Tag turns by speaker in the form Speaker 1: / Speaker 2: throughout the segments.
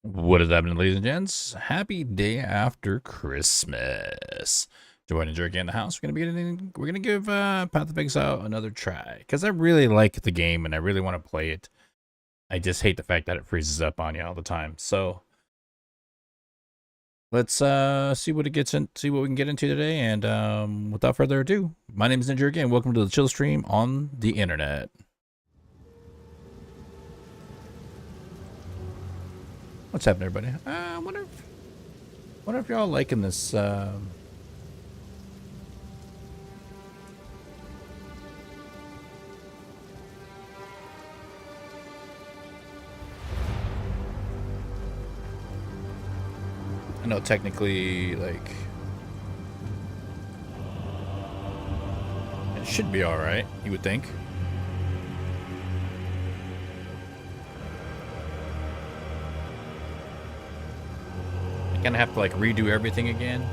Speaker 1: What is happening, ladies and gents? Happy day after Christmas. Joy and Jerky in the house. We're gonna give Path of Exile another try because I really like the game and I really want to play it. I just hate the fact that it freezes up on you all the time. So let's see what we can get into today. And without further ado, my name is Ninjerky and welcome to the chill stream on the internet. What's happening, everybody? I wonder if y'all liking this. I know technically, like, it should be all right. You would think. Gonna have to like redo everything again.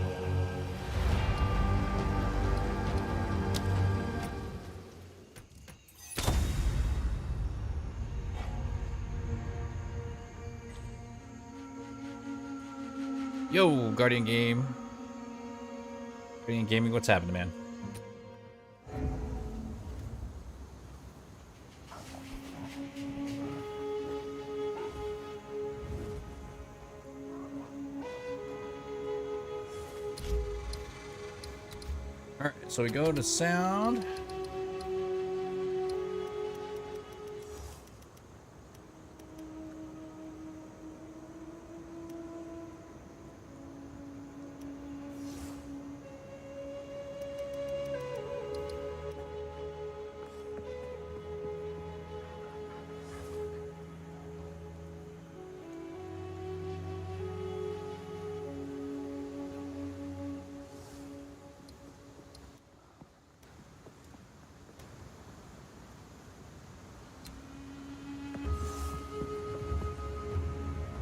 Speaker 1: Yo, Guardian Gaming, what's happening, man? Alright, so we go to sound.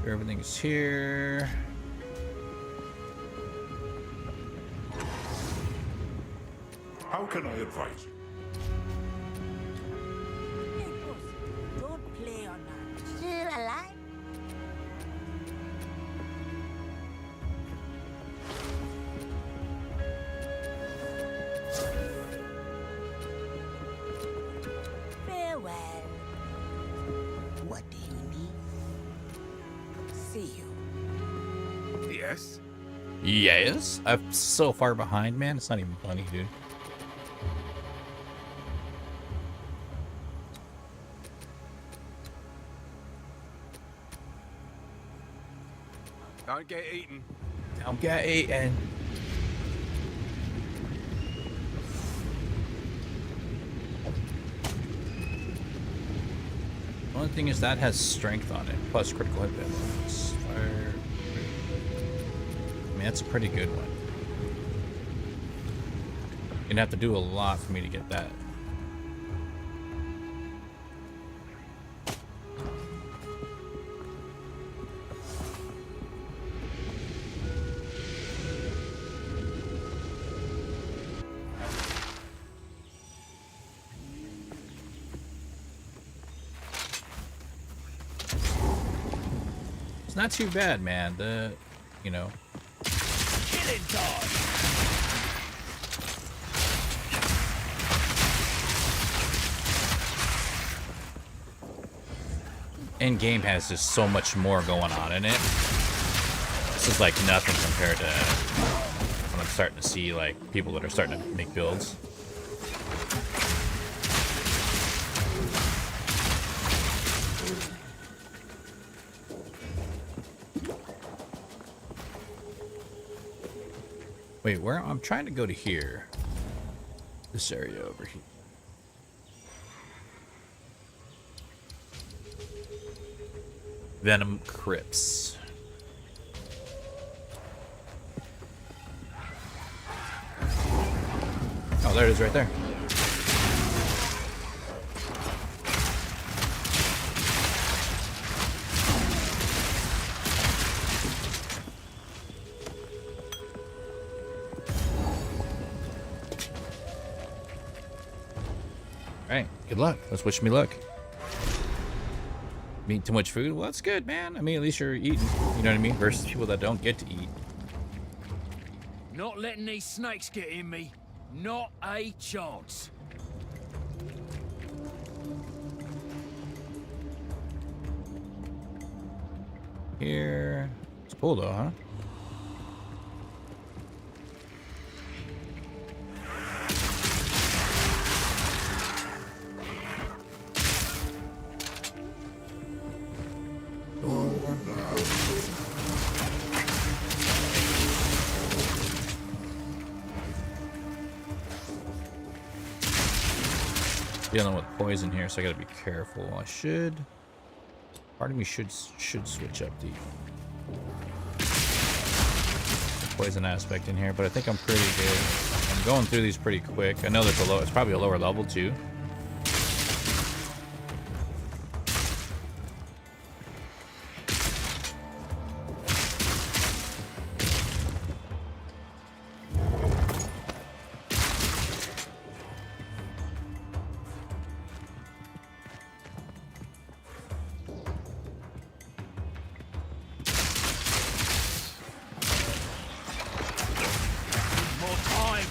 Speaker 1: Everything's here.
Speaker 2: How can I advise you?
Speaker 3: Hey, boss, don't play on that. Still alive? Farewell. What do you need? See you.
Speaker 2: Yes?
Speaker 1: Yes? I'm so far behind, man. It's not even funny, dude.
Speaker 2: Don't get eaten.
Speaker 1: Don't get eaten. The only thing is that has strength on it, plus critical hit damage. Fire. I mean, that's a pretty good one. You're gonna have to do a lot for me to get that. It's not too bad, man. You know.
Speaker 2: Killing time!
Speaker 1: End game has just so much more going on in it. This is like nothing compared to when I'm starting to see like people that are starting to make builds. Wait, where? I'm trying to go to here. This area over here. Venom Crypts. Oh, there it is right there. All right, good luck. Let's wish me luck. Eat too much food? Well, that's good, man. I mean, at least you're eating. You know what I mean? Versus people that don't get to eat.
Speaker 4: Not letting these snakes get in me. Not a chance.
Speaker 1: Here. It's cool though, huh? Dealing with poison here, so I gotta be careful. I should. Part of me should switch up the poison aspect in here, but I think I'm pretty good. I'm going through these pretty quick. I know there's a low. It's probably a lower level too.
Speaker 4: More time.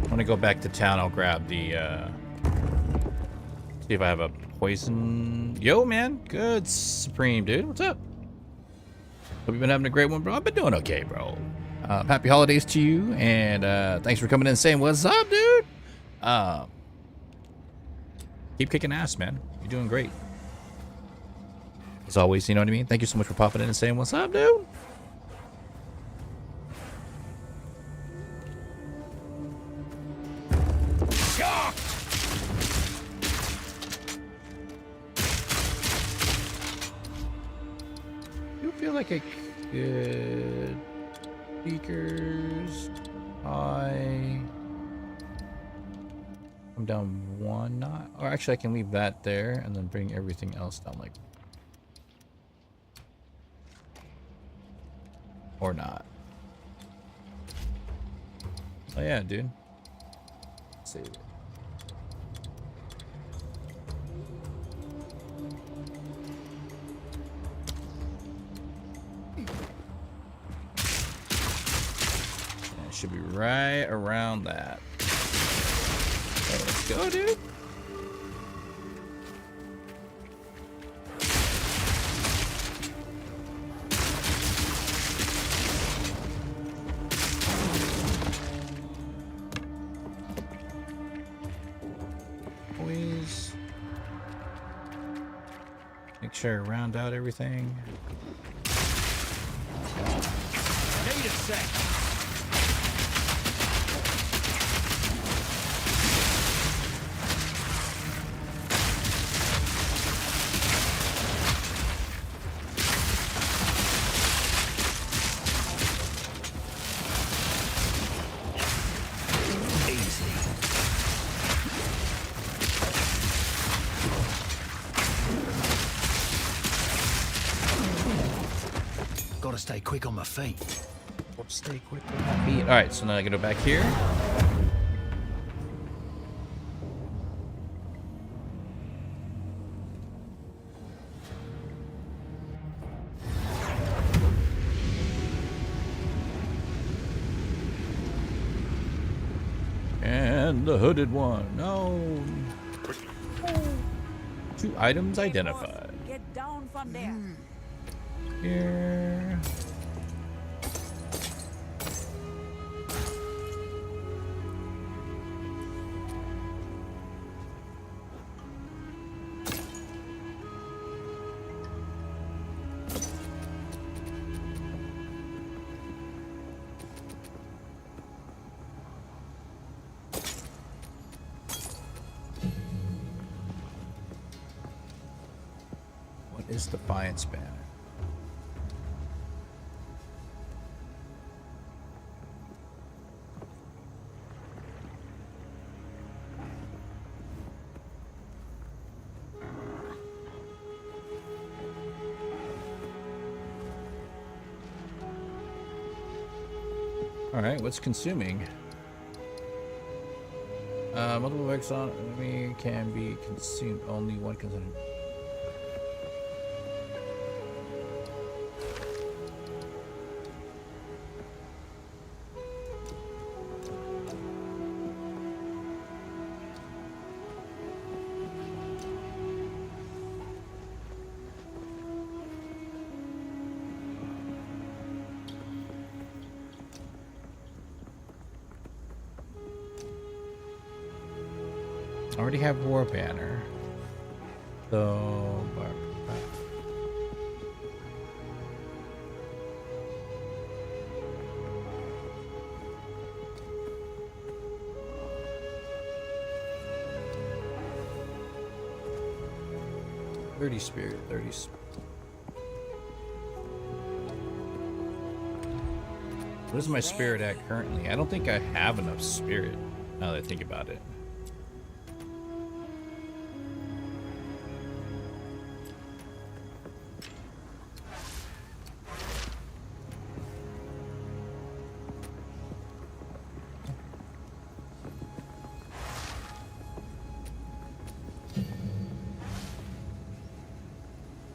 Speaker 1: When I go back to town, I'll grab the, see if I have a poison. Yo, man. Good, Supreme, dude. What's up? Hope you've been having a great one, bro. I've been doing okay, bro. Happy holidays to you, and thanks for coming in and saying what's up, dude. Keep kicking ass, man. You're doing great. As always, you know what I mean? Thank you so much for popping in and saying what's up, dude. You feel like a good speakers. I'm down one knot. Or actually I can leave that there and then bring everything else down like, or not. Oh yeah, dude. Save it. It should be right around that. So let's go, dude. Always make sure I round out everything.
Speaker 4: Need a sec. Gotta stay quick on my feet.
Speaker 1: Stay quick with my feet. All right, so now I gotta go back here. And the hooded one. No. 2 items identified.
Speaker 3: Get down from there.
Speaker 1: Here. What is Defiance banner? All right, what's consuming? Multiple effects on enemy can be consumed. Only one consumed. I already have War Banner. So, 30 spirit, 30 spirit. What is my spirit at currently? I don't think I have enough spirit now that I think about it.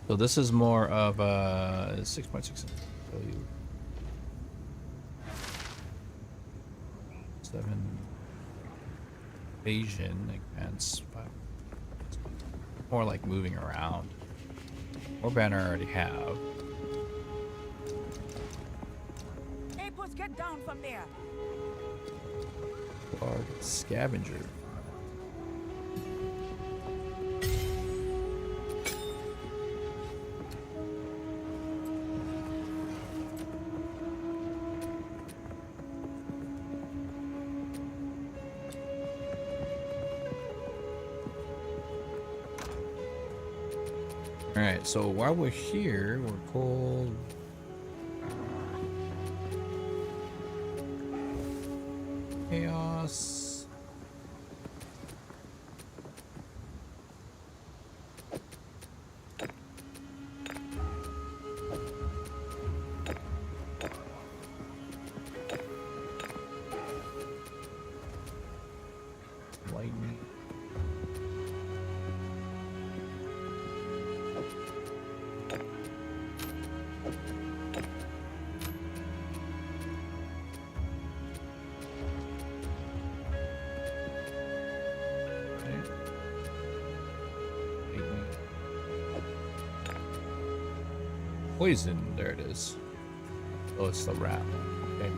Speaker 1: So this is more of a 6.6. So you 7 Asian advance 5. More like moving around. More banner I already have.
Speaker 3: Hey, puss, get down from there.
Speaker 1: Scavenger. Alright, so while we're here, we're called Chaos. Lightning. Poison, there it is. Oh, it's the rat one. Okay,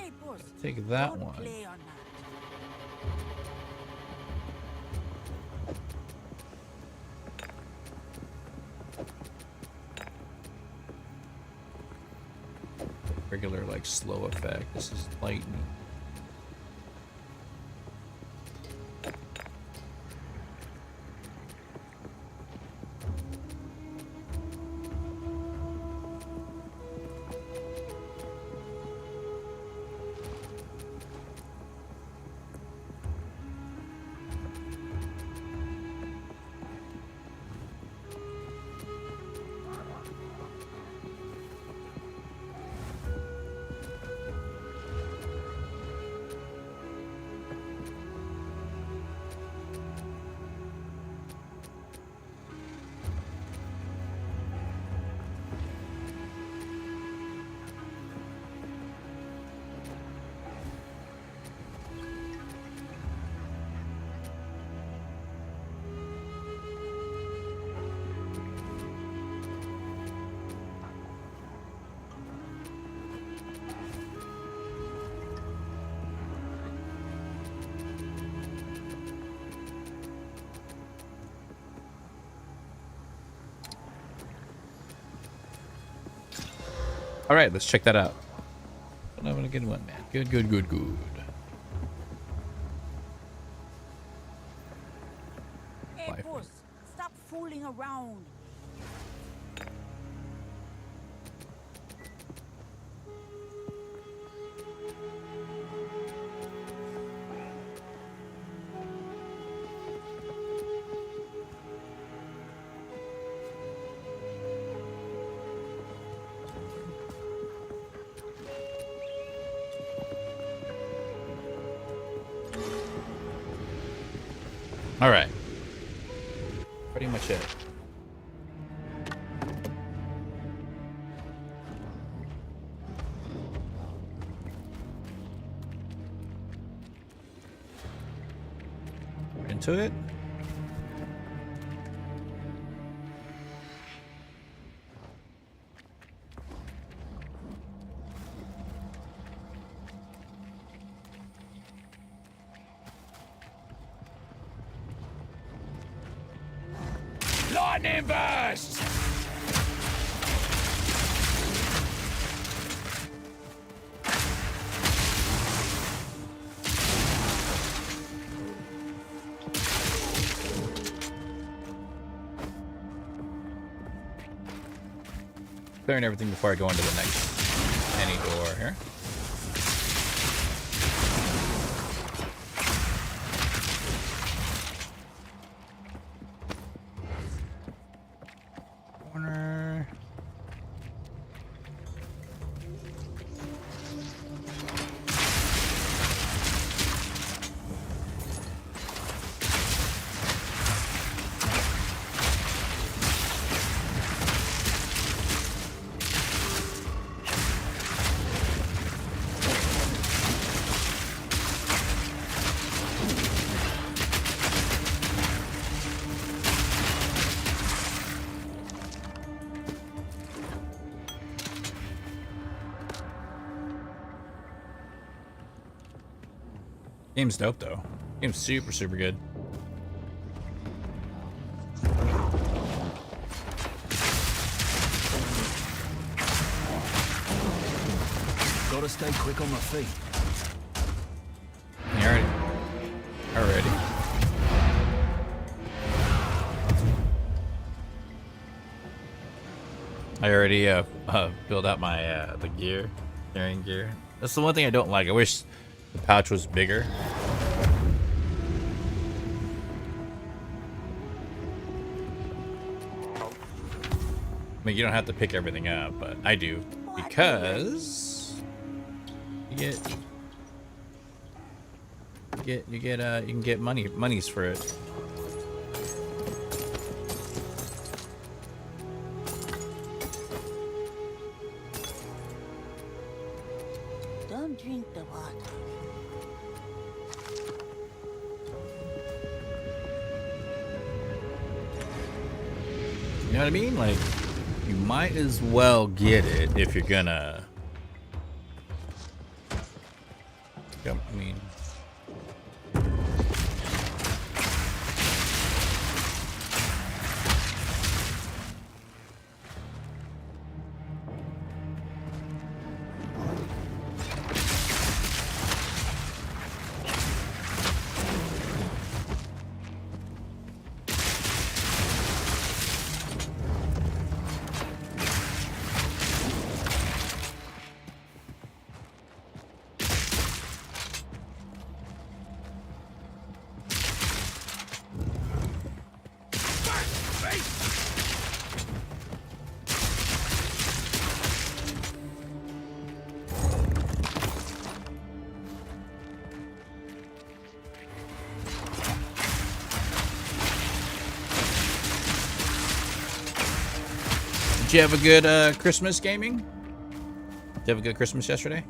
Speaker 3: Hey, puss,
Speaker 1: take that
Speaker 3: don't
Speaker 1: one.
Speaker 3: play on that.
Speaker 1: Regular, like, slow effect. This is lightning. All right, let's check that out. I'm having a good one, man. Good, good, good, good.
Speaker 3: Hey,
Speaker 1: Life.
Speaker 3: puss, stop fooling around.
Speaker 1: All right. Pretty much it. Into it.
Speaker 4: Lightning burst!
Speaker 1: Clearing everything before I go into the next any door here. Corner. Game's dope though. Game's super, super good.
Speaker 4: Gotta stay quick on my feet.
Speaker 1: You already. I already built out my the gear, carrying gear. That's the one thing I don't like. I wish the pouch was bigger. I mean, you don't have to pick everything up, but I do because you can get monies for it.
Speaker 3: Don't drink the water.
Speaker 1: You know what I mean? Like, you might as well get it if you're gonna. I mean. Did you have a good Christmas gaming? Did you have a good Christmas yesterday?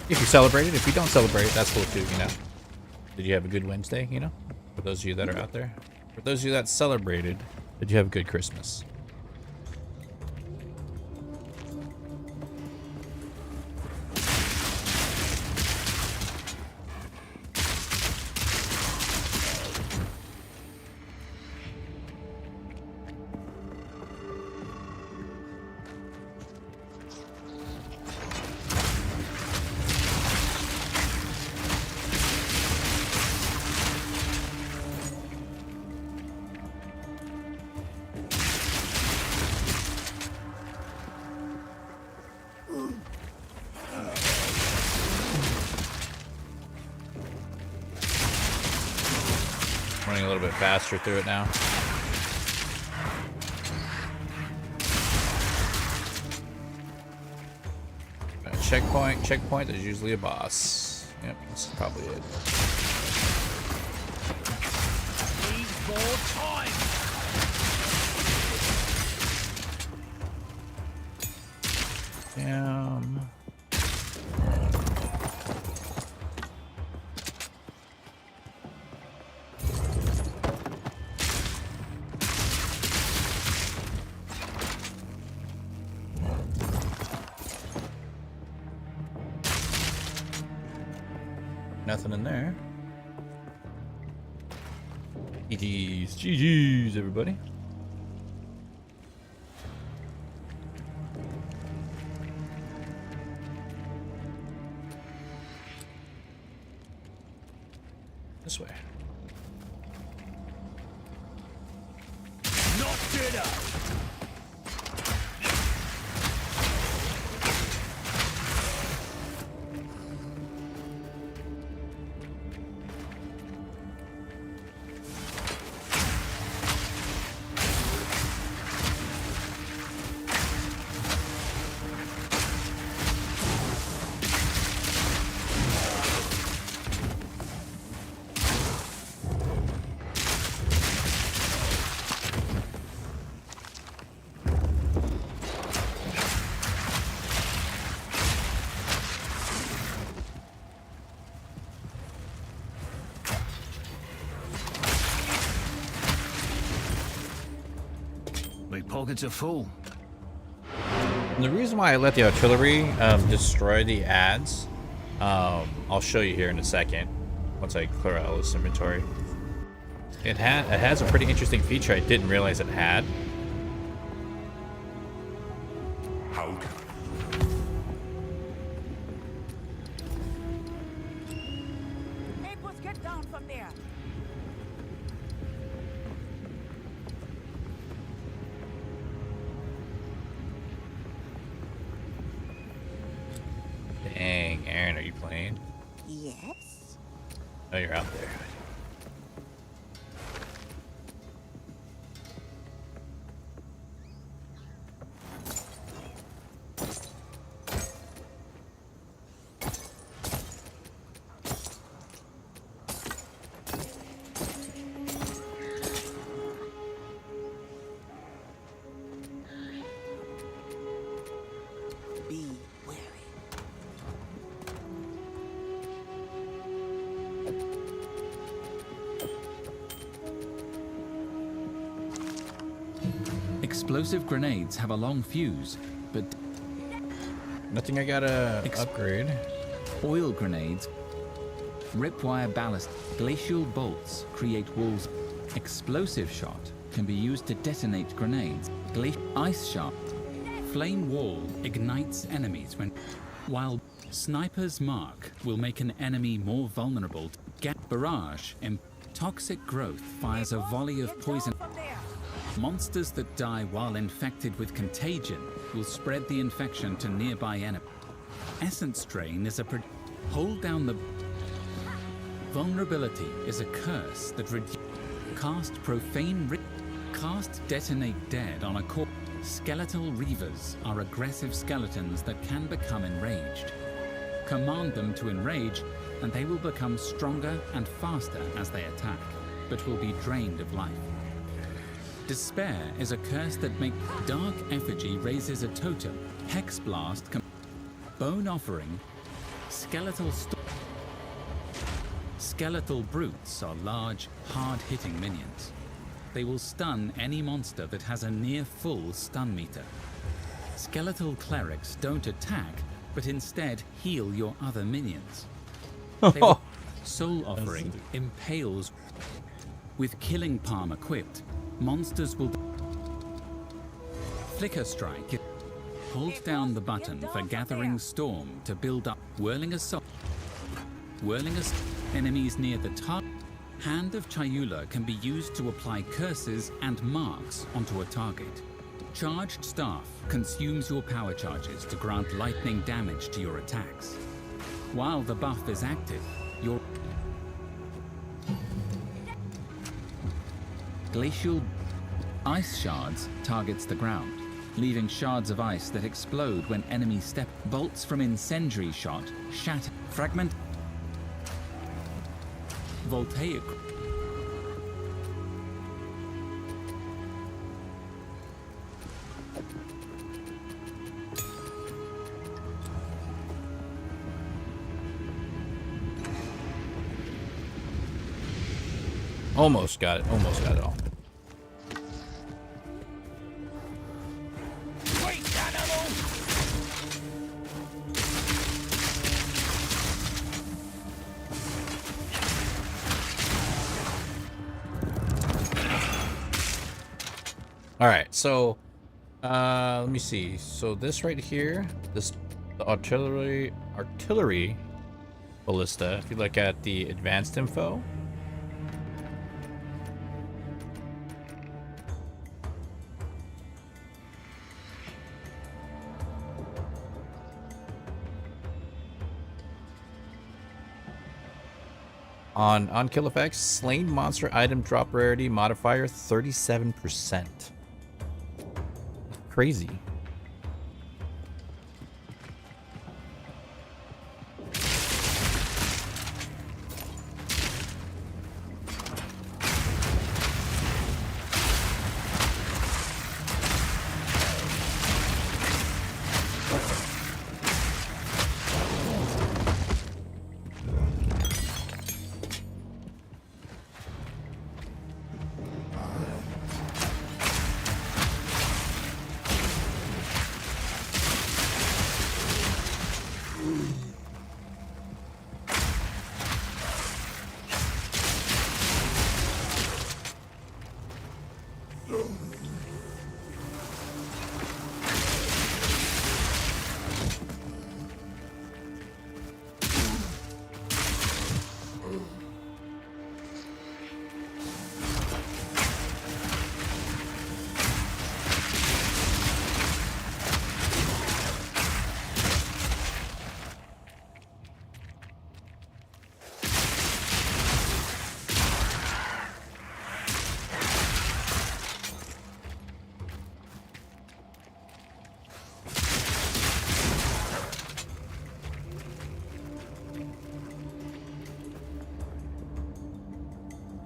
Speaker 1: If you celebrated, if you don't celebrate, that's cool too, you know. Did you have a good Wednesday, you know? For those of you that are out there. For those of you that celebrated, did you have a good Christmas? Running a little bit faster through it now. checkpoint. Checkpoint, there's usually a boss. Yep, that's probably it.
Speaker 4: Need more time.
Speaker 1: Damn. Nothing in there. GG's. GG's, everybody. This way.
Speaker 4: Knocked it up. My pockets are full.
Speaker 1: And the reason why I let the artillery destroy the ads, I'll show you here in a second once I clear out this inventory. It has a pretty interesting feature I didn't realize it had.
Speaker 2: How can
Speaker 3: Naples, get down from there.
Speaker 1: Dang, Aaron, are you playing?
Speaker 3: Yes.
Speaker 1: Oh, you're out there.
Speaker 3: Be wary.
Speaker 5: Explosive grenades have a long fuse, but
Speaker 1: Nothing I gotta upgrade.
Speaker 5: oil grenades, ripwire ballast, glacial bolts create walls. Explosive shot can be used to detonate grenades. Ice shot, flame wall ignites enemies while sniper's mark will make an enemy more vulnerable. Barrage and toxic growth fires a volley of poison.
Speaker 3: From there.
Speaker 5: Monsters that die while infected with contagion will spread the infection to nearby enemies. Essence Drain is hold down the vulnerability is a curse that cast profane cast detonate dead on a core. Skeletal reavers are aggressive skeletons that can become enraged. Command them to enrage and they will become stronger and faster as they attack, but will be drained of life. Despair is a curse that makes Dark Effigy raises a totem. Hex Blast, Bone Offering, Skeletal Brutes are large, hard-hitting minions. They will stun any monster that has a near full stun meter. Skeletal Clerics don't attack, but instead heal your other minions. Soul Offering impales. With Killing Palm equipped, monsters will Flicker Strike. Hold down the button for Gathering Storm to build up Whirling Assault. Enemies near the target. Hand of Chayula can be used to apply curses and marks onto a target. Charged Staff consumes your power charges to grant lightning damage to your attacks. While the buff is active, your Glacial Ice Shards targets the ground. leaving shards of ice that explode when enemies step. Bolts from incendiary shot shatter. Fragment. Voltaic.
Speaker 1: Almost got it. Almost got it all.
Speaker 4: Wait, animal!
Speaker 1: All right, so let me see. So this right here, this the artillery ballista. If you look at the advanced info, on kill effects, slain monster item drop rarity modifier 37%. Crazy.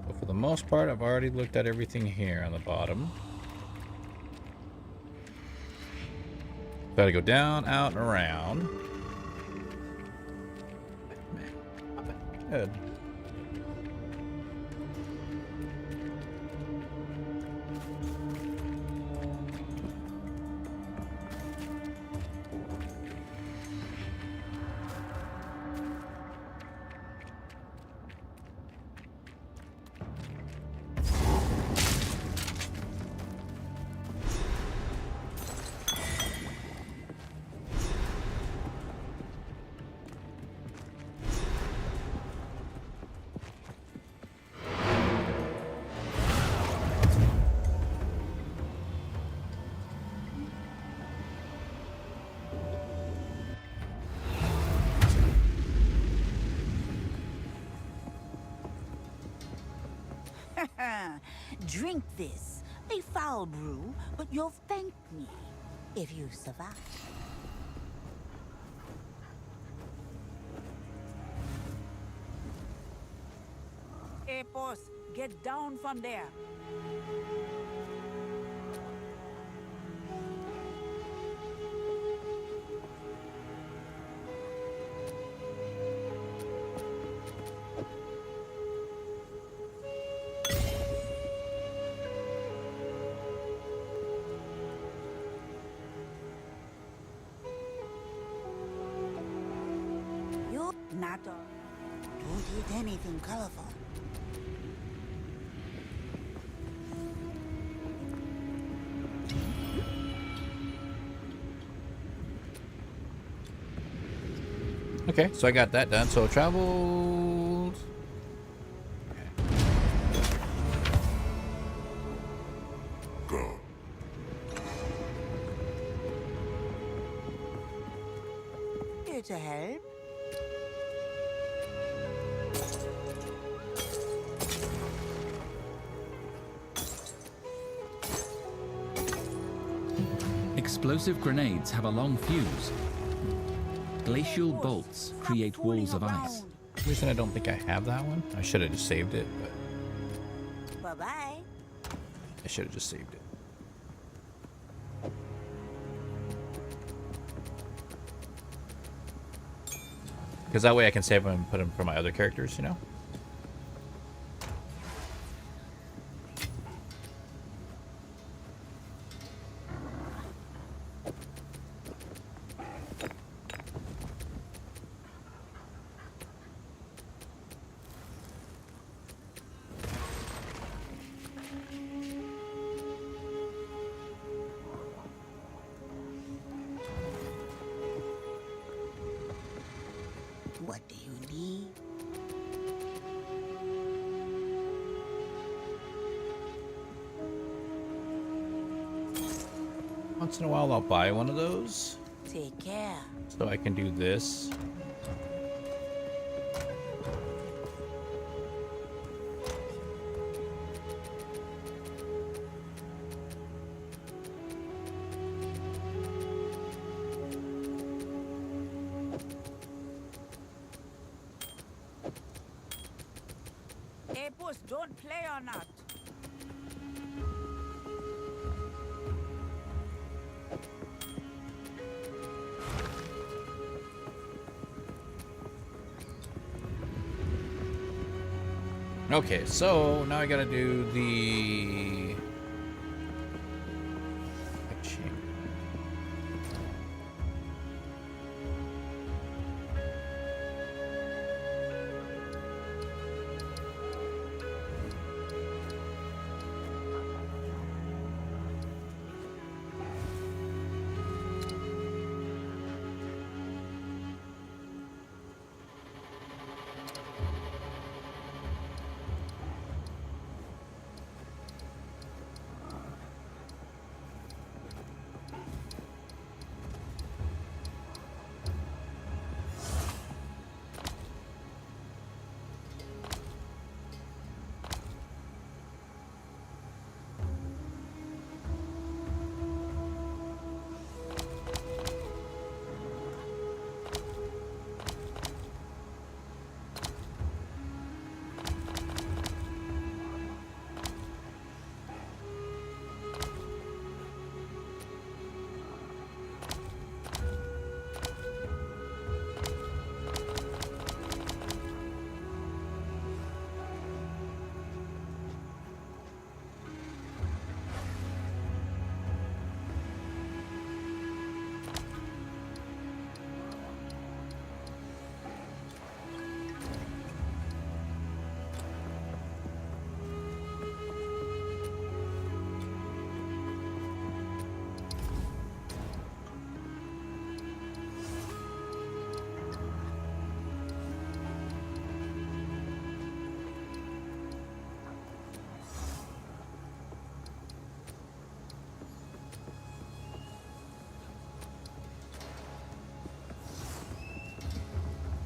Speaker 1: But for the most part, I've already looked at everything here on the bottom. Gotta go down, out, and around. Good.
Speaker 3: Drink this. A foul brew, but you'll thank me if you survive. Hey, boss, get down from there. Not don't eat anything colorful.
Speaker 1: Okay, so I got that done. So traveled.
Speaker 2: Go.
Speaker 3: Here to help.
Speaker 5: Explosive grenades have a long fuse. Glacial bolts create walls of ice.
Speaker 1: For some reason I don't think I have that one. I should have just saved it, but
Speaker 3: Bye-bye.
Speaker 1: I should have just saved it. Because that way I can save them and put them for my other characters, you know?
Speaker 3: What do you need?
Speaker 1: Once in a while I'll buy one of those
Speaker 3: Take care.
Speaker 1: so I can do this.
Speaker 3: Hey, boss, don't play or not.
Speaker 1: Okay, so now I gotta do the etching.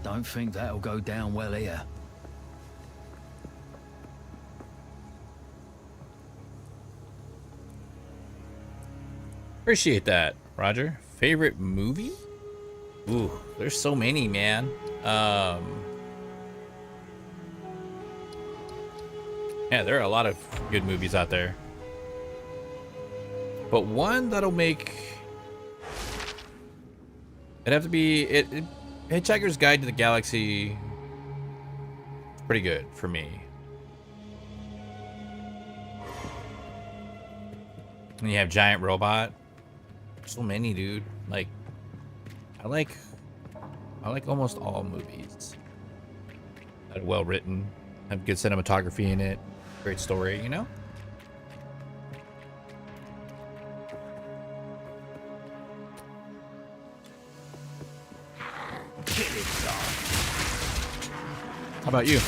Speaker 4: Don't think that'll go down well here.
Speaker 1: Appreciate that, Roger. Favorite movie? Ooh, there's so many, man. Yeah, there are a lot of good movies out there. But one that'll make... It'd have to be... Hitchhiker's Guide to the Galaxy... It's pretty good for me. And you have Giant Robot. So many, dude. Like, I like almost all movies that are well written, have good cinematography in it, great story, you know? How about you?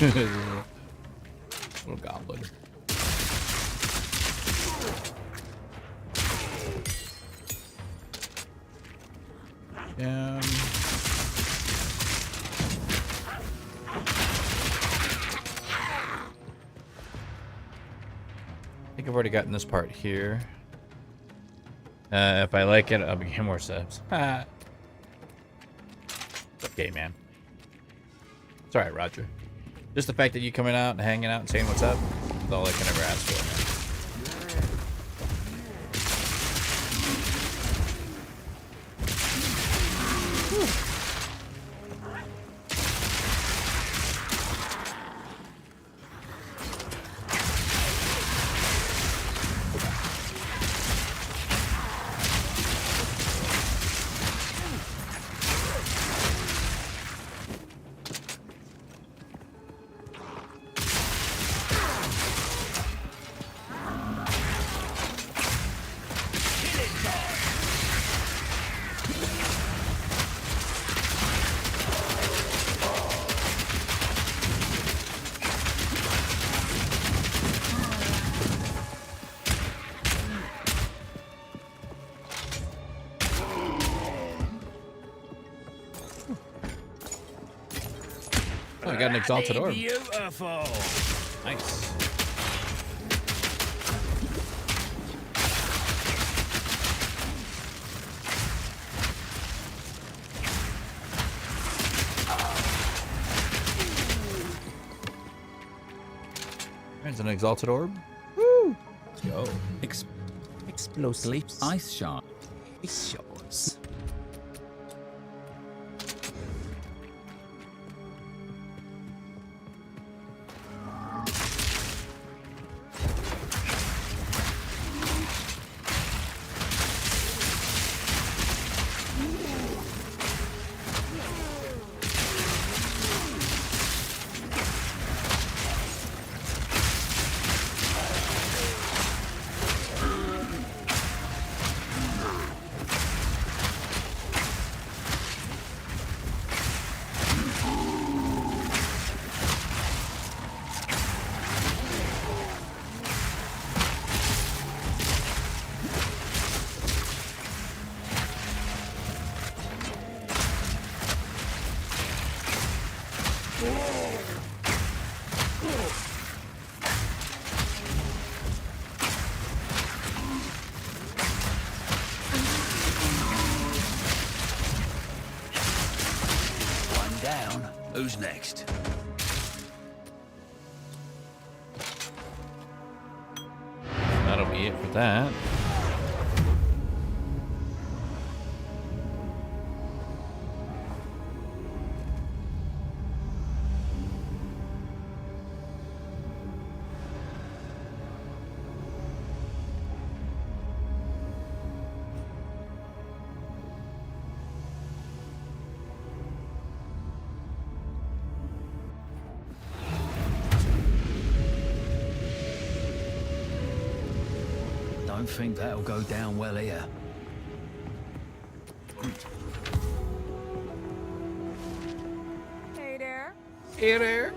Speaker 1: Little goblin. I think I've already gotten this part here. If I like it, I'll begin more subs. Okay, man. It's alright, Roger. Just the fact that you coming out and hanging out and saying what's up is all I can ever ask for, man. Oh, I got an exalted orb.
Speaker 4: Beautiful.
Speaker 1: Nice. There's an exalted orb. Woo! Let's go.
Speaker 6: Explosive.
Speaker 5: Ice shard.
Speaker 6: Shards.
Speaker 4: One down. Who's next?
Speaker 1: That'll be it for that.
Speaker 4: Don't think that'll go down well here.
Speaker 3: Hey there.
Speaker 1: Hey there.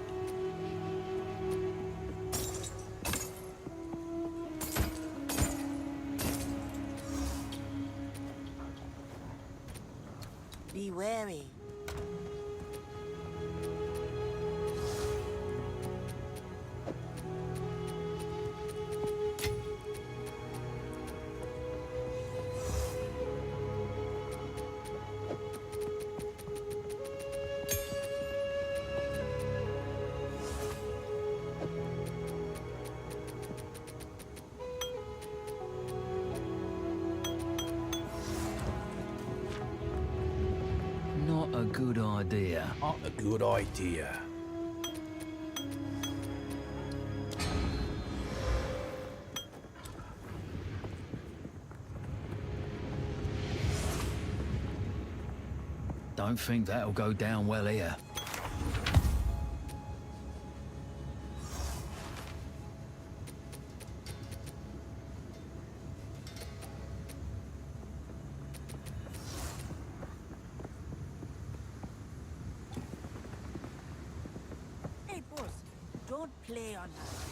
Speaker 3: Be wary.
Speaker 4: Not a good idea.
Speaker 1: Not a good idea.
Speaker 4: Don't think that'll go down well here.
Speaker 3: Hey, boss. Don't play on her.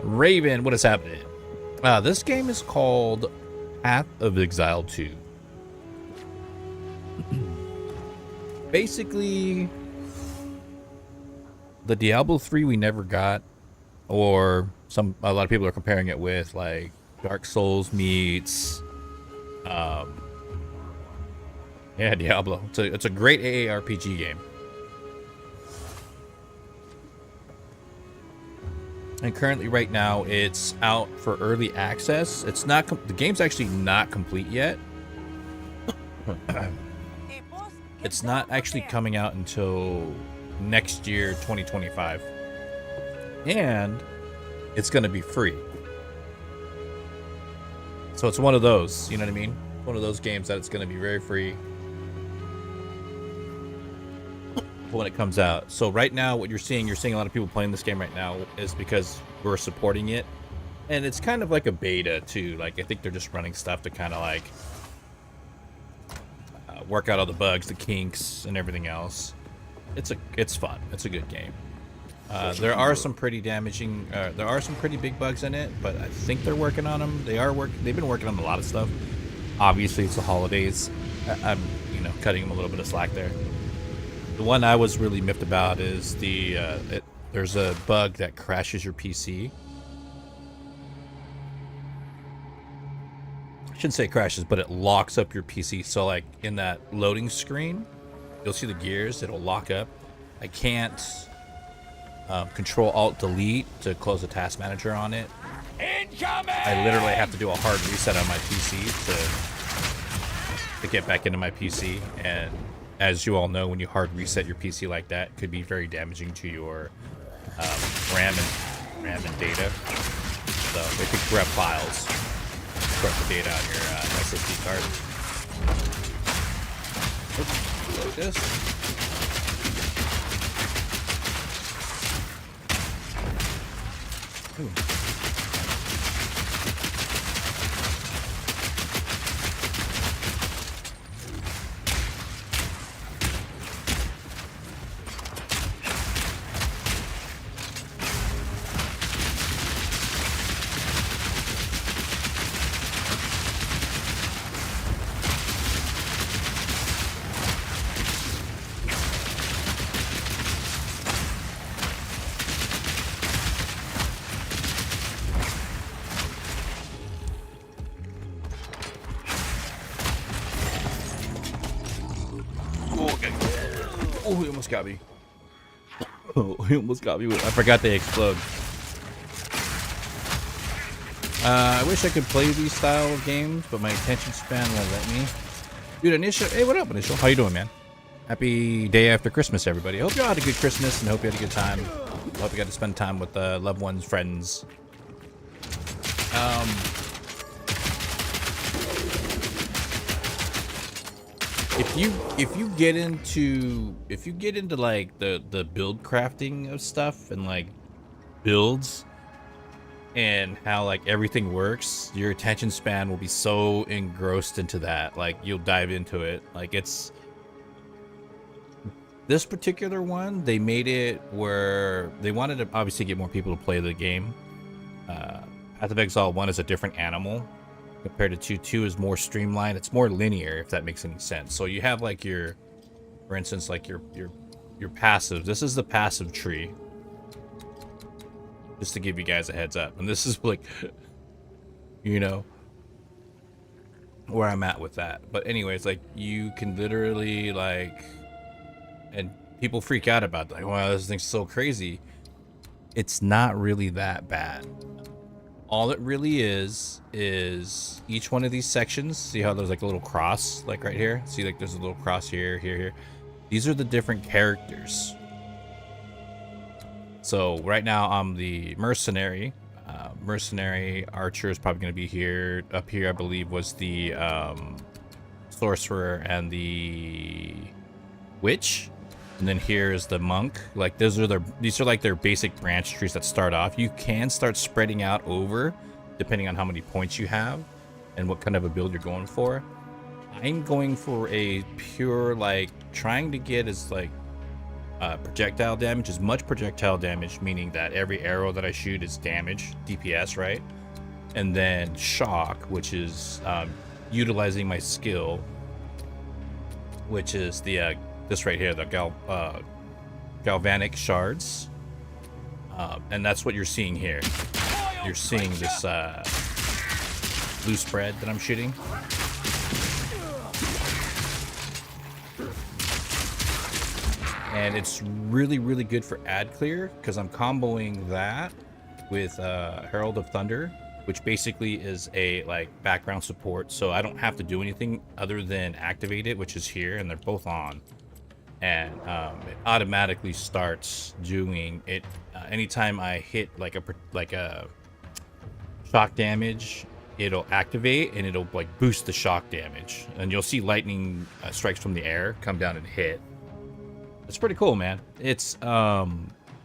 Speaker 1: Raven, what is happening? This game is called Path of Exile 2. Basically, the Diablo 3 we never got, or a lot of people are comparing it with like Dark Souls meets, yeah, Diablo. It's a great AARPG game. And currently, right now, it's out for early access. It's not the game's actually not complete yet. It's not actually coming out until next year, 2025, and it's going to be free. So it's one of those, you know what I mean? One of those games that it's going to be very free when it comes out. So right now, what you're seeing a lot of people playing this game right now is because we're supporting it, and it's kind of like a beta too. Like, I think they're just running stuff to kind of like work out all the bugs, the kinks, and everything else. It's fun. It's a good game. There are some pretty damaging. There are some pretty big bugs in it, but I think they're working on them. They've been working on a lot of stuff. Obviously, it's the holidays. I'm cutting them a little bit of slack there. The one I was really miffed about is there's a bug that crashes your PC. I shouldn't say crashes, but it locks up your PC. So like in that loading screen, you'll see the gears, it'll lock up. I can't Control Alt Delete to close the task manager on it.
Speaker 4: Incoming!
Speaker 1: I literally have to do a hard reset on my PC to get back into my PC, and as you all know, when you hard reset your PC like that, it could be very damaging to your RAM and data. So they could corrupt files, corrupt the data on your SSD card. Oops, like this. Ooh. Oh, he almost got me. Oh, he almost got me. I forgot they explode. I wish I could play these style of games, but my attention span won't let me. Dude, Initial. Hey, what up, Initial? How you doing, man? Happy day after Christmas, everybody. Hope you all had a good Christmas and hope you had a good time. Hope you got to spend time with loved ones, friends. If you get into like the build crafting of stuff and like builds and how like everything works, your attention span will be so engrossed into that, like you'll dive into it. Like, it's this particular one, they made it where they wanted to obviously get more people to play the game. Path of Exile 1 is a different animal compared to 2. 2 is more streamlined. It's more linear, if that makes any sense. So you have like for instance, like your passive. This is the passive tree. Just to give you guys a heads up. And this is like, where I'm at with that. But anyways, like you can literally like, and people freak out about like, wow, this thing's so crazy. It's not really that bad. All it really is each one of these sections. See how there's like a little cross, like right here? See, like there's a little cross here, here. These are the different characters. So right now I'm the mercenary. Mercenary archer is probably going to be here. Up here, I believe, was the sorcerer and the witch, and then here is the monk. Like these are like their basic branch trees that start off. You can start spreading out over, depending on how many points you have and what kind of a build you're going for. I'm going for a pure, like, trying to get as like projectile damage, as much projectile damage, meaning that every arrow that I shoot is damage, DPS, right? And then shock, which is utilizing my skill, which is the this right here, the galvanic shards, and that's what you're seeing here. You're seeing this blue spread that I'm shooting. And it's really, really good for ad clear because I'm comboing that with Herald of Thunder, which basically is a like background support, so I don't have to do anything other than activate it, which is here, and they're both on, and it automatically starts doing it anytime I hit like a shock damage. It'll activate and it'll like boost the shock damage, and you'll see lightning strikes from the air come down and hit. It's pretty cool, man. It's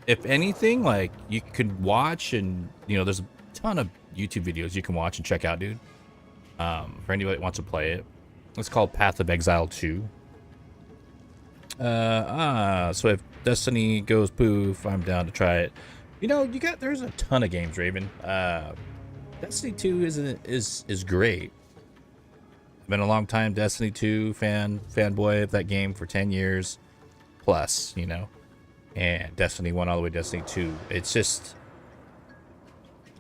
Speaker 1: if anything, like, you could watch, and you know, there's a ton of YouTube videos you can watch and check out, dude. For anybody that wants to play it, it's called Path of Exile 2. So if Destiny goes poof, I'm down to try it. You know, there's a ton of games, Raven. Destiny 2 is great. I've been a long time Destiny 2 fanboy of that game for 10 years plus, you know. And Destiny 1 all the way to Destiny 2.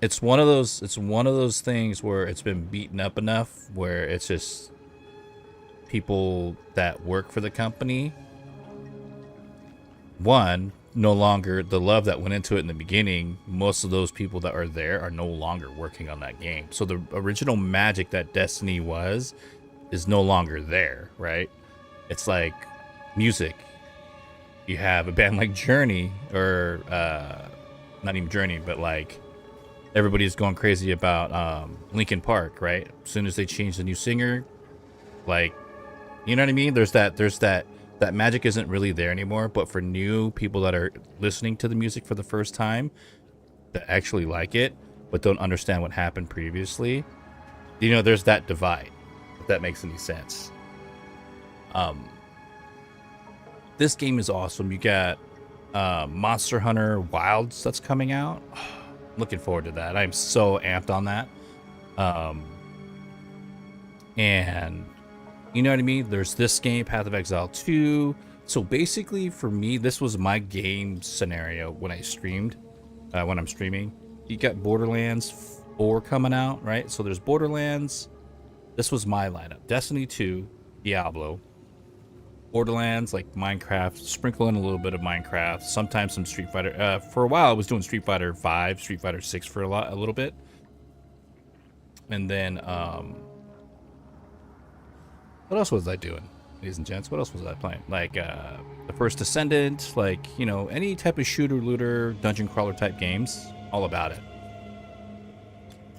Speaker 1: It's one of those things where it's been beaten up enough where it's just people that work for the company, one, no longer, the love that went into it in the beginning, most of those people that are there are no longer working on that game. So the original magic that Destiny was is no longer there, right? It's like music. You have a band like Journey, or not even Journey, but like everybody's going crazy about Linkin Park, right? As soon as they change the new singer, like, you know what I mean? There's that magic isn't really there anymore. But for new people that are listening to the music for the first time, that actually like it but don't understand what happened previously, you know, there's that divide, if that makes any sense. This game is awesome. You got Monster Hunter Wilds that's coming out. Looking forward to that. I'm so amped on that. And you know what I mean? There's this game, Path of Exile 2. So basically, for me, this was my game scenario when I streamed, when I'm streaming. You got Borderlands 4 coming out, right? So there's Borderlands. This was my lineup. Destiny 2, Diablo, Borderlands, like Minecraft, sprinkle in a little bit of Minecraft, sometimes some Street Fighter. For a while, I was doing Street Fighter 5, Street Fighter 6 for a little bit. And then, what else was I doing, ladies and gents? What else was I playing? Like, the First Descendant, like, you know, any type of shooter, looter, dungeon crawler type games, all about it.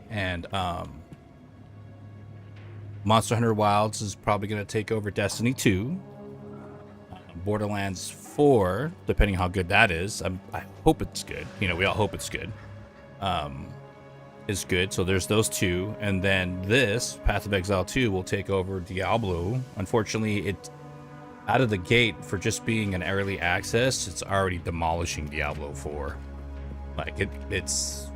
Speaker 1: And, Monster Hunter Wilds is probably going to take over Destiny 2. Borderlands 4, depending how good that is, I hope it's good. You know, we all hope it's good. Is good. So there's those two, and then this Path of Exile 2 will take over Diablo. Unfortunately, it out of the gate, for just being an early access, it's already demolishing Diablo 4. Like it's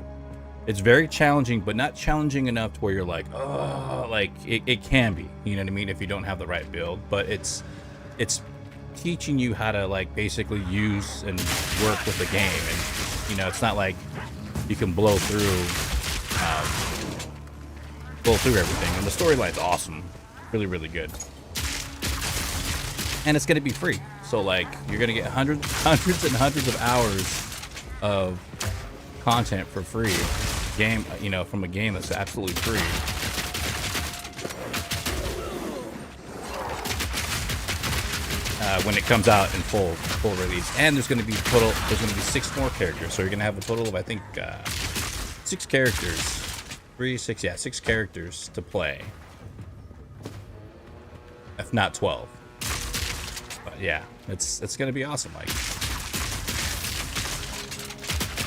Speaker 1: very challenging, but not challenging enough to where you're like, oh, like it can be. You know what I mean? If you don't have the right build, but it's teaching you how to, like, basically use and work with the game. And, you know, it's not like you can blow through everything. And the storyline's awesome, really, really good. And it's gonna be free, so like you're gonna get hundreds and hundreds of hours of content for free. Game, you know, from a game that's absolutely free. When it comes out in full release. And there's going to be 6 more characters, so you're going to have a total of, I think, 6 characters. 3, 6, yeah, 6 characters to play. If not 12. But yeah, it's gonna be awesome. Like,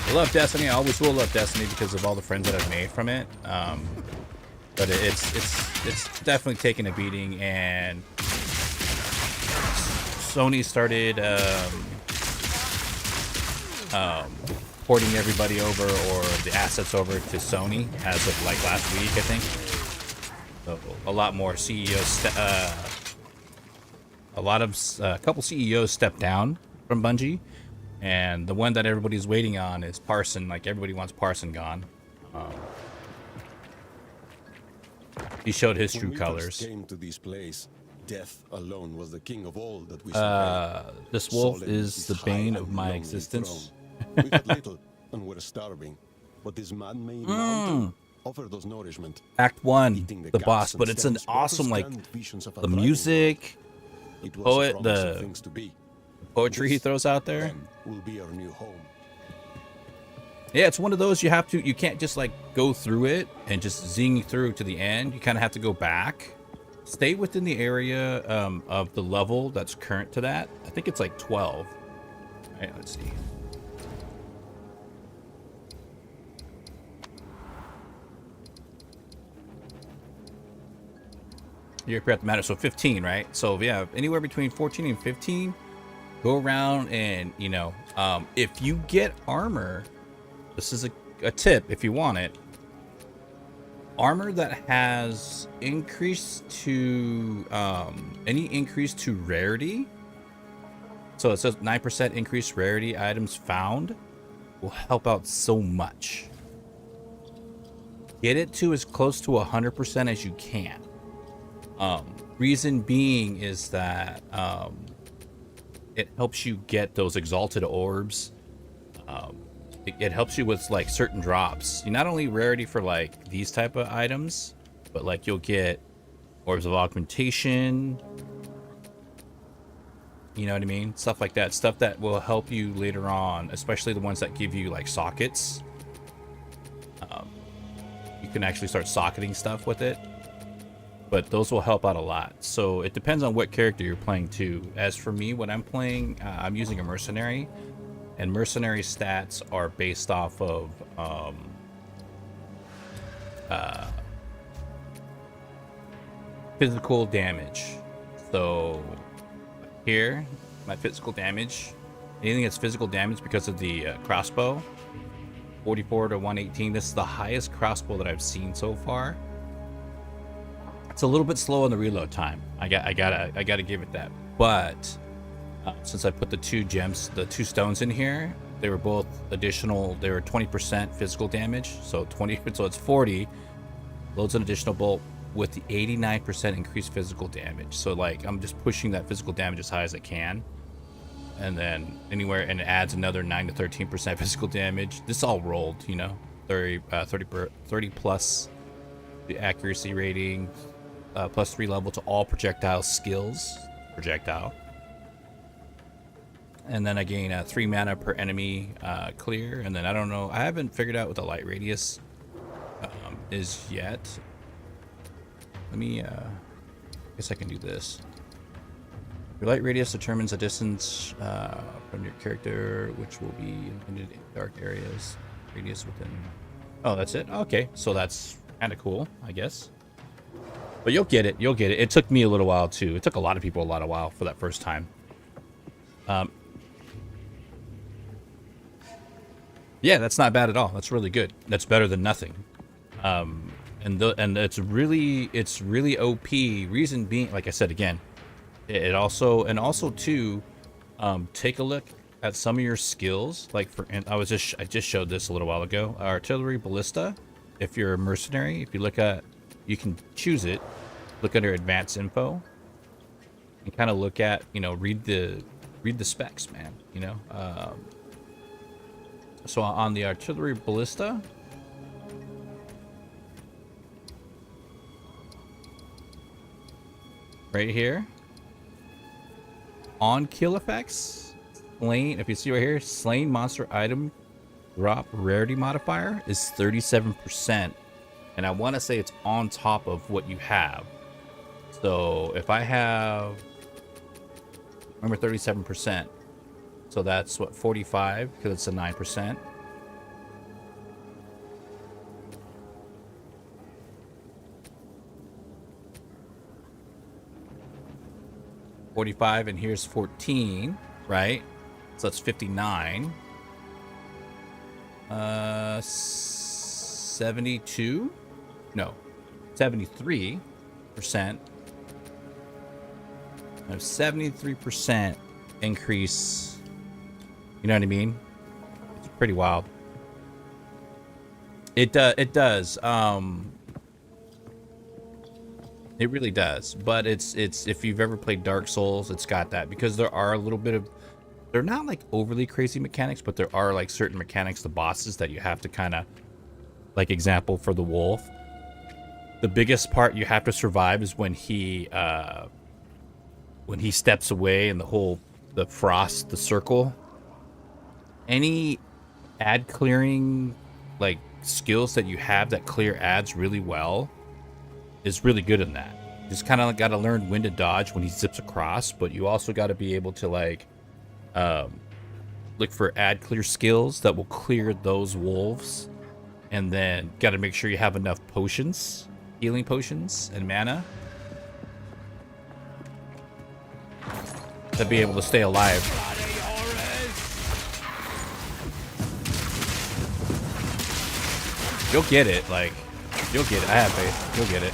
Speaker 1: I love Destiny. I always will love Destiny because of all the friends that I've made from it. But it's definitely taken a beating, and Sony started porting everybody over, or the assets over to Sony as of like last week, I think. So a lot more CEOs, a couple CEOs stepped down from Bungie, and the one that everybody's waiting on is Parson. Like, everybody wants Parson gone. He showed his true colors.
Speaker 2: Came to this place, death alone was the king of all that we
Speaker 1: This wolf is the bane of my existence.
Speaker 2: We had little and were starving, but this man-made mountain offered us nourishment.
Speaker 1: Act 1,
Speaker 2: Eating
Speaker 1: the boss, but it's an awesome, like, the music, the poetry he throws out there.
Speaker 2: Will be our new home.
Speaker 1: Yeah, it's one of those you can't just like go through it and just zing through to the end. You kind of have to go back, stay within the area of the level that's current to that. I think it's like 12. All right, let's see. You're at the matter, so 15, right? So yeah, anywhere between 14 and 15, go around and, you know, if you get armor, this is a tip if you want it. Armor that has increase to any increase to rarity. So it says 9% increased rarity items found will help out so much. Get it to as close to 100% as you can. Reason being is that it helps you get those exalted orbs. It helps you with like certain drops. You not only rarity for like these type of items, but like you'll get orbs of augmentation. You know what I mean? Stuff like that. Stuff that will help you later on, especially the ones that give you like sockets. You can actually start socketing stuff with it. But those will help out a lot. So it depends on what character you're playing too. As for me, when I'm playing, I'm using a mercenary. And mercenary stats are based off of physical damage. So here, my physical damage, anything that's physical damage because of the crossbow, 44 to 118. This is the highest crossbow that I've seen so far. It's a little bit slow on the reload time. I gotta give it that. But since I put the 2 gems, the 2 stones in here, they were both additional. They were 20% physical damage, so 20. So it's 40. Loads an additional bolt with the 89% increased physical damage. So like I'm just pushing that physical damage as high as I can, and then anywhere, and it adds another 9 to 13% physical damage. This all rolled, you know, 30 plus the accuracy rating, plus 3 level to all projectile skills. Projectile. And then I gain 3 mana per enemy clear. And then I don't know, I haven't figured out what the light radius is yet. Let me, I guess I can do this. Your light radius determines a distance from your character, which will be in dark areas. Radius within. Oh, that's it? Okay, so that's kind of cool, I guess. But you'll get it. You'll get it. It took me a little while too. It took a lot of people a while for that first time. Yeah, that's not bad at all. That's really good. That's better than nothing. And it's really OP. Reason being, like I said again, it also too, take a look at some of your skills. Like and I just showed this a little while ago. Artillery ballista. If you're a mercenary, if you look at, you can choose it. Look under advanced info, and kind of look at, you know, read the specs, man. You know. So on the artillery ballista, right here, on kill effects, slain, if you see right here, slain monster item drop rarity modifier is 37%. And I want to say it's on top of what you have. So if I have, remember 37%. So that's what, 45, because it's a 9%. $45, and here's 14, right? So that's 59. 72? No, 73%. I have 73% increase. You know what I mean? It's pretty wild. It does. It really does. But it's if you've ever played Dark Souls, it's got that, because there are a little bit of, they're not like overly crazy mechanics, but there are like certain mechanics, the bosses, that you have to kind of, like, example for the wolf. The biggest part you have to survive is when he steps away and the frost, the circle. Any ad clearing like skills that you have that clear ads really well is really good in that. You just kind of got to learn when to dodge when he zips across, but you also got to be able to like look for ad clear skills that will clear those wolves, and then got to make sure you have enough potions, healing potions and mana, to be able to stay alive. You'll get it, like, you'll get it. I have faith. You'll get it.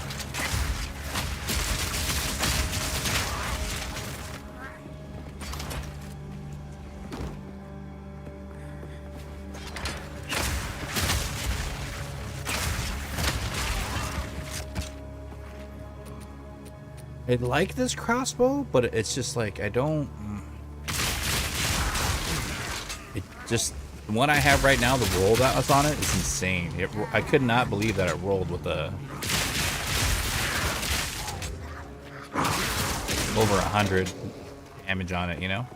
Speaker 1: I like this crossbow, but it's just like, I don't... It just... The one I have right now, the roll that was on it is insane. I could not believe that it rolled with a... over 100 damage on it, you know?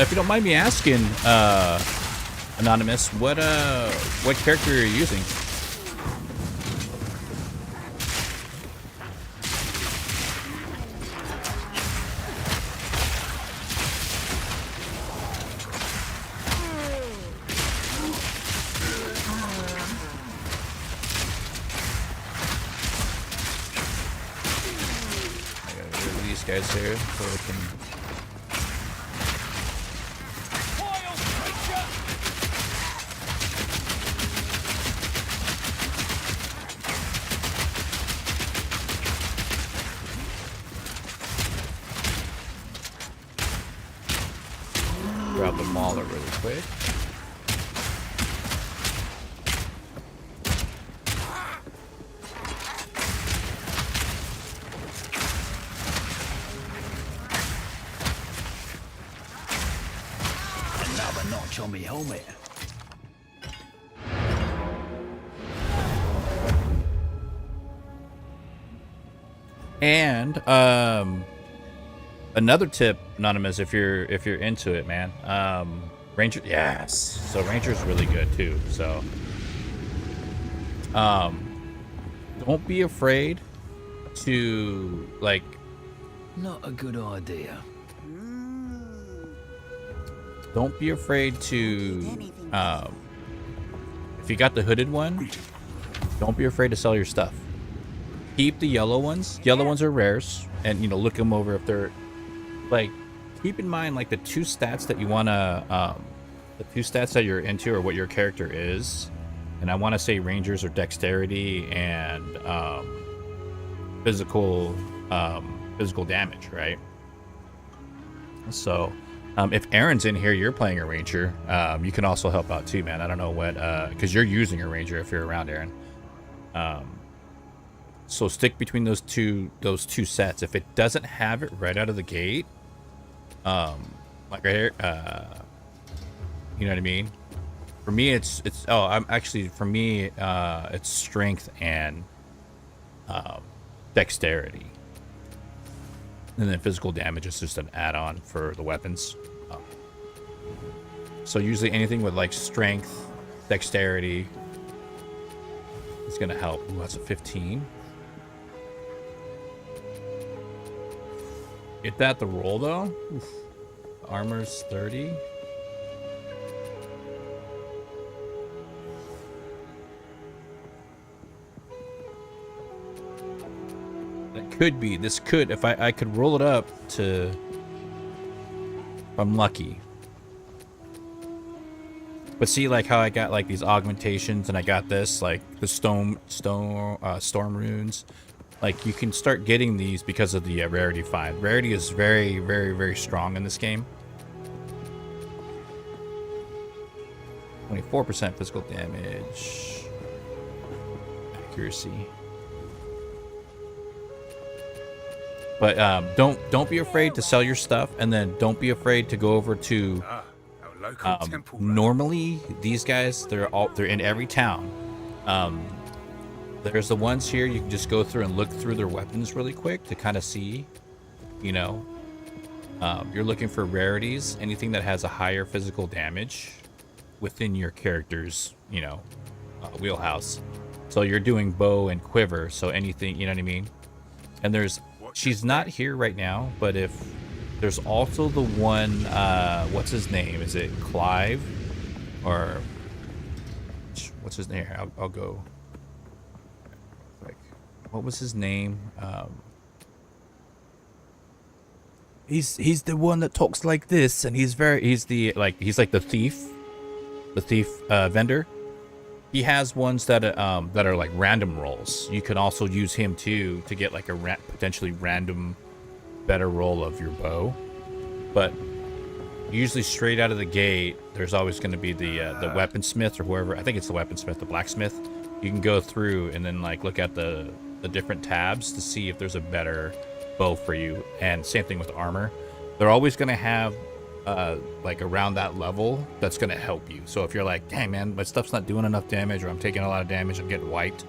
Speaker 1: If you don't mind me asking, Anonymous, what character are you using? I gotta get rid of these guys here so we can... grab the mauler really quick.
Speaker 4: Another notch on me helmet.
Speaker 1: And another tip, Anonymous, if you're into it, man. Ranger, yes. So Ranger's really good too. So don't be afraid to, like,
Speaker 4: Not a good idea.
Speaker 1: don't be afraid to if you got the hooded one, don't be afraid to sell your stuff. Keep the yellow ones. Yellow ones are rares, and you know, look them over if they're like, keep in mind like the two stats that you want to the two stats that you're into, or what your character is. And I want to say Rangers are dexterity and physical damage, right? So if Aaron's in here, you're playing a Ranger, you can also help out too, man. I don't know what, because you're using a Ranger if you're around, Aaron. So stick between those two sets. If it doesn't have it right out of the gate, like right here, you know what I mean? For me, it's oh, I'm actually for me, it's strength and dexterity, and then physical damage is just an add-on for the weapons. So usually anything with like strength, dexterity is gonna help. Ooh, that's a 15. Get that the roll though. Oof. Armor's 30. That could be. This could, if I could roll it up to, if I'm lucky. But see, like how I got like these augmentations, and I got this, like the storm runes. Like you can start getting these because of the rarity find. Rarity is very, very, very strong in this game. 24% physical damage, accuracy. But don't be afraid to sell your stuff, and then don't be afraid to go over to. Normally, these guys they're in every town. There's the ones here you can just go through and look through their weapons really quick to kind of see, you know. You're looking for rarities, anything that has a higher physical damage within your character's, you know, wheelhouse. So you're doing bow and quiver, so anything, you know what I mean? And she's not here right now, but if there's also the one, what's his name? Is it Clive? Or what's his name? I'll go. Like, what was his name? He's the one that talks like this, and he's like the thief vendor. He has ones that are like random rolls. You can also use him too to get like a potentially random better roll of your bow. But usually straight out of the gate, there's always going to be the weaponsmith or whoever. I think it's the weaponsmith, the blacksmith. You can go through and then like look at the different tabs to see if there's a better bow for you. And same thing with armor. They're always going to have like around that level that's going to help you. So if you're like, dang man, my stuff's not doing enough damage, or I'm taking a lot of damage, I'm getting wiped,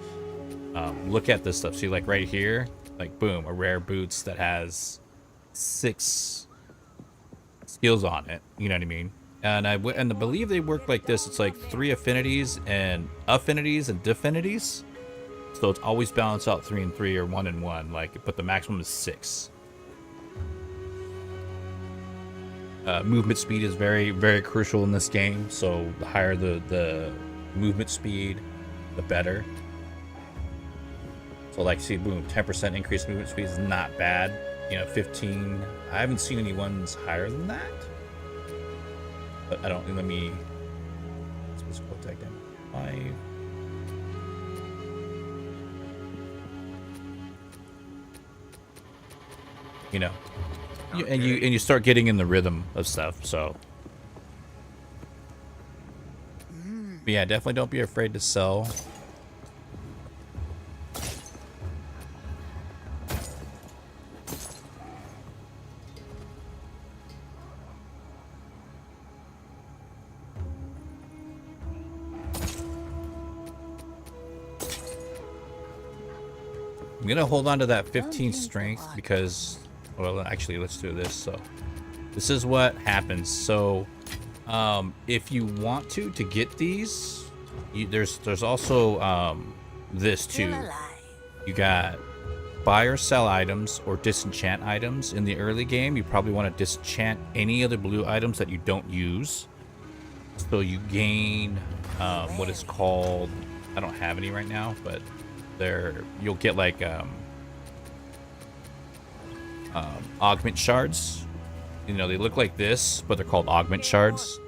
Speaker 1: look at this stuff. See, like right here, like boom, a rare boots that has 6 skills on it, you know what I mean? And I believe they work like this. It's like 3 affinities and definities. So it's always balanced out 3 and 3 or 1 and 1, like, but the maximum is 6. Movement speed is very, very crucial in this game. So the higher the movement speed, the better. So like, see, boom, 10% increased movement speed is not bad. You know, 15. I haven't seen any ones higher than that. But I don't. Let me. Physical attack damage 5. You know. And you start getting in the rhythm of stuff, so but yeah, definitely don't be afraid to sell. I'm gonna hold on to that 15 strength because, well, actually, let's do this. So this is what happens. So if you want to get these, there's also this too. You got buy or sell items or disenchant items. In the early game, you probably want to disenchant any of the blue items that you don't use. So you gain what is called, I don't have any right now, but you'll get like augment shards. You know, they look like this, but they're called augment shards,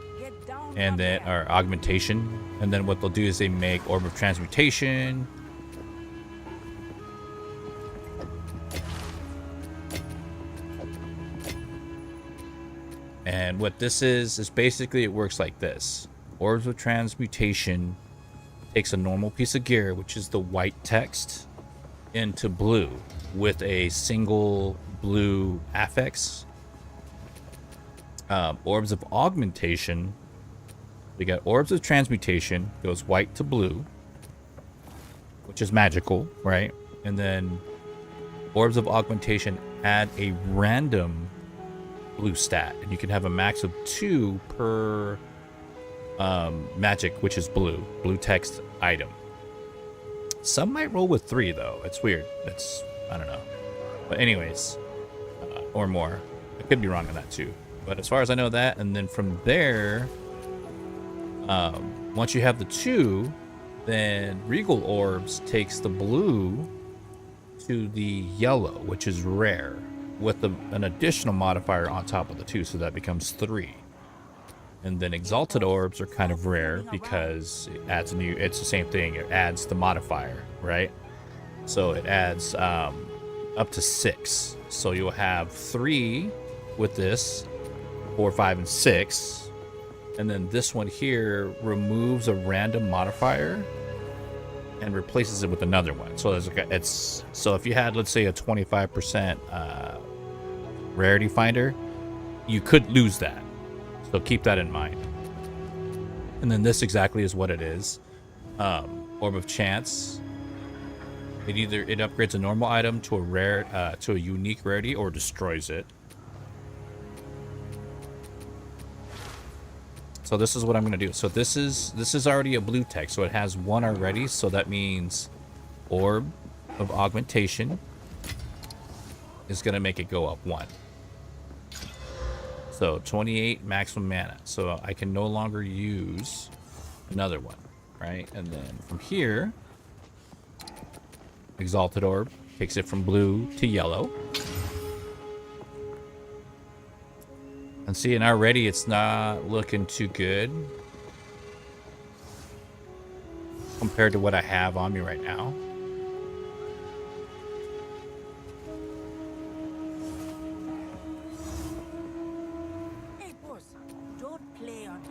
Speaker 1: and then or augmentation. And then what they'll do is they make orb of transmutation. And what this is basically it works like this. Orbs of transmutation takes a normal piece of gear, which is the white text, into blue with a single blue affix. Orbs of augmentation We got Orbs of Transmutation, goes white to blue, which is magical, right? And then Orbs of Augmentation add a random blue stat, and you can have a max of 2 per magic, which is blue text item. Some might roll with 3 though. It's weird. I don't know. But anyways, or more. I could be wrong on that too. But as far as I know that, and then from there, once you have the 2, then Regal Orbs takes the blue to the yellow, which is rare, with an additional modifier on top of the 2, so that becomes 3. And then Exalted Orbs are kind of rare because it adds it's the same thing, it adds the modifier, right? So it adds up to 6. So you'll have 3 with this, 4, 5, and 6. And then this one here removes a random modifier and replaces it with another one. So so if you had, let's say, a 25% rarity finder, you could lose that. So keep that in mind. And then this exactly is what it is. Orb of Chance. It upgrades a normal item to a unique rarity or destroys it. So this is what I'm gonna do. So this is already a blue text, so it has 1 already. So that means Orb of Augmentation is gonna make it go up 1. So 28 maximum mana. So I can no longer use another one, right? And then from here, Exalted Orb takes it from blue to yellow. And see, and already it's not looking too good compared to what I have on me right now.
Speaker 3: Hey, boss, don't play on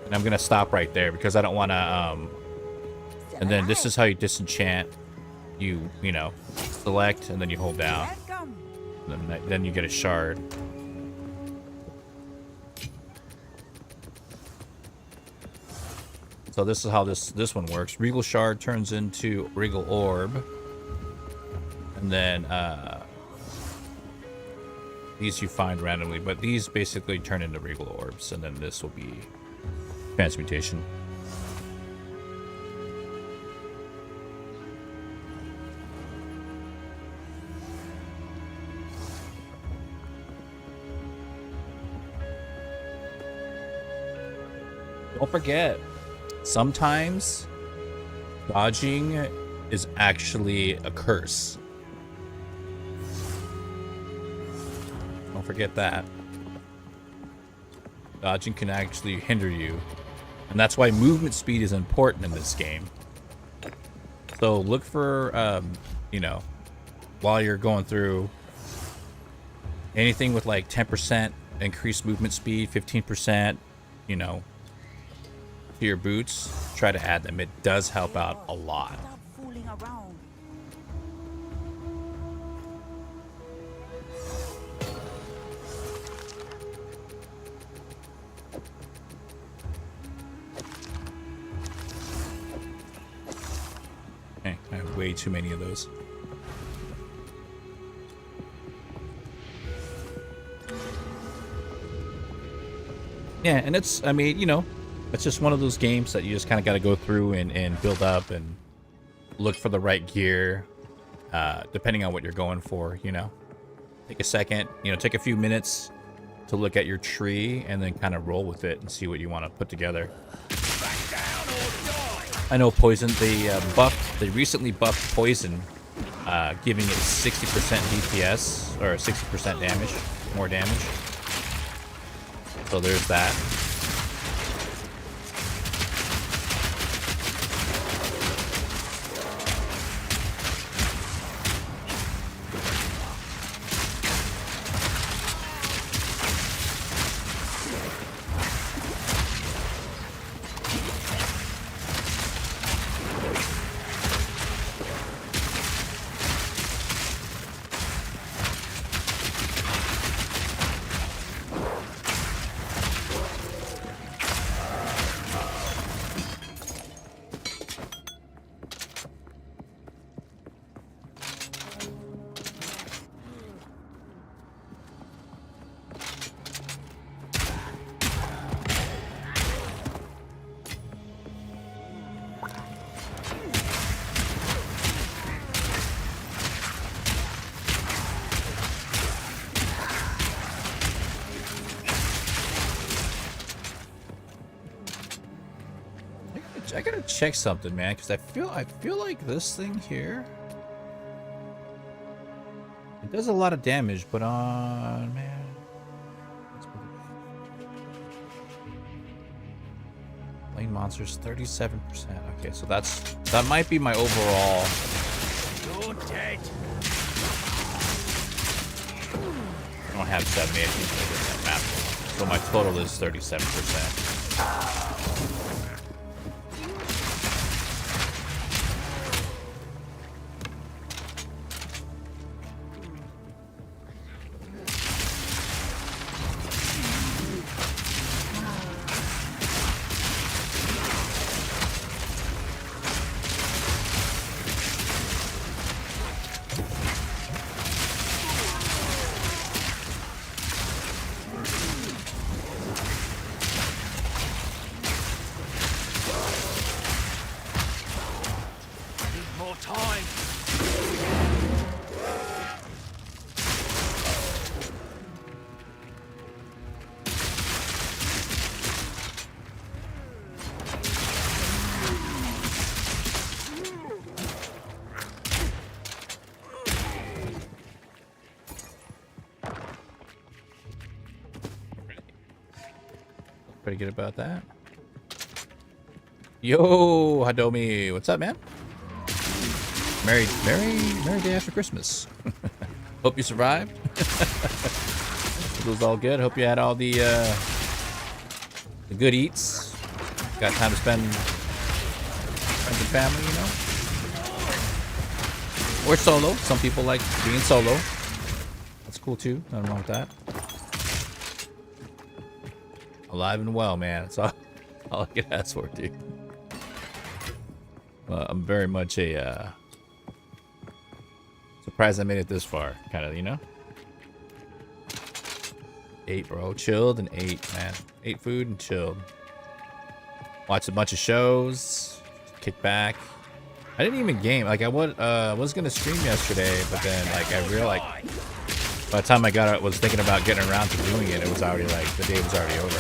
Speaker 1: And I'm gonna stop right there because I don't want to.
Speaker 3: that.
Speaker 1: And then this is how you disenchant. You know, select and then you hold down. Then you get a shard. So this is how this one works. Regal Shard turns into Regal Orb. And then these you find randomly, but these basically turn into Regal Orbs, and then this will be Transmutation. Don't forget, sometimes dodging is actually a curse. Don't forget that. Dodging can actually hinder you. And that's why movement speed is important in this game. So look for, you know, while you're going through, anything with like 10% increased movement speed, 15%, you know, to your boots, try to add them. It does help out a lot.
Speaker 3: Stop fooling around.
Speaker 1: Okay, I have way too many of those. Yeah, and it's, I mean, you know, it's just one of those games that you just kind of got to go through and build up and look for the right gear, depending on what you're going for, you know. Take a second, you know, take a few minutes to look at your tree and then kind of roll with it and see what you want to put together. I know Poison, they recently buffed Poison, giving it 60% DPS, or 60% damage, more damage. So there's that. gotta check something, man, because I feel like this thing here, it does a lot of damage, but on man. Lane monsters 37%. Okay, so that might be my overall.
Speaker 4: You're dead.
Speaker 1: I don't have 70. I think I did that map. So my total is 37%.
Speaker 4: More time.
Speaker 1: Pretty good about that. Yo, Hadomi, what's up, man? Merry day after Christmas. Hope you survived. It was all good. Hope you had all the good eats. Got time to spend friends and family, you know. Or solo. Some people like being solo. That's cool too. Nothing wrong with that. Alive and well, man. That's all I can ask for, dude. I'm very much a surprised I made it this far, kind of, you know. 8, bro. Chilled and 8, man. 8 food and chilled. Watched a bunch of shows. Kick back. I didn't even game. Like I was gonna stream yesterday, but then like I realized by the time I was thinking about getting around to doing it, it was already like the day was already over.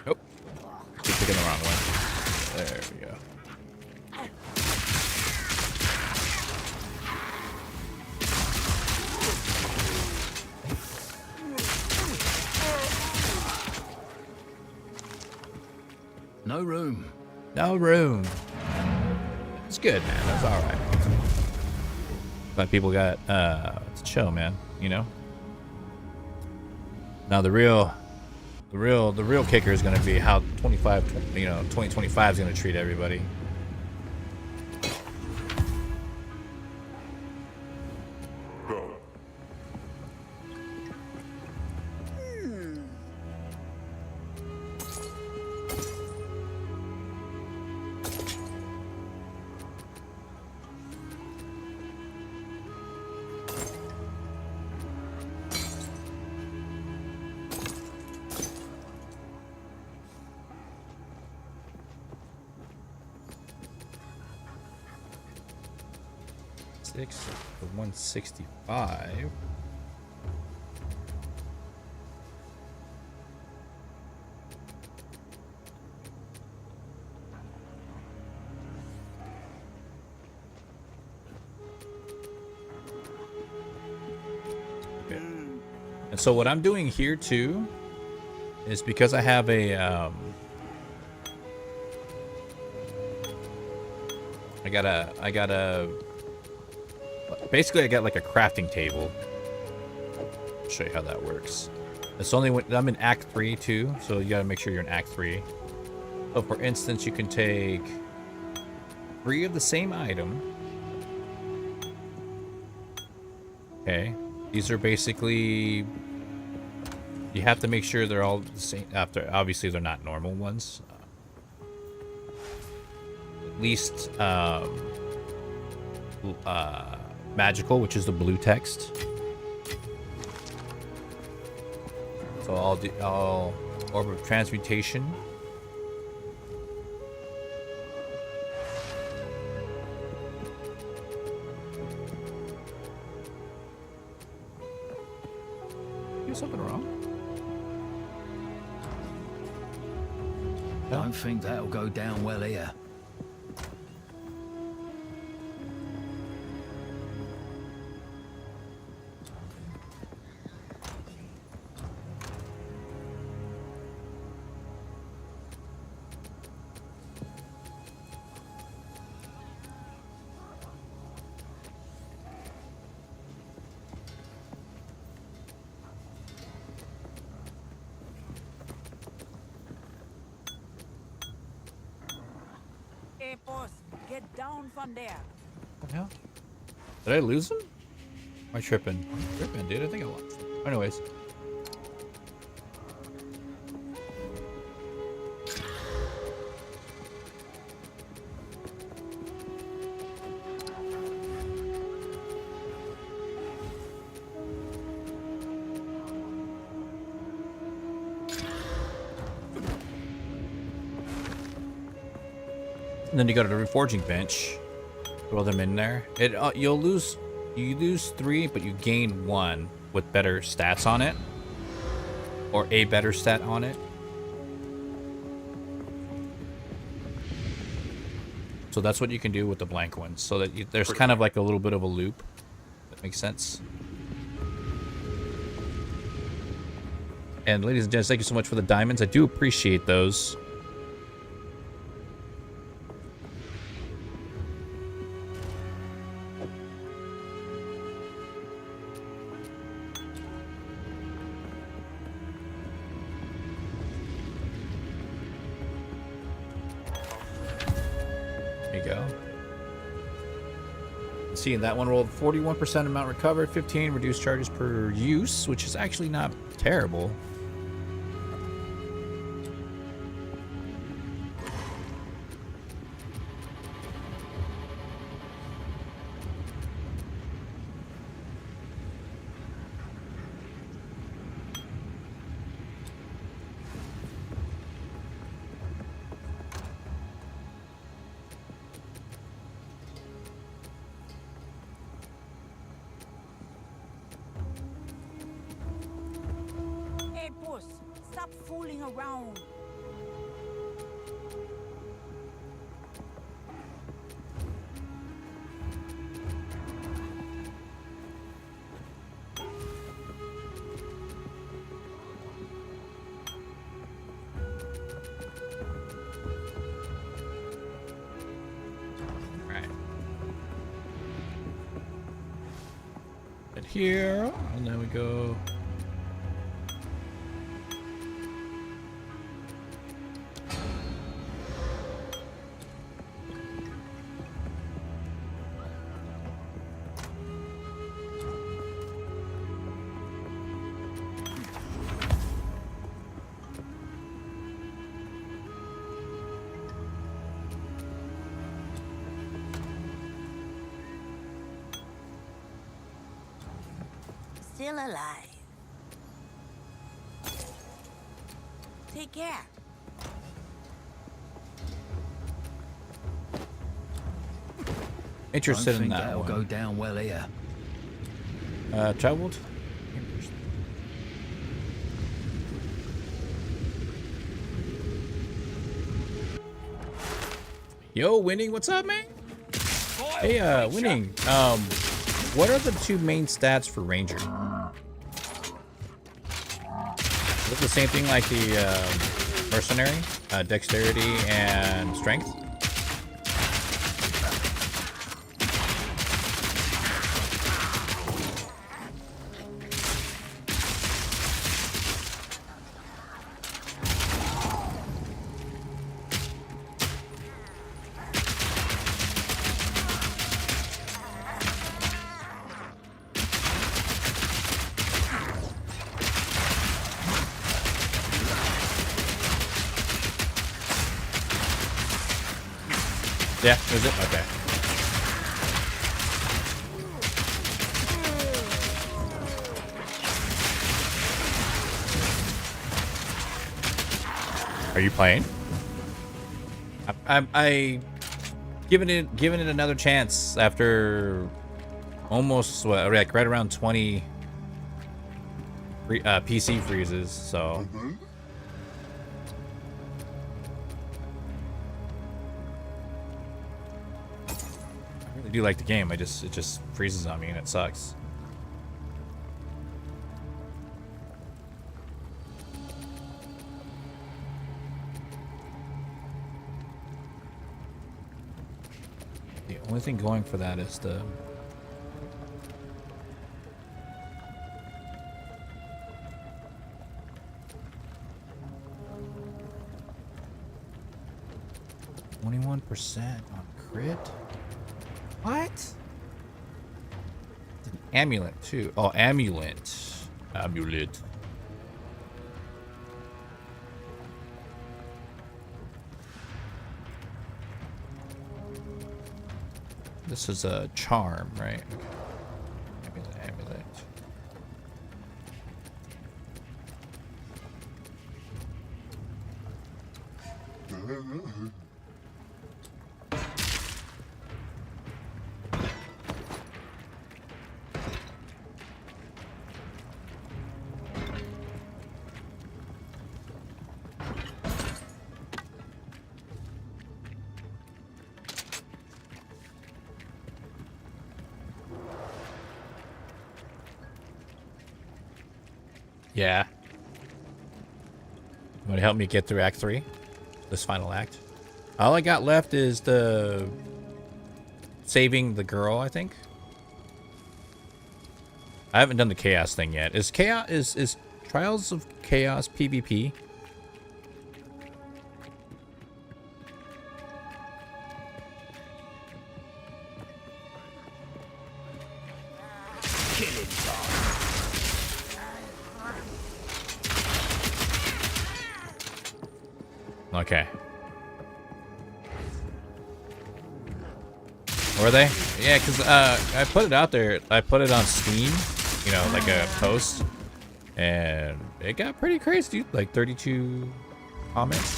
Speaker 1: Nope. Keep picking the wrong one. There we go.
Speaker 4: No room.
Speaker 1: No room. It's good, man. That's all right. But people got to chill, man. You know. Now the real kicker is gonna be how 2025 is gonna treat everybody. For 165. Okay. And so what I'm doing here too is because I have a I got a basically I got like a crafting table. I'll show you how that works. It's only when I'm in Act 3 too, so you gotta make sure you're in Act 3. So for instance, you can take 3 of the same item. Okay, these are basically, you have to make sure they're all the same. After obviously they're not normal ones. At least magical, which is the blue text. So all orb of transmutation. Do something wrong?
Speaker 4: Don't think that'll go down well here.
Speaker 3: Hey, boss, get down from there.
Speaker 1: What the hell? Did I lose him? Am I tripping? I'm tripping, dude. I think I lost him. Anyways. And then you go to the reforging bench, throw them in there. You lose 3, but you gain 1 with better stats on it, or a better stat on it. So that's what you can do with the blank ones. So that there's kind of like a little bit of a loop. That makes sense. And ladies and gents, thank you so much for the diamonds. I do appreciate those. And that one rolled 41% amount recovered, 15 reduced charges per use, which is actually not terrible.
Speaker 3: Hey, boss, stop fooling around.
Speaker 1: Right. And here, and then we go.
Speaker 3: Still alive. Take care.
Speaker 1: Interested
Speaker 4: Don't
Speaker 1: in
Speaker 4: think
Speaker 1: that
Speaker 4: that'll
Speaker 1: one.
Speaker 4: go down well here.
Speaker 1: Traveled. Yo, Winning, what's up, man? Hey, Winning. What are the 2 main stats for Ranger? Is it the same thing like the Mercenary? Dexterity and Strength? Yeah, is it? Okay. Are you playing? I giving it another chance after almost like right around 20 PC freezes, so do like the game. It just freezes on me and it sucks. The only thing going for that is the 21% on crit. What? It's an amulet too. Oh, amulet. Amulet. This is a charm, right? Amulet, amulet. Yeah. You want to help me get through Act 3? This final act? All I got left is the saving the girl, I think. I haven't done the chaos thing yet. Is chaos is Trials of Chaos PvP? Okay. Were they? Yeah, because I put it out there. I put it on Steam, you know, like a post. And it got pretty crazy, dude. Like 32 comments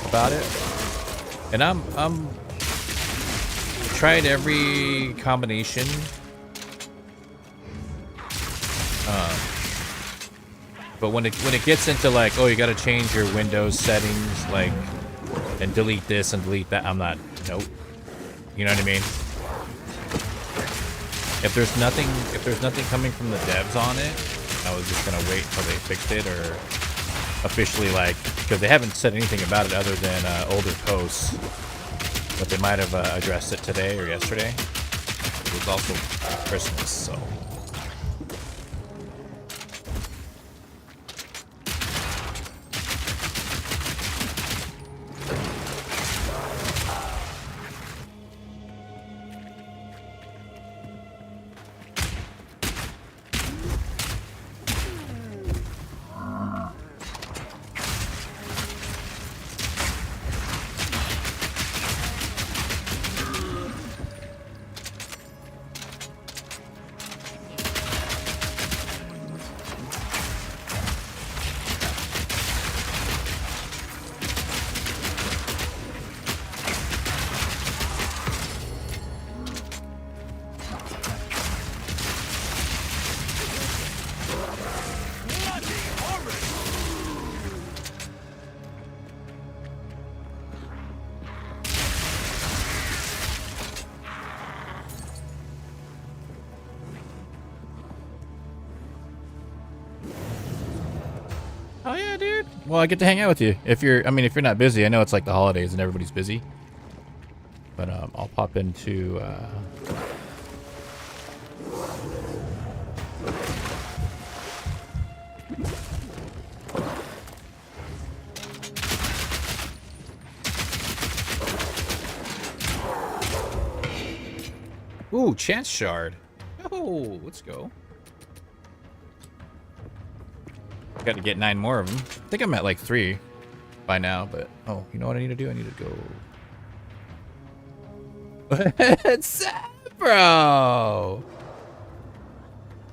Speaker 1: about it. And I'm tried every combination. But when it gets into like, oh, you got to change your Windows settings, like, and delete this and delete that, I'm not. Nope. You know what I mean? If there's nothing coming from the devs on it, I was just gonna wait until they fixed it or officially, like, because they haven't said anything about it other than older posts, but they might have addressed it today or yesterday. It was also Christmas, so. Oh yeah, dude. Well, I get to hang out with you. If you're not busy. I know it's like the holidays and everybody's busy. But I'll pop into Ooh, chance shard. Oh, let's go. Got to get 9 more of them. I think I'm at like 3 by now, but oh, you know what I need to do? I need to go. What's up, bro?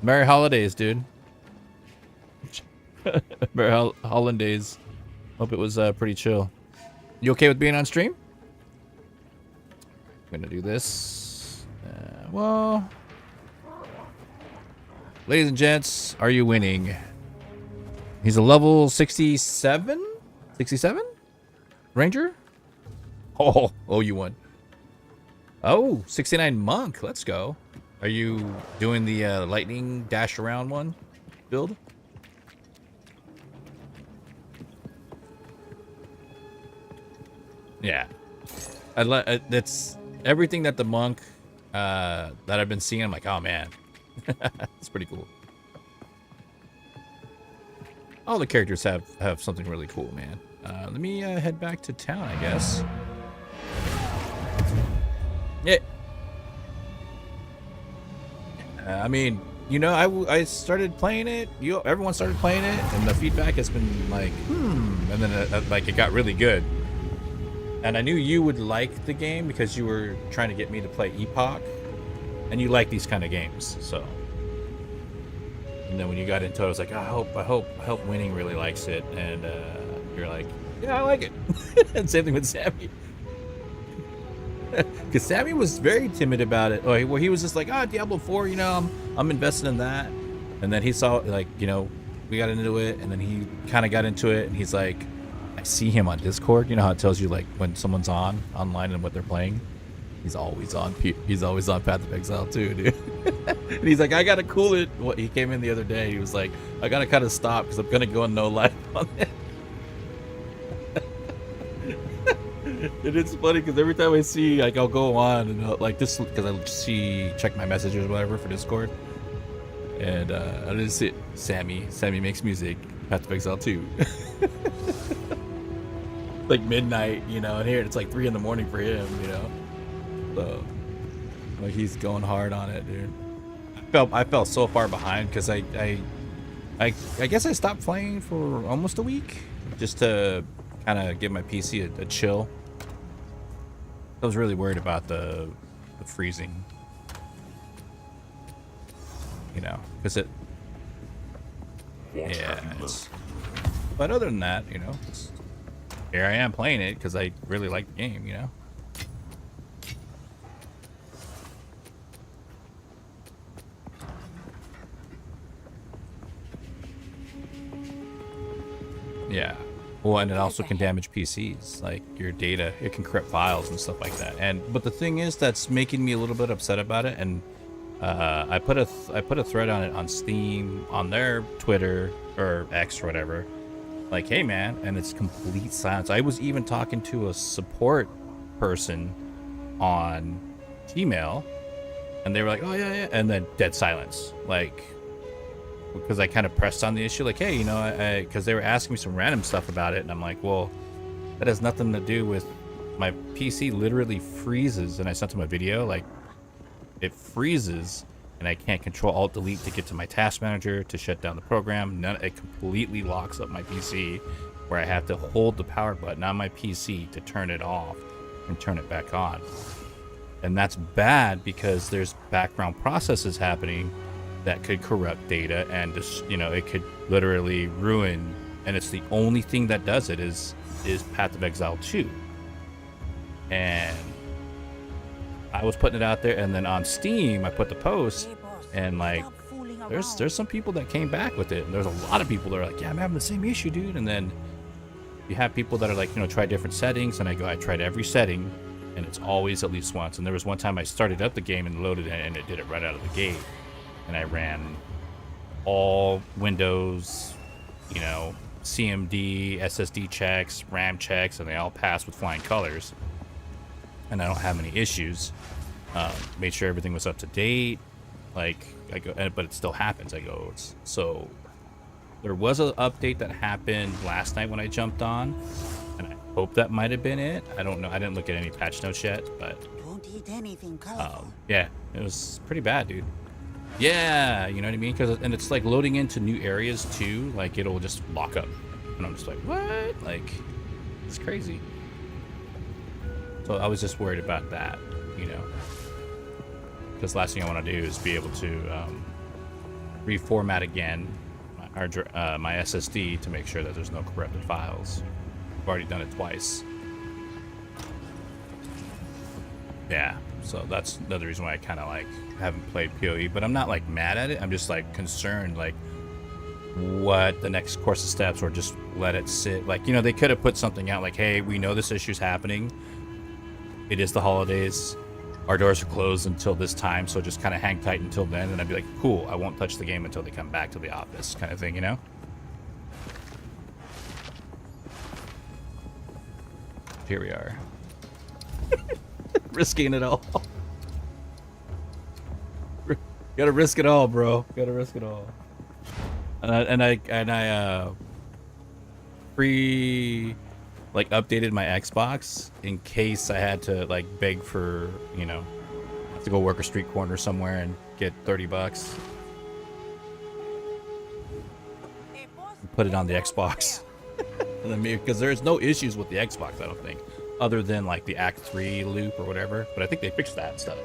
Speaker 1: Merry holidays, dude. Merry holidays. Hope it was pretty chill. You okay with being on stream? I'm gonna do this. Well, ladies and gents, are you winning? He's a level 67? 67? Ranger? Oh, you won. Oh, 69 monk. Let's go. Are you doing the lightning dash around one build? Yeah. That's everything that the monk that I've been seeing. I'm like, oh man, it's pretty cool. All the characters have something really cool, man. Let me head back to town, I guess. Yeah. I mean, you know, I started playing it. Everyone started playing it, and the feedback has been like, and then like it got really good. And I knew you would like the game because you were trying to get me to play Epoch, and you like these kind of games. So, and then when you got into it, I was like, I hope Winning really likes it, and you're like, yeah, I like it. And same thing with Sammy. Because Sammy was very timid about it. Well, he was just like, Diablo 4, you know, I'm invested in that. And then he saw, like, you know, we got into it, and then he kind of got into it, and he's like, I see him on Discord. You know how it tells you, like, when someone's online and what they're playing? He's always on Path of Exile too, dude. And he's like, I gotta cool it. What, he came in the other day. He was like, I gotta kind of stop because I'm gonna go on no life on it. And it's funny because every time I see, like, I'll go on and like this because I check my messages or whatever for Discord, and I just see Sammy makes music, Path of Exile 2. Like midnight, you know, and here it's like 3 in the morning for him, you know. So like he's going hard on it, dude. I felt so far behind because I guess I stopped playing for almost a week just to kind of give my PC a chill. I was really worried about the freezing, you know, because it, yeah. But other than that, you know, here I am playing it because I really like the game, you know. Yeah. Well, and it also can damage PCs, like your data. It can corrupt files and stuff like that. But the thing is, that's making me a little bit upset about it. And I put a thread on it on Steam, on their Twitter or X or whatever. Like, hey man, and it's complete silence. I was even talking to a support person on Gmail, and they were like, oh yeah, and then dead silence. Like, because I kind of pressed on the issue, like, hey, you know, because they were asking me some random stuff about it, and I'm like, well, that has nothing to do with my PC. Literally freezes, and I sent them a video, like, it freezes, and I can't control Alt Delete to get to my task manager to shut down the program. It completely locks up my PC, where I have to hold the power button on my PC to turn it off and turn it back on. And that's bad because there's background processes happening that could corrupt data, and just, you know, it could literally ruin. And it's the only thing that does it is Path of Exile 2. And I was putting it out there, and then on Steam I put the post, and like there's some people that came back with it, and there's a lot of people that are like, yeah, I'm having the same issue, dude. And then you have people that are like, you know, try different settings, and I tried every setting, and it's always at least once. And there was one time I started up the game and loaded it, and it did it right out of the gate. And I ran all Windows, you know, CMD, SSD checks, RAM checks, and they all passed with flying colors. And I don't have any issues. Made sure everything was up to date. Like, I go, but it still happens. I go, so there was an update that happened last night when I jumped on, and I hope that might have been it. I don't know. I didn't look at any patch notes yet, but
Speaker 3: Don't eat anything colorful.
Speaker 1: yeah, it was pretty bad, dude. Yeah, you know what I mean? And it's like loading into new areas too. Like, it'll just lock up, and I'm just like, what? Like, it's crazy. So I was just worried about that, you know, because last thing I want to do is be able to reformat again my SSD to make sure that there's no corrupted files. I've already done it twice. Yeah, so that's another reason why I kind of like haven't played PoE, but I'm not like mad at it. I'm just like concerned, like what the next course of steps, or just let it sit. Like, you know, they could have put something out like, hey, we know this issue's happening. it is the holidays. Our doors are closed until this time, so just kind of hang tight until then. And I'd be like, cool, I won't touch the game until they come back to the office, kind of thing, you know? Here we are. Risking it all. Gotta risk it all, bro. Gotta risk it all. And I like updated my Xbox in case I had to like beg for, you know, to go work a street corner somewhere and get $30. Put it on the Xbox. And then because there's no issues with the Xbox, I don't think, other than like the Act 3 loop or whatever. But I think they fixed that stuff.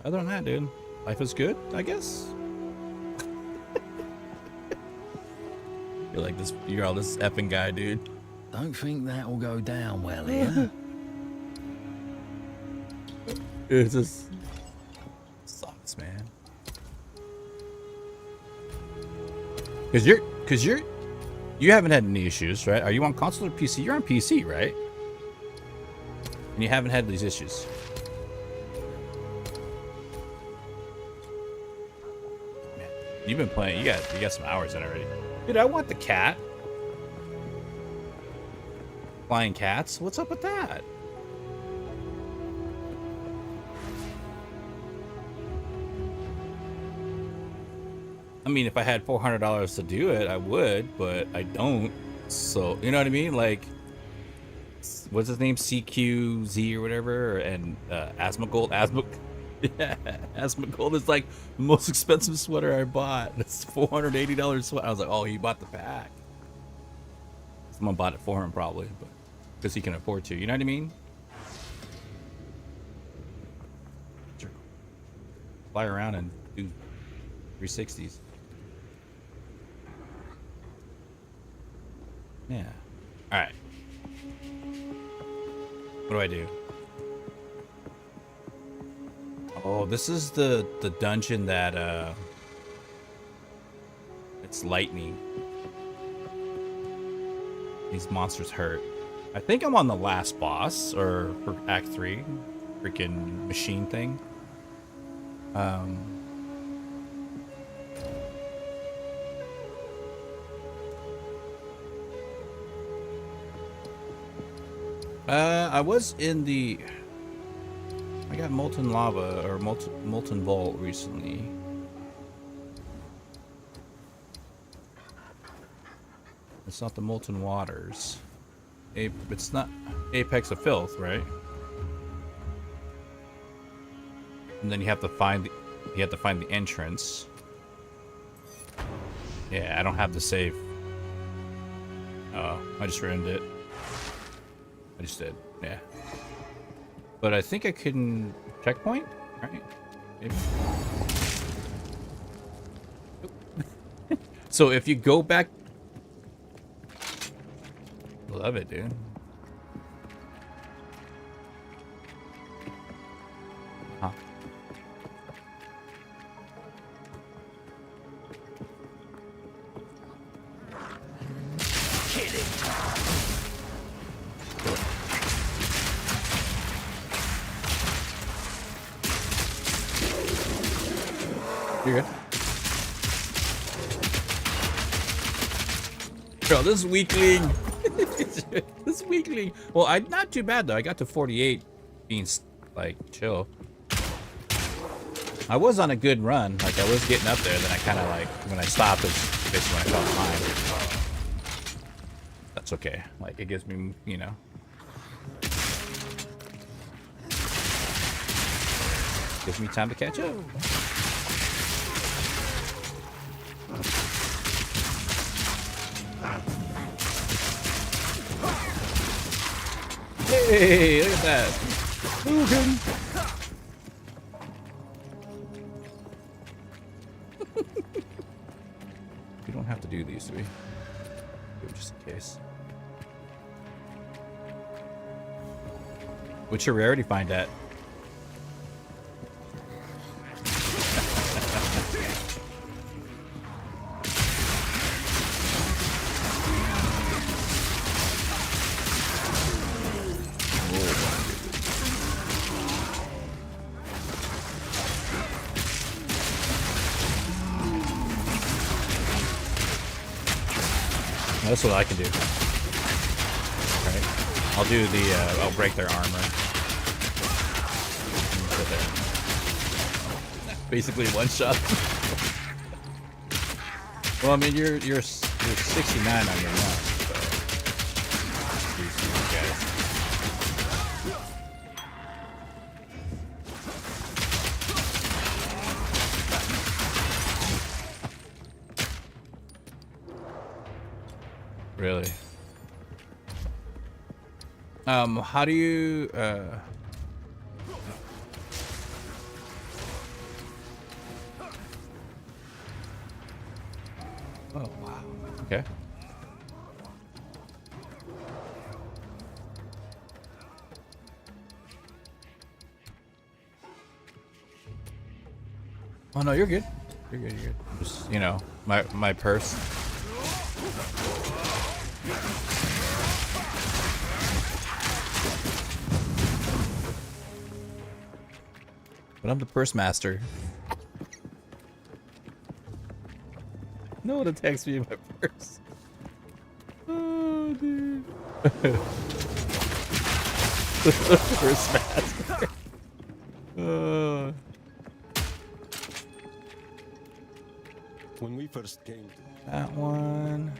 Speaker 1: Other than that, dude, life is good, I guess. You're like this. You're all this effing guy, dude.
Speaker 4: Don't think that'll go down well here.
Speaker 1: It just sucks, man. Cause you haven't had any issues, right? Are you on console or PC? You're on PC, right? And you haven't had these issues. Man, you've been playing. You got some hours in already. Dude, I want the cat. Flying cats? What's up with that? I mean, if I had $400 to do it, I would, but I don't. So, you know what I mean? Like, what's his name? CQZ or whatever? And Asmongold. Yeah, Asmongold is like the most expensive sweater I bought. It's $480 sweater. I was like, oh, he bought the pack. Someone bought it for him probably, but because he can afford to. You know what I mean? Sure. Fly around and do 360s. Yeah. All right. What do I do? Oh, this is the dungeon that it's lightning. These monsters hurt. I think I'm on the last boss, or for Act 3, freaking machine thing. I was in the. I got molten lava or molten vault recently. It's not the molten waters. It's not Apex of Filth, right? And then you have to find the entrance. Yeah, I don't have the save. Oh, I just ruined it. I just did, yeah. But I think I can checkpoint, right? Maybe. So if you go back, love it, dude. Huh. You're good. Bro, this weakling. This weakling. Well, not too bad though. I got to 48 being like chill. I was on a good run. Like I was getting up there. Then I kind of like, when I stopped, it's basically when I fell behind. That's okay. Like it gives me, you know. Gives me time to catch up. Hey, look at that. Moving. We don't have to do these, do we? Do it just in case. What's your rarity find at? That's what I can do. Right? I'll do the, I'll break their armor. Basically one shot. Well, I mean, you're 69 on your one, so. These guys. Really? How do you, oh, wow. Okay. Oh, no, you're good. You're good, you're good. Just, you know, my purse. But I'm the purse master. No one attacks me in my purse. Oh, dude. Purse master.
Speaker 2: When we first came to
Speaker 1: That one.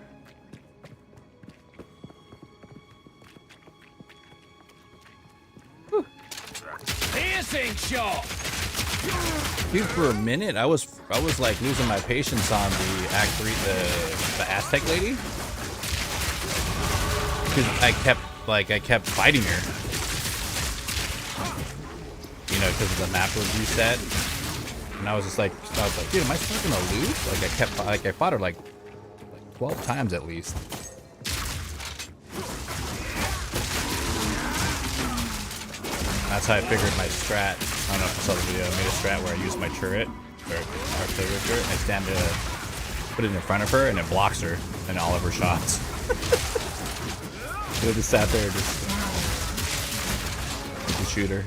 Speaker 4: Piercing shot!
Speaker 1: Dude, for a minute, I was like losing my patience on the Act 3, the Aztec lady, because I kept fighting her, you know, because the map was reset, and I was like, dude, am I still gonna lose? Like I fought her like 12 times at least. That's how I figured my strat. I don't know if you saw the video. I made a strat where I used my turret, or artillery turret, and I stand to put it in front of her, and it blocks her and all of her shots. So I just sat there, just shoot her.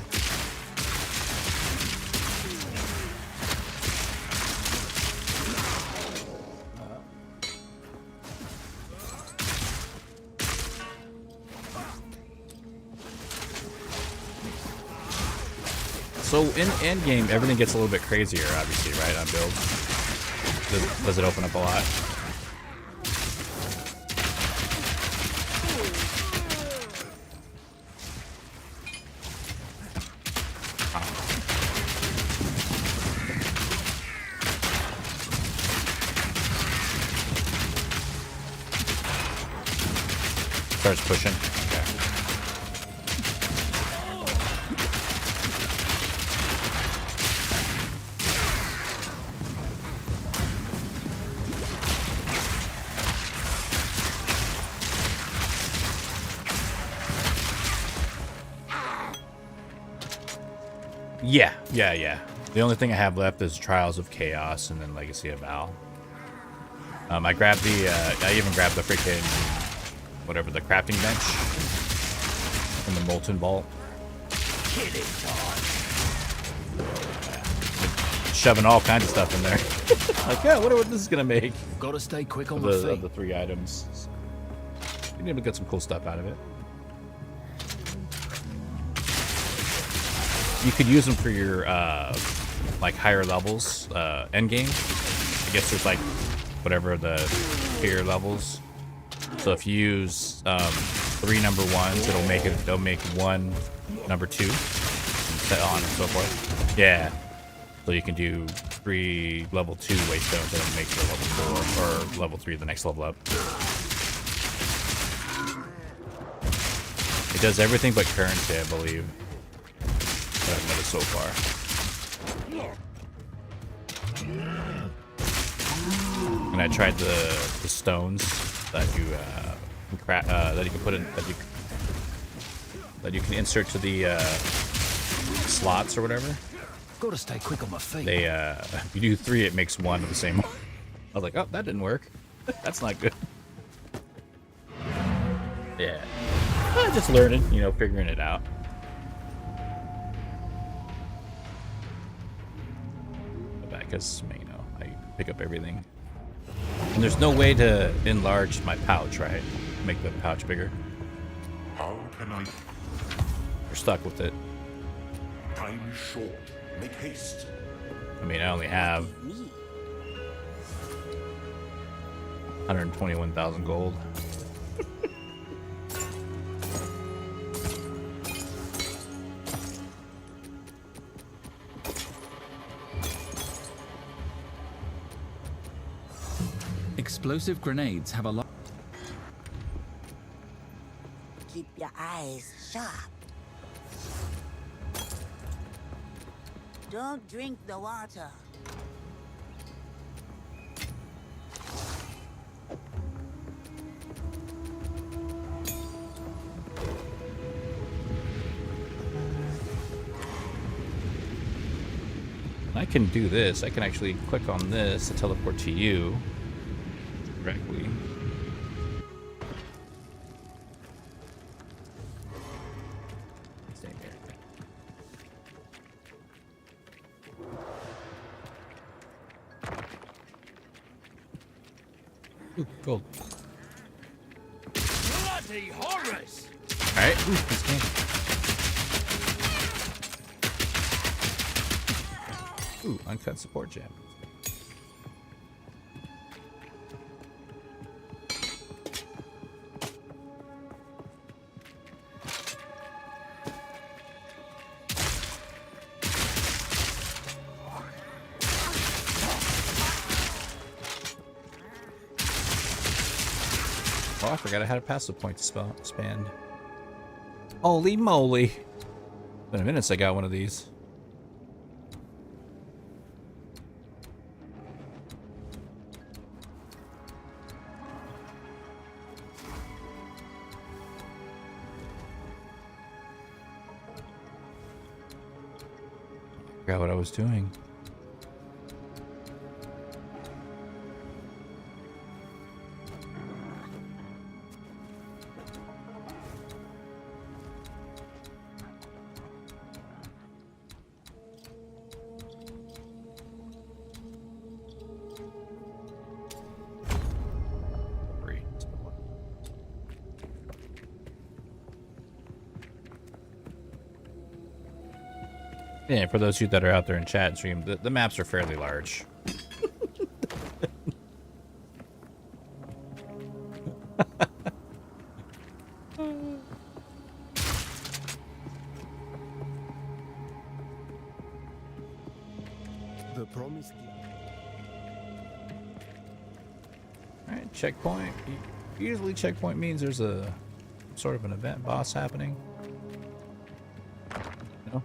Speaker 1: So in endgame, everything gets a little bit crazier, obviously, right, on builds? Does it open up a lot? Starts pushing. Okay. Yeah. The only thing I have left is Trials of Chaos and then Legacy of Val. I grabbed the, I even grabbed the freaking, whatever, the crafting bench from the Molten Vault. Shoving all kinds of stuff in there. Like, yeah, I wonder what this is gonna make.
Speaker 4: Gotta stay quick on
Speaker 1: Of
Speaker 4: my
Speaker 1: the,
Speaker 4: feet.
Speaker 1: of the 3 items. You're able to get some cool stuff out of it. You could use them for your like higher levels, end game. I guess there's like whatever the tier levels. So if you use 3 number 1s, it'll make 1 number 2, and so on and so forth. Yeah. So you can do 3 level 2 waystones and it makes it a level 4 or level 3 the next level up. It does everything but currency, I believe. That I've noticed so far. And I tried the stones that you that you can put in that you can insert to the slots or whatever.
Speaker 4: Gotta stay quick on my feet.
Speaker 1: They if you do 3, it makes 1 of the same one. I was like, oh, that didn't work. That's not good. Yeah, just learning, you know, figuring it out. Because, you know, I pick up everything. And there's no way to enlarge my pouch, right? Make the pouch bigger.
Speaker 7: How can I?
Speaker 1: You're stuck with it.
Speaker 7: Time is short. Make haste.
Speaker 1: I mean, I only have
Speaker 3: Me.
Speaker 1: 121,000 gold.
Speaker 5: Explosive grenades have a lot.
Speaker 3: Keep your eyes sharp. Don't drink the water.
Speaker 1: I can do this. I can actually click on this to teleport to you directly. Stay here. Ooh, gold.
Speaker 4: Bloody horrors!
Speaker 1: Alright. Ooh, this game. Ooh, uncut support gem. Oh, I forgot I had a passive point to spend. Holy moly. It's been a minute since I got one of these. Forgot what I was doing. Yeah, for those of you that are out there in chat and stream, the maps are fairly large.
Speaker 2: The promised
Speaker 1: Alright, checkpoint. Usually checkpoint means there's a sort of an event boss happening. No?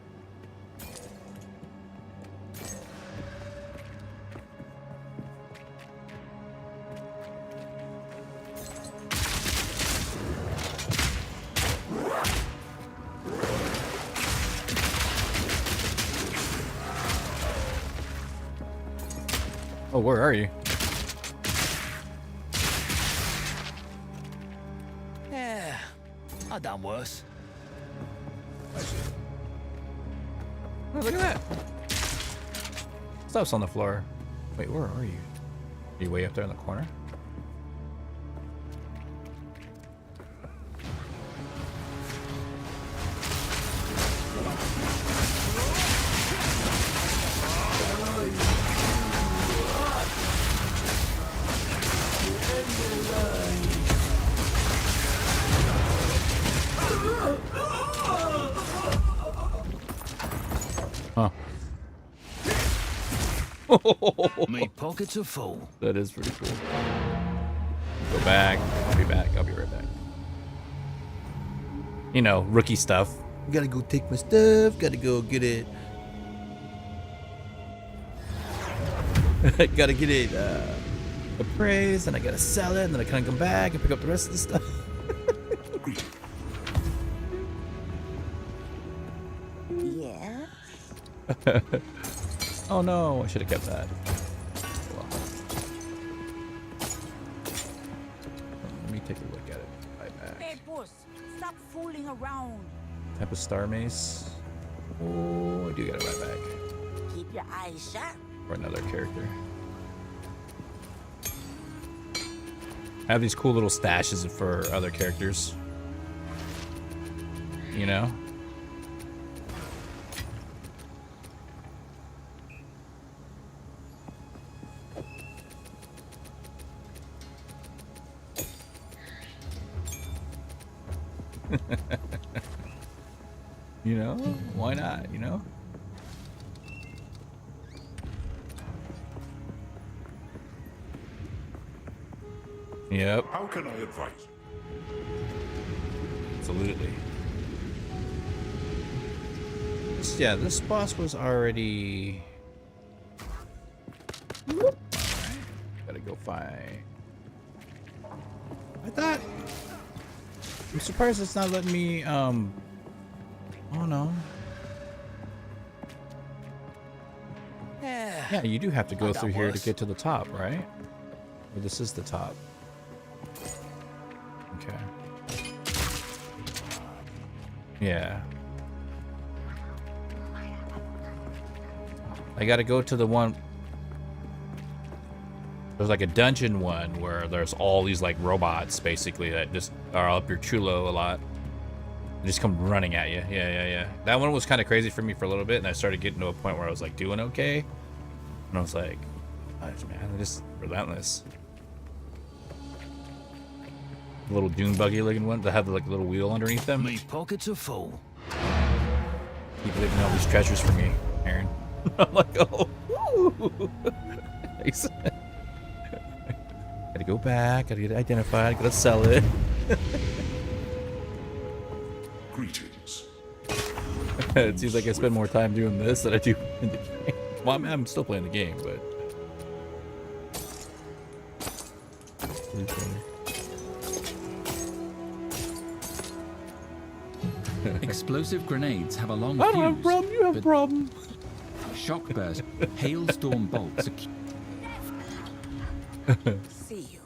Speaker 1: Oh, where are you?
Speaker 4: Yeah, I've done worse.
Speaker 1: Oh, look at that. Stuff's on the floor. Wait, where are you? Are you way up there in the corner? Huh.
Speaker 4: Me pockets are full.
Speaker 1: That is pretty cool. Go back. I'll be back. I'll be right back. You know, rookie stuff. Gotta go take my stuff. Gotta go get it. Gotta get it appraised, and I gotta sell it, and then I can come back and pick up the rest of the stuff.
Speaker 3: Yeah.
Speaker 1: Oh no, I should have kept that. Well, let me take a look at it. Right back.
Speaker 3: Hey, boss, stop fooling around.
Speaker 1: Type of star mace. Oh, I do get it right back.
Speaker 3: Keep your eyes sharp.
Speaker 1: For another character. I have these cool little stashes for other characters. You know? You know? Why not, you know? Yep.
Speaker 7: How can I advise?
Speaker 1: Absolutely. Yeah, this boss was already... Alright. Gotta go find... I thought... I'm surprised it's not letting me, oh no. Yeah, you do have to go through here to get to the top, right? Or this is the top. Okay. Yeah. I gotta go to the one... There's like a dungeon one where there's all these like robots basically that just are up your chulo a lot. They just come running at you. Yeah. That one was kind of crazy for me for a little bit, and I started getting to a point where I was like doing okay. And I was like, gosh, man, they're just relentless. A little dune buggy looking one that had like a little wheel underneath them.
Speaker 4: Me pockets are full.
Speaker 1: Keep leaving all these treasures for me, Aaron. I'm like, oh, woo. Nice. Gotta go back, gotta get it identified, gotta sell it.
Speaker 7: Greetings.
Speaker 1: It seems like I spend more time doing this than I do in the game. Well, I'm still playing the game, but...
Speaker 5: Explosive grenades have a long
Speaker 1: I
Speaker 5: fuse.
Speaker 1: don't have a problem, you have a
Speaker 5: but
Speaker 1: problem.
Speaker 5: Shock burst, hailstorm bolts.
Speaker 3: See you.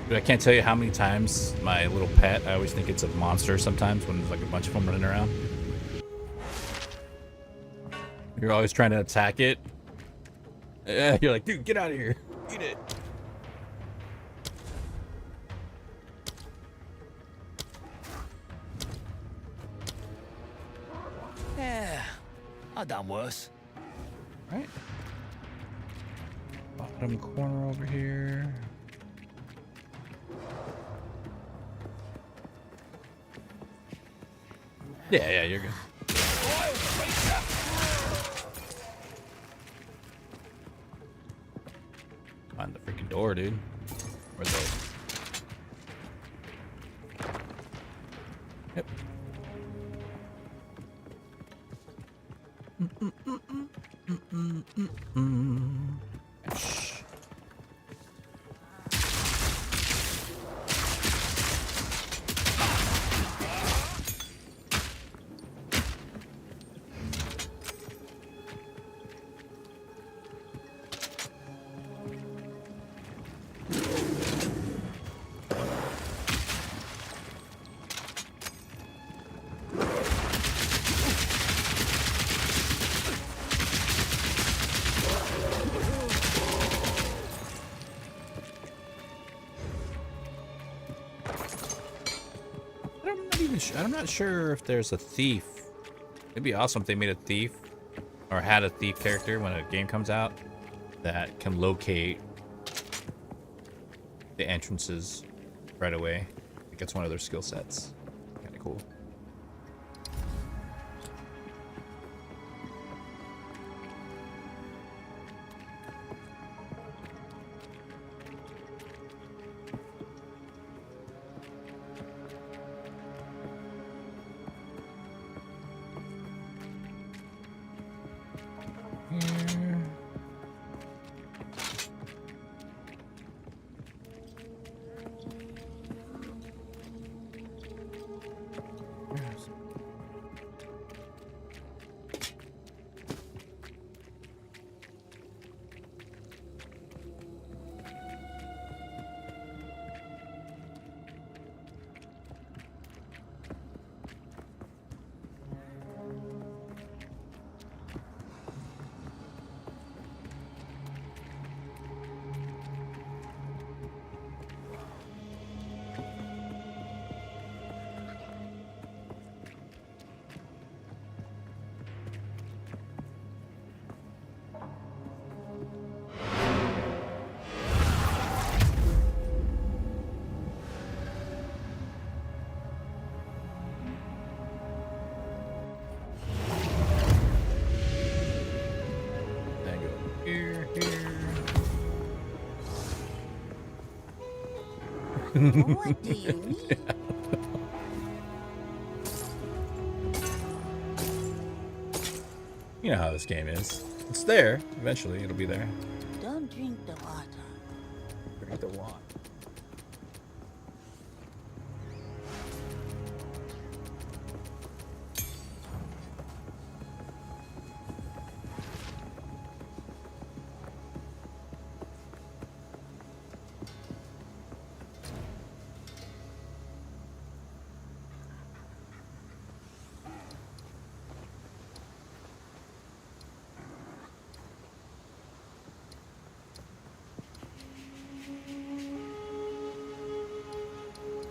Speaker 1: Dude, I can't tell you how many times my little pet, I always think it's a monster sometimes when there's like a bunch of them running around. You're always trying to attack it. Yeah, you're like, dude, get out of here. Eat it.
Speaker 4: Yeah, I done worse.
Speaker 1: Right. Bottom corner over here. Yeah, you're good. Find the freaking door, dude. Where's the... Yep. Shh. I'm not sure if there's a thief. It'd be awesome if they made a thief or had a thief character when a game comes out that can locate the entrances right away. I think that's one of their skill sets. Kind of cool.
Speaker 3: What do you need?
Speaker 1: You know how this game is. It's there. Eventually, it'll be there.
Speaker 3: Don't drink the water.
Speaker 1: Drink the water.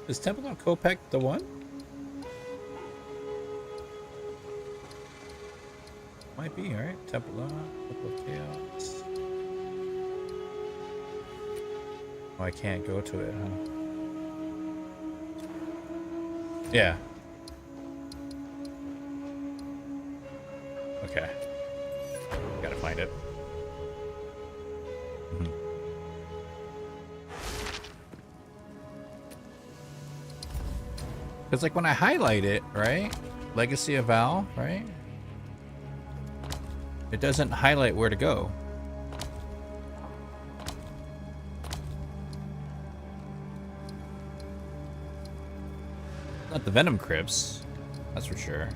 Speaker 1: Is Temple of Kopek the one? Might be, alright. Temple of Chaos. Oh, I can't go to it, huh? Yeah. Okay. Gotta find it. Because, like, when I highlight it, right? Legacy of Val, right? It doesn't highlight where to go. Not the Venom Crypts, that's for sure.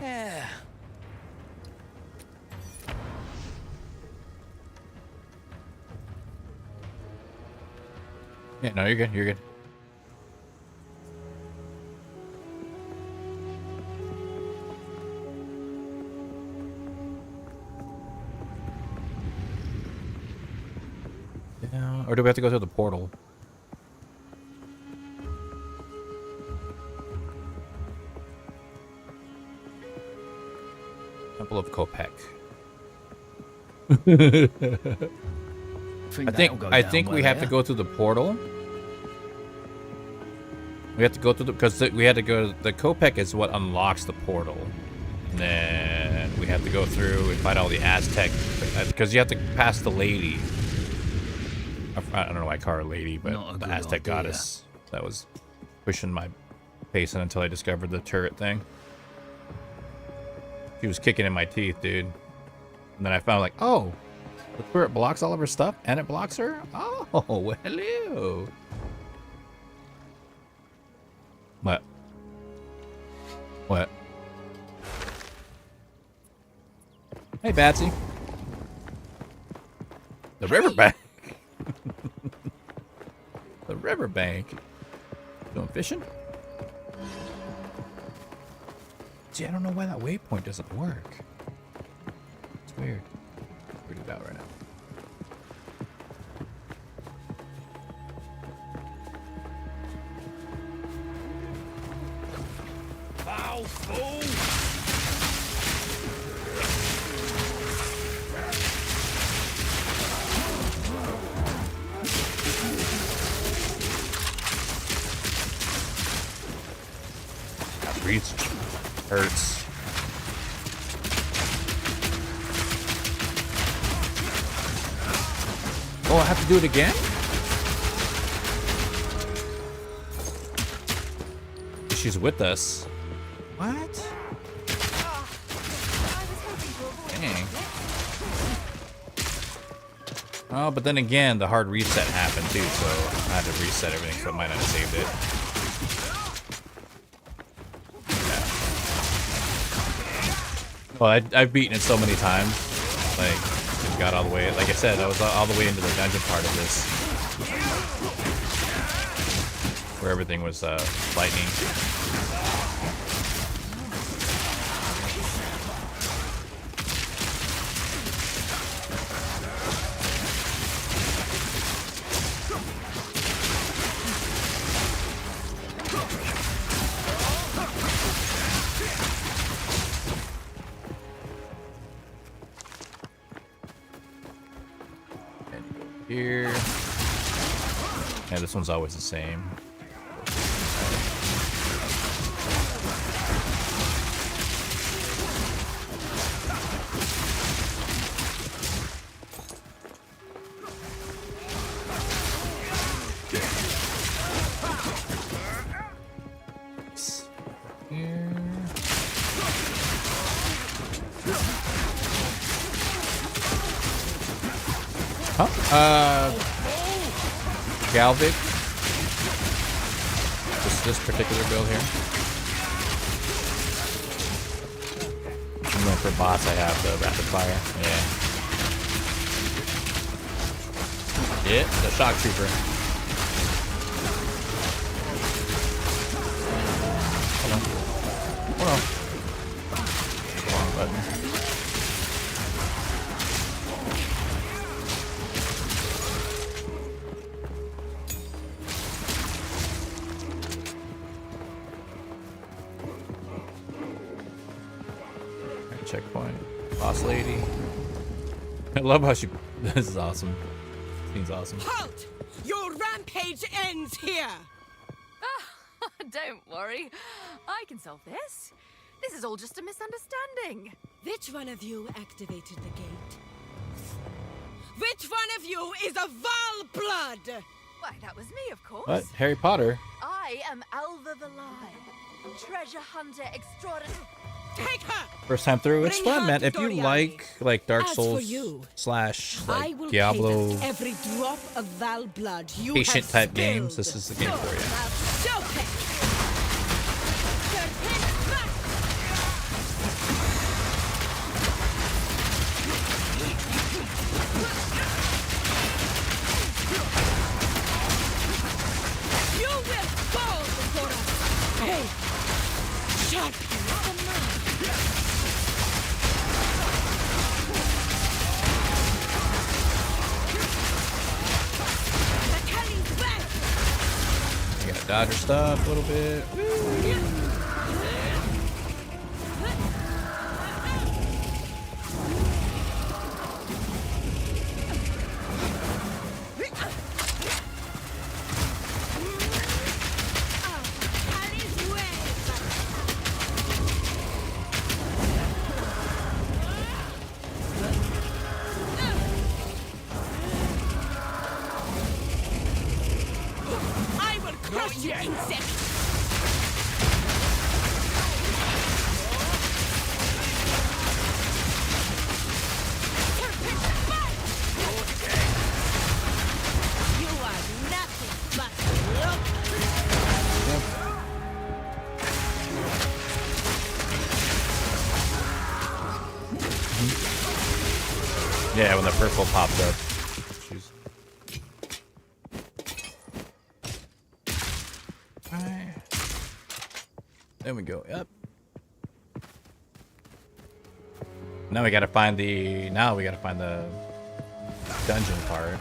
Speaker 6: Yeah.
Speaker 1: Yeah, no, you're good, you're good. Yeah, or do we have to go through the portal? Temple of Kopek. I think we have to go through the portal. We have to go through the because we had to go. The Kopek is what unlocks the portal, and then we have to go through and fight all the Aztec because you have to pass the lady. I don't know why I call her lady, but the Aztec goddess that was pushing my pace until I discovered the turret thing. She was kicking in my teeth, dude. And then I found like, oh, the turret blocks all of her stuff and it blocks her? Oh, well, hello. What? What? Hey, Batsy. The riverbank. The riverbank. Going fishing? See, I don't know why that waypoint doesn't work. It's weird. Weird about right now.
Speaker 4: Foul fool!
Speaker 1: That reach hurts. Oh, I have to do it again? She's with us. What? Dang. Oh, but then again, the hard reset happened too, so I had to reset everything, so it might not have saved it. Well, I've beaten it so many times, like, got all the way, like I said, I was all the way into the dungeon part of this, where everything was lightning. here. Yeah, this one's always the same. Here. Huh? Galvic. This particular build here. And then for boss, I have the rapid fire. Yeah. The shock trooper. Hold on. Wrong button. Checkpoint. Boss lady. I love how she... This is awesome. Seems awesome.
Speaker 8: Halt! Your rampage ends here!
Speaker 9: Don't worry. I can solve this. This is all just a misunderstanding.
Speaker 8: Which one of you activated the gate? Which one of you is a Val blood?
Speaker 9: Why, that was me, of course.
Speaker 1: What? Harry Potter?
Speaker 9: I am Alva the Lion, treasure hunter extraordinary.
Speaker 8: Take her!
Speaker 1: First time through, it's
Speaker 8: Bring
Speaker 1: fun,
Speaker 8: her
Speaker 1: man.
Speaker 8: to
Speaker 1: If you
Speaker 8: Doriani.
Speaker 1: like Dark
Speaker 8: As for
Speaker 1: Souls
Speaker 8: you,
Speaker 1: slash
Speaker 8: I
Speaker 1: like
Speaker 8: will
Speaker 1: Diablo
Speaker 8: pay that every drop of Val blood you
Speaker 1: patient
Speaker 8: have
Speaker 1: type games,
Speaker 8: spilled.
Speaker 1: this is the game for you.
Speaker 8: Show it! Serpent back! You will fall before us! Hey! Shut
Speaker 1: You gotta dodge her stuff a little bit.
Speaker 8: I will crush you, insect! You are nothing but look!
Speaker 1: Yeah, when the purple popped up. Jeez. Alright. There we go. Yep. Now we gotta find the dungeon part.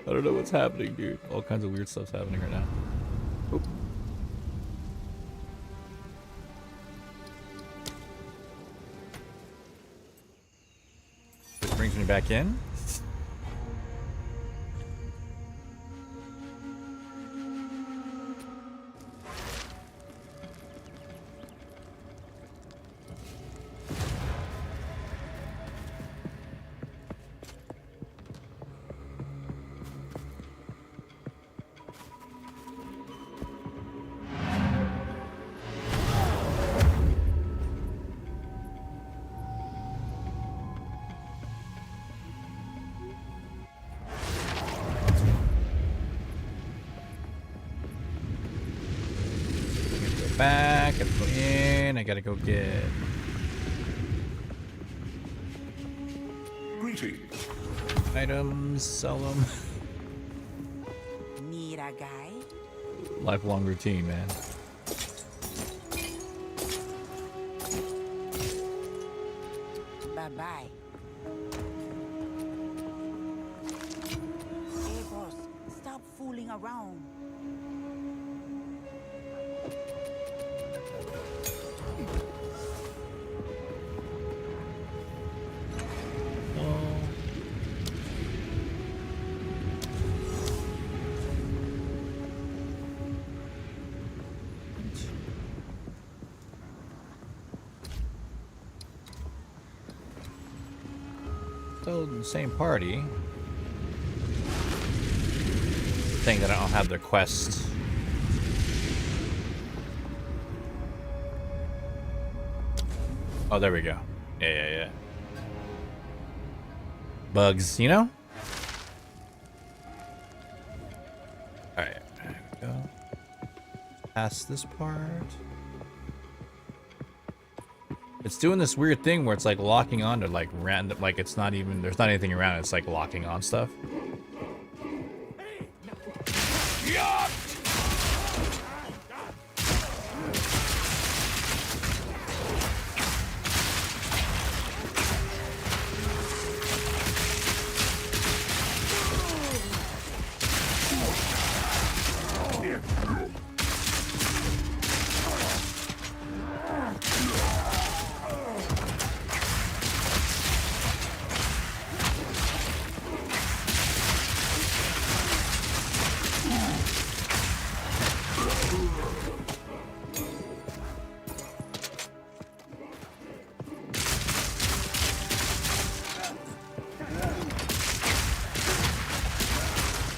Speaker 1: I don't know what's happening, dude. All kinds of weird stuff's happening right now. Oop. This brings me back in. Back, gotta go in, I gotta go get...
Speaker 7: Greetings.
Speaker 1: Items, sell them.
Speaker 3: Need a guy?
Speaker 1: Lifelong routine, man.
Speaker 3: Bye-bye. Hey, boss, stop fooling around.
Speaker 1: Still in the same party. Saying that I don't have their quest. Oh, there we go. Yeah. Bugs, you know? Alright, there we go. Past this part. It's doing this weird thing where it's like locking on to like random, like it's not even, there's not anything around it, it's like locking on stuff.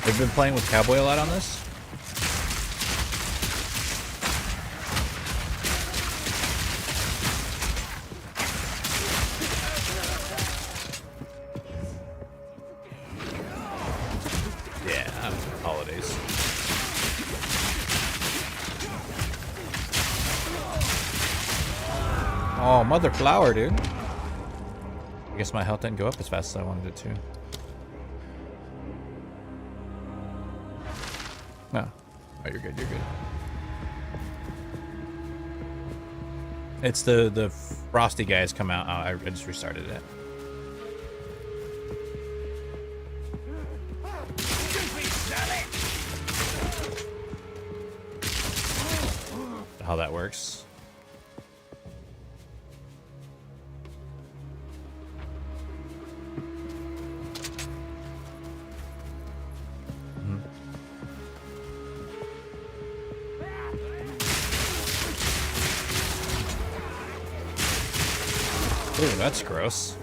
Speaker 1: Have you been playing with Cowboy a lot on this? Yeah, holidays. Oh, mother flower, dude. I guess my health didn't go up as fast as I wanted it to. No. Oh, you're good, you're good. It's the frosty guys come out. Oh, I just restarted it. How that works. Ooh, that's gross.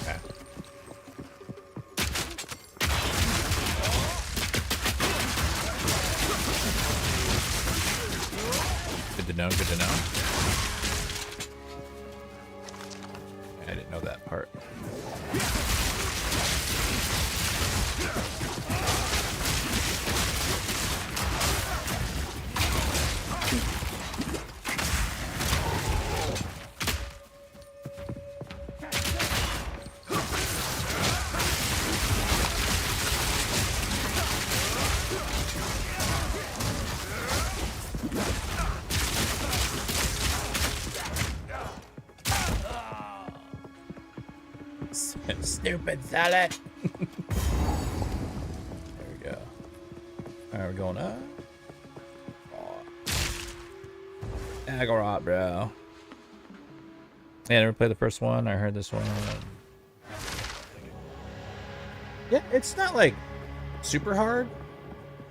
Speaker 1: Okay. Good to know, good to know. I didn't know that part. Stupid salad. There we go. Alright, we're going up. Agorot, bro. Yeah, I never played the first one. I heard this one. Yeah, it's not like super hard.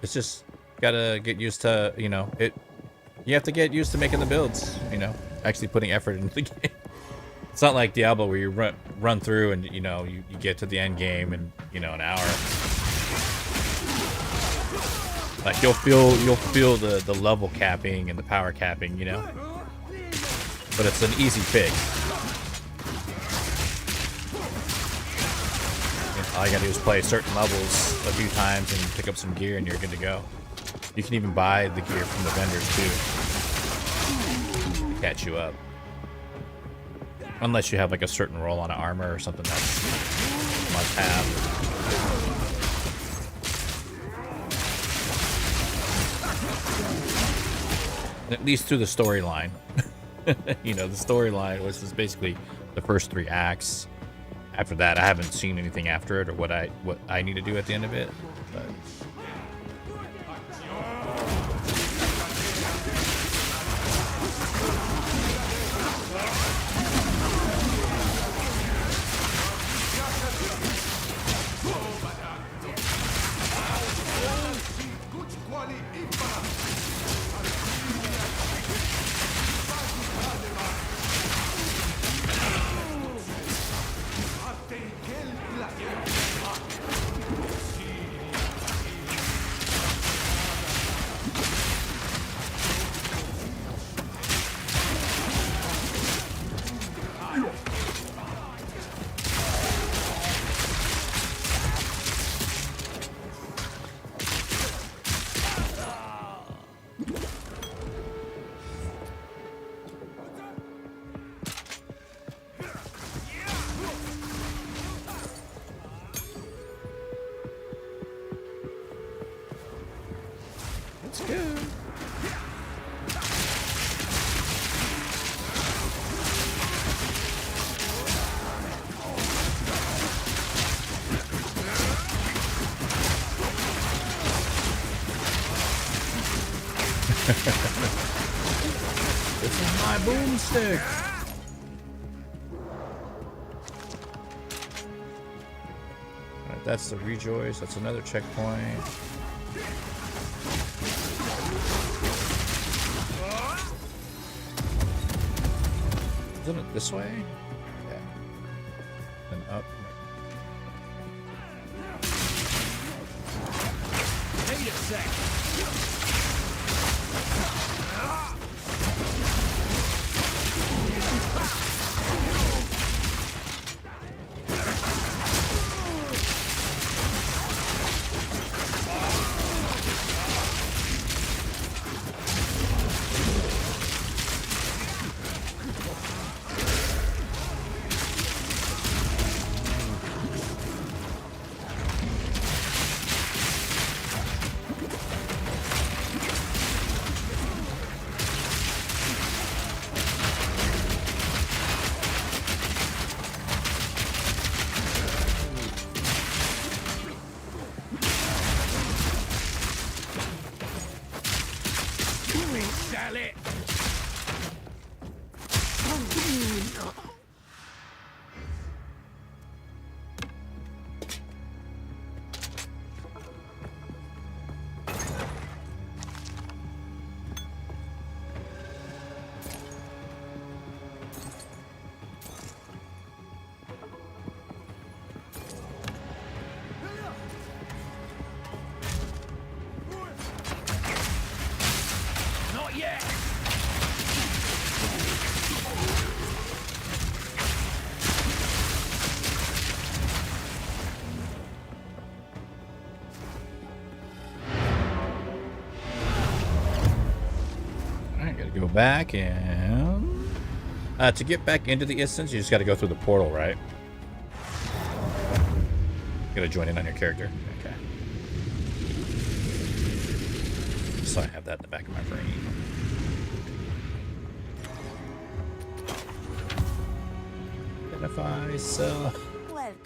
Speaker 1: It's just gotta get used to, you know, it. You have to get used to making the builds, you know, actually putting effort into the game. It's not like Diablo where you run through and, you know, you get to the end game in, you know, an hour. Like you'll feel the level capping and the power capping, you know. But it's an easy fix. All you gotta do is play certain levels a few times and pick up some gear and you're good to go. You can even buy the gear from the vendors too to catch you up. Unless you have like a certain roll on an armor or something that's must have. At least through the storyline. You know, the storyline was basically the first 3 acts. After that, I haven't seen anything after it or what I need to do at the end of it. But let's go. This is my boomstick. Alright, that's the rejoice. That's another checkpoint. Isn't it this way? Yeah. Then up.
Speaker 4: Need a sec. Sell it. Not yet.
Speaker 1: Alright, gotta go back and to get back into the instance, you just gotta go through the portal, right? You gotta join in on your character. Okay. So I have that in the back of my brain. Identify, sell.
Speaker 3: Welcome.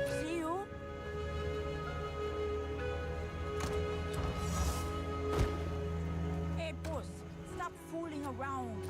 Speaker 3: See you. Hey, boss, stop fooling around.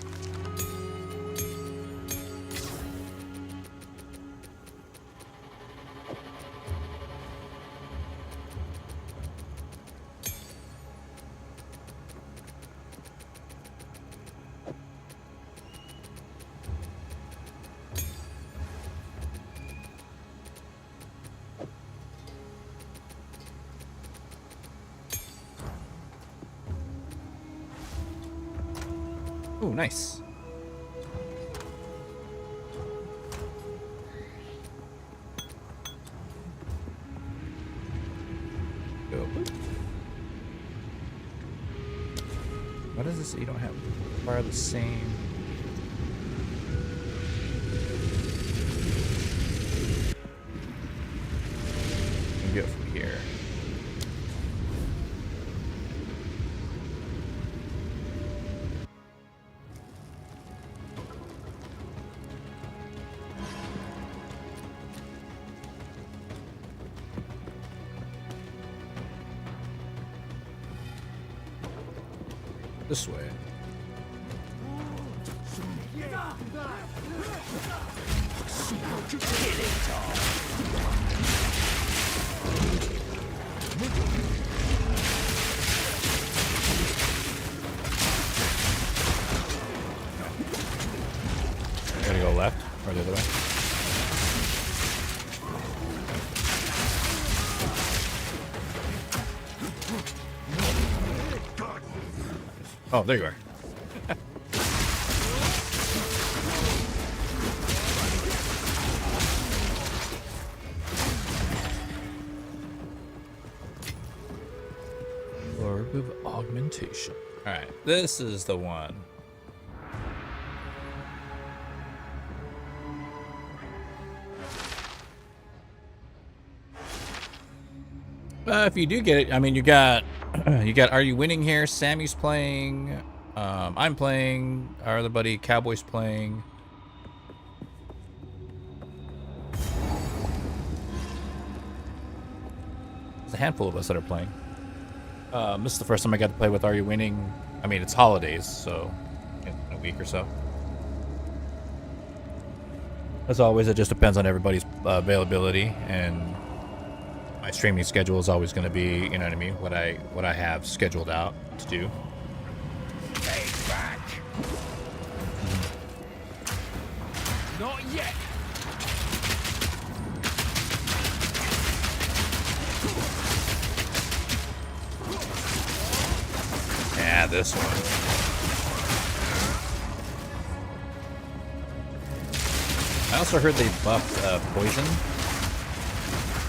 Speaker 1: Ooh, nice. What is this? You don't have fire the same. You can go from here. This way. I gotta go left or the other way. Oh, there you are. Orb of Augmentation. Alright, this is the one. If you do get it, I mean, you got Are You Winning here? Sammy's playing. I'm playing. Our other buddy Cowboy's playing. There's a handful of us that are playing. This is the first time I got to play with Are You Winning? I mean, it's holidays, so in a week or so. As always, it just depends on everybody's availability, and my streaming schedule is always going to be, you know what I mean, what I have scheduled out to do.
Speaker 4: Take back. Not yet.
Speaker 1: Yeah, this one. I also heard they buffed poison.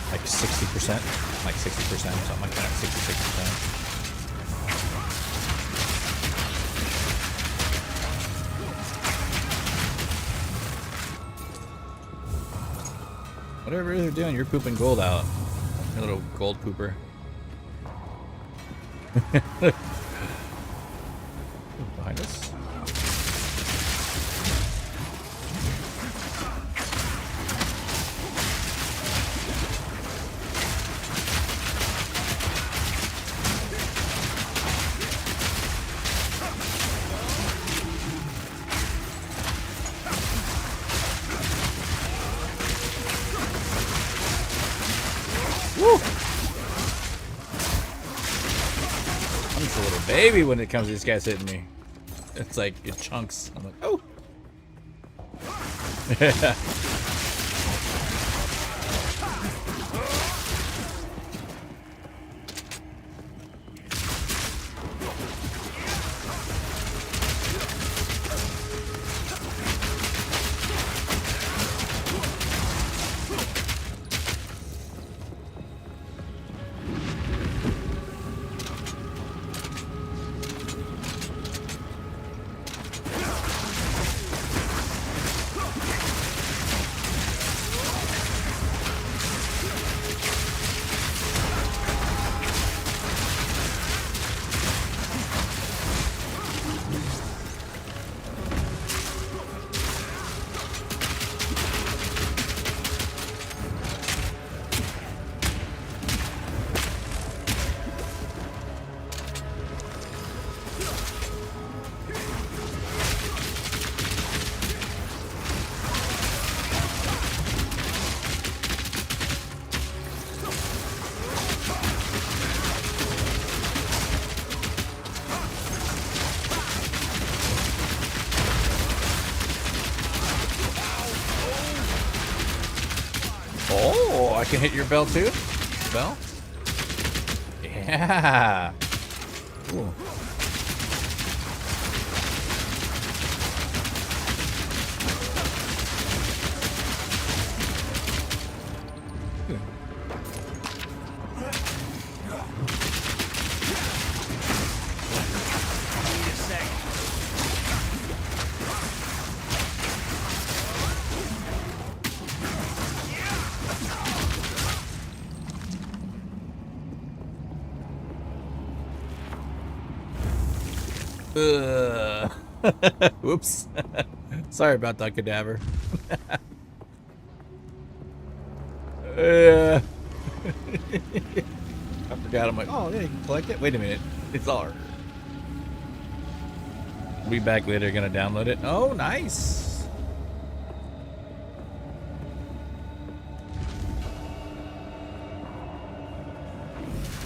Speaker 1: Like 60%, like 60%, something like that, 66%. Whatever you're doing, you're pooping gold out. You little gold pooper. Behind us. I'm just a little baby when it comes to these guys hitting me. It's like it chunks. I'm like, oh. Oh, I can hit your bell too? Bell? Yeah. Cool. Whoops. Sorry about that, cadaver. I forgot. I'm like, oh, yeah, you can collect it. Wait a minute. It's ours. Be back later. Gonna download it. Oh, nice.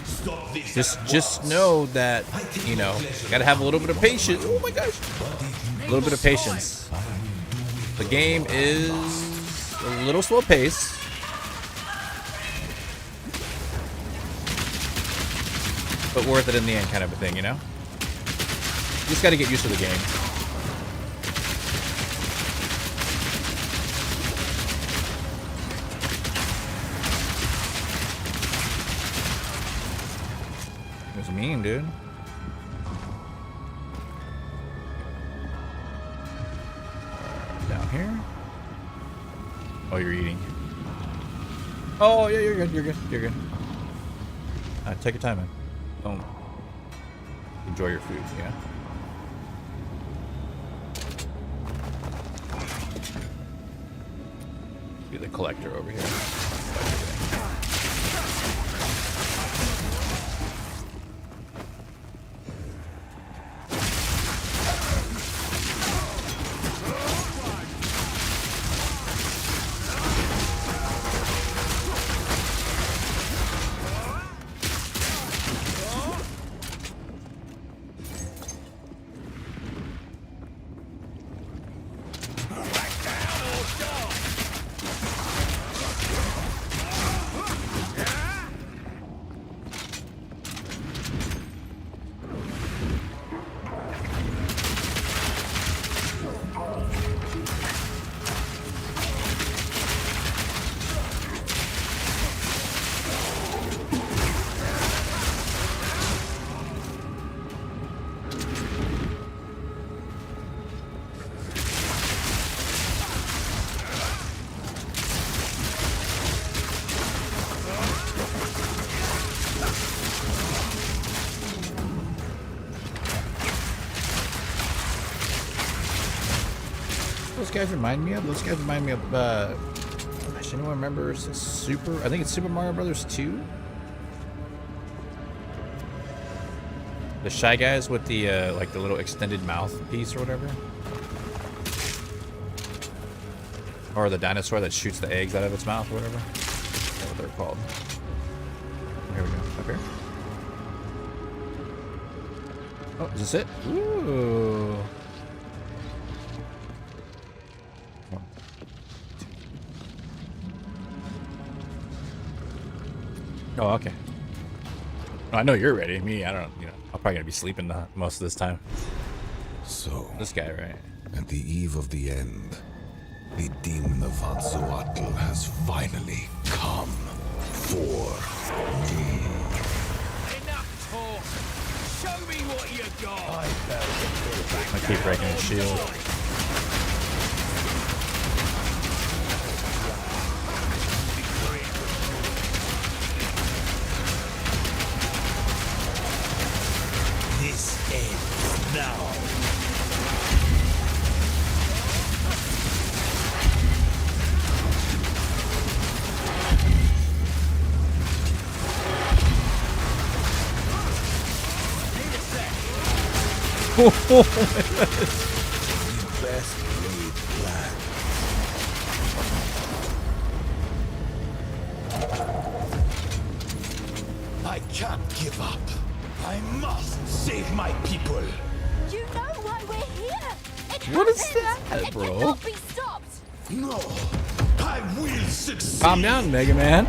Speaker 7: Stop this.
Speaker 1: Just know that, you know, gotta have a little bit of patience. Oh my gosh. A little bit of patience. The game is a little slow pace. But worth it in the end, kind of a thing, you know? You just gotta get used to the game. It's mean, dude. Down here. Oh, you're eating. Oh, yeah, you're good. You're good. You're good. Take your time, man. Don't enjoy your food, yeah? Be the collector over here. Those guys remind me of? Those guys remind me of, does anyone remember Super? I think it's Super Mario Brothers 2? The Shy Guys with the, like the little extended mouthpiece or whatever? Or the dinosaur that shoots the eggs out of its mouth or whatever? That's what they're called. Here we go. Up here. Oh, is this it? Ooh. Oh, okay. No, I know you're ready. Me, I don't, you know, I'm probably gonna be sleeping most of this time.
Speaker 7: So,
Speaker 1: This guy, right?
Speaker 7: at the eve of the end, the demon of Hatzoatl has finally come for me.
Speaker 4: Enough talk. Show me what you got.
Speaker 1: I keep breaking his shield.
Speaker 4: This ends now.
Speaker 7: Best laid plan. I can't give up. I must save my people.
Speaker 3: You know why we're here? It
Speaker 1: What is
Speaker 3: happened.
Speaker 1: that,
Speaker 3: It
Speaker 1: bro?
Speaker 3: cannot be stopped.
Speaker 7: No, I will succeed.
Speaker 1: Calm down, Mega Man.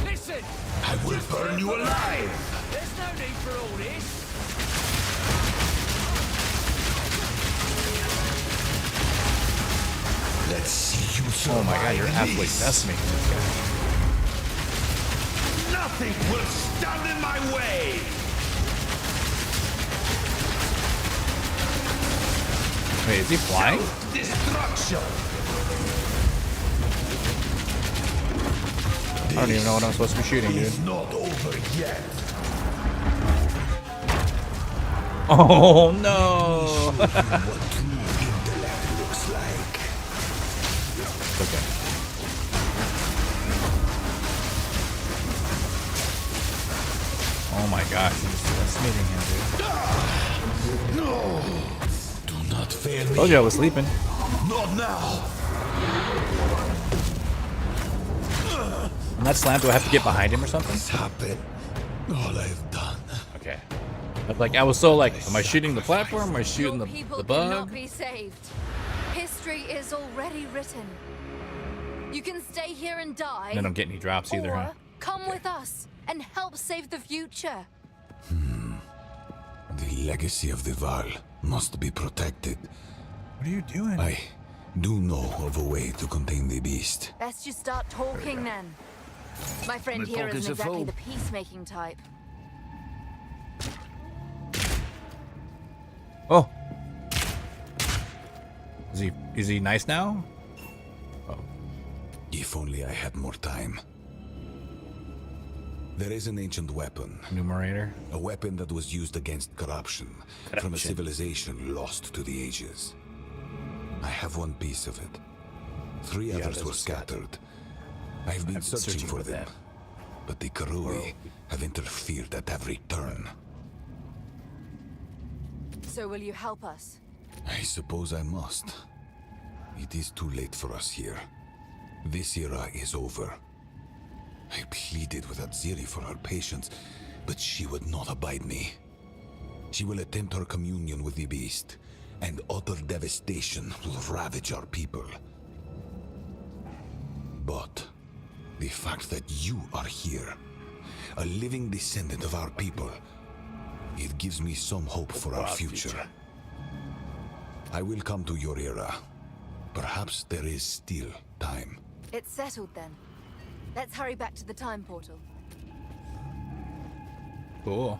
Speaker 4: Listen,
Speaker 7: I will burn you alive.
Speaker 4: there's no need for all this.
Speaker 7: Let's see you survive.
Speaker 1: Oh my god, you're absolutely
Speaker 7: this.
Speaker 1: decimating this guy.
Speaker 7: Nothing will stand in my way.
Speaker 1: Wait, is he flying?
Speaker 7: Destruction.
Speaker 1: I don't even know what I'm supposed to be shooting, dude.
Speaker 7: It's not over yet.
Speaker 1: Oh no.
Speaker 7: What true intellect looks like.
Speaker 1: Okay. Oh my gosh, he's decimating him, dude.
Speaker 7: No! Do not fail me.
Speaker 1: Told you I was sleeping.
Speaker 7: Not now!
Speaker 1: On that slam, do I have to get behind him or something?
Speaker 7: It's happened. All I've done.
Speaker 1: Okay. I was so like, am I shooting the platform? Am I shooting
Speaker 9: Your
Speaker 1: the
Speaker 9: people
Speaker 1: bug?
Speaker 9: cannot be saved. History is already written. You can stay here and die.
Speaker 1: I don't get any drops either,
Speaker 9: or
Speaker 1: huh?
Speaker 9: come with us and help save the future.
Speaker 7: The legacy of the Val must be protected.
Speaker 1: What are you doing?
Speaker 7: I do know of a way to contain the beast.
Speaker 9: Best you start talking then. My friend
Speaker 4: My
Speaker 9: here
Speaker 4: pockets
Speaker 9: isn't
Speaker 4: are
Speaker 9: exactly
Speaker 4: full.
Speaker 9: the peacemaking type.
Speaker 1: Oh. Is he nice now? Oh.
Speaker 7: If only I had more time. There is an ancient weapon.
Speaker 1: Numerator.
Speaker 7: A weapon that was used against corruption from a civilization lost to the ages. I have one piece of it. Three others were scattered. I've been searching for them, but the Karui have interfered at every turn.
Speaker 9: So will you help us?
Speaker 7: I suppose I must. It is too late for us here. This era is over. I pleaded with Aziri for her patience, but she would not abide me. She will attempt her communion with the beast, and utter devastation will ravage our people. But the fact that you are here, a living descendant of our people, it gives me some hope for our future. I will come to your era. Perhaps there is still time.
Speaker 9: It's settled then. Let's hurry back to the time portal.
Speaker 1: Cool.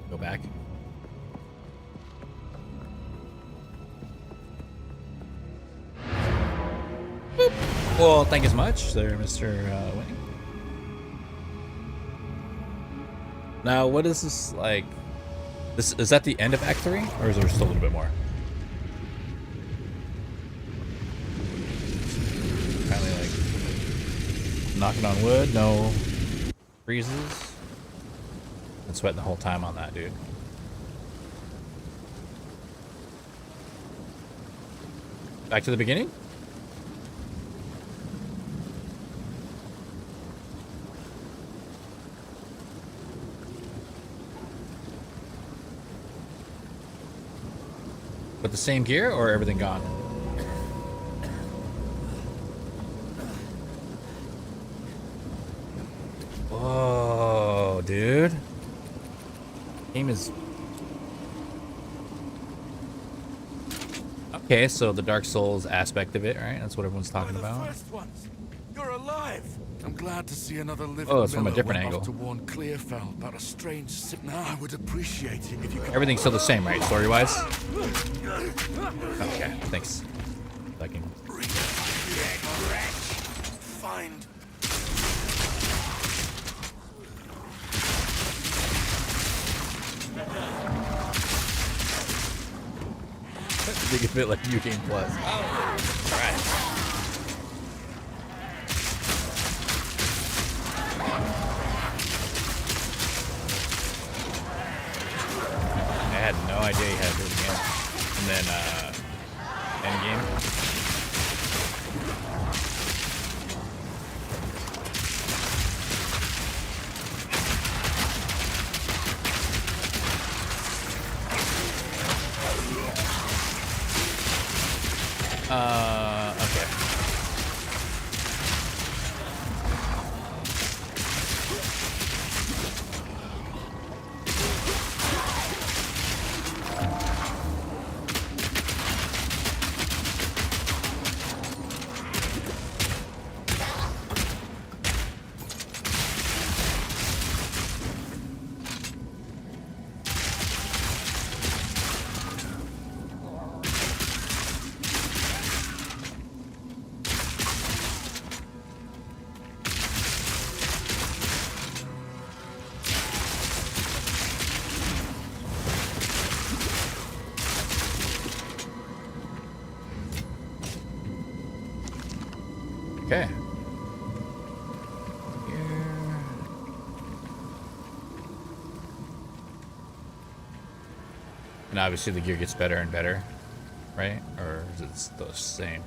Speaker 1: Go back. Boop. Well, thank you so much there, Mr. Winning. Now, what is this like? This is that the end of Act 3, or is there still a little bit more? Apparently, like knocking on wood, no freezes. Been sweating the whole time on that, dude. Back to the beginning? With the same gear or everything gone? Whoa, dude. Game is... Okay, so the Dark Souls aspect of it, right? That's what everyone's talking about.
Speaker 4: First ones. You're alive. I'm glad to see another living.
Speaker 1: Oh, it's from a
Speaker 4: miller
Speaker 1: different
Speaker 4: went
Speaker 1: angle.
Speaker 4: off to warn Clearfell about a strange now I would appreciate it if you could.
Speaker 1: Everything's still the same, right? Story-wise? Okay, thanks. I can...
Speaker 4: Find.
Speaker 1: Think of it like New Game Plus. Oh, alright. I had no idea you had to do it again. And then, endgame. Okay. Okay. Here. And obviously the gear gets better and better, right? Or is it still the same?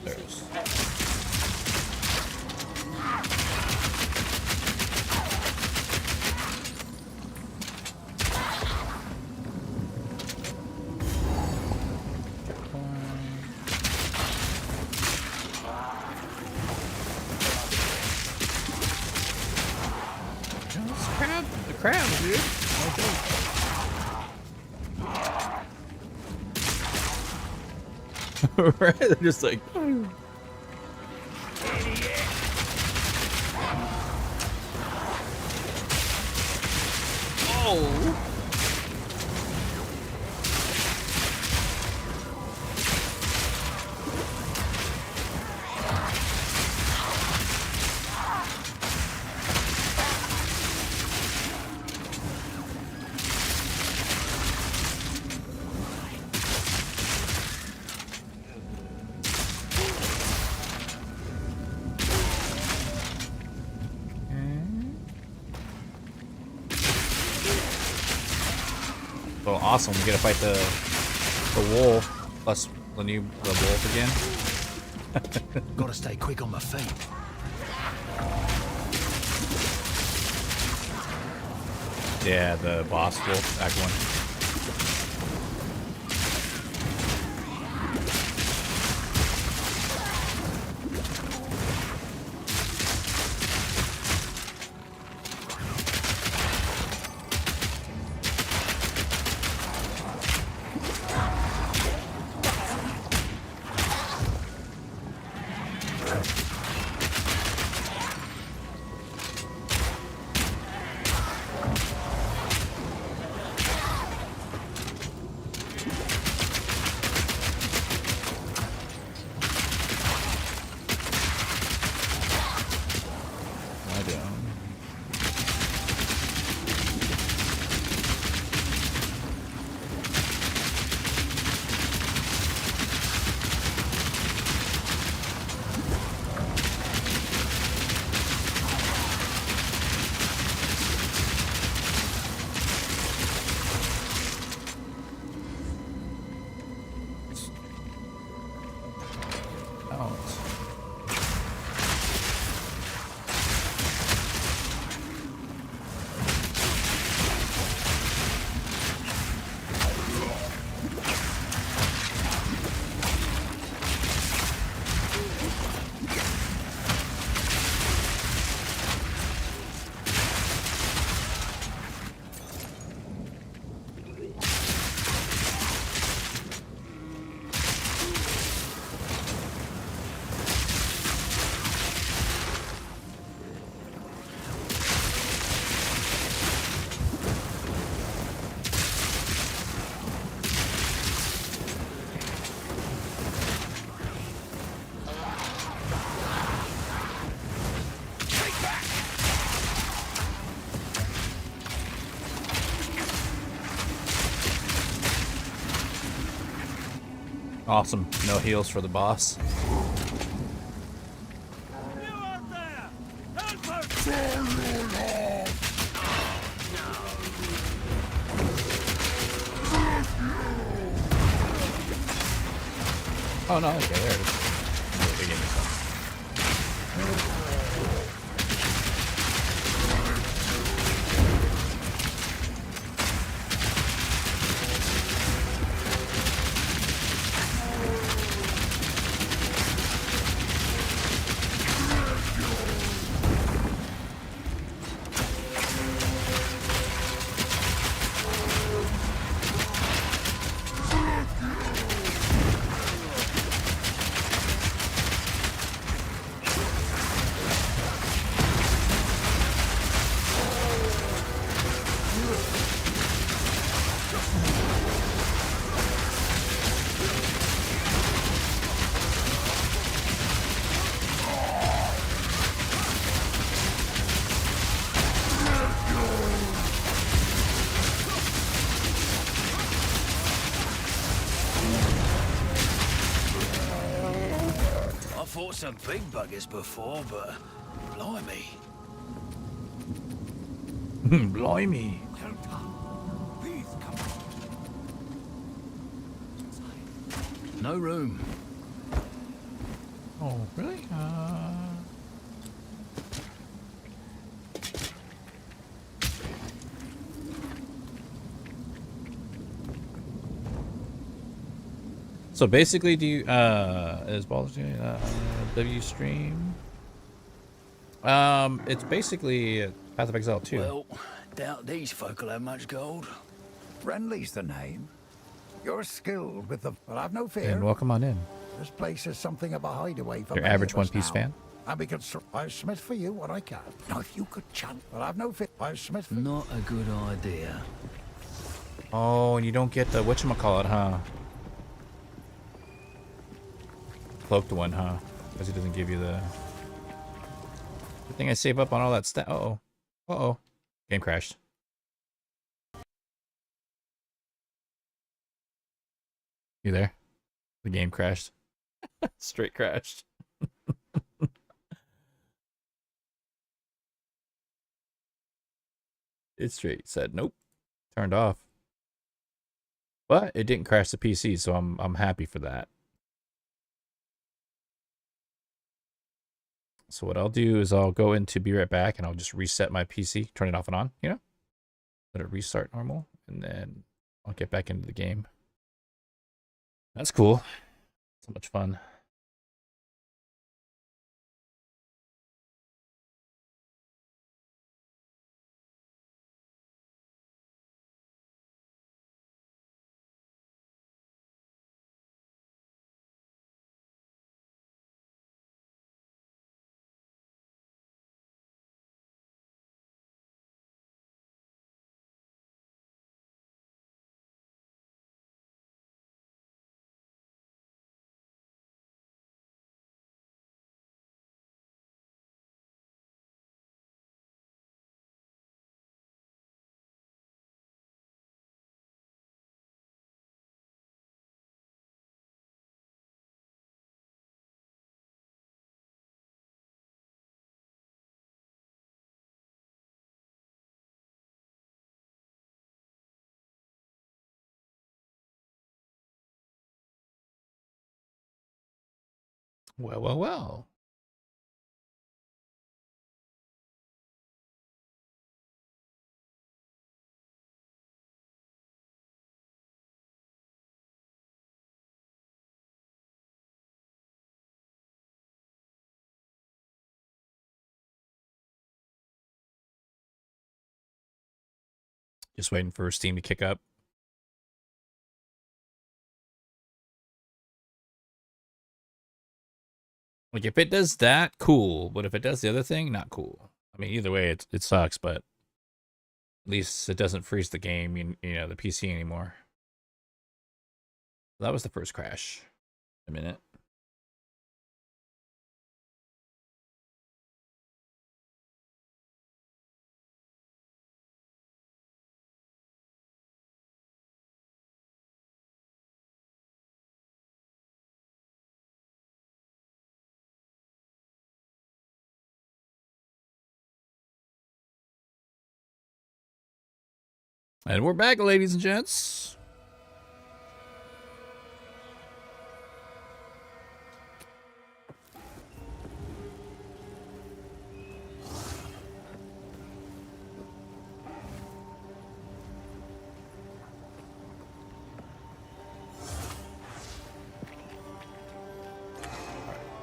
Speaker 1: There's. The crab, dude. Right? They're just like. Oh. Well, awesome. We get to fight the wolf plus the wolf again.
Speaker 4: Gotta stay quick on my feet.
Speaker 1: Yeah, the boss wolf, Act 1. Awesome. No heals for the boss. Oh no, okay, there it is. They gave me some.
Speaker 4: fought some big buggers before, but blimey.
Speaker 1: Blimey.
Speaker 4: Please come. No room.
Speaker 1: Oh, really? So basically, do you is Baldur's Gate W stream? It's basically Path of Exile 2.
Speaker 4: Well, doubt these folk will have much gold.
Speaker 10: Friendly's the name. You're skilled with the... Well, I've no fear.
Speaker 1: And welcome on in.
Speaker 10: This place is something of a hideaway for
Speaker 1: Your
Speaker 10: many
Speaker 1: average
Speaker 10: of us
Speaker 1: One Piece
Speaker 10: now.
Speaker 1: fan?
Speaker 10: And we could... I'll smith for you what I can. Now, if you could chant... Well, I've no fear. I'll smith for
Speaker 4: Not a good idea.
Speaker 1: Oh, and you don't get the whatchamacallit, huh? Cloaked one, huh? Because he doesn't give you the... Good thing I save up on all that stuff. Uh-oh. Uh-oh. Game crashed. You there? The game crashed. Straight crashed. It straight said nope. Turned off. But it didn't crash the PC, so I'm happy for that. So what I'll do is I'll go into be right back and I'll just reset my PC, turn it off and on, you know? Let it restart normal, and then I'll get back into the game. That's cool. So much fun. Well, well, well. Just waiting for Steam to kick up. Like, if it does that, cool. But if it does the other thing, not cool. I mean, either way, it sucks, but at least it doesn't freeze the game, you know, the PC anymore. That was the first crash. A minute. And we're back, ladies and gents.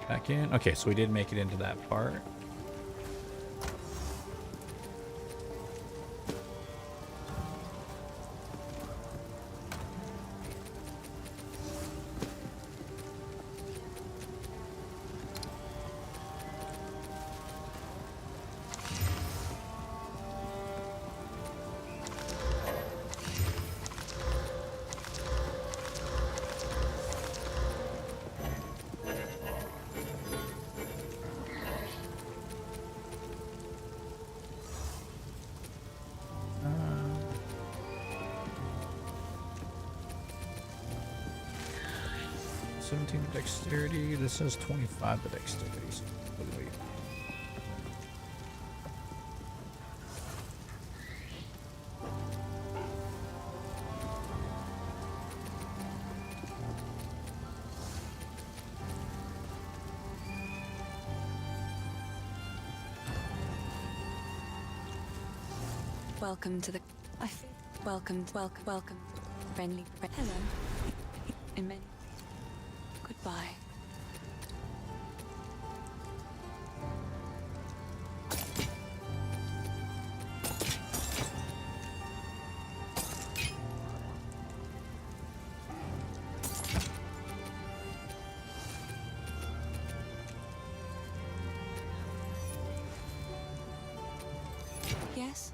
Speaker 1: Back in. Okay, so we did make it into that part. 17 to dexterity. This says 25 to dexterity. So wait.
Speaker 9: Welcome to the. Welcome. Friendly. Hello. In many. Goodbye. Yes?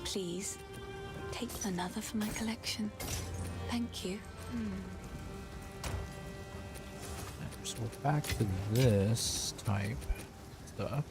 Speaker 9: Please, take another for my collection. Thank you.
Speaker 1: So we're back to this type stuff.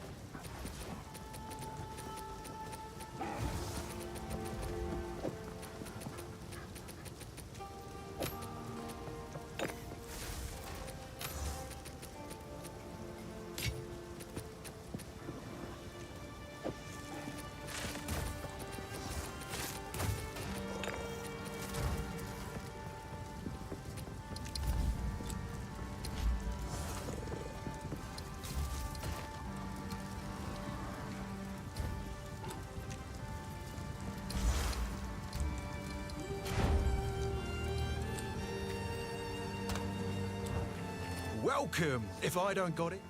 Speaker 4: Welcome, if I don't got it.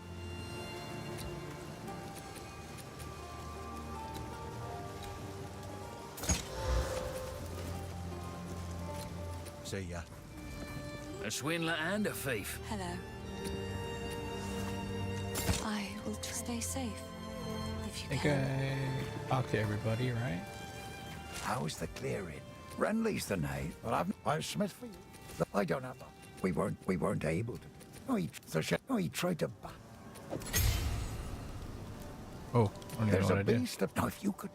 Speaker 4: See ya. A swindler and a thief.
Speaker 9: Hello. I will just stay safe. If you can.
Speaker 1: Okay. Talk to everybody, right?
Speaker 10: How's the clearing? Renly's the name, but I've Smith for you. I don't have that. We weren't able to. No, he tried to.
Speaker 1: Oh, I don't even
Speaker 10: There's
Speaker 1: know what
Speaker 10: a
Speaker 1: I did.
Speaker 10: beast of. Now, if you could.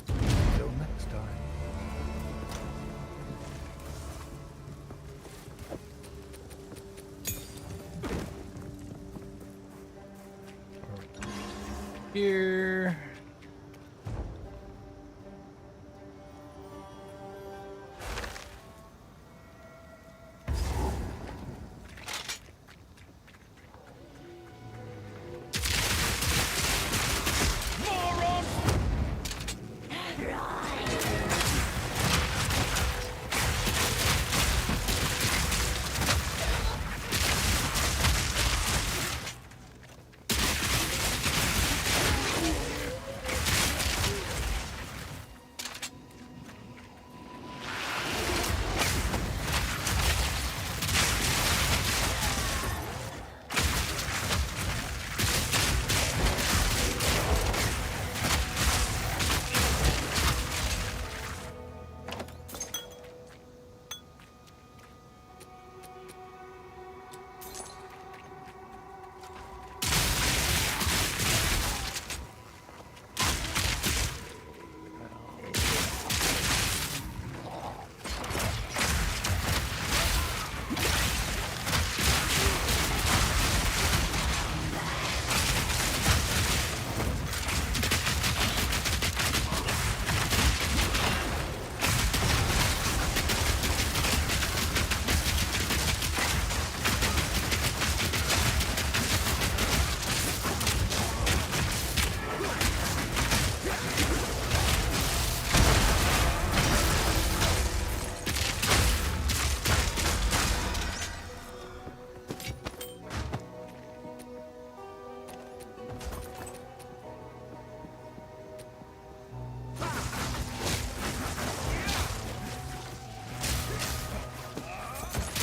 Speaker 10: Till next time.
Speaker 1: Here.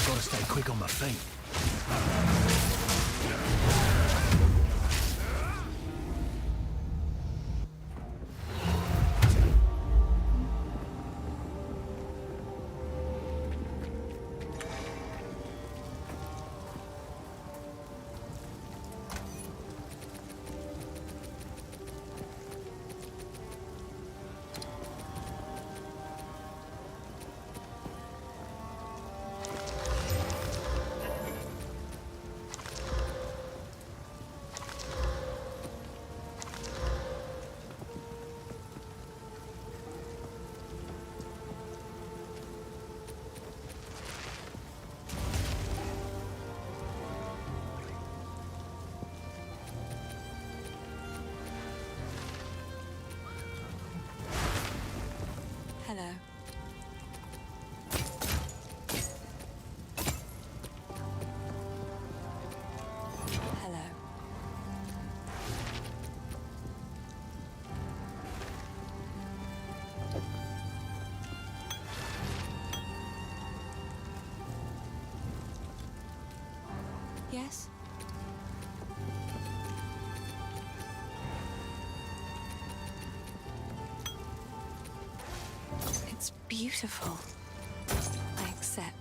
Speaker 4: Gotta stay quick on my feet.
Speaker 8: Yes? It's beautiful. I accept.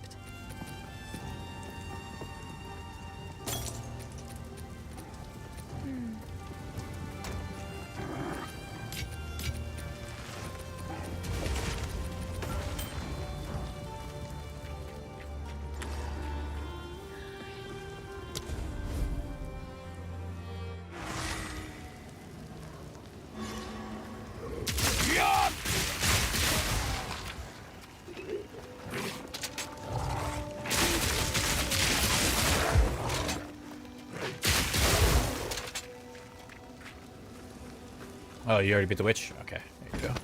Speaker 1: Oh, you already beat the witch? Okay, there you go.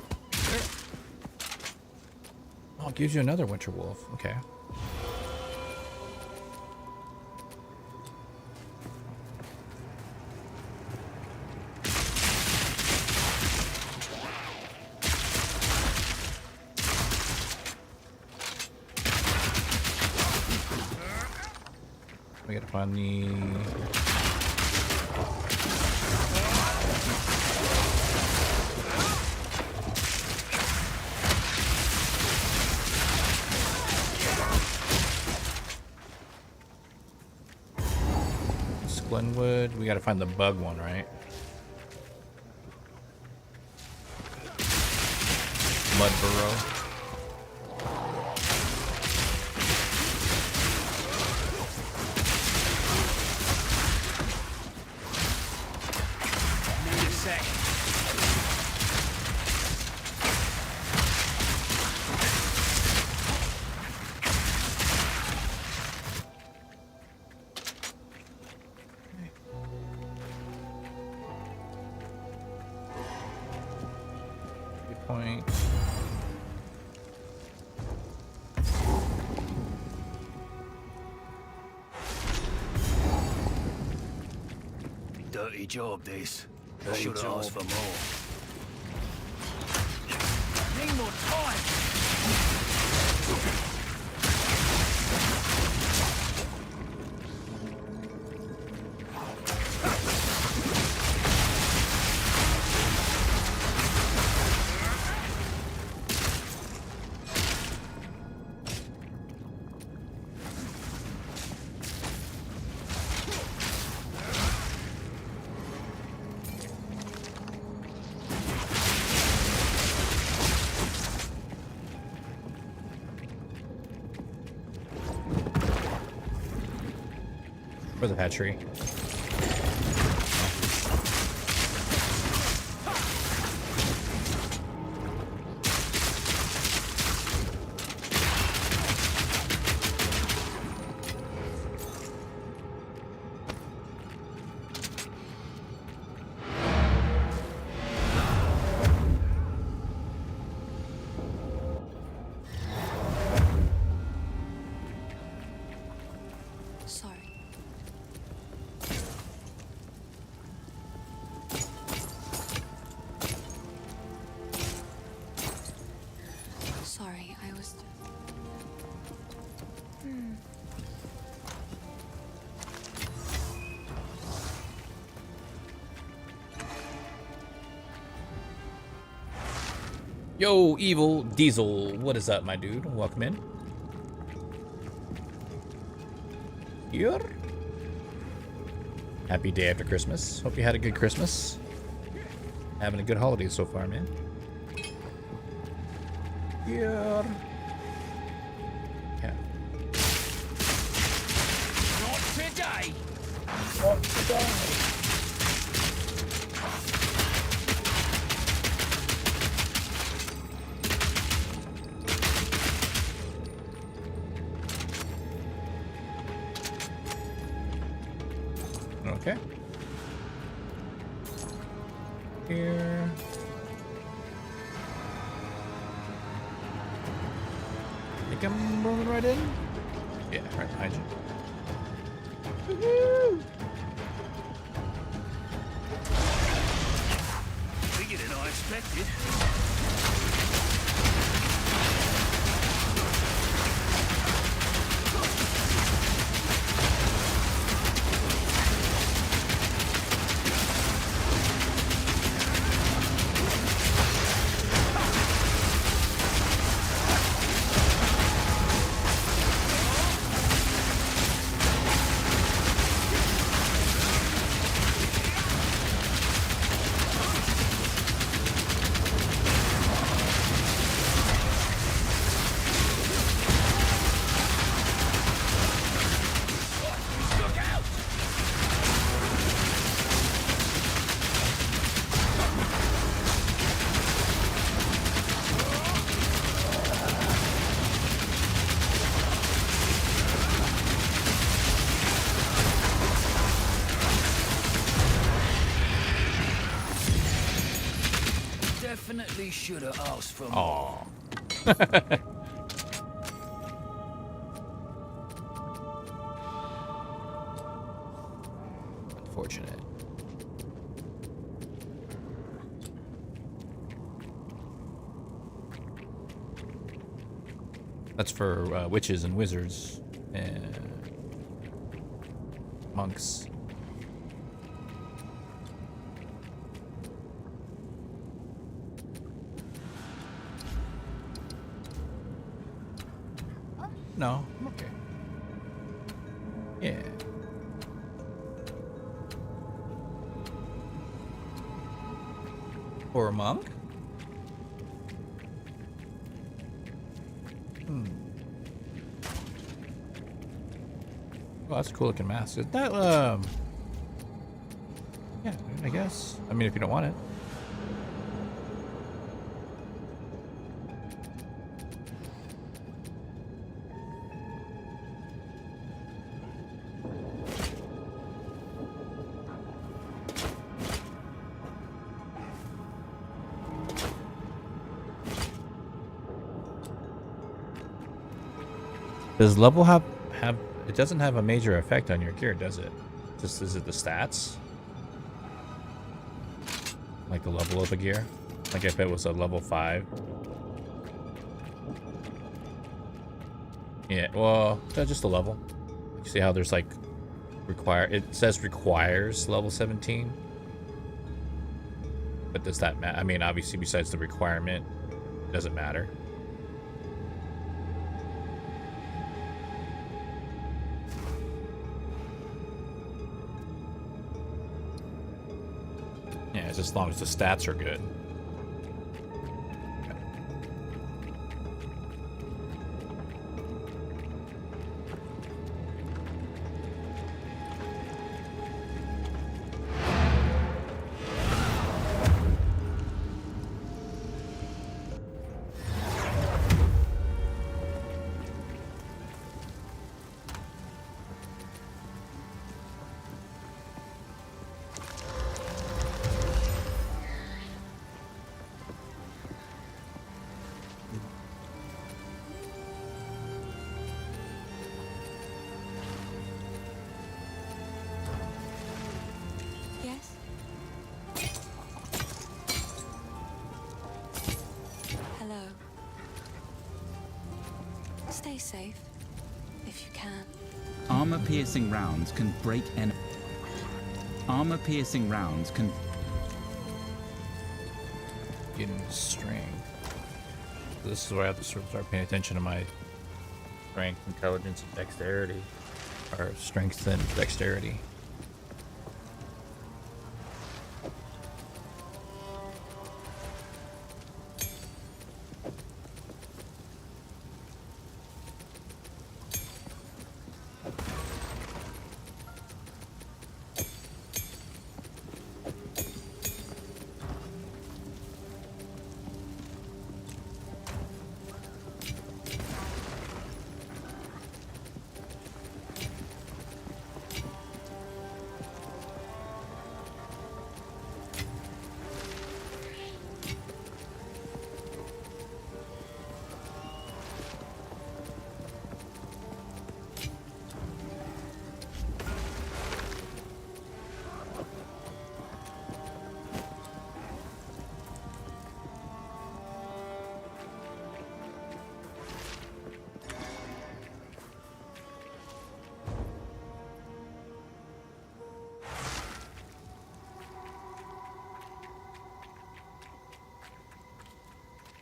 Speaker 1: Oh, it gives you another winter wolf. Okay. We gotta find the... Glenwood. We gotta find the bug one, right? Mud burrow.
Speaker 4: Need a sec.
Speaker 1: Point.
Speaker 4: Dirty job, this. Should have asked for more. Need more time.
Speaker 1: For the hatchery.
Speaker 8: Sorry. Sorry, I was...
Speaker 1: Yo, Evil Diesel, what is up, my dude? Welcome in. Here. Happy day after Christmas. Hope you had a good Christmas. Having a good holiday so far, man. Here. Yeah.
Speaker 4: Not today.
Speaker 1: Not today. Okay. Here. Think I'm rolling right in? Yeah, right behind you. Woohoo!
Speaker 4: Bigger than I expected. should have asked for more.
Speaker 1: Oh. Unfortunate. That's for witches and wizards and monks. No, I'm okay. Yeah. For a monk? Oh, that's a cool looking mask. Is that, yeah, I guess. I mean, if you don't want it. Does level have it doesn't have a major effect on your gear, does it? Just is it the stats? Like the level of a gear? Like if it was a level 5? Yeah, well, just a level. You see how there's like it says requires level 17? But does that matter? I mean, obviously besides the requirement, it doesn't matter. Yeah, it's as long as the stats are good.
Speaker 8: Yes? Hello. Stay safe, if you can.
Speaker 5: Armor-piercing rounds can break Armor-piercing rounds can...
Speaker 1: Getting strength. This is where I have to start paying attention to my strength, intelligence, and dexterity. Or strength and dexterity.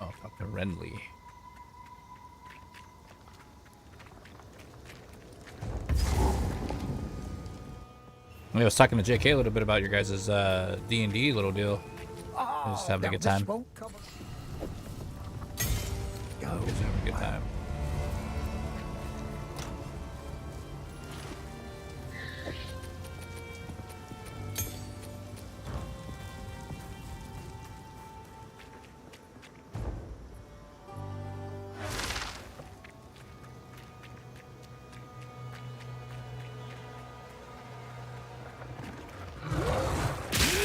Speaker 1: Oh, Dr. Renly. I was talking to JK a little bit about your guys' D&D little deal. Just having a good time.
Speaker 10: Won't cover.
Speaker 1: Just having a good time.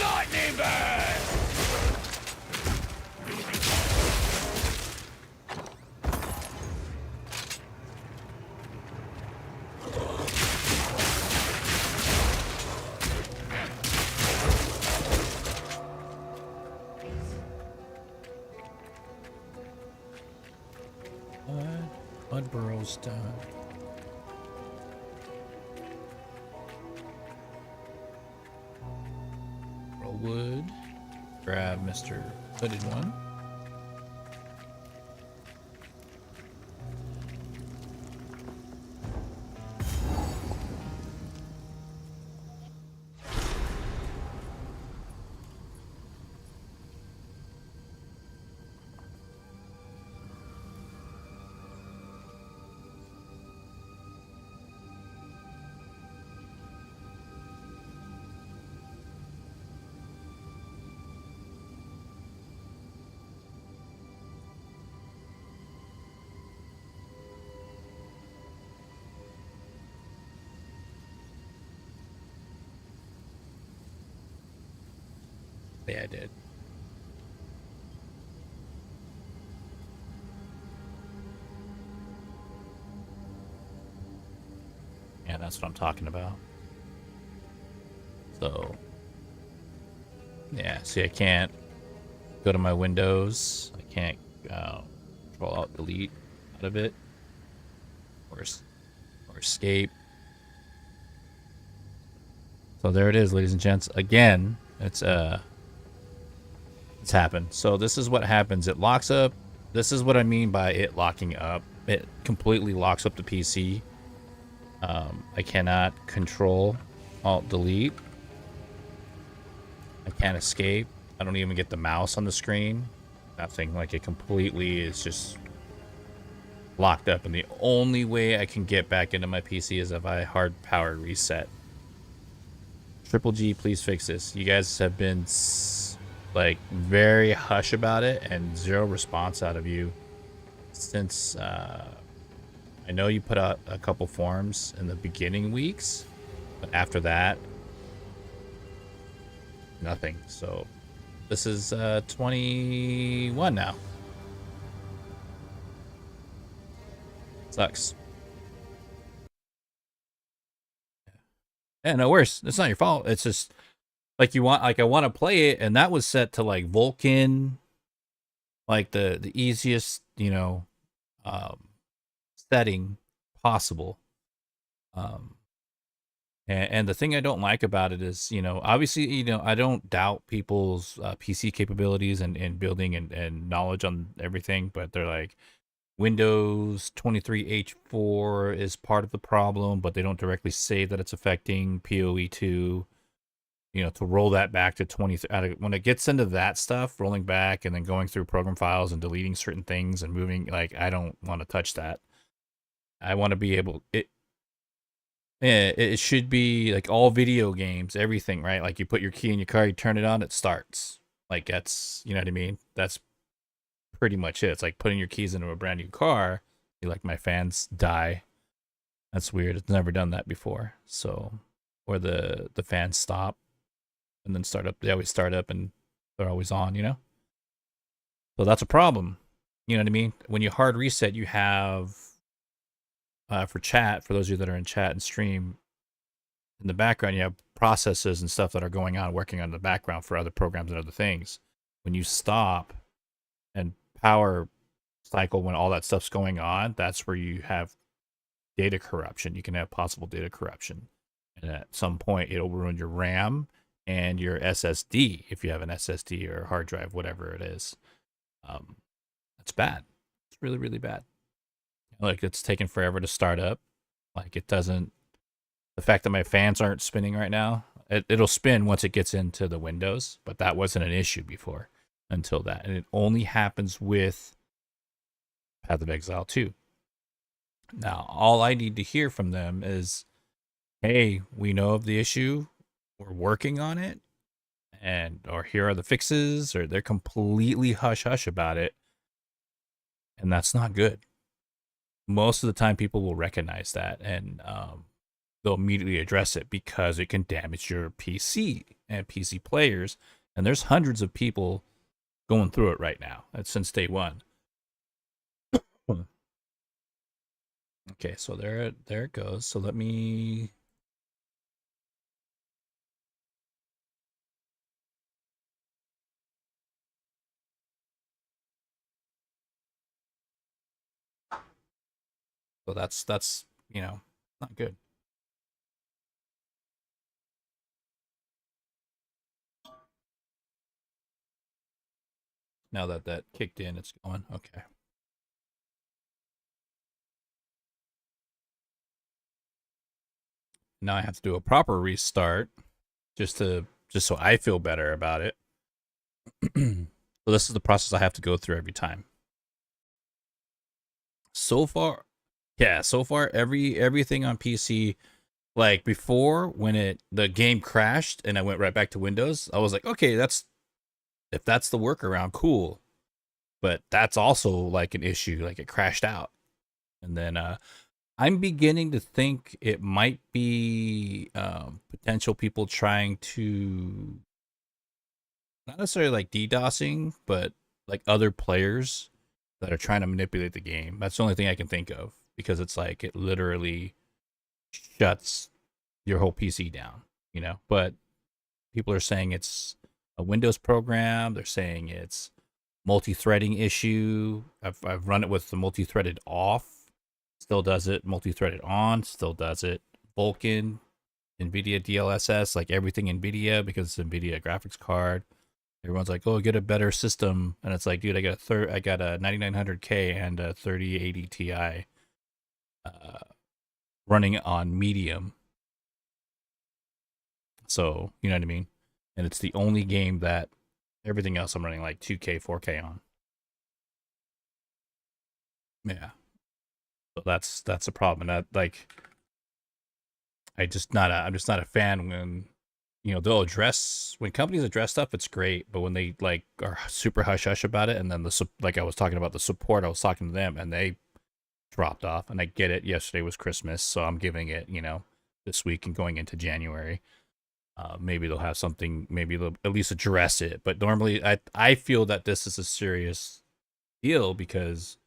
Speaker 4: Lightning burst!
Speaker 1: almost done. Roll wood. Grab Mr. Hooded One. Yeah, I did. Yeah, that's what I'm talking about. So, yeah, see, I can't go to my windows. I can't Control Alt Delete out of it, or escape. So there it is, ladies and gents. Again, it's happened. So this is what happens. It locks up. This is what I mean by it locking up. It completely locks up the PC. I cannot Control Alt Delete. I can't escape. I don't even get the mouse on the screen. Nothing. Like, it completely is just locked up. And the only way I can get back into my PC is if I hard power reset. Triple G, please fix this. You guys have been like very hush about it and zero response out of you since I know you put out a couple forums in the beginning weeks, but after that, nothing. So this is 21 now. Sucks. Yeah, no worse. It's not your fault. It's just like I want to play it, and that was set to like Vulcan, like the easiest, setting possible. And the thing I don't like about it is, obviously, I don't doubt people's PC capabilities and building and knowledge on everything, but they're like, Windows 23H4 is part of the problem, but they don't directly say that it's affecting PoE2. To roll that back to 20. When it gets into that stuff, rolling back and then going through program files and deleting certain things and moving, like, I don't want to touch that. I want to be able it should be like all video games, everything, right? Like, you put your key in your car, you turn it on, it starts. Like, that's, you know what I mean? That's pretty much it. It's like putting your keys into a brand new car. You like, my fans die. That's weird. It's never done that before. So, or the fans stop and then start up. They always start up and they're always on, So that's a problem. You know what I mean? When you hard reset, you have for chat, for those of you that are in chat and stream, in the background, you have processes and stuff that are going on, working on the background for other programs and other things. When you stop and power cycle, when all that stuff's going on, that's where you have data corruption. You can have possible data corruption. And at some point, it'll ruin your RAM and your SSD, if you have an SSD or a hard drive, whatever it is. That's bad. It's really, really bad. Like, it's taking forever to start up. Like, it doesn't. The fact that my fans aren't spinning right now, it'll spin once it gets into the windows, but that wasn't an issue before until that. And it only happens with Path of Exile 2. Now, all I need to hear from them is, hey, we know of the issue, we're working on it, or here are the fixes, or they're completely hush-hush about it, and that's not good. Most of the time, people will recognize that, and they'll immediately address it because it can damage your PC and PC players, and there's hundreds of people going through it right now since day one. Okay, so there it goes. So let me. So that's you know, not good. Now that that kicked in, it's going okay. Now I have to do a proper restart just so I feel better about it. So this is the process I have to go through every time. So far, yeah, so far everything on PC, like before when the game crashed and I went right back to Windows, I was like, okay, if that's the workaround, cool. But that's also like an issue, like it crashed out. And then I'm beginning to think it might be potential people trying to not necessarily like DDoSing, but like other players that are trying to manipulate the game. That's the only thing I can think of because it's like it literally shuts your whole PC down, you know. But people are saying it's a Windows program. They're saying it's multi-threading issue. I've run it with the multi-threaded off, still does it. Multi-threaded on, still does it. Vulkan, NVIDIA DLSS, like everything NVIDIA because it's NVIDIA graphics card. Everyone's like, "Oh, get a better system," and it's like, dude, I got a 9900K and a 3080 Ti running on medium. So you know what I mean. And it's the only game that everything else I'm running like 2K, 4K on. Yeah. So that's a problem. And that like, I'm just not a fan when they'll address when companies address stuff, it's great, but when they like are super hush hush about it, and then like I was talking about the support, I was talking to them and they dropped off. And I get it. Yesterday was Christmas, so I'm giving it this week and going into January. Maybe they'll have something. Maybe they'll at least address it. But normally, I feel that this is a serious deal because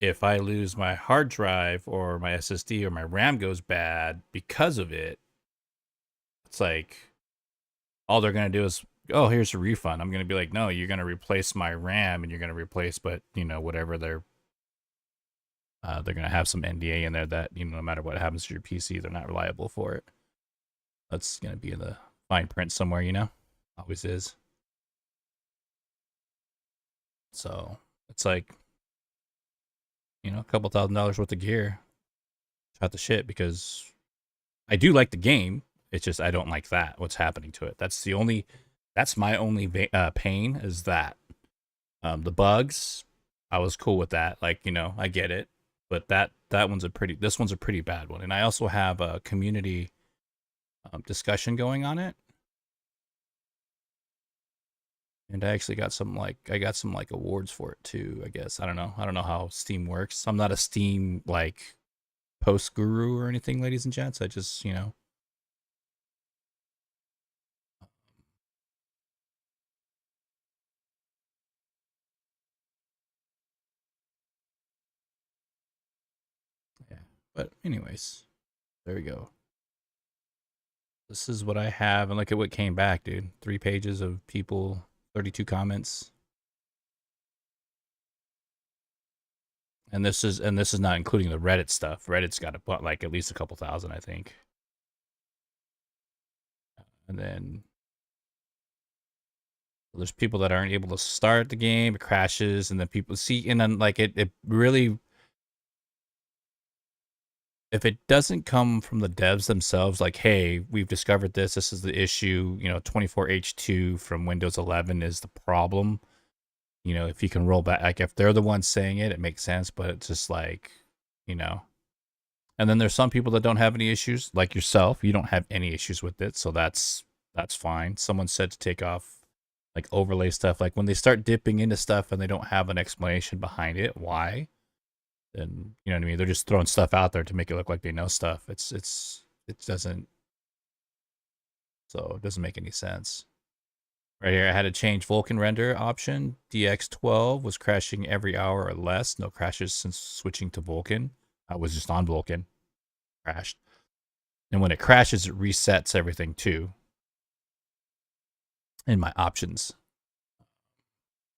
Speaker 1: if I lose my hard drive or my SSD or my RAM goes bad because of it, it's like all they're gonna do is, oh, here's a refund. I'm gonna be like, no, you're gonna replace my RAM and you're gonna replace, but whatever they're gonna have some NDA in there that no matter what happens to your PC, they're not reliable for it. That's gonna be in the fine print somewhere, always is. So it's like, a couple $1,000s worth of gear shot the shit because I do like the game. It's just I don't like that what's happening to it. That's my only pain is that the bugs. I was cool with that. Like I get it, but this one's a pretty bad one. And I also have a community discussion going on it, and I actually got some awards for it too. I guess I don't know how Steam works. I'm not a Steam like post guru or anything, ladies and gents. I just yeah. But anyways, there we go. This is what I have, and look at what came back, dude. 3 pages of people, 32 comments. And this is not including the Reddit stuff. Reddit's got like at least a couple thousand, I think. And then there's people that aren't able to start the game, it crashes, and then people see, and then like it really, if it doesn't come from the devs themselves, like, hey, we've discovered this is the issue, 24H2 from Windows 11 is the problem. If you can roll back, like if they're the ones saying it, it makes sense, but it's just like, and then there's some people that don't have any issues, like yourself. You don't have any issues with it, so that's fine. Someone said to take off like overlay stuff, like when they start dipping into stuff and they don't have an explanation behind it, why? Then you know what I mean. They're just throwing stuff out there to make it look like they know stuff. It doesn't make any sense. Right here, I had to change Vulkan render option. DX12 was crashing every hour or less. No crashes since switching to Vulkan. I was just on Vulkan. Crashed. And when it crashes, it resets everything too. In my options.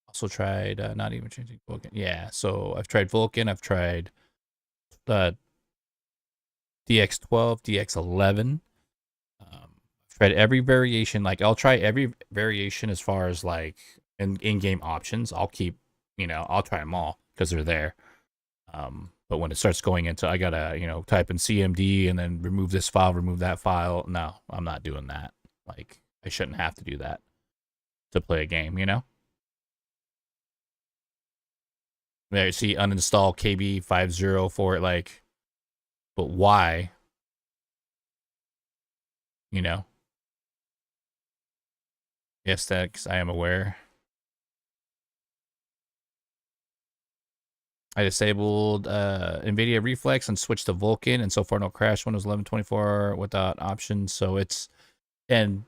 Speaker 1: Also tried not even changing Vulkan. Yeah, so I've tried Vulkan. I've tried DX12, DX11. Tried every variation. Like I'll try every variation as far as like in-game options. I'll keep, I'll try them all because they're there. But when it starts going into, I gotta, type in CMD and then remove this file, remove that file. No, I'm not doing that. Like I shouldn't have to do that to play a game, There you see uninstall KB50 for it, like, but why? Yes, Dex, I am aware. I disabled NVIDIA Reflex and switched to Vulkan, and so far no crash. Windows 11.24 without options. So it's, and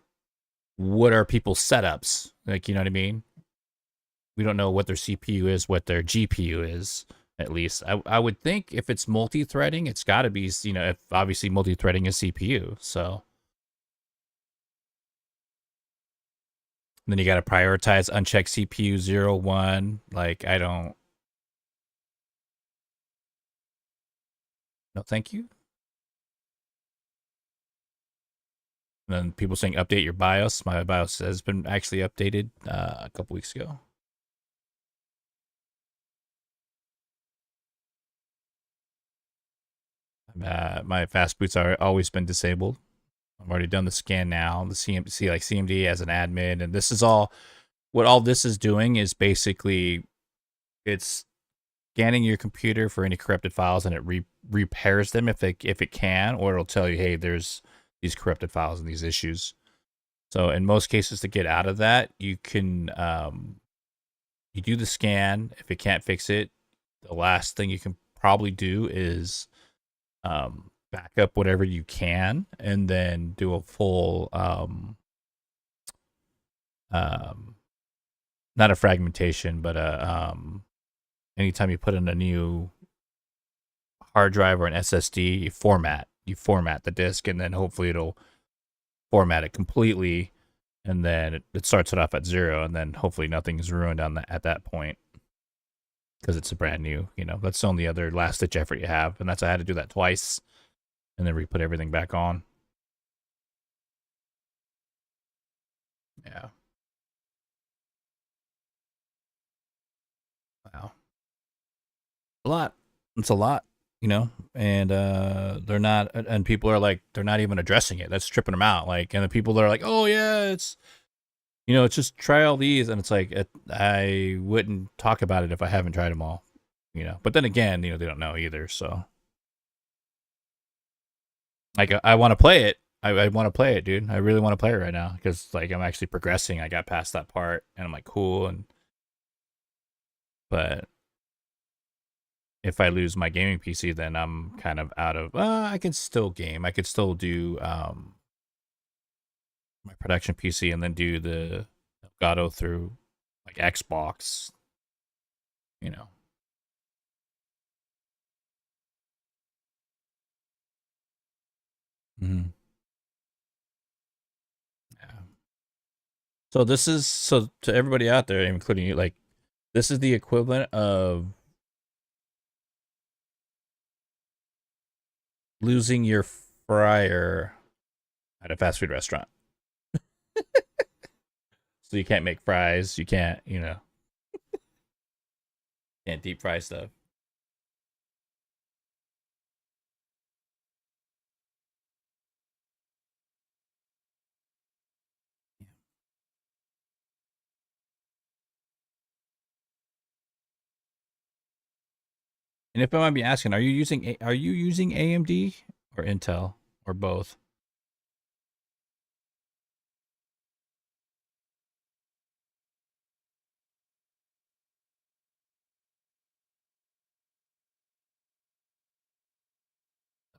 Speaker 1: what are people's setups? Like, you know what I mean? We don't know what their CPU is, what their GPU is, at least. I would think if it's multi-threading, it's got to be, if obviously multi-threading is CPU. So then you got to prioritize uncheck CPU 0, 1. Like, I don't. No, thank you. And then people saying update your BIOS. My BIOS has been actually updated a couple weeks ago. My fast boots are always been disabled. I've already done the scan now. The CMC, like CMD as an admin, and this is all. What all this is doing is basically, it's scanning your computer for any corrupted files, and it repairs them if it can, or it'll tell you, hey, there's these corrupted files and these issues. So in most cases, to get out of that, you can you do the scan. If it can't fix it, the last thing you can probably do is back up whatever you can, and then do a full not a fragmentation, but anytime you put in a new hard drive or an SSD, you format the disk, and then hopefully it'll format it completely, and then it starts it off at 0, and then hopefully nothing is ruined at that point because it's a brand new. That's the only other last ditch effort you have, and I had to do that twice, and then re-put everything back on. Yeah. Wow. A lot. It's a lot, and they're not, and people are like, they're not even addressing it. That's tripping them out. Like, and the people that are like, oh yeah, it's, it's just try all these, and it's like, I wouldn't talk about it if I haven't tried them all, But then again, they don't know either. So, like, I want to play it. I want to play it, dude. I really want to play it right now because, like, I'm actually progressing. I got past that part, and I'm like, cool, but if I lose my gaming PC, then I'm kind of out of. I can still game. I could still do my production PC and then do the Elgato through like Xbox. Mm-hmm. Yeah. So this is, so to everybody out there, including you, like, this is the equivalent of losing your fryer at a fast food restaurant. So you can't make fries. You can't, can't deep fry stuff. And if I might be asking, are you using AMD or Intel or both?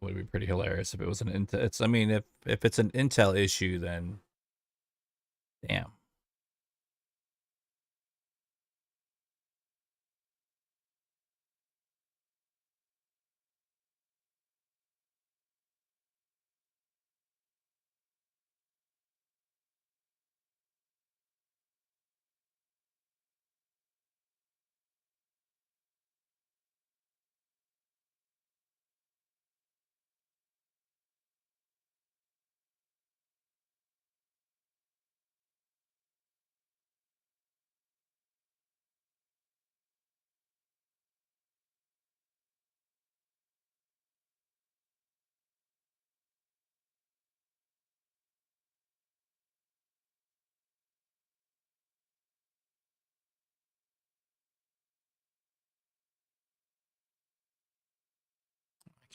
Speaker 1: That would be pretty hilarious if it was an Intel. It's, I mean, if it's an Intel issue, then damn.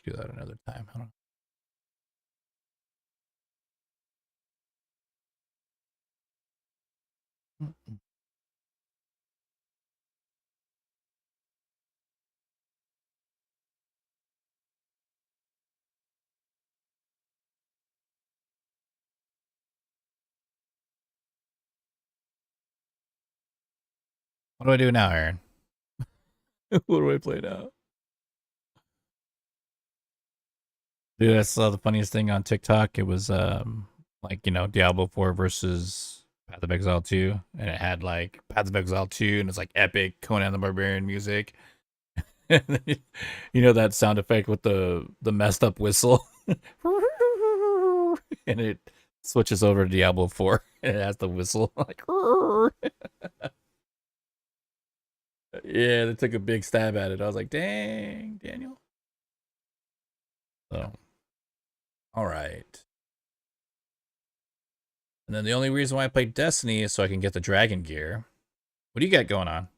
Speaker 1: do that another time. I don't know. What do I do now, Aaron? What do I play now? Dude, I saw the funniest thing on TikTok. It was like, you know, Diablo 4 versus Path of Exile 2, and it had like Path of Exile 2 and it's like epic Conan the Barbarian music. And then, you know that sound effect with the messed up whistle. And it switches over to Diablo 4 and it has the whistle like yeah, they took a big stab at it. I was like, dang, Daniel. So, all right. And then the only reason why I played Destiny is so I can get the dragon gear. What do you got going on? Are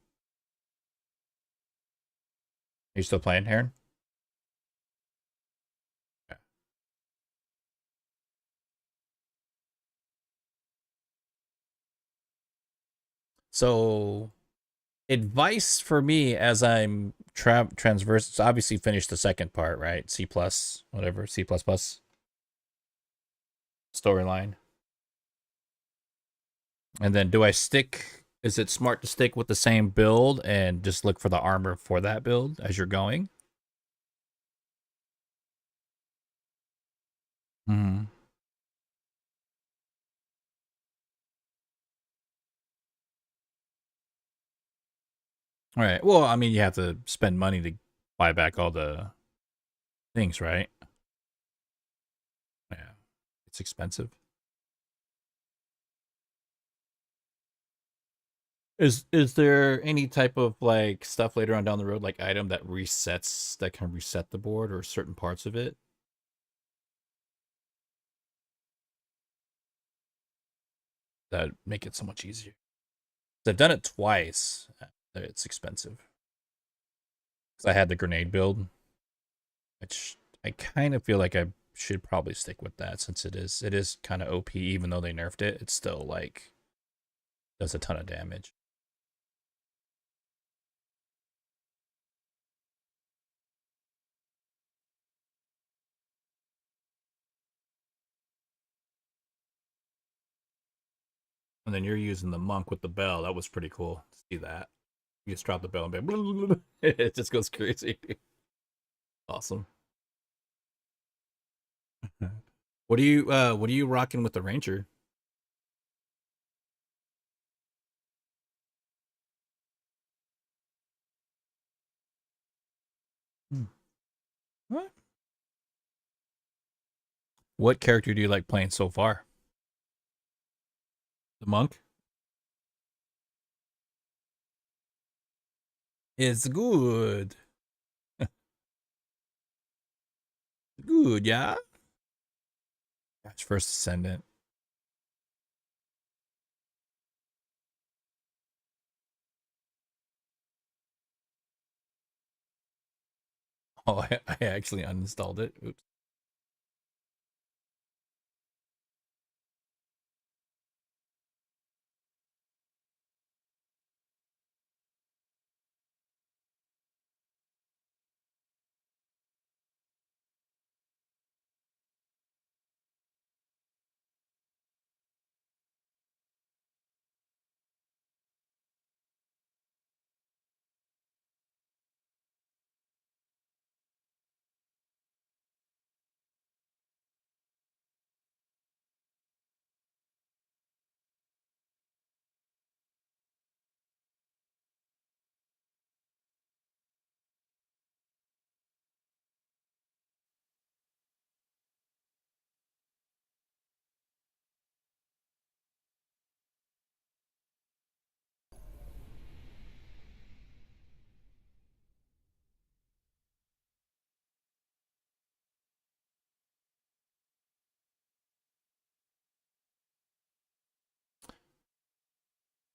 Speaker 1: you still playing, Aaron? Okay. So, advice for me as I'm transverse. Obviously, finished the second part, right? C plus, whatever, C plus plus storyline. And then, do I stick? Is it smart to stick with the same build and just look for the armor for that build as you're going? Hmm. All right. Well, I mean, you have to spend money to buy back all the things, right? Yeah, it's expensive. Is there any type of like stuff later on down the road, like item that resets that can reset the board or certain parts of it that make it so much easier? 'Cause I've done it twice. It's expensive. Because I had the grenade build, which I kind of feel like I should probably stick with that since it is kind of OP. Even though they nerfed it, it's still like does a ton of damage. And then you're using the monk with the bell. That was pretty cool to see that. You just drop the bell and blah, blah, blah, it just goes crazy. Awesome. What are you rocking with the Ranger? Hmm. What? What character do you like playing so far? The monk? It's good. Good, yeah. Gosh, first ascendant. Oh, I actually uninstalled it. Oops.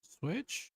Speaker 1: Switch?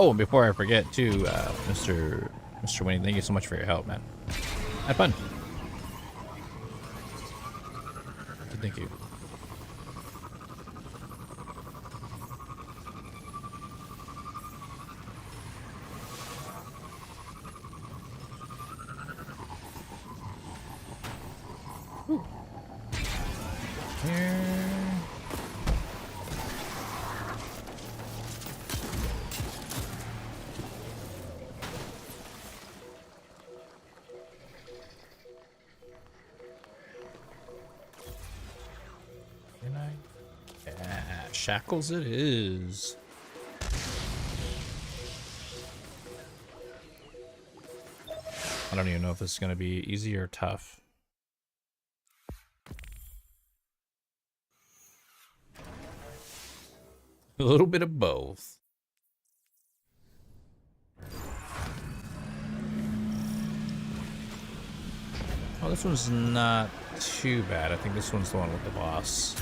Speaker 1: Oh, and before I forget, too, Mr. Winnie, thank you so much for your help, man. Had fun. Thank you. Here. Can I? Yeah, shackles it is. I don't even know if this is going to be easy or tough. A little bit of both. Oh, this one's not too bad. I think this one's the one with the boss.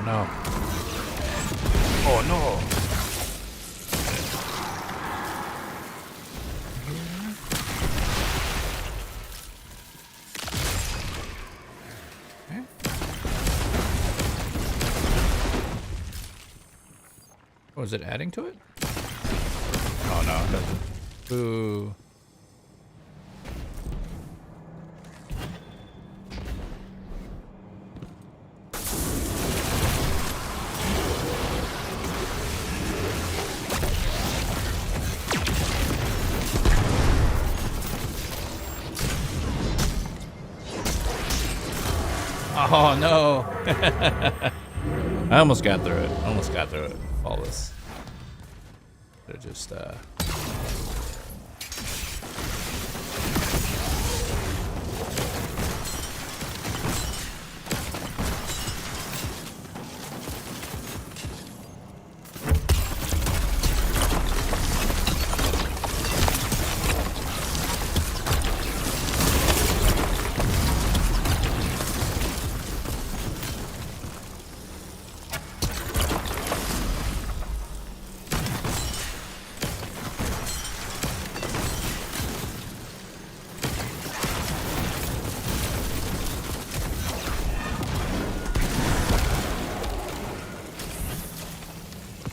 Speaker 1: No. Oh no. Okay. Oh, is it adding to it? Oh no, it doesn't. Boo. Oh no! I almost got through it. Almost got through it. Flawless. They're just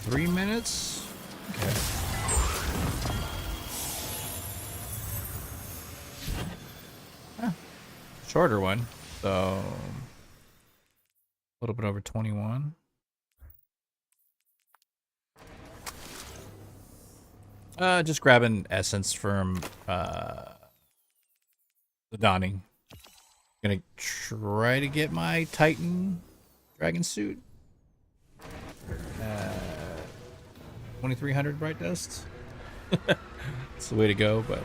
Speaker 1: 3 minutes? Okay. Shorter one, so a little bit over 21. Just grabbing essence from the Donning. Gonna try to get my Titan Dragon suit. 2300 bright dust. It's the way to go, but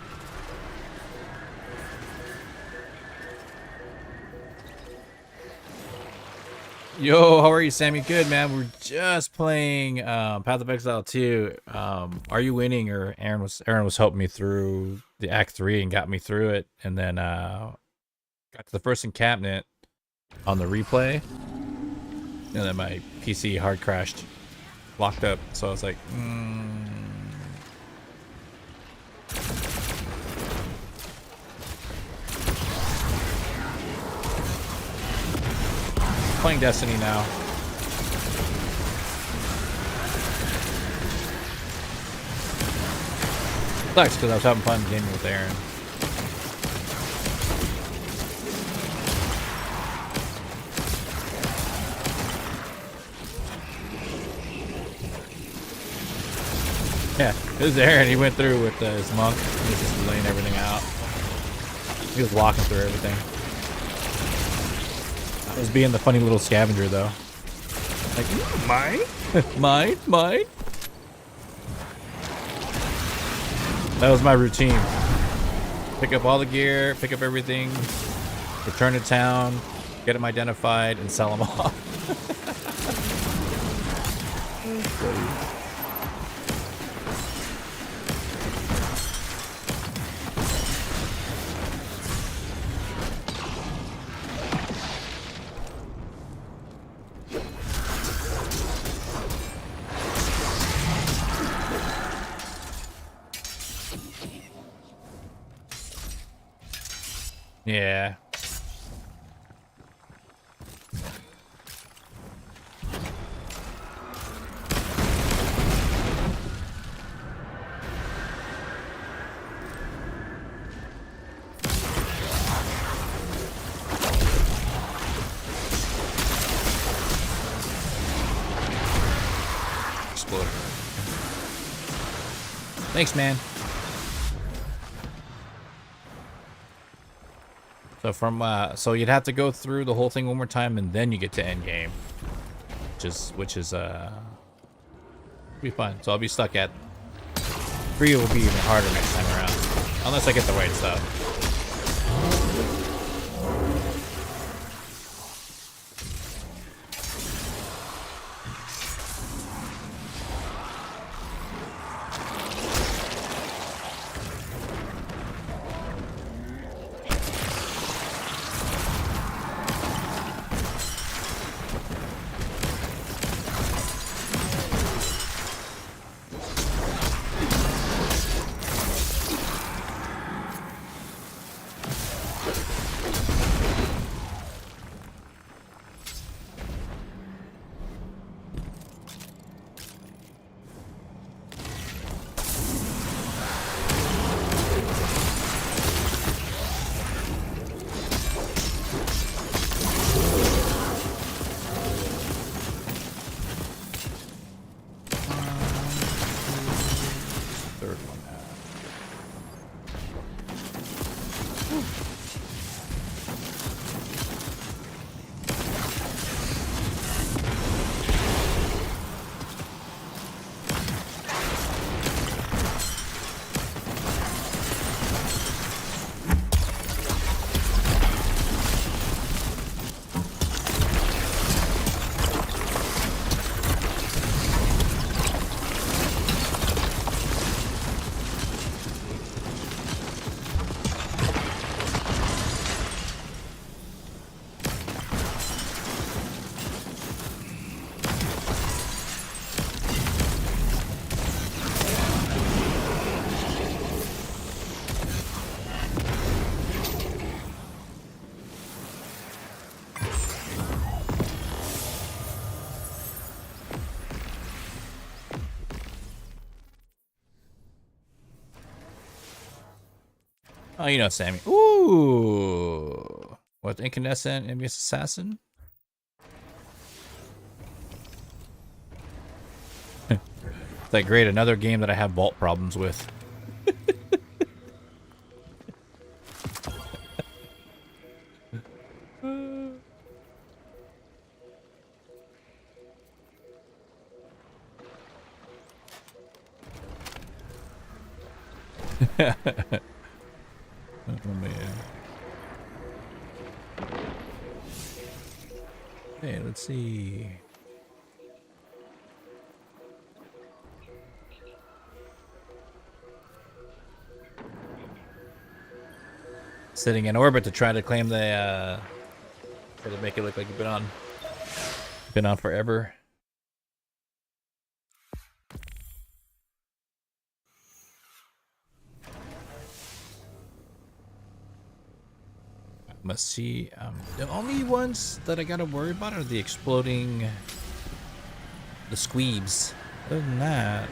Speaker 1: yo, how are you, Sammy? Good, man. We're just playing Path of Exile 2. Are you winning? Or Aaron was helping me through the Act 3 and got me through it, and then got to the first encampment on the replay, and then my PC hard crashed, locked up. So I was like, playing Destiny now. Sucks because I was having fun gaming with Aaron. Yeah, it was Aaron. He went through with his monk. He was just laying everything out. He was walking through everything. I was being the funny little scavenger, though. Like, mine? mine? That was my routine. Pick up all the gear, pick up everything, return to town, get them identified, and sell them off. Yeah. Explode. Thanks, man. So from so you'd have to go through the whole thing one more time, and then you get to end game, which is be fun. So I'll be stuck at 3. It will be even harder next time around, unless I get the right stuff. Oh, you know Sammy. Ooh. What, incandescent, envious assassin? It's like, great, another game that I have vault problems with. Oh man. Hey, let's see. Sitting in orbit to try to claim the try to make it look like you've been on forever. Must see. The only ones that I gotta worry about are the exploding, the squeebs. Other than that.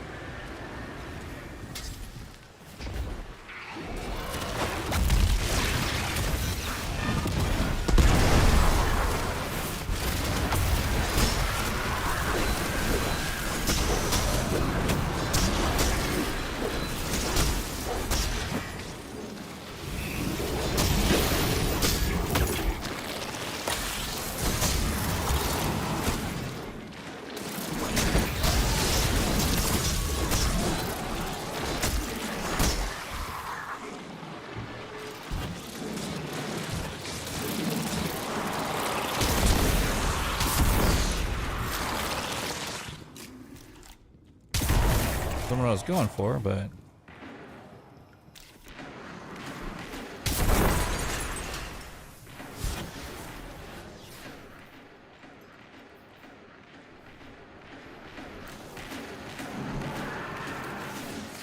Speaker 1: What I was going for, but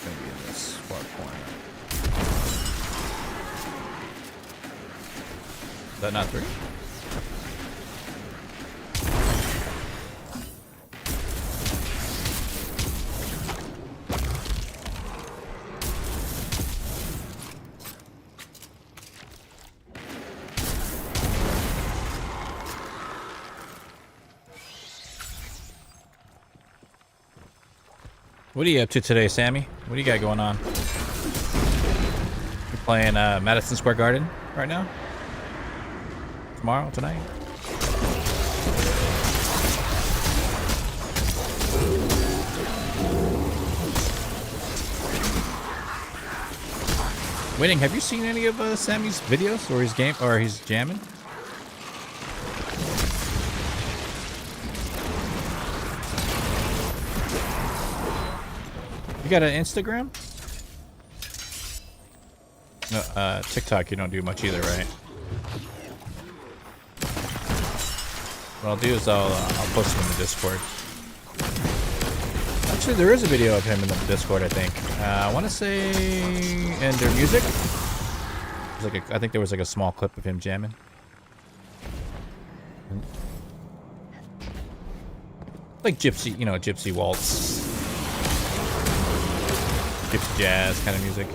Speaker 1: maybe in this far corner. Is that not 3? What are you up to today, Sammy? What do you got going on? You playing Madison Square Garden right now? Tomorrow? Tonight? Waiting, have you seen any of Sammy's videos or his game or his jamming? You got an Instagram? No, TikTok you don't do much either, right? What I'll do is I'll post him in the Discord. Actually, there is a video of him in the Discord, I think. I want to say in their music. There's like I think there was like a small clip of him jamming. Like gypsy, you know, gypsy waltz. Gypsy jazz kind of music.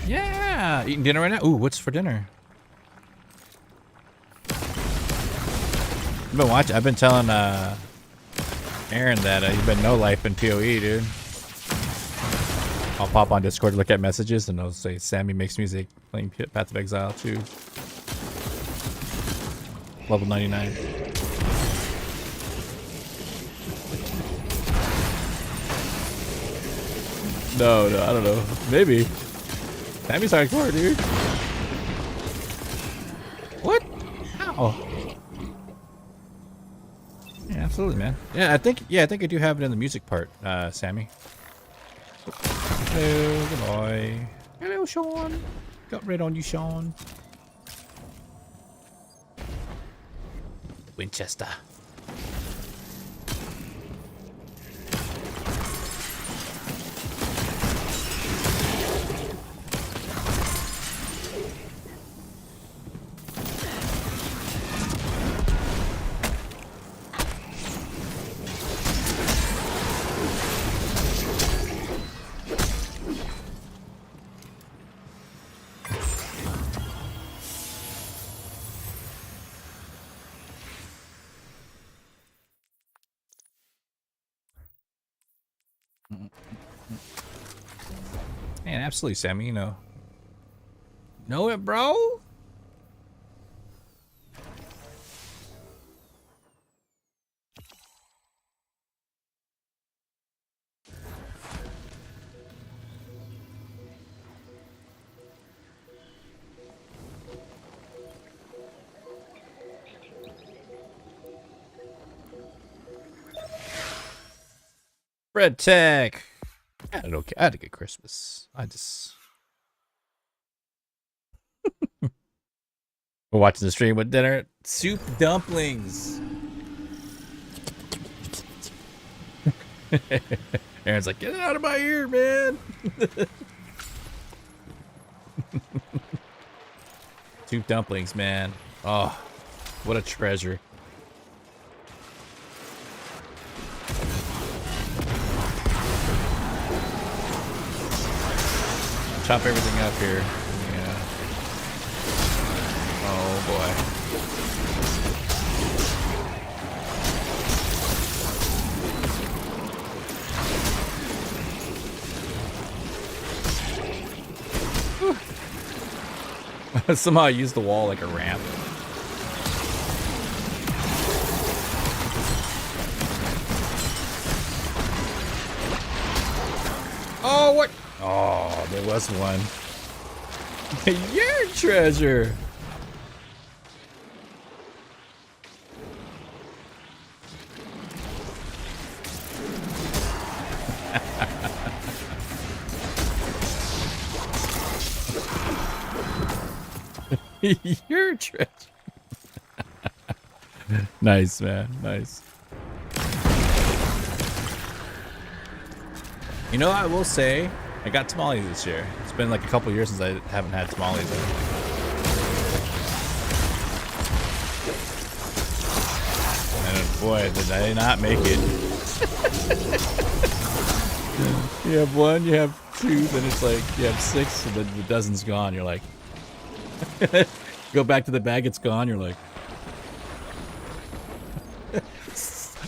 Speaker 1: Yeah, eating dinner right now. Ooh, what's for dinner? I've been telling Aaron that you've been no life in PoE, dude. I'll pop on Discord to look at messages and I'll say Sammy makes music playing Path of Exile 2. Level 99. No, I don't know. Maybe. Sammy's hardcore, dude. What? How? Yeah, absolutely, man. Yeah, I think I do have it in the music part, Sammy. Hello, good boy. Hello, Sean. Got red on you, Sean. Winchester. absolutely, Sammy. You know it, bro. Red Tech. I had okay. I had a good Christmas. We're watching the stream with dinner. Soup dumplings. Aaron's like, get it out of my ear, man. Soup dumplings, man. Oh, what a treasure. Chop everything up here. Yeah. Oh boy. Somehow I used the wall like a ramp. Oh, what? Oh, there was one. Your treasure. Your treasure. Nice, man. Nice. You know, I will say, I got tamales this year. It's been like a couple years since I haven't had tamales. And boy, did I not make it. You have one, you have two, then it's like you have six, and then the dozen's gone. You're like, go back to the bag, it's gone. You're like,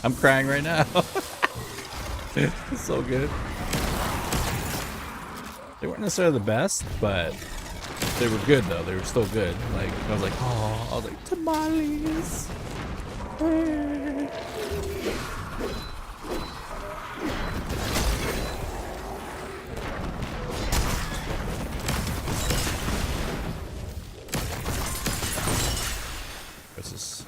Speaker 1: I'm crying right now. It's so good. They weren't necessarily the best, but they were good though. They were still good. Like I was like, oh, I was like tamales. This is.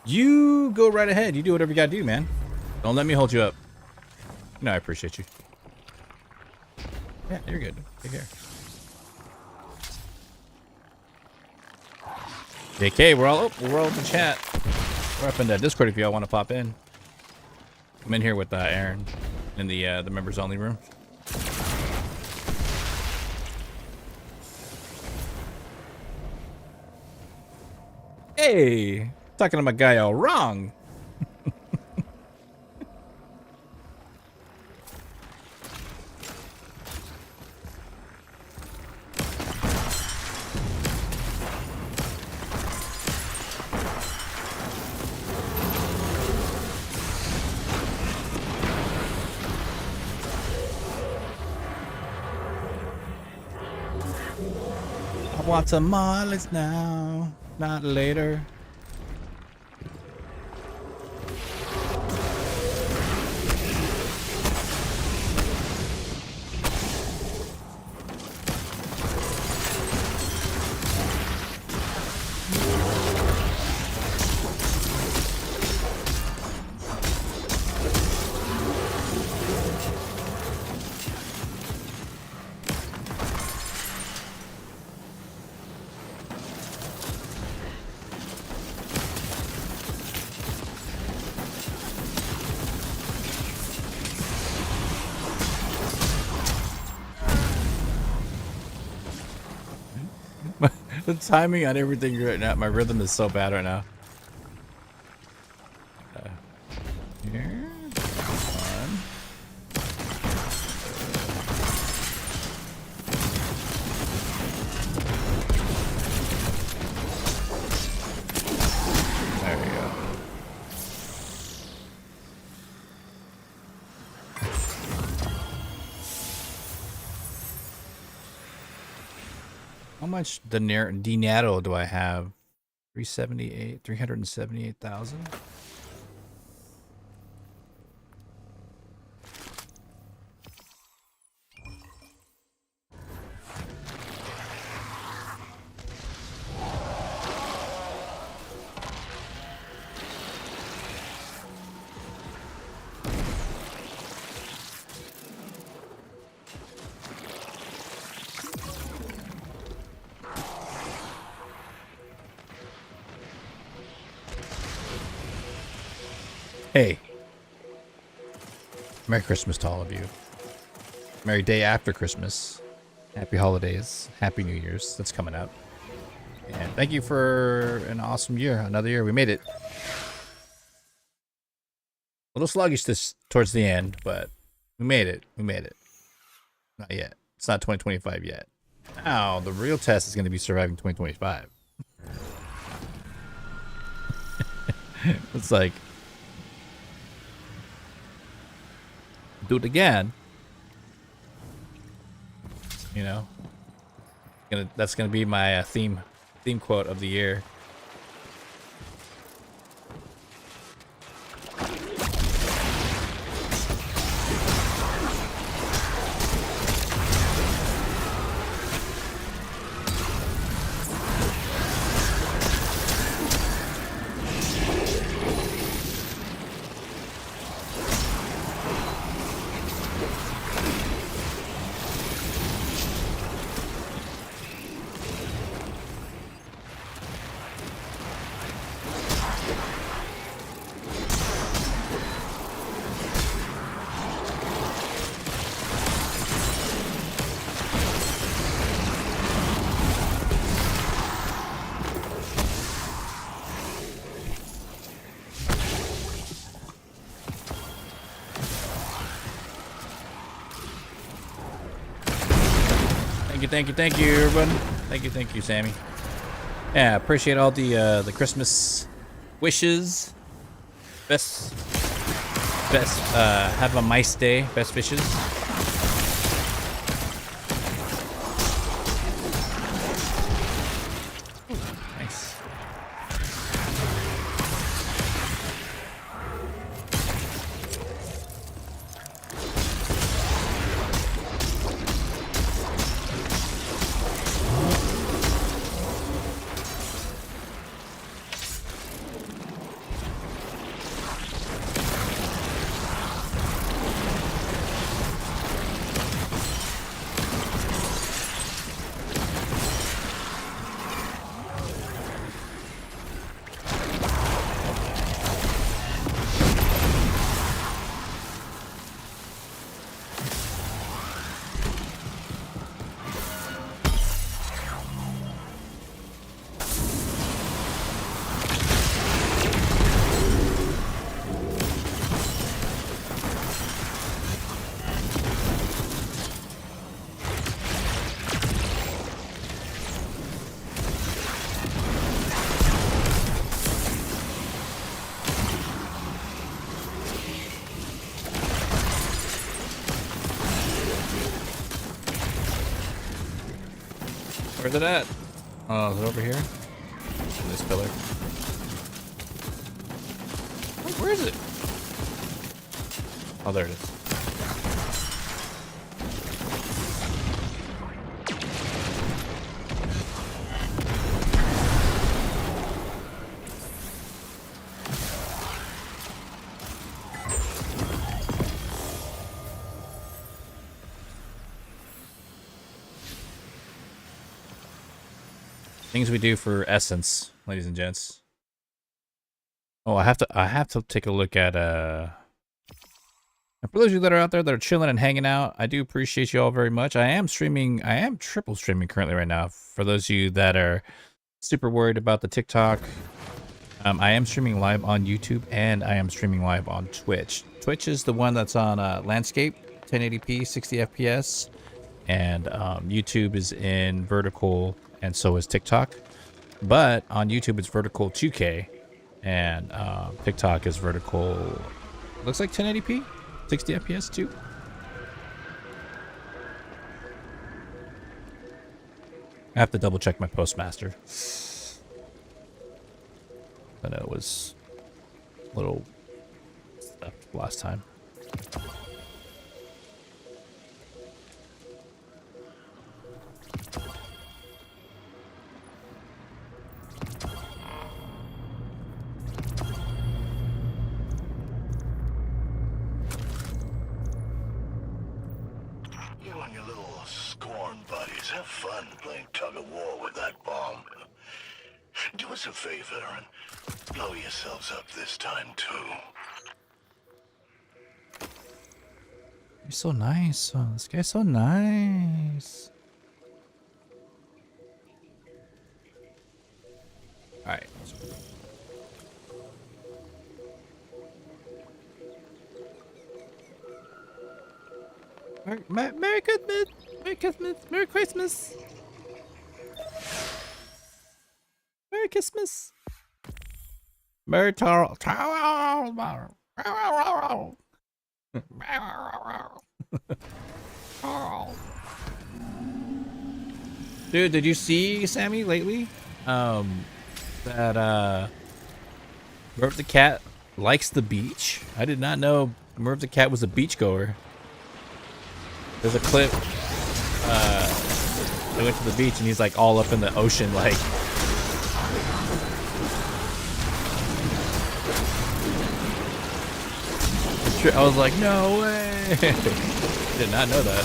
Speaker 1: You go right ahead. You do whatever you gotta do, man. Don't let me hold you up. No, I appreciate you. Yeah, you're good. Take care. JK, we're all in the chat. We're up in the Discord if y'all want to pop in. I'm in here with Aaron in the members only room. Hey, talking to my guy all wrong. I want tamales now, not later. The timing on everything right now, my rhythm is so bad right now. Here, one. How much dinero do I have? 378,000. Hey, Merry Christmas to all of you. Merry day after Christmas. Happy holidays. Happy New Year's. That's coming up. And thank you for an awesome year. Another year. We made it. A little sluggish towards the end, but we made it. We made it. Not yet. It's not 2025 yet. Now, the real test is going to be surviving 2025. It's like, do it again, you know. That's gonna be my theme quote of the year. Thank you, everyone. Thank you, Sammy. Yeah, appreciate all the Christmas wishes. Best. Have a nice day. Best wishes. Nice. Where's it at? Oh, is it over here? This pillar. Wait, where is it? Oh, there it is. Things we do for essence, ladies and gents. Oh, I have to take a look at and for those of you that are out there that are chilling and hanging out, I do appreciate you all very much. I am triple streaming currently right now. For those of you that are super worried about the TikTok, I am streaming live on YouTube and I am streaming live on Twitch. Twitch is the one that's on landscape, 1080p, 60 FPS, and YouTube is in vertical, and so is TikTok. But on YouTube it's vertical 2K, and TikTok is vertical, looks like 1080p, 60 FPS too. I have to double check my postmaster. I know it was a little stuff last time.
Speaker 11: You and your little scorn buddies have fun playing tug-of-war with that bomb. Do us a favor and blow yourselves up this time, too.
Speaker 1: You're so nice. Oh, this guy's so nice. All right. Merry Christmas! Merry Christmas! Merry Christmas! Merry Christmas! Merry Tar. Dude, did you see Sammy lately? That Merv the cat likes the beach. I did not know Merv the cat was a beachgoer. There's a clip. They went to the beach and he's like all up in the ocean, like. I was like, no way. Did not know that.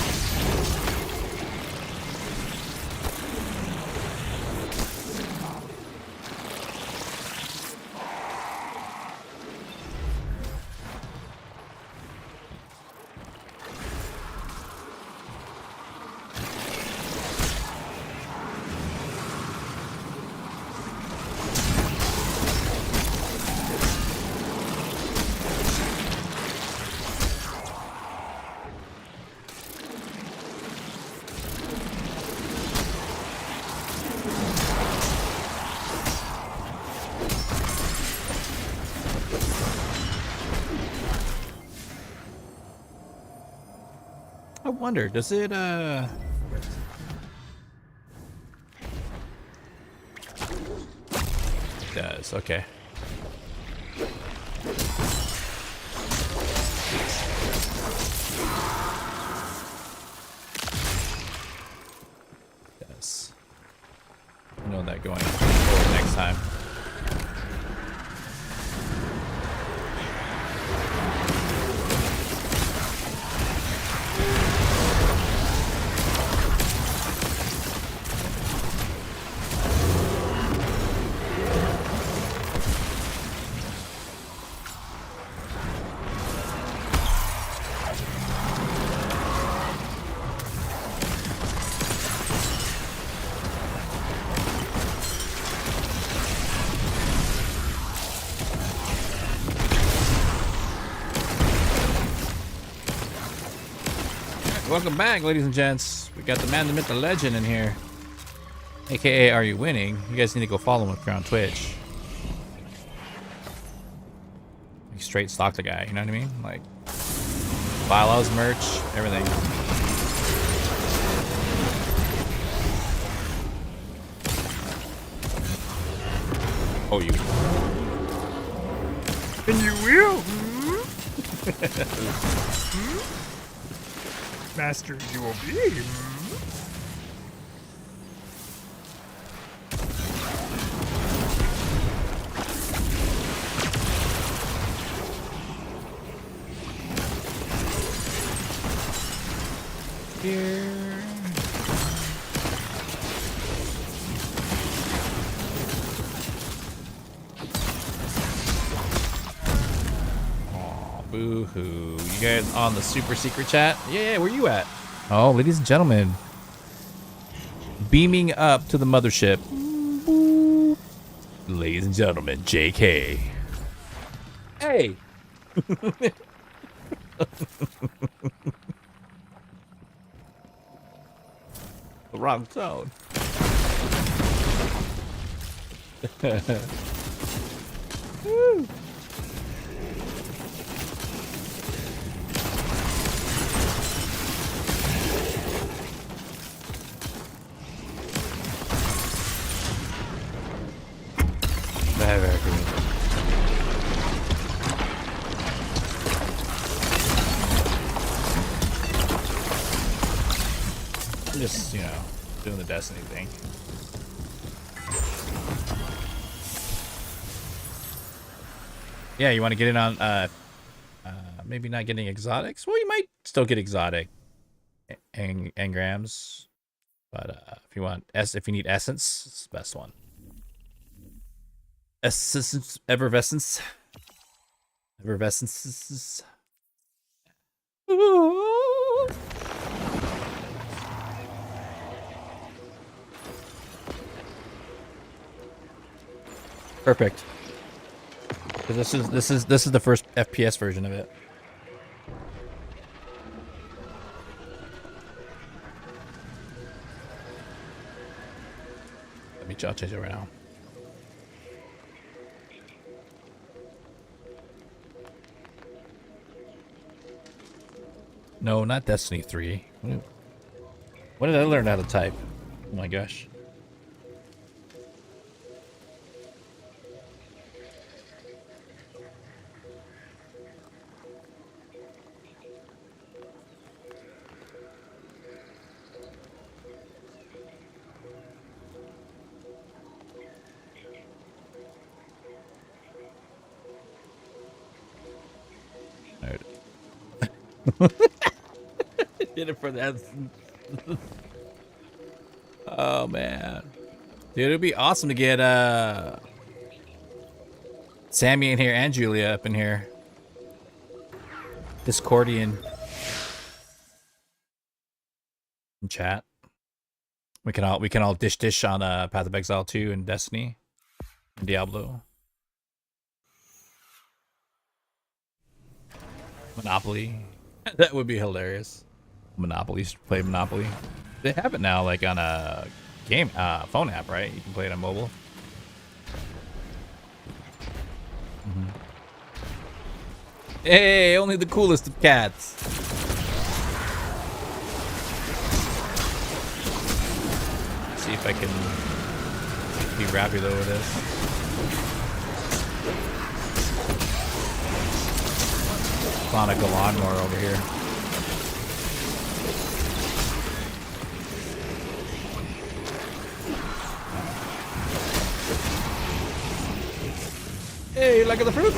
Speaker 1: I wonder, does it does, okay. Yes. I know that going forward next time. Welcome back, ladies and gents. We got the man, the myth, the legend in here. AKA, are you winning? You guys need to go follow him if you're on Twitch. Like straight stock the guy, you know what I mean? Like, buy all his merch, everything. Oh, you. And you will. Master, you will be. Here. Boo-hoo. You guys on the super secret chat? Yeah, where you at? Oh, ladies and gentlemen. Beaming up to the mothership. Ladies and gentlemen, JK. Hey! The wrong tone. Woo! just, you know, doing the Destiny thing. Yeah, you want to get in on maybe not getting exotics? Well, you might still get exotic engrams, but if you want if you need essence, it's the best one. Essence, effervescence. Perfect. Because this is the first FPS version of it. I'll change it right now. No, not Destiny 3. When did I learn how to type? Oh my gosh. Did it for that. Oh man, dude, it'd be awesome to get Sammy in here and Julia up in here. Discordian in chat. We can all dish on Path of Exile 2 and Destiny and Diablo. Monopoly. That would be hilarious. Monopoly, play Monopoly. They have it now, like on a game, phone app, right? You can play it on mobile. Hey, only the coolest of cats. Let's see if I can be rapido with this. Sonic a lawnmower over here. Hey, like the fruit?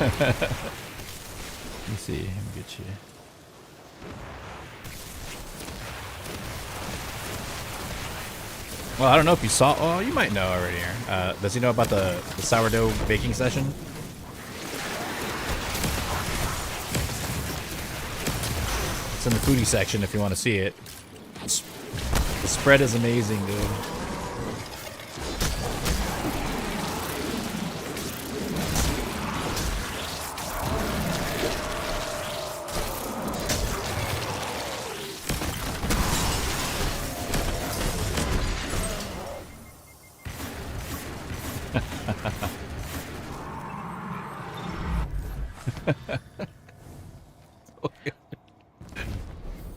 Speaker 1: Let me see. Let me get you. Well, I don't know if you saw. Oh, you might know already, Aaron. Does he know about the sourdough baking session? It's in the foodie section if you want to see it. The spread is amazing, dude.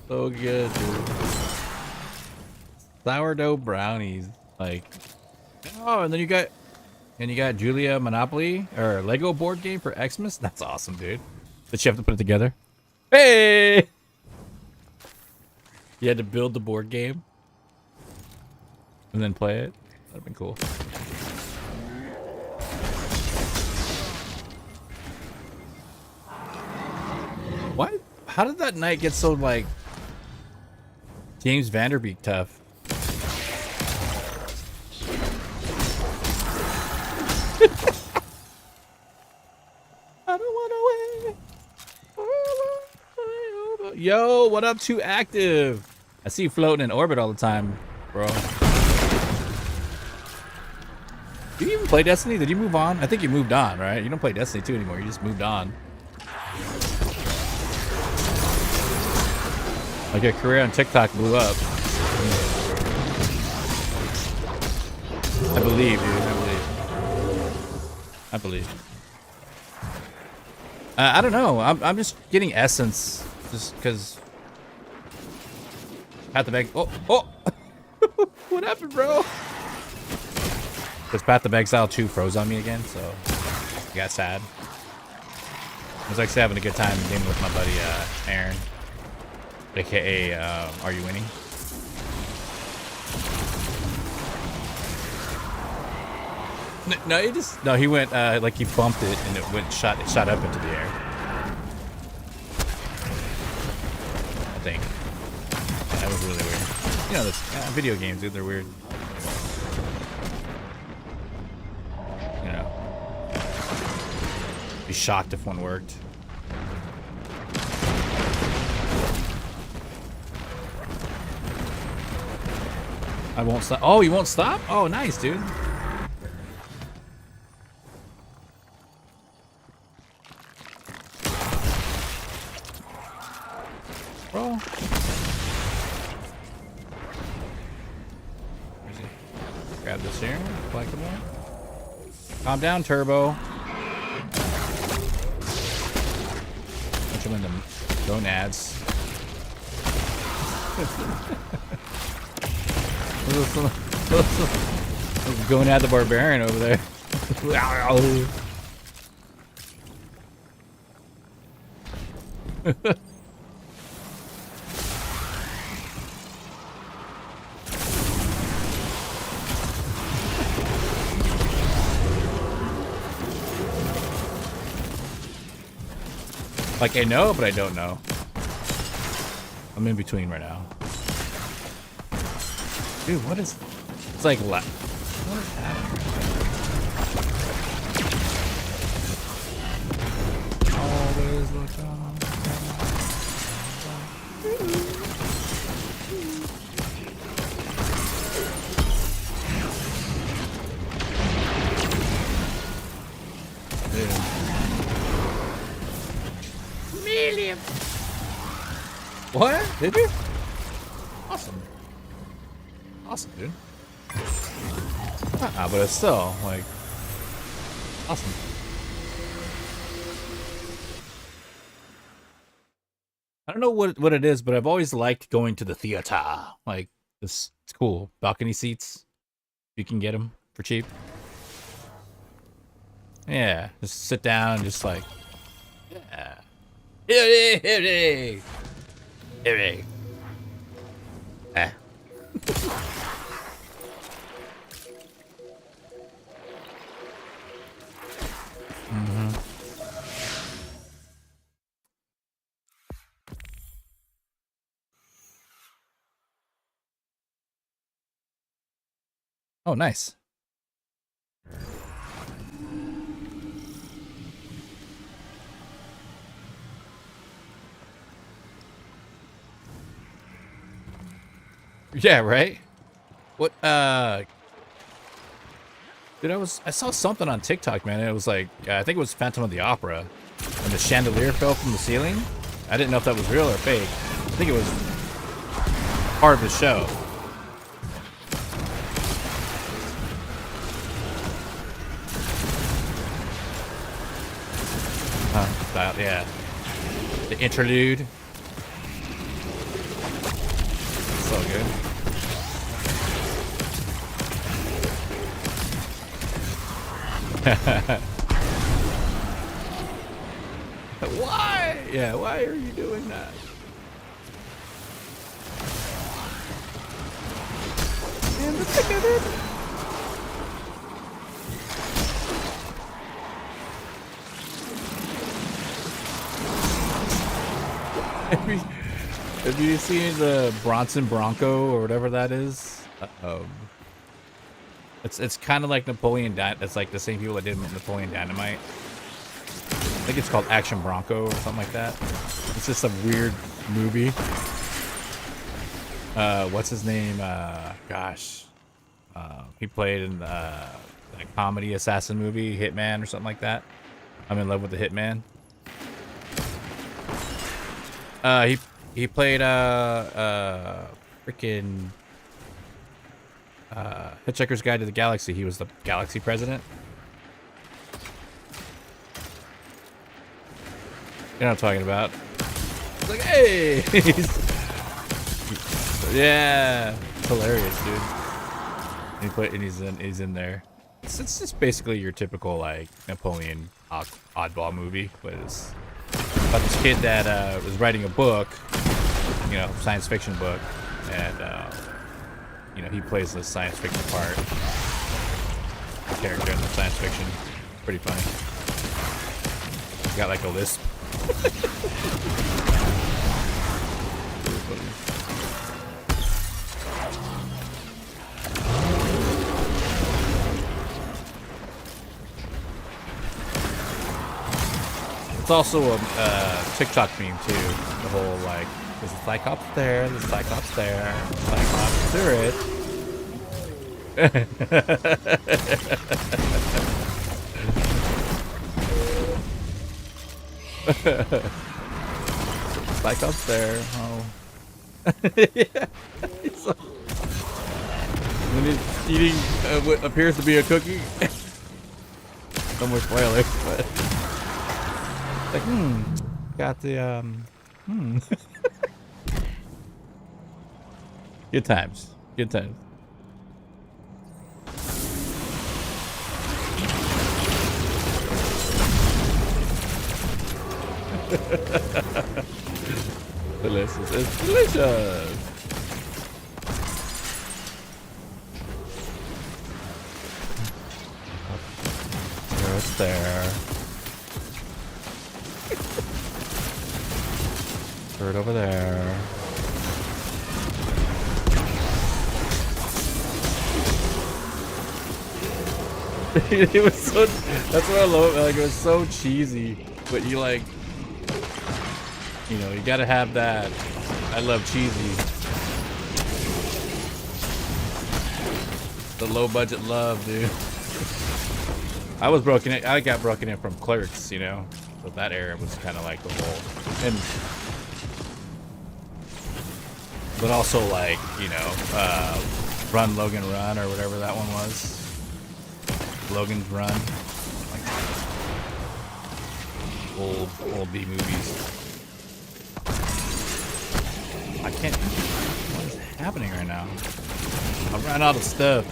Speaker 1: So good, dude. Sourdough brownies, like. Oh, and then you got Julia Monopoly or Lego board game for Xmas. That's awesome, dude. Did you have to put it together? Hey! You had to build the board game and then play it. That'd been cool. What? How did that night get so like James Vanderbeek tough? I don't wanna wait. Yo, what up, Too Active? I see you floating in orbit all the time, bro. Do you even play Destiny? Did you move on? I think you moved on, right? You don't play Destiny 2 anymore. You just moved on. Like your career on TikTok blew up. I believe, dude. I believe. I don't know. I'm just getting essence, just because. Path of Exile. Oh! What happened, bro? Because Path of Exile 2 froze on me again, so I got sad. I was actually having a good time gaming with my buddy Aaron, aka Are You Winning? No, he went like he bumped it and it shot up into the air. I think. Yeah, that was really weird. You know, this video games, dude, they're weird. You know, be shocked if one worked. I won't stop. Oh, you won't stop? Oh, nice, dude. Bro. Where's he? Grab this here. Collectible. Calm down, Turbo. Punch him in the gonads. Going at the barbarian over there. Like I know, but I don't know. I'm in between right now. Dude, what is... It's like... What is happening? Always look on. Million. What? Did you? Awesome. Awesome, dude. But it's still like awesome. I don't know what it is, but I've always liked going to the theater. Like it's cool. Balcony seats, you can get them for cheap. Yeah, just sit down and just like, yeah. Hooray! Ah. Oh, nice. Yeah, right? What, dude, I saw something on TikTok, man. It was like, I think it was Phantom of the Opera. And the chandelier fell from the ceiling. I didn't know if that was real or fake. I think it was part of the show. Yeah. The interlude. So good. Why? Yeah, why are you doing that? In the thick of it. Have you seen the Bronson Bronco or whatever that is? It's kind of like Napoleon. It's like the same people that did Napoleon Dynamite. I think it's called Action Bronco or something like that. It's just a weird movie. What's his name? Gosh, he played in a comedy assassin movie, Hitman or something like that. I'm in love with the Hitman. He played freaking Hitchhiker's Guide to the Galaxy. He was the Galaxy president. You know what I'm talking about? It's like, hey, yeah, it's hilarious, dude. And he's in there. It's just basically your typical like Napoleon oddball movie, but it's about this kid that was writing a book, you know, science fiction book, and you know, he plays the science fiction part. character in the science fiction. Pretty funny. Got like a lisp. It's also a TikTok meme too. The whole like, there's a Cyclops there, there's a Cyclops there, Cyclops turret. Cyclops there. Oh. Yeah. When he's eating what appears to be a cookie. No more spoilers, but like, got the Good times. Good times. Delicious. It's delicious. There, it's there. Third over there. It was so. That's what I love. Like, it was so cheesy, but you like. You know, you gotta have that. I love cheesy. The low budget love, dude. I got broken in from Clerks, you know. So that era was kind of like the whole, but also like, you know, Run Logan Run or whatever that one was. Logan's Run. Like old B movies. I can't. What is happening right now? I'm running out of stuff.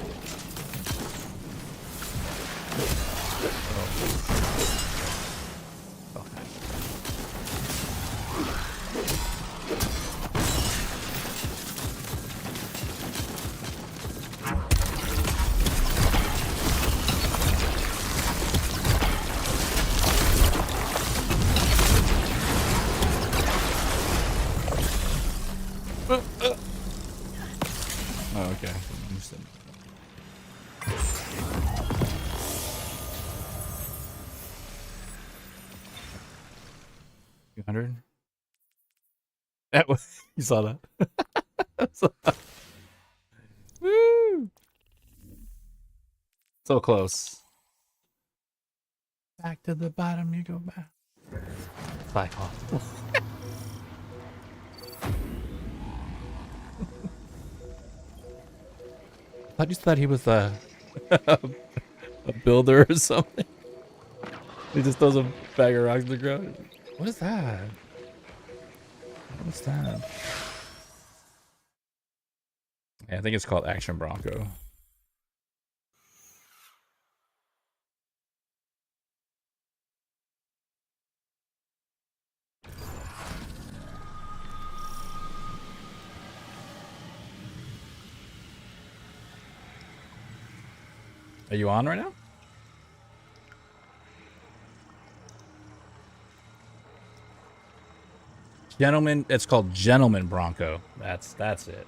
Speaker 1: Oh, okay. Understood. 200. That was, you saw that. Woo! So close. Back to the bottom you go back. Cycle. I just thought he was a builder or something. He just throws a bag of rocks in the ground. What is that? What's that? Yeah, I think it's called Action Bronco. Are you on right now? Gentleman, it's called Gentleman Bronco. That's it.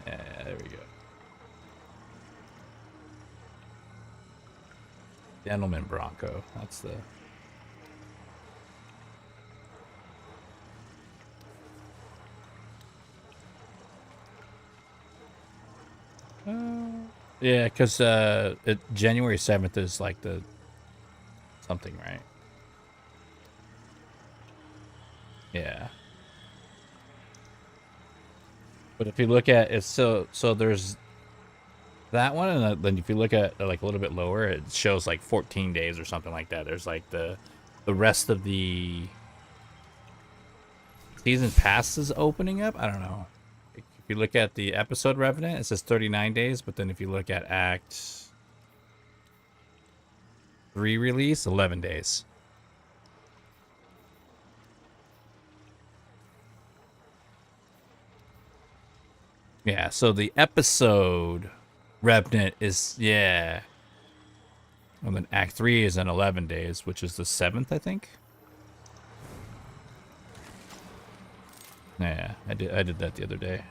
Speaker 1: Yeah, there we go. Gentleman Bronco. That's the. Yeah, because January 7th is like the something, right? Yeah. But if you look at it, so there's that one, and then if you look at like a little bit lower, it shows like 14 days or something like that. There's like the rest of the season passes opening up. I don't know. If you look at the episode revenant, it says 39 days, but then if you look at Act 3 release, 11 days. Yeah, so the episode Revenant is, yeah. And then Act 3 is in 11 days, which is the 7th, I think. Yeah, I did that the other day.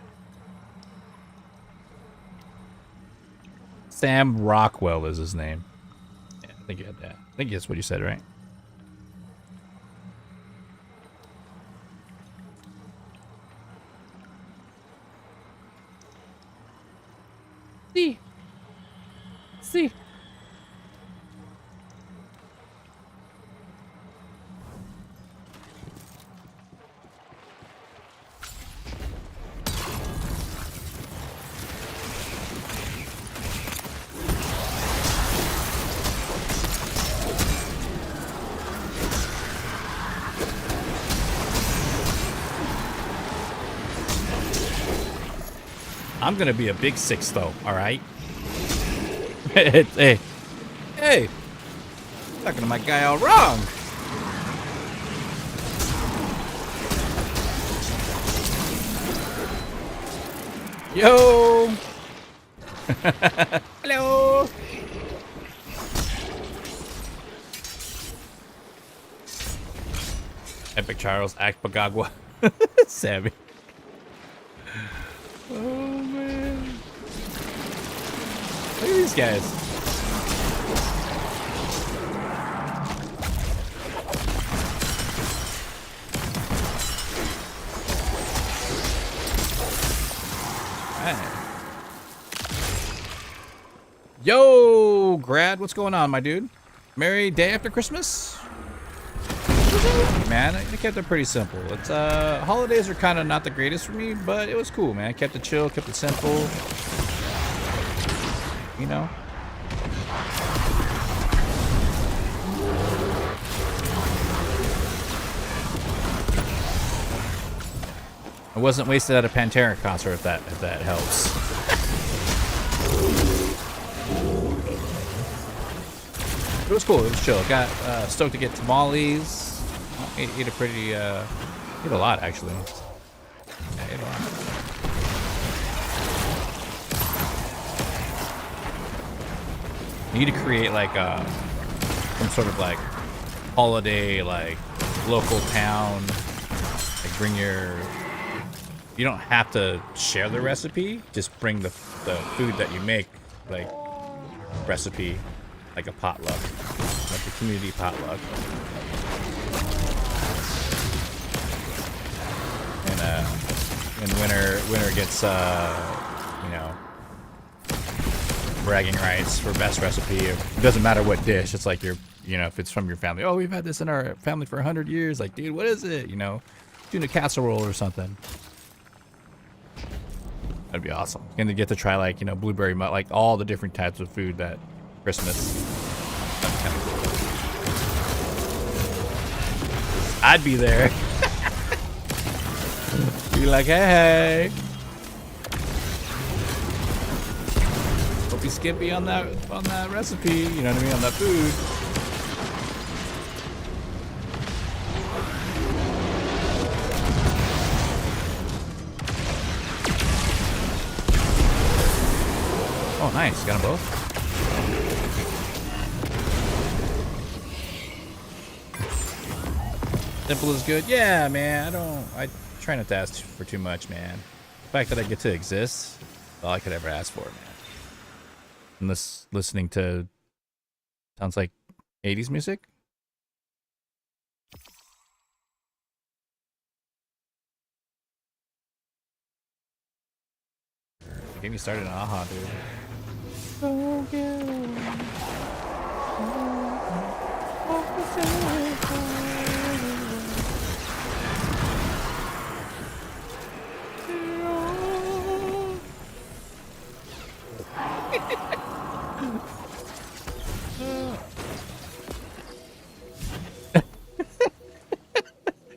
Speaker 1: Sam Rockwell is his name. Yeah, I think you had that. I think that's what you said, right? See. See. I'm gonna be a big 6 though, alright? Hey. Hey! Talking to my guy all wrong! Yo! Hello! Epic Charles, Act Pagagua. Sammy. Oh man. Look at these guys. Right. Yo, Grad, what's going on, my dude? Merry day after Christmas? Man, I kept it pretty simple. It's holidays are kind of not the greatest for me, but it was cool, man. I kept it chill, kept it simple. You know. I wasn't wasted at a Pantera concert, if that helps. It was cool. It was chill. Got stoked to get tamales. Ate a pretty, ate a lot actually. Yeah, ate a lot. You need to create like some sort of like holiday, like local town. Like bring your. You don't have to share the recipe. Just bring the food that you make, like recipe, like a potluck, like a community potluck. And winner gets you know, bragging rights for best recipe. It doesn't matter what dish. It's like if it's from your family. Oh, we've had this in our family for 100 years. Like, dude, what is it? You know, doing a casserole or something. That'd be awesome. And to get to try like blueberry mud, like all the different types of food that Christmas. That's kind of cool. I'd be there. Be like, hey. Don't be skimpy on that recipe, you know what I mean, on that food. Oh nice, got them both. Simple is good. Yeah, man, I try not to ask for too much, man. The fact that I get to exist is all I could ever ask for, man. And listening to sounds like 80s music. Get me started on Aha, dude. Don't get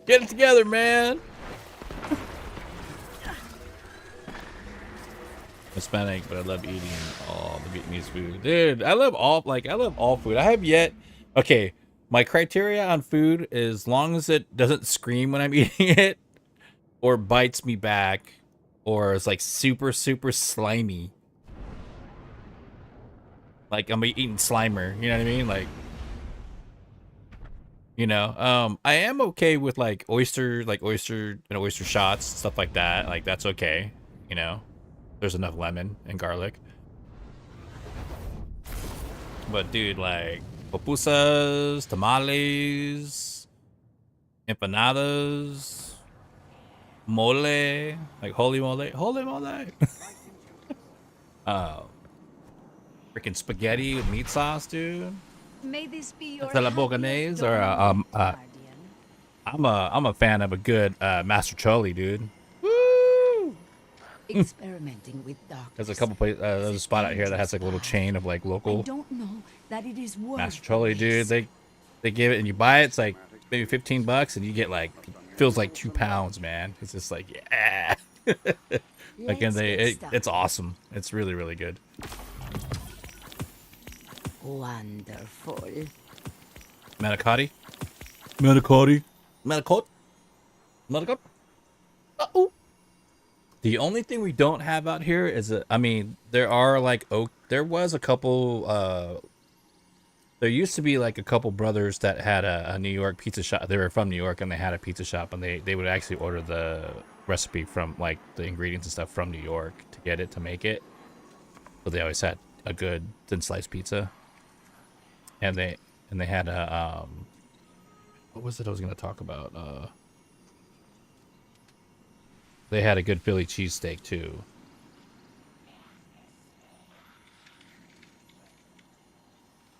Speaker 1: Get it together, man. Hispanic, but I love eating all the Vietnamese food. Dude, I love all food. I have yet. Okay, my criteria on food is as long as it doesn't scream when I'm eating it, or bites me back, or is like super, super slimy. Like I'm eating Slimer, you know what I mean? Like, you know, I am okay with like oyster and oyster shots, stuff like that. Like that's okay, you know. There's enough lemon and garlic. But dude, like pupusas, tamales, empanadas, mole, like holy mole. Freaking spaghetti with meat sauce, dude.
Speaker 8: May this be your
Speaker 1: Is that a
Speaker 8: happiest
Speaker 1: bolognese or
Speaker 8: dawn, guardian.
Speaker 1: I'm a fan of a good Master Choli, dude.
Speaker 3: Experimenting with darkness.
Speaker 1: There's a couple places. There's a spot out here that has like a little chain of like
Speaker 3: I
Speaker 1: local
Speaker 3: don't know that it is worth
Speaker 1: Master
Speaker 3: the
Speaker 1: Choli, dude.
Speaker 3: risk.
Speaker 1: They give it and you buy it. It's like maybe $15 and you get like feels like 2 pounds, man. It's just like yeah. Like and it's awesome. It's really really good.
Speaker 3: Wonderful.
Speaker 1: Manicotti. Manicotti. Manicotti. Manicotti. Uh-oh. The only thing we don't have out here is I mean, there are like there was a couple there used to be like a couple brothers that had a New York pizza shop. They were from New York and they had a pizza shop and they would actually order the recipe from like the ingredients and stuff from New York to get it to make it. So they always had a good thin sliced pizza. And they had a what was it I was going to talk about? They had a good Philly cheesesteak too.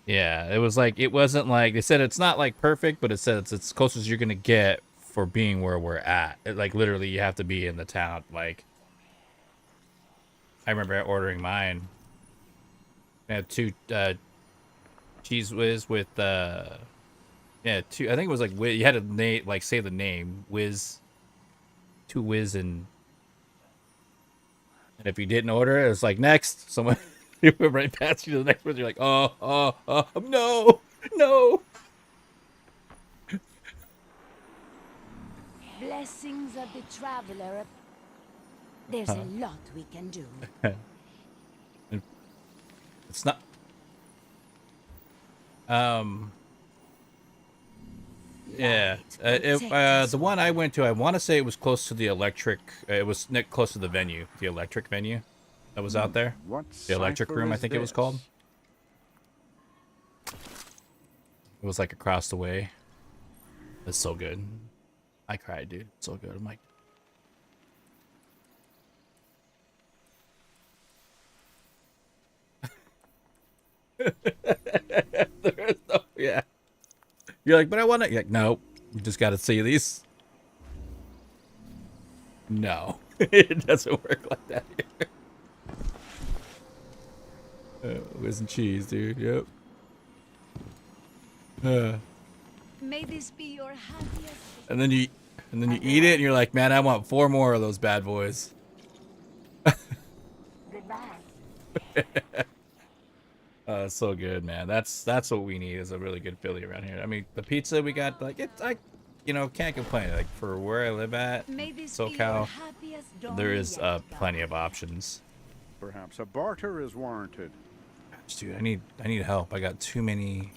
Speaker 1: Yeah, it was like it wasn't like they said it's not like perfect, but it said it's as close as you're gonna get for being where we're at. Like literally, you have to be in the town. Like I remember ordering mine. I had 2 cheese whiz with yeah 2. I think it was like you had to like say the name whiz. 2 whiz and if you didn't order it, it's like next. Someone you went right past you to the next one. You're like, oh, no.
Speaker 3: Blessings of the traveler. There's a lot we can do.
Speaker 1: It's not. Yeah, the one I went to, I want to say it was close to the electric. It was close to the venue, the electric venue that was out there. The electric room, I think it was called. It was like across the way. It's so good. I cried, dude. It's so good. I'm like. There's no, yeah. You're like, but I want to. You're like, no, you just got to see these. No, it doesn't work like that here. Whiz and cheese, dude. Yep.
Speaker 8: May this be your happiest.
Speaker 1: And then you eat it, and you're like, man, I want 4 more of those bad boys.
Speaker 3: Goodbye.
Speaker 1: It's so good, man. That's what we need is a really good Philly around here. I mean, the pizza we got, like can't complain. Like for where I live at, SoCal, there is plenty of options.
Speaker 12: Perhaps a barter is warranted.
Speaker 1: Dude, I need help. I got too many.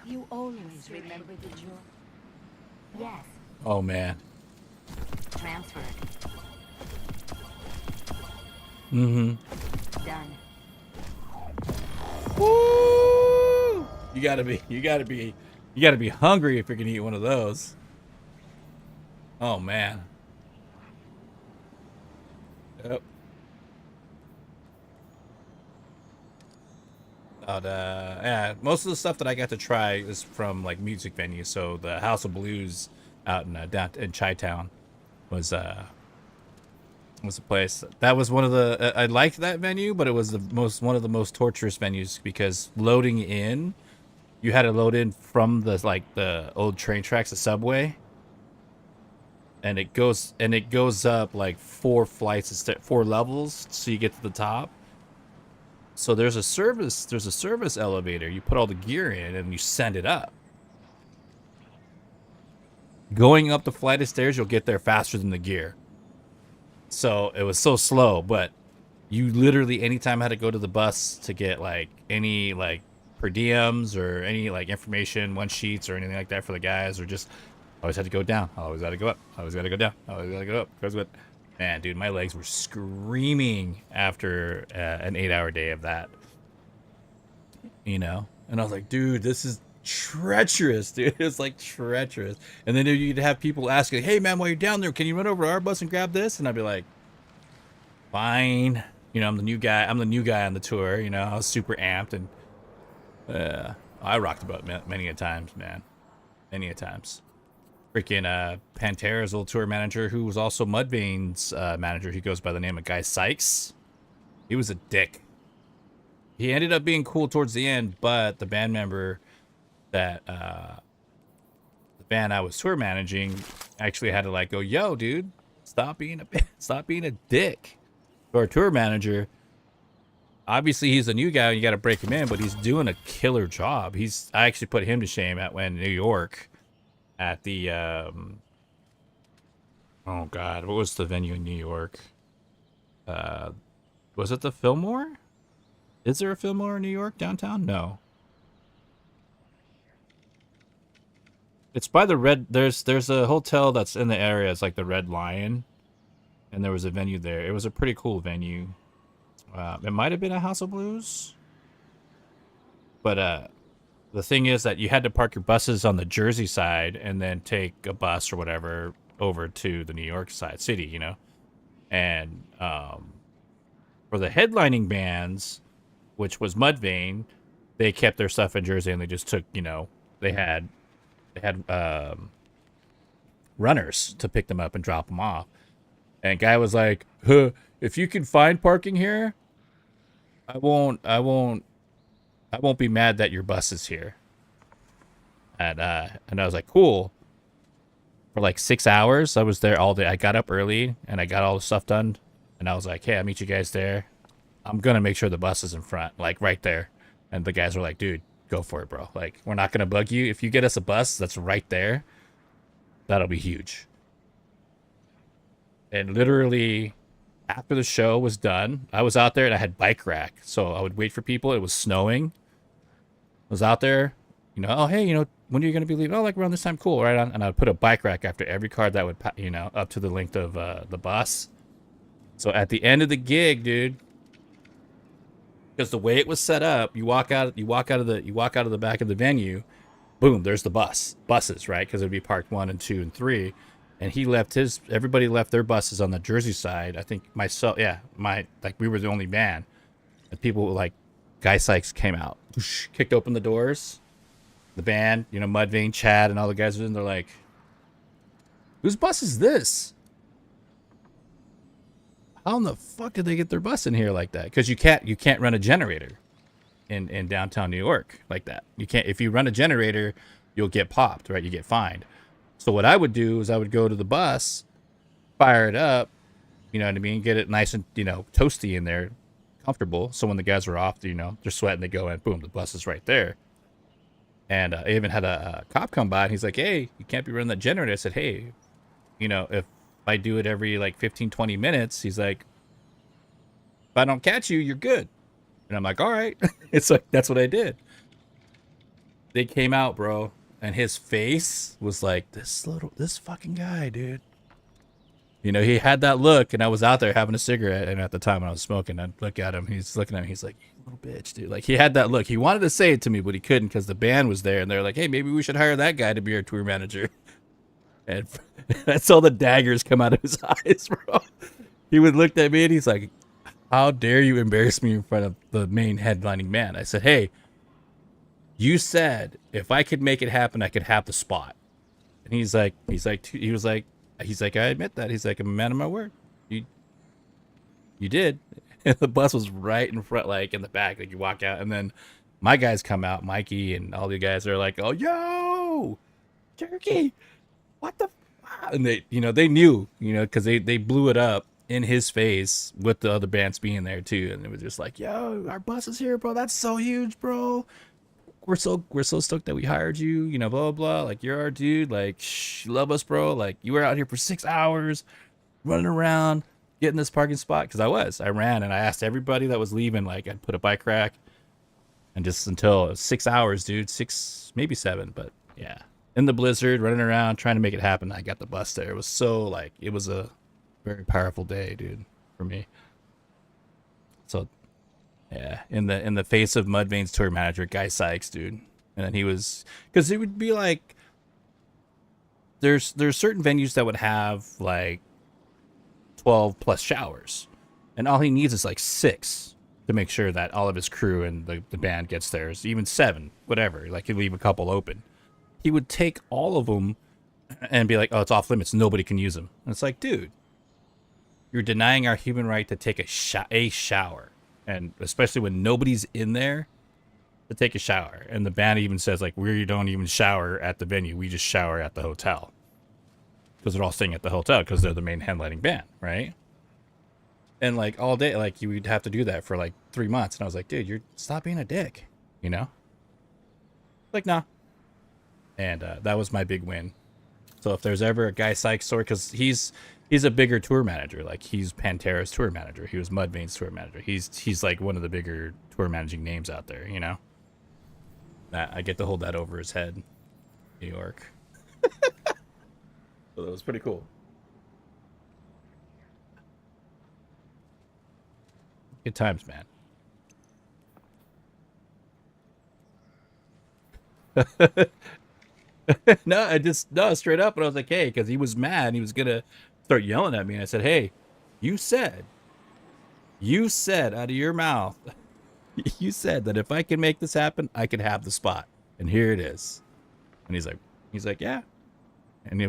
Speaker 3: You always remember the joy. Yes.
Speaker 1: Oh man.
Speaker 3: Transferred.
Speaker 1: Mm-hmm.
Speaker 3: Done.
Speaker 1: Woo! You gotta be hungry if you're gonna eat one of those. Oh man. Yep. Yeah, most of the stuff that I got to try is from like music venues. So the House of Blues out in down in Chi-Town was a place that was one of the I liked that venue, but it was one of the most torturous venues because loading in, you had to load in from the old train tracks, the subway, and it goes up like 4 flights, 4 levels, so you get to the top. So there's a service elevator. You put all the gear in and you send it up. going up the flight of stairs, you'll get there faster than the gear. So it was so slow, but you literally anytime I had to go to the bus to get like any like per diems or any like information, one sheets or anything like that for the guys, or just always had to go down, always had to go up, always got to go down, always got to go up. Because what, man, dude, my legs were screaming after an 8-hour day of that, you know. And I was like, dude, this is treacherous, dude. It's like treacherous. And then you'd have people asking, hey man, while you're down there, can you run over to our bus and grab this? And I'd be like, fine. You know, I'm the new guy on the tour, you know. I was super amped, and I rocked the boat many a times, man. Many a times. Freaking Pantera's old tour manager, who was also Mudvayne's manager, he goes by the name of Guy Sykes. He was a dick. He ended up being cool towards the end, but the band member that the band I was tour managing actually had to like go, yo, dude, stop being a dick. To our tour manager, obviously he's a new guy and you got to break him in, but he's doing a killer job. I actually put him to shame when New York at the oh god, what was the venue in New York? Was it the Fillmore? Is there a Fillmore in New York downtown? No. It's by the Red. There's a hotel that's in the area. It's like the Red Lion, and there was a venue there. It was a pretty cool venue. It might have been a House of Blues, but the thing is that you had to park your buses on the Jersey side and then take a bus or whatever over to the New York side city, you know. And for the headlining bands, which was Mudvayne, they kept their stuff in Jersey and they just took, you know, they had runners to pick them up and drop them off. And guy was like, huh, if you can find parking here, I won't be mad that your bus is here. And I was like, cool. For like 6 hours, I was there all day. I got up early and I got all the stuff done. And I was like, hey, I'll meet you guys there. I'm going to make sure the bus is in front, like right there. And the guys were like, dude, go for it, bro. Like, we're not going to bug you. If you get us a bus that's right there, that'll be huge. And literally, after the show was done, I was out there and I had bike rack. So I would wait for people. It was snowing. I was out there, you know, oh, hey, you know, when are you going to be leaving? Oh, like around this time. Cool, right on. And I would put a bike rack after every car that would, you know, up to the length of the bus. So at the end of the gig, dude, because the way it was set up, you walk out of the back of the venue, boom, there's the buses, right? Because it'd be parked 1 and 2 and 3, and everybody left their buses on the Jersey side. I think we were the only band, and people like Guy Sykes came out, whoosh, kicked open the doors, the band, you know, Mudvayne, Chad, and all the guys were in. They're like, whose bus is this? How in the fuck did they get their bus in here like that? Because you can't run a generator in downtown New York like that. You can't. If you run a generator, you'll get popped, right? You get fined. So what I would do is I would go to the bus, fire it up, you know what I mean, get it nice and, you know, toasty in there, comfortable. So when the guys are off, you know, they're sweating, they go in, boom, the bus is right there. And I even had a cop come by and he's like, hey, you can't be running that generator. I said, hey, you know, if I do it every like 15, 20 minutes, he's like, if I don't catch you, you're good. And I'm like, all right. It's like, that's what I did. They came out, bro, and his face was like, this fucking guy, dude. You know, he had that look, and I was out there having a cigarette, and at the time when I was smoking, I'd look at him, he's looking at me, he's like, you little bitch, dude. Like, he had that look. He wanted to say it to me, but he couldn't because the band was there, and they're like, hey, maybe we should hire that guy to be our tour manager. And I saw the daggers come out of his eyes, bro. He would look at me and he's like, how dare you embarrass me in front of the main headlining man? I said, hey, you said if I could make it happen, I could have the spot. And he was like, I admit that. He's like, I'm a man of my word. You did. And the bus was right in front, like in the back. Like you walk out, and then my guys come out, Mikey and all the guys are like, oh, yo, Jerky. What the fuck? And they, you know, they knew, you know, because they blew it up in his face with the other bands being there too. And it was just like, yo, our bus is here, bro. That's so huge, bro. we're so stoked that we hired you, you know, blah blah blah. Like, you're our dude. Like, you love us, bro. Like, you were out here for 6 hours, running around, getting this parking spot. Because I ran and I asked everybody that was leaving. Like, I'd put a bike rack, and just until 6 hours, dude, 6 maybe 7, but yeah, in the blizzard, running around trying to make it happen. I got the bus there. It was so like it was a very powerful day, dude, for me. So yeah, in the face of Mudvayne's tour manager, Guy Sykes, dude. And then he was, because it would be like, there's certain venues that would have like 12 plus showers, and all he needs is like 6 to make sure that all of his crew and the band gets theirs, even 7, whatever. Like, he'd leave a couple open. He would take all of them and be like, oh, it's off limits, nobody can use them. And it's like, dude, you're denying our human right to take a shower. And especially when nobody's in there to take a shower. And the band even says, like, we don't even shower at the venue. We just shower at the hotel. Because they're all staying at the hotel because they're the main headlining band, right? And, like, all day, like, you would have to do that for, like, 3 months. And I was like, dude, stop being a dick, you know? Like, nah. And that was my big win. So if there's ever a Guy Sykes story, because he's a bigger tour manager. Like, he's Pantera's tour manager. He was Mudvayne's tour manager. He's like one of the bigger tour managing names out there, you know? I get to hold that over his head. New York. So that was pretty cool. Good times, man. No, straight up. And I was like, hey, because he was mad. He was going to start yelling at me. And I said, hey, you said out of your mouth, you said that if I can make this happen, I could have the spot. And here it is. And he's like, yeah. And he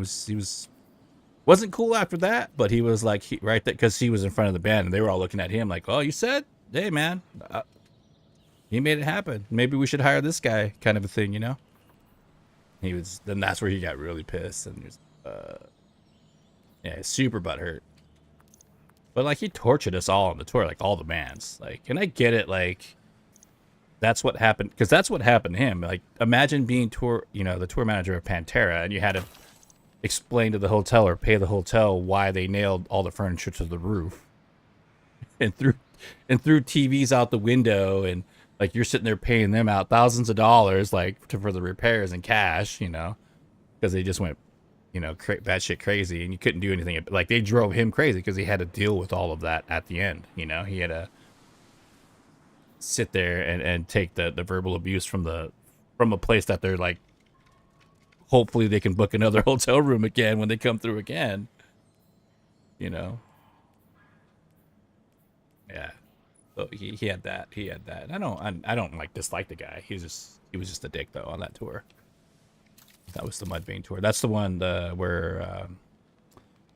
Speaker 1: wasn't cool after that, but he was like, right there, because he was in front of the band and they were all looking at him like, oh, you said, hey, man, he made it happen. Maybe we should hire this guy, kind of a thing, you know? Then that's where he got really pissed, and he was, yeah, super butthurt. But like, he tortured us all on the tour, like all the bands. Like, and I get it, like, that's what happened, because that's what happened to him. Like, imagine being the tour manager of Pantera, and you had to explain to the hotel or pay the hotel why they nailed all the furniture to the roof, and threw TVs out the window, and like, you're sitting there paying them out thousands of dollars, like, for the repairs and cash, you know, because they just went, you know, batshit crazy, and you couldn't do anything. Like, they drove him crazy because he had to deal with all of that at the end. You know, he had to sit there and take the verbal abuse from a place that they're like, hopefully they can book another hotel room again when they come through again. You know, yeah. So he had that. And I don't like dislike the guy. He was just a dick though on that tour. That was the Mudvayne tour. That's the one where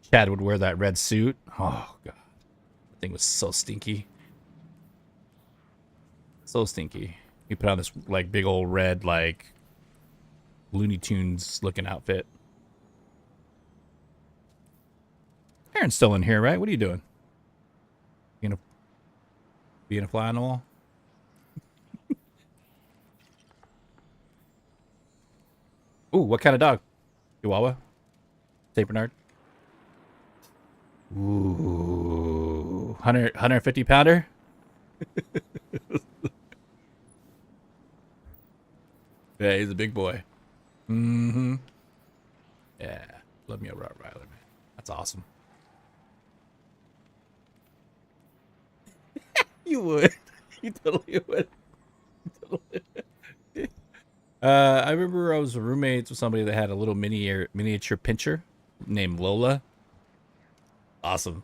Speaker 1: Chad would wear that red suit. Oh god, that thing was so stinky. So stinky. He put on this like big old red like Looney Tunes looking outfit. Aaron's still in here, right? What are you doing? Being a fly on the wall? Ooh, what kind of dog? Chihuahua? Saint Bernard? Ooh, 150 pounder? Yeah, he's a big boy. Mm-hmm. Yeah, love me a Rottweiler, man. That's awesome. You would. You totally would. I remember I was roommates with somebody that had a little miniature pinscher named Lola. Awesome.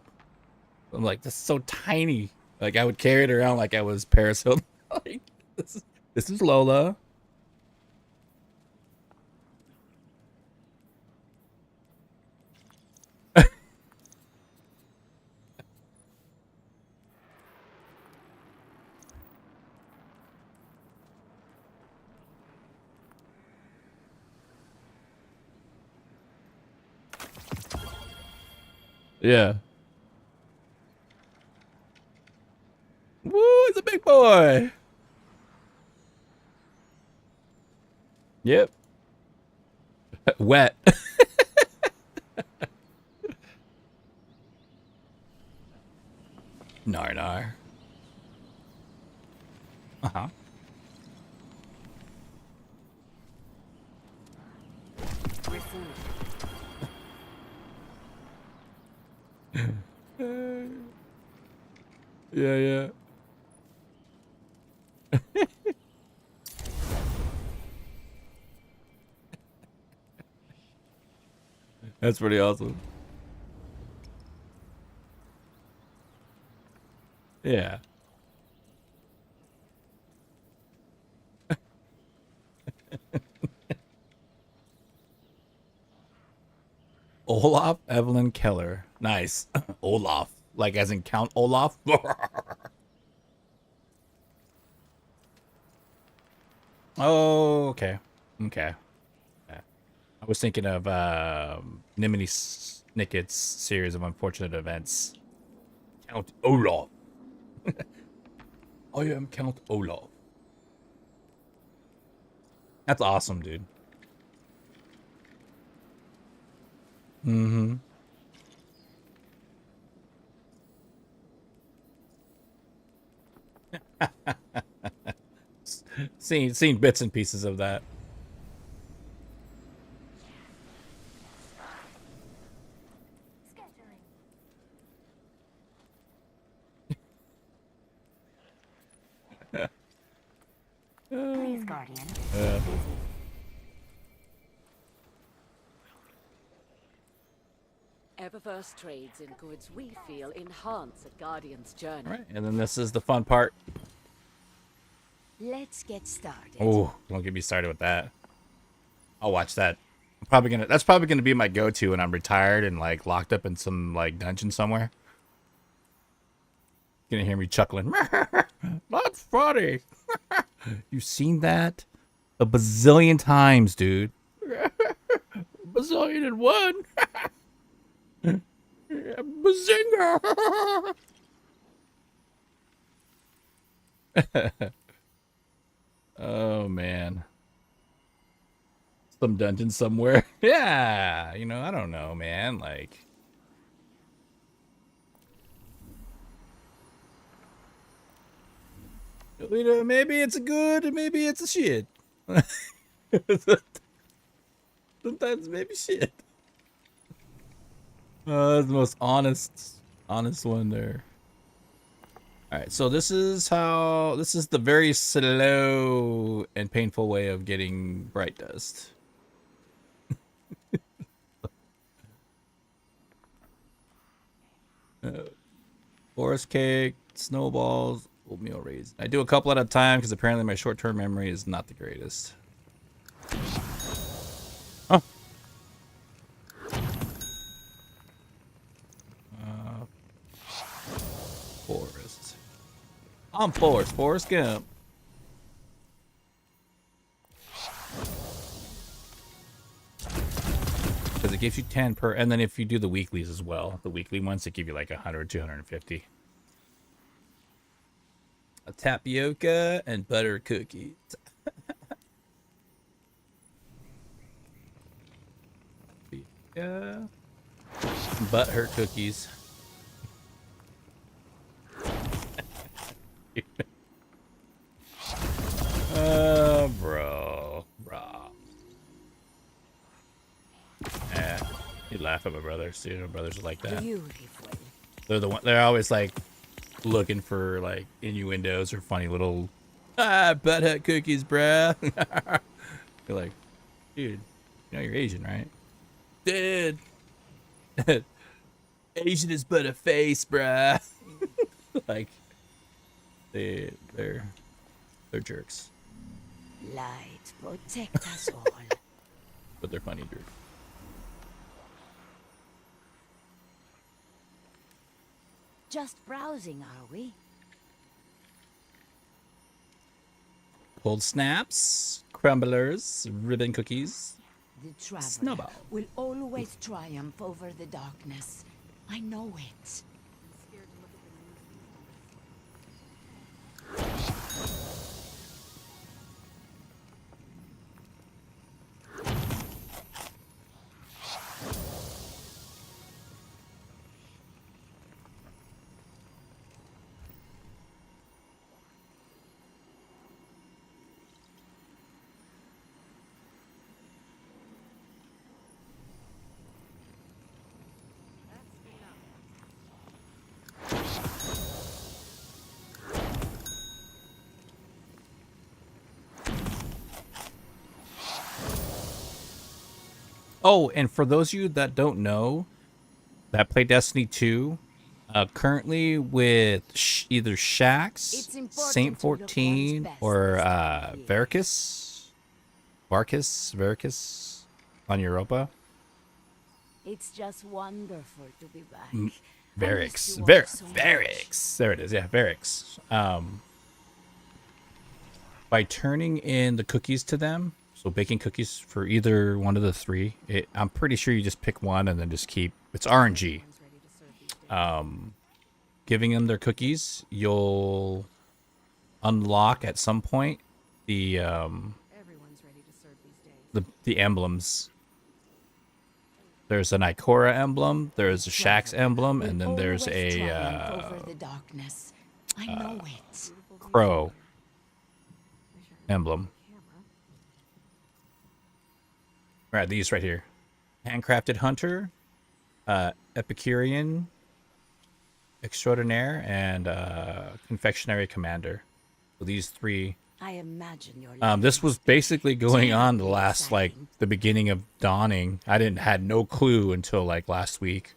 Speaker 1: I'm like, that's so tiny. Like, I would carry it around like I was Paris Hilton. Like, this is Lola. Yeah. Woo, he's a big boy. Yep. Wet. Nar. Uh-huh. Yeah. That's pretty awesome. Yeah. Olaf Evelyn Keller. Nice. Olaf. Like as in Count Olaf. Oh, okay. Okay. Yeah. I was thinking of Nimini Snicket's series of unfortunate events. Count Olaf. I am Count Olaf. That's awesome, dude. Mm-hmm. seen bits and pieces of that.
Speaker 3: Please, Guardian.
Speaker 13: Eververse trades in goods we feel enhance a Guardian's journey.
Speaker 1: All right, and then this is the fun part.
Speaker 3: Let's get started.
Speaker 1: Oh, don't get me started with that. I'll watch that. That's probably gonna be my go-to when I'm retired and like locked up in some like dungeon somewhere. You're gonna hear me chuckling. That's funny. You've seen that a bazillion times, dude. Bazillion and one. Bazinga. Oh man. Some dungeon somewhere. Yeah, you know, I don't know, man. Like, you know, maybe it's a good, maybe it's a shit. Sometimes maybe shit. That's the most honest one there. All right, so this is the very slow and painful way of getting bright dust. Forest cake, snowballs, oatmeal raisin. I do a couple at a time because apparently my short-term memory is not the greatest. Huh. Forest. I'm Forrest Gump. Because it gives you 10 per, and then if you do the weeklies as well, the weekly ones, it give you like 100, 250. A tapioca and butter cookies. Yeah. Butter cookies. Bro. You laugh at my brothers. You know, brothers are like that.
Speaker 3: Beautiful.
Speaker 1: They're always like looking for like innuendos or funny little butthead cookies, bruh. You're like, dude, you know you're Asian, right? Dude. Asian is but a face, bruh. Like, they're jerks.
Speaker 3: Light protect us all.
Speaker 1: But they're funny jerks.
Speaker 3: Just browsing, are we?
Speaker 1: Cold snaps, crumblers, ribbon cookies.
Speaker 3: The traveler
Speaker 1: Snowball.
Speaker 3: will always triumph over the darkness. I know it.
Speaker 1: Oh, and for those of you that don't know, that play Destiny 2, currently with either Shax, Saint 14, or Varkis on Europa.
Speaker 3: It's just wonderful to be back.
Speaker 1: Varix. There it is. Yeah, Varix. By turning in the cookies to them, so baking cookies for either one of the three, I'm pretty sure you just pick one and then just keep. It's RNG. Giving them their cookies, you'll unlock at some point the emblems. There's an Ikora emblem, there's a Shax emblem, and then there's a Crow emblem. Right, these right here. Handcrafted Hunter, Epicurean Extraordinaire, and Confectionery Commander. So these three.
Speaker 3: I imagine your
Speaker 1: this was basically going on the last, like, the beginning of Dawning. I had no clue until, like, last week.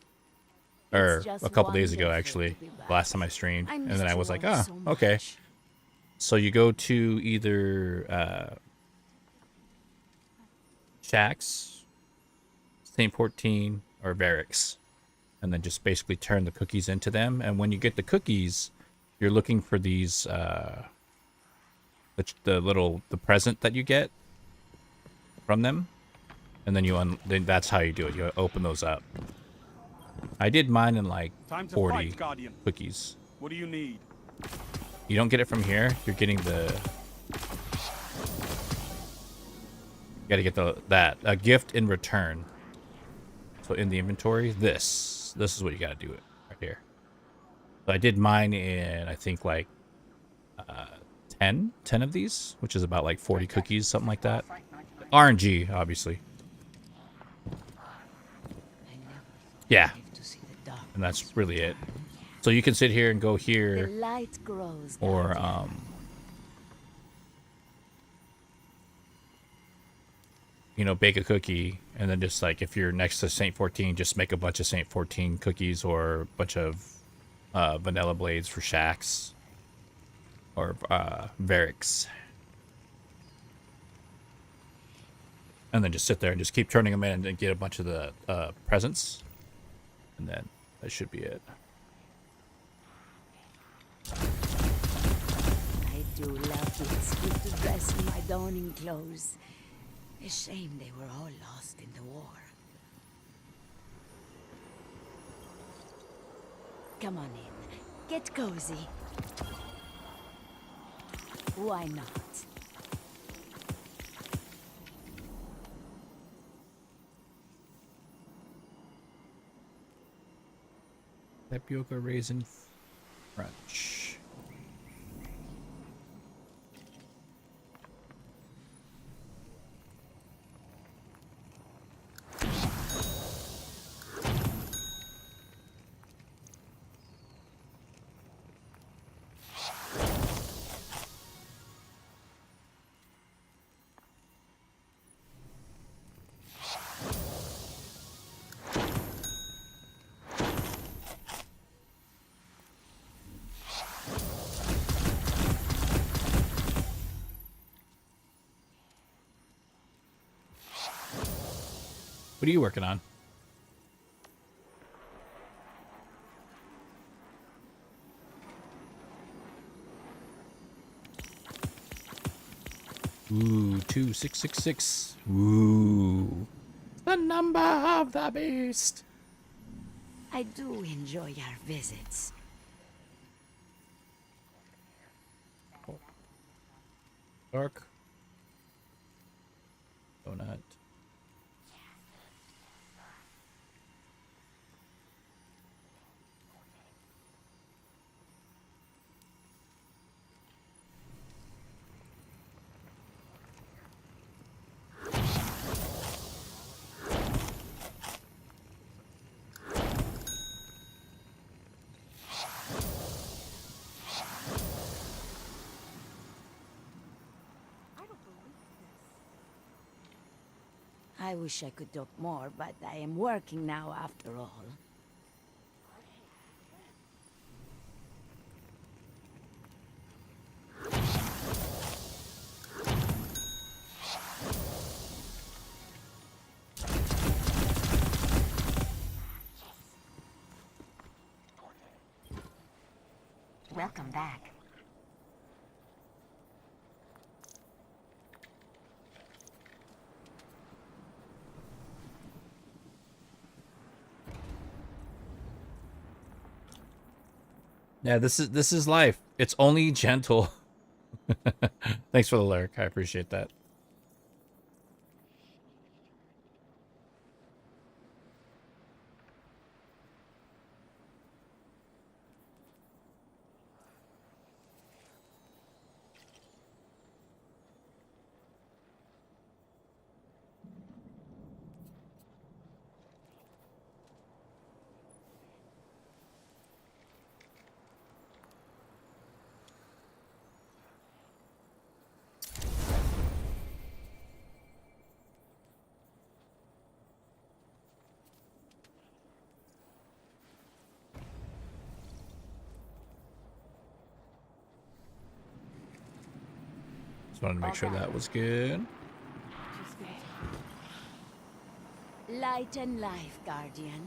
Speaker 1: Or a couple days ago, actually. Last time I streamed. And then I was like, oh, okay. So you go to either Shax, Saint 14, or Varix. And then just basically turn the cookies into them. And when you get the cookies, you're looking for these... the present that you get from them, and then then that's how you do it. You open those up. I did mine in like 40 cookies.
Speaker 12: What do you need?
Speaker 1: You don't get it from here. You're getting the. You gotta get a gift in return. So in the inventory, this is what you gotta do it right here. So I did mine in, I think, like 10 of these, which is about like 40 cookies, something like that. RNG, obviously. Yeah. And that's really it. So you can sit here and go here, or you know, bake a cookie, and then just like if you're next to Saint 14, just make a bunch of Saint 14 cookies or a bunch of vanilla blades for Shax. Or Varix. And then just sit there and just keep turning them in and get a bunch of the presents. And then that should be it.
Speaker 3: I do love it's good to dress in my dawning clothes. A shame they were all lost in the war. Come on in. Get cozy. Why not?
Speaker 1: Tapioca raisin crunch. What are you working on? Ooh, 2666. Ooh. The number of the beast.
Speaker 3: I do enjoy your visits.
Speaker 1: Dark. Donut.
Speaker 3: I wish I could talk more, but I am working now after all.
Speaker 14: Welcome back.
Speaker 1: Yeah, this is life. It's only gentle. Thanks for the lyric. I appreciate that. Just wanted to make sure that was good.
Speaker 3: Light and life, Guardian.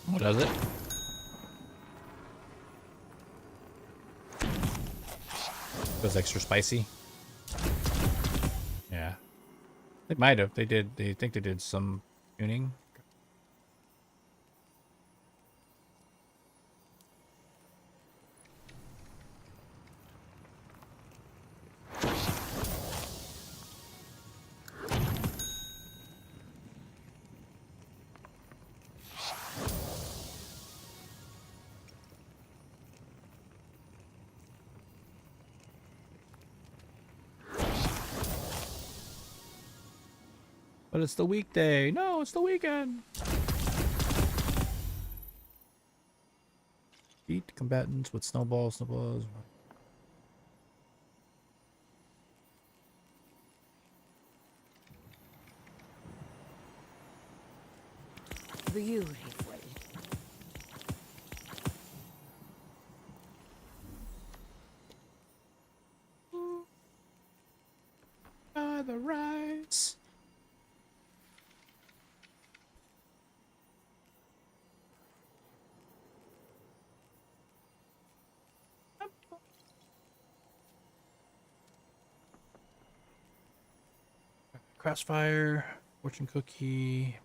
Speaker 1: What does it? Feels extra spicy. Yeah. They might have. They did. They think they did some tuning. But it's the weekday. No, it's the weekend. Beat combatants with snowballs. Snowballs.
Speaker 3: Beautiful.
Speaker 1: The rice. Crossfire, fortune cookie.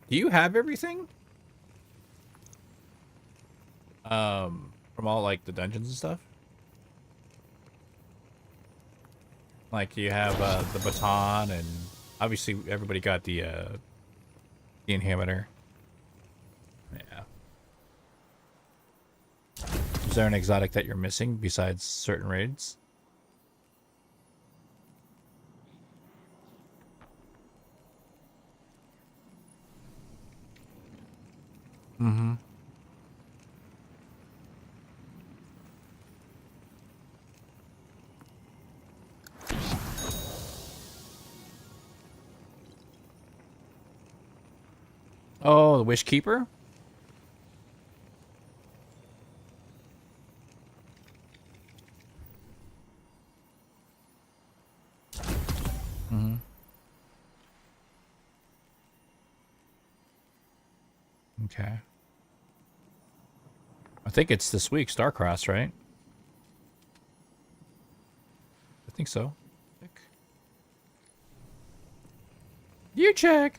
Speaker 1: Do you have everything? From all like the dungeons and stuff? Like you have the baton, and obviously everybody got the inhibitor. Yeah. Is there an exotic that you're missing besides certain raids? Mm-hmm. Oh, the Wish Keeper? Mm-hmm. Okay. I think it's this week, Starcross, right? I think so. You check.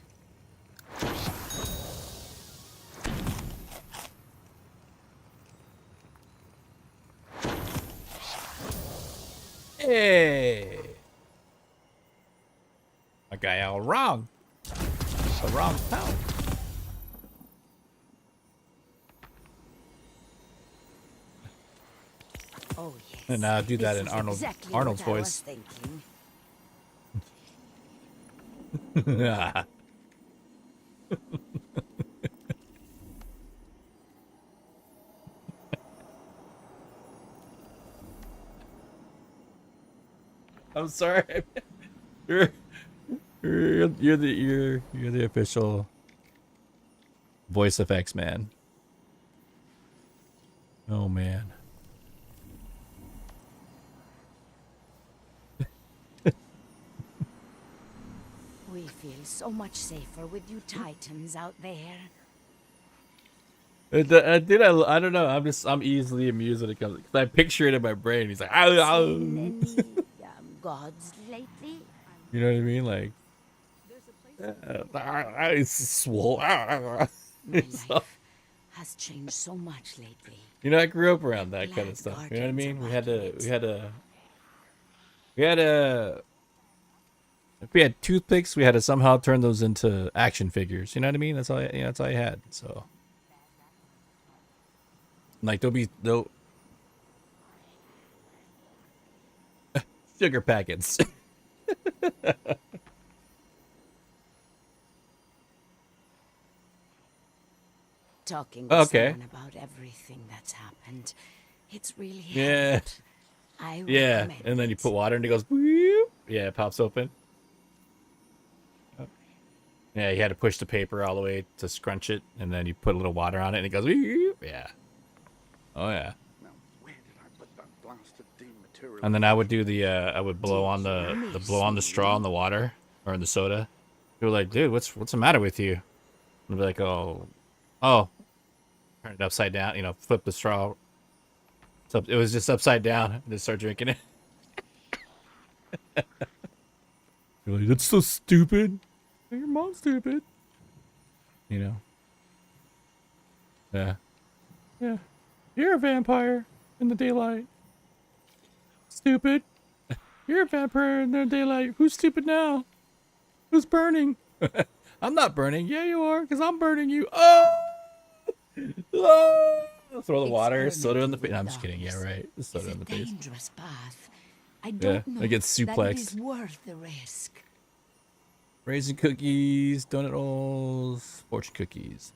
Speaker 1: Hey. A guy all wrong. The wrong town.
Speaker 3: Oh yes.
Speaker 1: And now do that
Speaker 3: This
Speaker 1: in
Speaker 3: is
Speaker 1: Arnold's
Speaker 3: exactly
Speaker 1: voice.
Speaker 3: what I was thinking.
Speaker 1: I'm sorry. You're the official voice effects man. Oh man.
Speaker 3: We feel so much safer with you Titans out there.
Speaker 1: Dude, I don't know. I'm easily amused when it comes. I picture it in my brain. He's like, ow, ow.
Speaker 3: Seen any gods lately?
Speaker 1: You know what I mean? Like, it's swole.
Speaker 3: My life has changed so much lately.
Speaker 1: You know, I grew up around that kind of stuff. You know what I mean? We had to. If we had toothpicks, we had to somehow turn those into action figures. You know what I mean? That's all. That's all I had. So, like, they'll sugar packets.
Speaker 3: Talking with
Speaker 1: Okay.
Speaker 3: someone about everything that's happened. It's really
Speaker 1: Yeah.
Speaker 3: helped. I
Speaker 1: Yeah,
Speaker 3: recommend
Speaker 1: and then you
Speaker 3: it.
Speaker 1: put water and it goes. Whoop. Yeah, it pops open. Yeah, you had to push the paper all the way to scrunch it, and then you put a little water on it, and it goes. Whoop. Yeah. Oh yeah.
Speaker 12: Now, where did I put that blasted dematerial?
Speaker 1: And then I would do I would blow on the blow on the straw in the water or in the soda. People were like, dude, what's the matter with you? And I'd be like, oh, turn it upside down, you know, flip the straw. So it was just upside down, and just start drinking it. You're like, that's so stupid. Your mom's stupid. You know. Yeah. Yeah. You're a vampire in the daylight. Stupid. You're a vampire in the daylight. Who's stupid now? Who's burning? I'm not burning. Yeah, you are, because I'm burning you. Oh! Oh! Throw the water, soda in the face. No, I'm just kidding. Yeah, right. Soda in the face.
Speaker 3: Dangerous path. I don't know
Speaker 1: I get
Speaker 3: that it
Speaker 1: suplexed.
Speaker 3: is worth the risk.
Speaker 1: Raisin cookies, donut rolls, fortune cookies.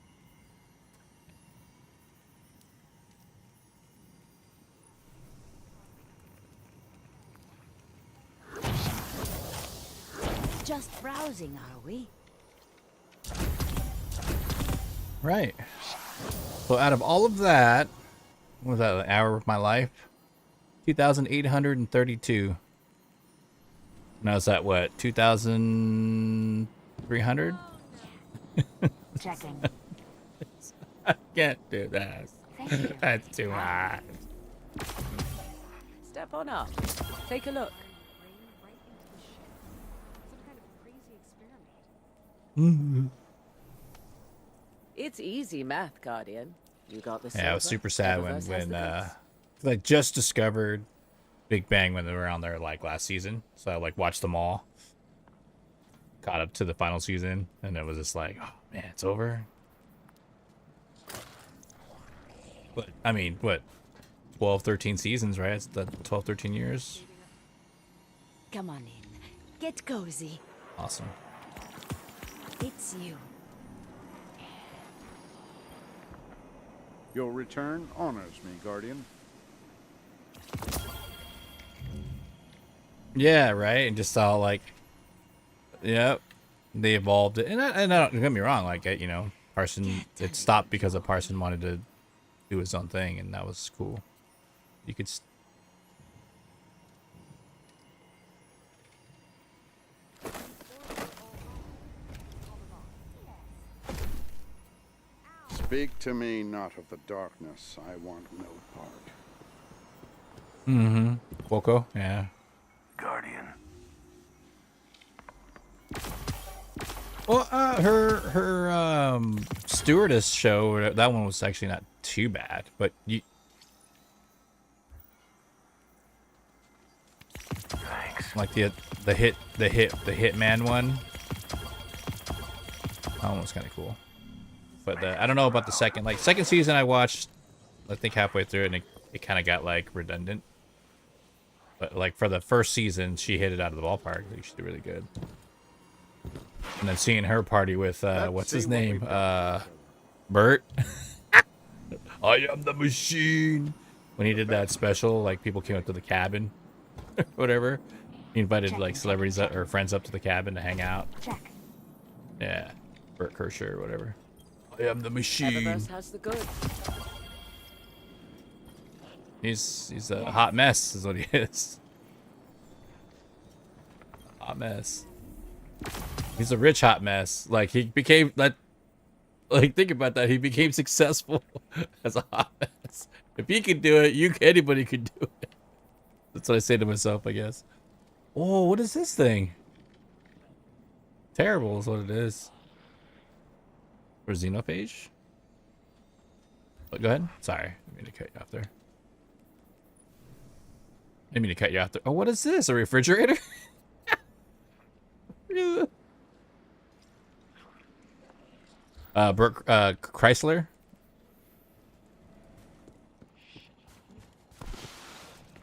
Speaker 3: Just browsing, are we?
Speaker 1: Right. So out of all of that, what was that, an hour of my life? 2,832. Now is that what, 2,300?
Speaker 14: Checking.
Speaker 1: I can't do that.
Speaker 14: Thank you.
Speaker 1: That's too hard.
Speaker 13: Step on up. Take a look. It's easy math, Guardian. You got the
Speaker 1: Yeah, I was
Speaker 13: silver,
Speaker 1: super sad
Speaker 13: Eververse has
Speaker 1: when
Speaker 13: the goods.
Speaker 1: I just discovered Big Bang when they were on there like last season. So I like watched them all. Caught up to the final season, and it was just like, oh man, it's over. But I mean, what, 12, 13 seasons, right? It's the 12, 13 years.
Speaker 3: Come on in. Get cozy.
Speaker 1: Awesome.
Speaker 3: It's you.
Speaker 12: Your return honors me, Guardian.
Speaker 1: Yeah, right. And just all like, yep, they evolved it. And I don't get me wrong, like you know, Parson, it stopped because of Parson wanted to do his own thing, and that was cool. You could.
Speaker 12: Speak to me not of the darkness. I want no part.
Speaker 1: Mm-hmm. Quoko, yeah.
Speaker 11: Guardian.
Speaker 1: Well, her stewardess show, that one was actually not too bad, but you. Thanks. Like the Hitman one. That one was kind of cool. But I don't know about the second. Like second season, I watched, I think halfway through it, and it kind of got like redundant. But like for the first season, she hit it out of the ballpark. Like, she did really good. And then seeing her party with what's his name, Bert. I am the machine. When he did that special, like people came up to the cabin, whatever. He invited like celebrities or friends up to the cabin to hang out.
Speaker 14: Check.
Speaker 1: Yeah, Bert Kreischer or whatever. I am the machine.
Speaker 13: Eververse has the goods.
Speaker 1: He's a hot mess, is what he is. Hot mess. He's a rich hot mess. Like he became that. Like think about that. He became successful as a hot mess. If he could do it, anybody could do it. That's what I say to myself, I guess. Oh, what is this thing? Terrible is what it is. For Xenophage? Oh, go ahead. Sorry, I didn't mean to cut you off there. I didn't mean to cut you off there. Oh, what is this? A refrigerator? Bert Chrysler.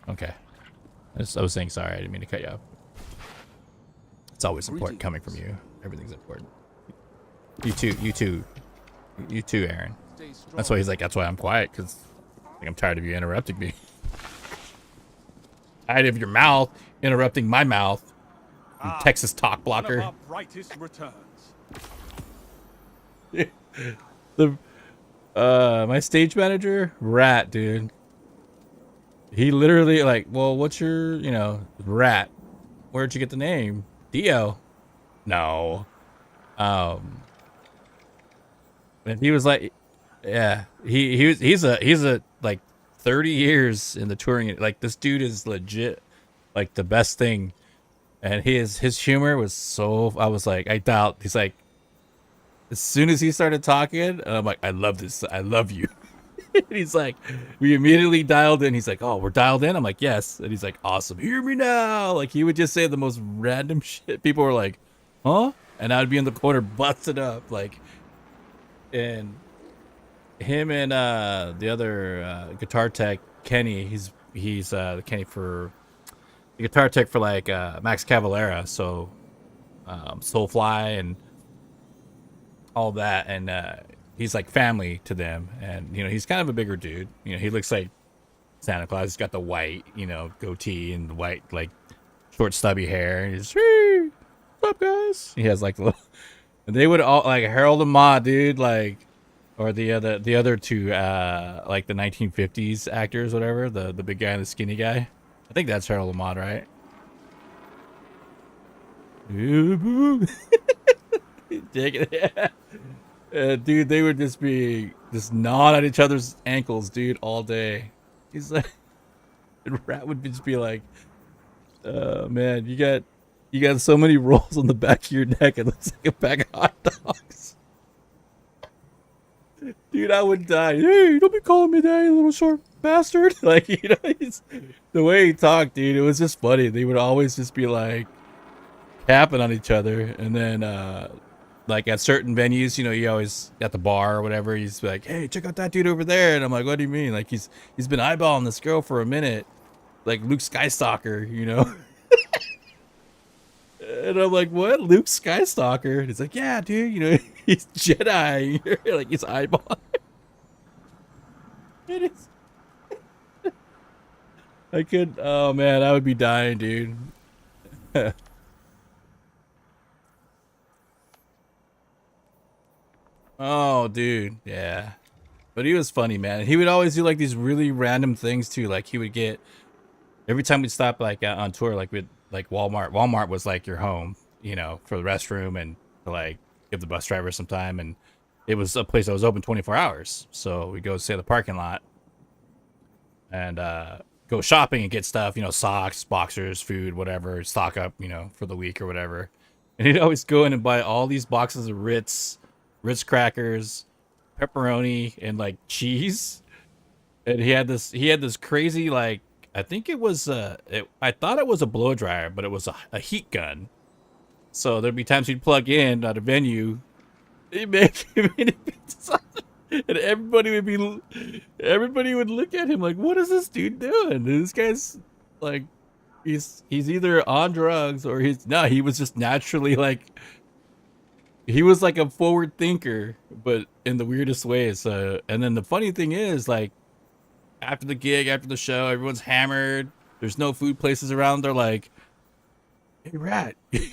Speaker 1: Okay. I was saying sorry. I didn't mean to cut you off. It's always important coming from you. Everything's important. You too, Aaron. That's why he's like, that's why I'm quiet, because I'm tired of you interrupting me. Tired of your mouth interrupting my mouth. You Texas talk blocker.
Speaker 4: One of our brightest returns.
Speaker 1: My stage manager, Rat, dude. He literally like, well, what's your, Rat? Where'd you get the name? Dio. No. And he was like, yeah, he's a like 30 years in the touring. Like this dude is legit, like the best thing. And his humor was so, I was like, I doubt. He's like, as soon as he started talking, and I'm like, I love this. I love you. And he's like, we immediately dialed in. He's like, oh, we're dialed in. I'm like, yes. And he's like, awesome. Hear me now. Like he would just say the most random shit. People were like, huh? And I'd be in the corner busted up. Like, and him and the other guitar tech, Kenny, he's the Kenny for the guitar tech for like Max Cavalera. So Soulfly and all that. And he's like family to them. And, he's kind of a bigger dude. He looks like Santa Claus. He's got the white, goatee and the white, like, short stubby hair. And he's, what's up, guys? He has like the little, and they would all like Harold and Maude, dude, like, or the other two, like the 1950s actors, whatever, the big guy and the skinny guy. I think that's Harold and Maude, right? Dude, they would just be gnawing at each other's ankles, dude, all day. He's like, and Rat would just be like, man, you got so many rolls on the back of your neck, it looks like a bag of hot dogs. Dude, I would die. Hey, don't be calling me that, you little short bastard. Like, the way he talked, dude, it was just funny. They would always just be like capping on each other. And then like at certain venues, he always at the bar or whatever, he's like, hey, check out that dude over there. And I'm like, what do you mean? Like he's been eyeballing this girl for a minute, like Luke Skystalker, And I'm like, what? Luke Skystalker? And he's like, yeah, dude, he's Jedi. Like he's eyeballing. It is. I could, oh man, I would be dying, dude. Oh, dude, yeah. But he was funny, man. He would always do like these really random things too. Like he would get, every time we'd stop like on tour, like we'd like Walmart. Walmart was like your home, for the restroom and to like give the bus driver some time. And it was a place that was open 24 hours. So we'd go stay in the parking lot and go shopping and get stuff, socks, boxers, food, whatever, stock up, for the week or whatever. And he'd always go in and buy all these boxes of Ritz crackers, pepperoni, and like cheese. And he had this crazy, like, I think it was I thought it was a blow dryer, but it was a heat gun. So there'd be times he'd plug in at a venue, he made pizza, and everybody would look at him like, what is this dude doing? And this guy's like, he's either on drugs or he was just naturally like, he was like a forward thinker, but in the weirdest ways. And then the funny thing is, like, after the gig, after the show, everyone's hammered. There's no food places around. They're like, hey, Rat, he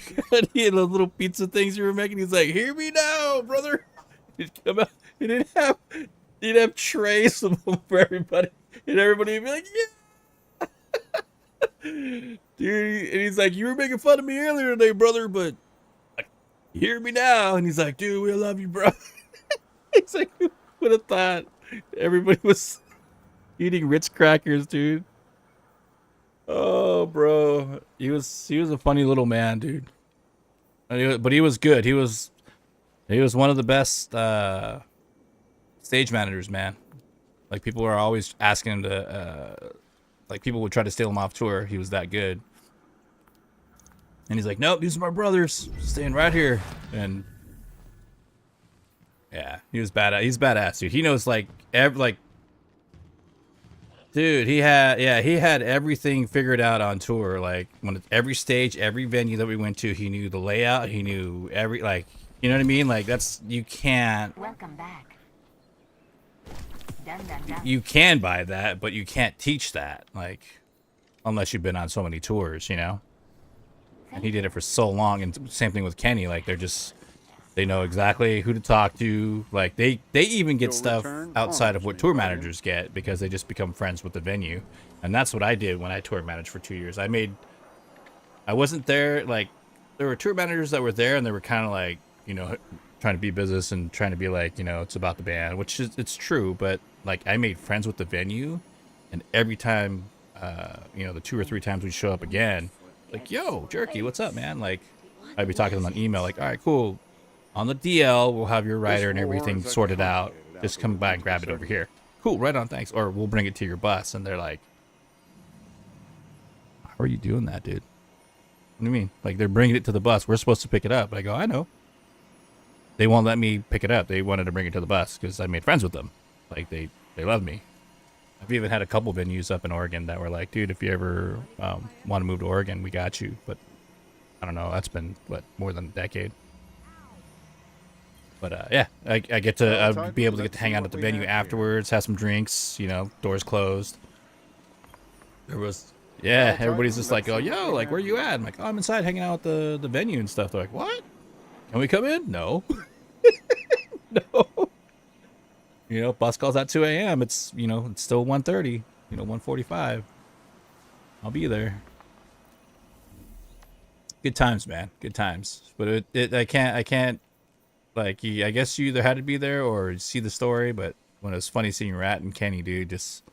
Speaker 1: had those little pizza things you were making. He's like, hear me now, brother. He'd come out. He'd have trays of them for everybody. And everybody would be like, yeah. Dude, and he's like, you were making fun of me earlier today, brother, but hear me now. And he's like, dude, we love you, bro. He's like, who would have thought everybody was eating Ritz crackers, dude? Oh, bro, he was a funny little man, dude. But he was good. He was one of the best stage managers, man. Like, people were always asking him to, like, people would try to steal him off tour. He was that good. And he's like, nope, these are my brothers, staying right here. And yeah, he was badass. He's badass, dude. He knows, like, dude, he had everything figured out on tour. Like, every stage, every venue that we went to, he knew the layout. He knew every, like, you know what I mean? Like, you can't.
Speaker 14: Welcome back. Dun, dun, dun.
Speaker 1: You can buy that, but you can't teach that. Like, unless you've been on so many tours, you know. And he did it for so long. And same thing with Kenny. Like, they know exactly who to talk to. Like, they even get stuff outside of what tour managers get because they just become friends with the venue. And that's what I did when I tour managed for 2 years. I wasn't there. Like, there were tour managers that were there and they were kind of like, you know, trying to be business and trying to be like, you know, it's about the band, which is, it's true. But like, I made friends with the venue, and every time, you know, the 2 or 3 times we show up again, like, yo, Jerky, what's up, man? Like, I'd be talking to them on email, like, all right, cool. On the DL, we'll have your rider and everything sorted out. Just come by and grab it over here. Cool, right on, thanks. Or we'll bring it to your bus. And they're like, how are you doing that, dude? What do you mean? Like, they're bringing it to the bus. We're supposed to pick it up. I go, I know. They won't let me pick it up. They wanted to bring it to the bus because I made friends with them. Like, they love me. I've even had a couple venues up in Oregon that were like, dude, if you ever want to move to Oregon, we got you. But I don't know. That's been, what, more than a decade. But yeah, I get to I'd be able to get to hang out at the venue afterwards, have some drinks, you know, doors closed. There was, yeah, everybody's just like, oh, yo, like, where you at? I'm like, oh, I'm inside hanging out at the venue and stuff. They're like, what? Can we come in? No. No. You know, bus calls at 2 a.m. It's, you know, it's still 1:30, you know, 1:45. I'll be there. Good times, man. Good times. But I can't. Like, I guess you either had to be there or see the story, but when it was funny seeing Rat and Kenny, dude, just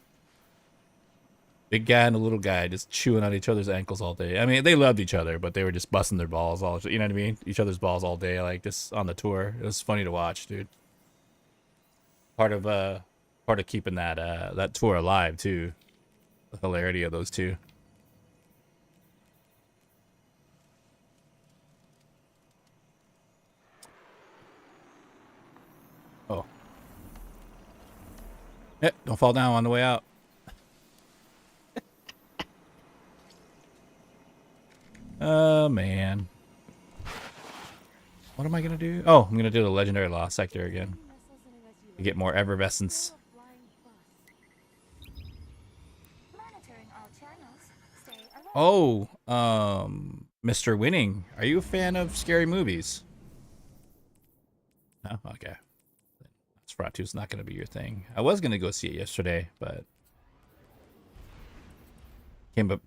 Speaker 1: big guy and a little guy just chewing on each other's ankles all day. I mean, they loved each other, but they were just busting their balls all, you know what I mean? Each other's balls all day, like, just on the tour. It was funny to watch, dude. Part of keeping that tour alive too. The hilarity of those two. Oh. Yeah, don't fall down on the way out. Oh, man. What am I going to do? Oh, I'm going to do the Legendary Lost Sector again. To get more effervescence. Oh, Mr. Winning. Are you a fan of scary movies? No? Okay. Spratu's not going to be your thing. I was going to go see it yesterday, but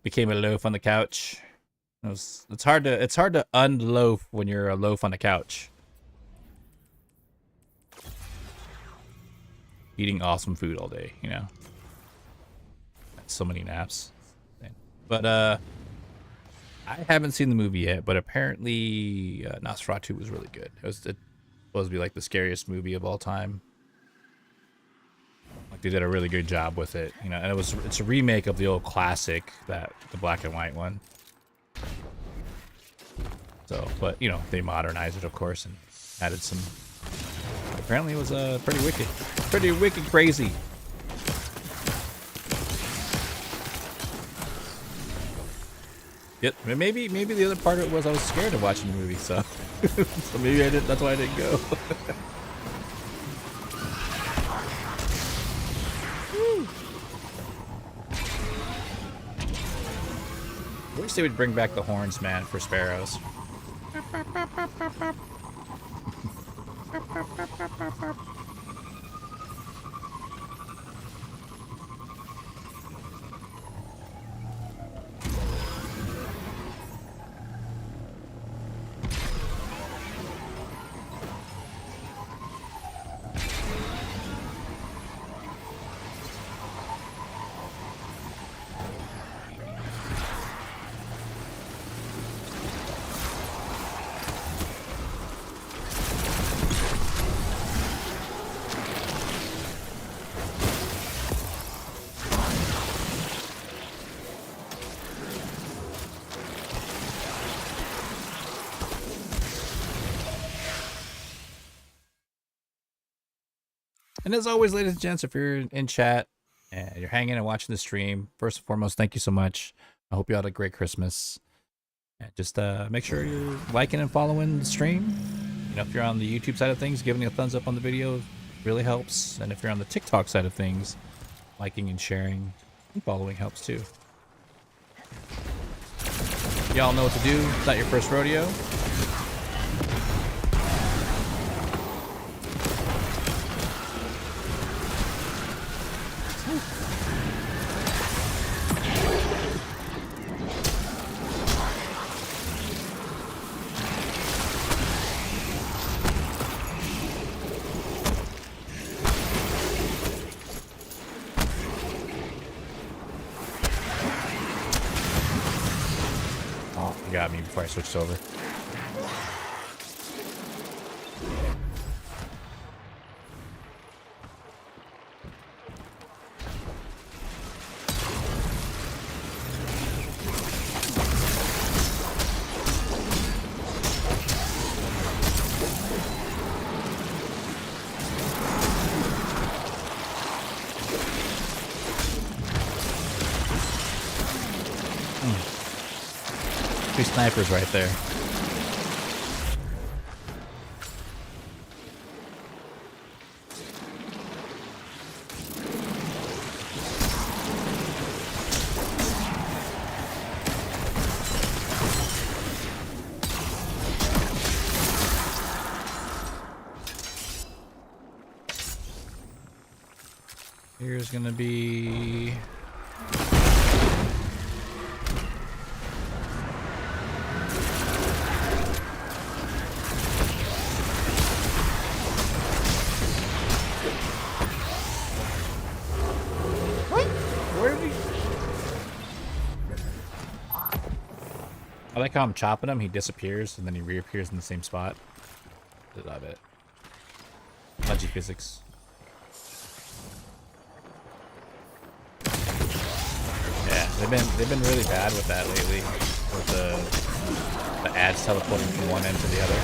Speaker 1: became a loaf on the couch. It's hard to unloaf when you're a loaf on the couch. Eating awesome food all day, you know. So many naps. But I haven't seen the movie yet, but apparently Nosferatu was really good. It's supposed to be like the scariest movie of all time. Like they did a really good job with it, you know. And it's a remake of the old classic, the black and white one. So, but you know, they modernized it, of course, and added some. Apparently, it was pretty wicked crazy. Yep, maybe the other part of it was I was scared of watching the movie, so so maybe I didn't. That's why I didn't go. I wish they would bring back the horns, man, for sparrows. And as always, ladies and gents, if you're in chat and you're hanging and watching the stream, first and foremost, thank you so much. I hope you all had a great Christmas. And just make sure you're liking and following the stream. You know, if you're on the YouTube side of things, giving a thumbs up on the video really helps. And if you're on the TikTok side of things, liking and sharing and following helps too. Y'all know what to do. It's not your first rodeo. Got me before I switched over. Two snipers right there. Here's gonna be I like how I'm chopping him, he disappears, and then he reappears in the same spot. I love it. Pudgy physics. Yeah, they've been really bad with that lately. With the ads teleporting from one end to the other.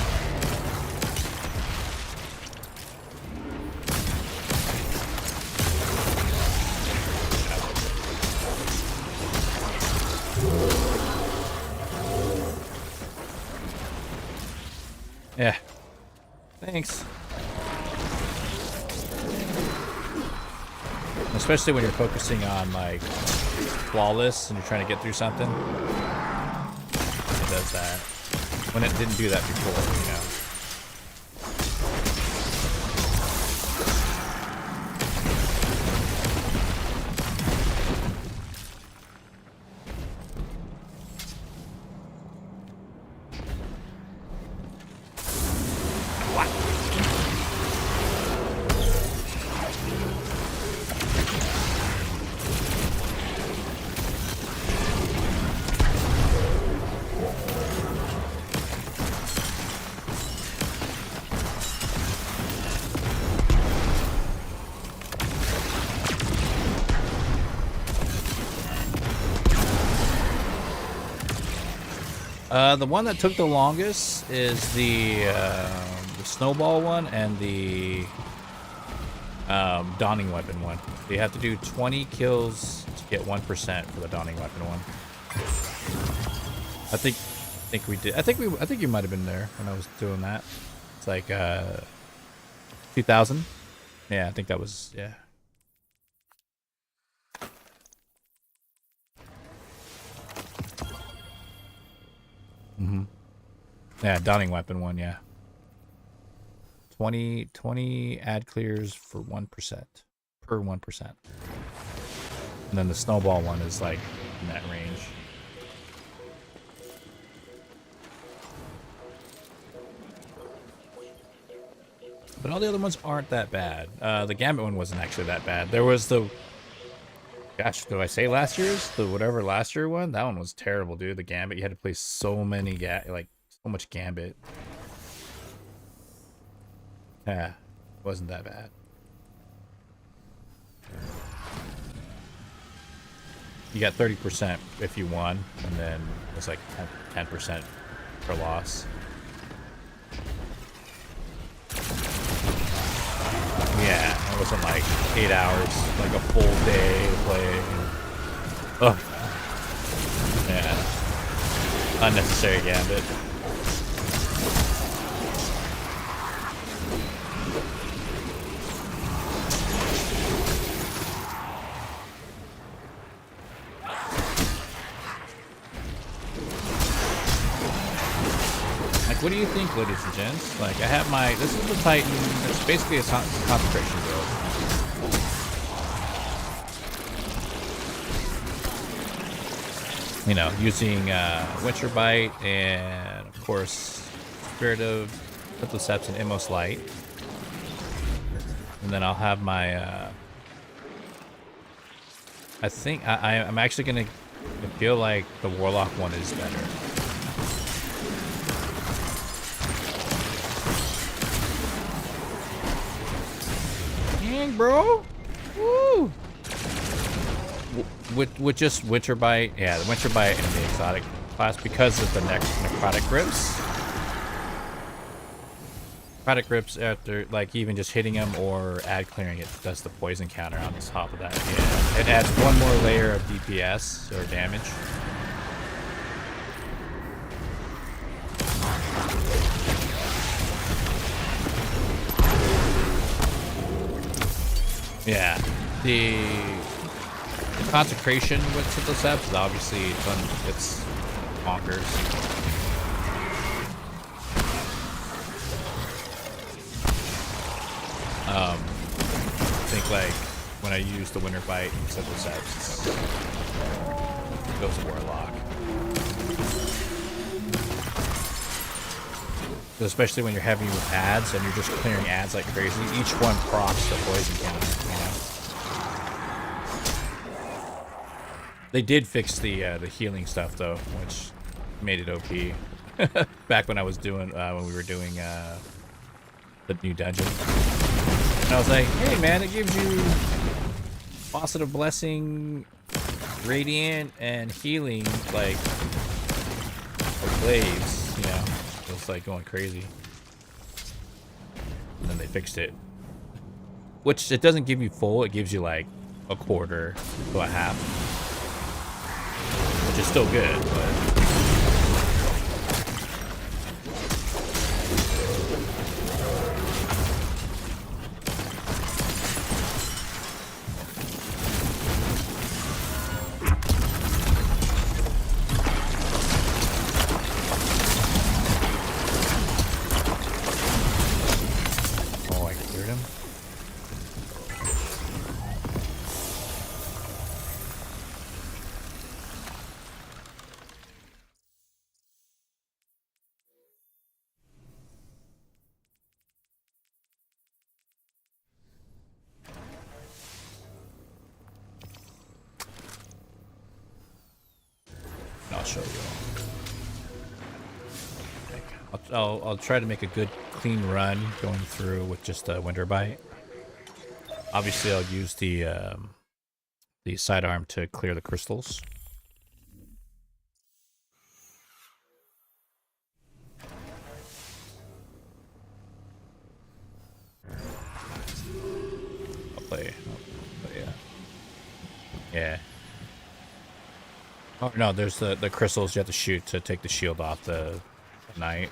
Speaker 1: Yeah. Thanks. Especially when you're focusing on like flawless and you're trying to get through something. It does that. When it didn't do that before, you know. The one that took the longest is the snowball one and the dawning weapon one. You have to do 20 kills to get 1% for the dawning weapon one. I think we did. I think you might have been there when I was doing that. It's like 2000. Yeah, I think that was, yeah. Yeah, dawning weapon one, yeah. 20 ad clears for 1% per 1%. And then the snowball one is like in that range. But all the other ones aren't that bad. The Gambit one wasn't actually that bad. There was the... Gosh, did I say last year's? The whatever last year one? That one was terrible, dude. The Gambit, you had to play so many... like, so much Gambit. Yeah, wasn't that bad. You got 30% if you won, and then it was like 10% per loss. Yeah, it wasn't like 8 hours, like a full day to play. Ugh. Yeah. Unnecessary Gambit. What do you think, ladies and gents? Like, I have my... This is the Titan. It's basically a concentration build. You know, using Winter Bite and, of course, Spirit of Lithoceps and Immos Light. And then I'll have my... I think I'm actually going to feel like the Warlock one is better. Bro, woo! With just Winter Bite, yeah, the Winter Bite and the exotic class, because of the necrotic grips. Necrotic grips, after like even just hitting them or ad clearing, it does the poison counter on the top of that. Yeah, it adds one more layer of DPS or damage. Yeah, the consecration with Lithoceps is obviously it's bonkers. I think like when I use the Winter Bite and Lithoceps, it goes to Warlock. Especially when you're heavy with ads and you're just clearing ads like crazy. Each one procs the poison counter, you know. They did fix the healing stuff though, which made it OP. Back when I was doing when we were doing the new dungeon, and I was like, hey man, it gives you positive blessing, radiant, and healing like glaives, you know. It's like going crazy. And then they fixed it. Which it doesn't give you full, it gives you like a quarter to a half. Which is still good, but I'll show you. I'll try to make a good clean run going through with just a Winter Bite. Obviously, I'll use the sidearm to clear the crystals. Oh no, there's the crystals you have to shoot to take the shield off the knight.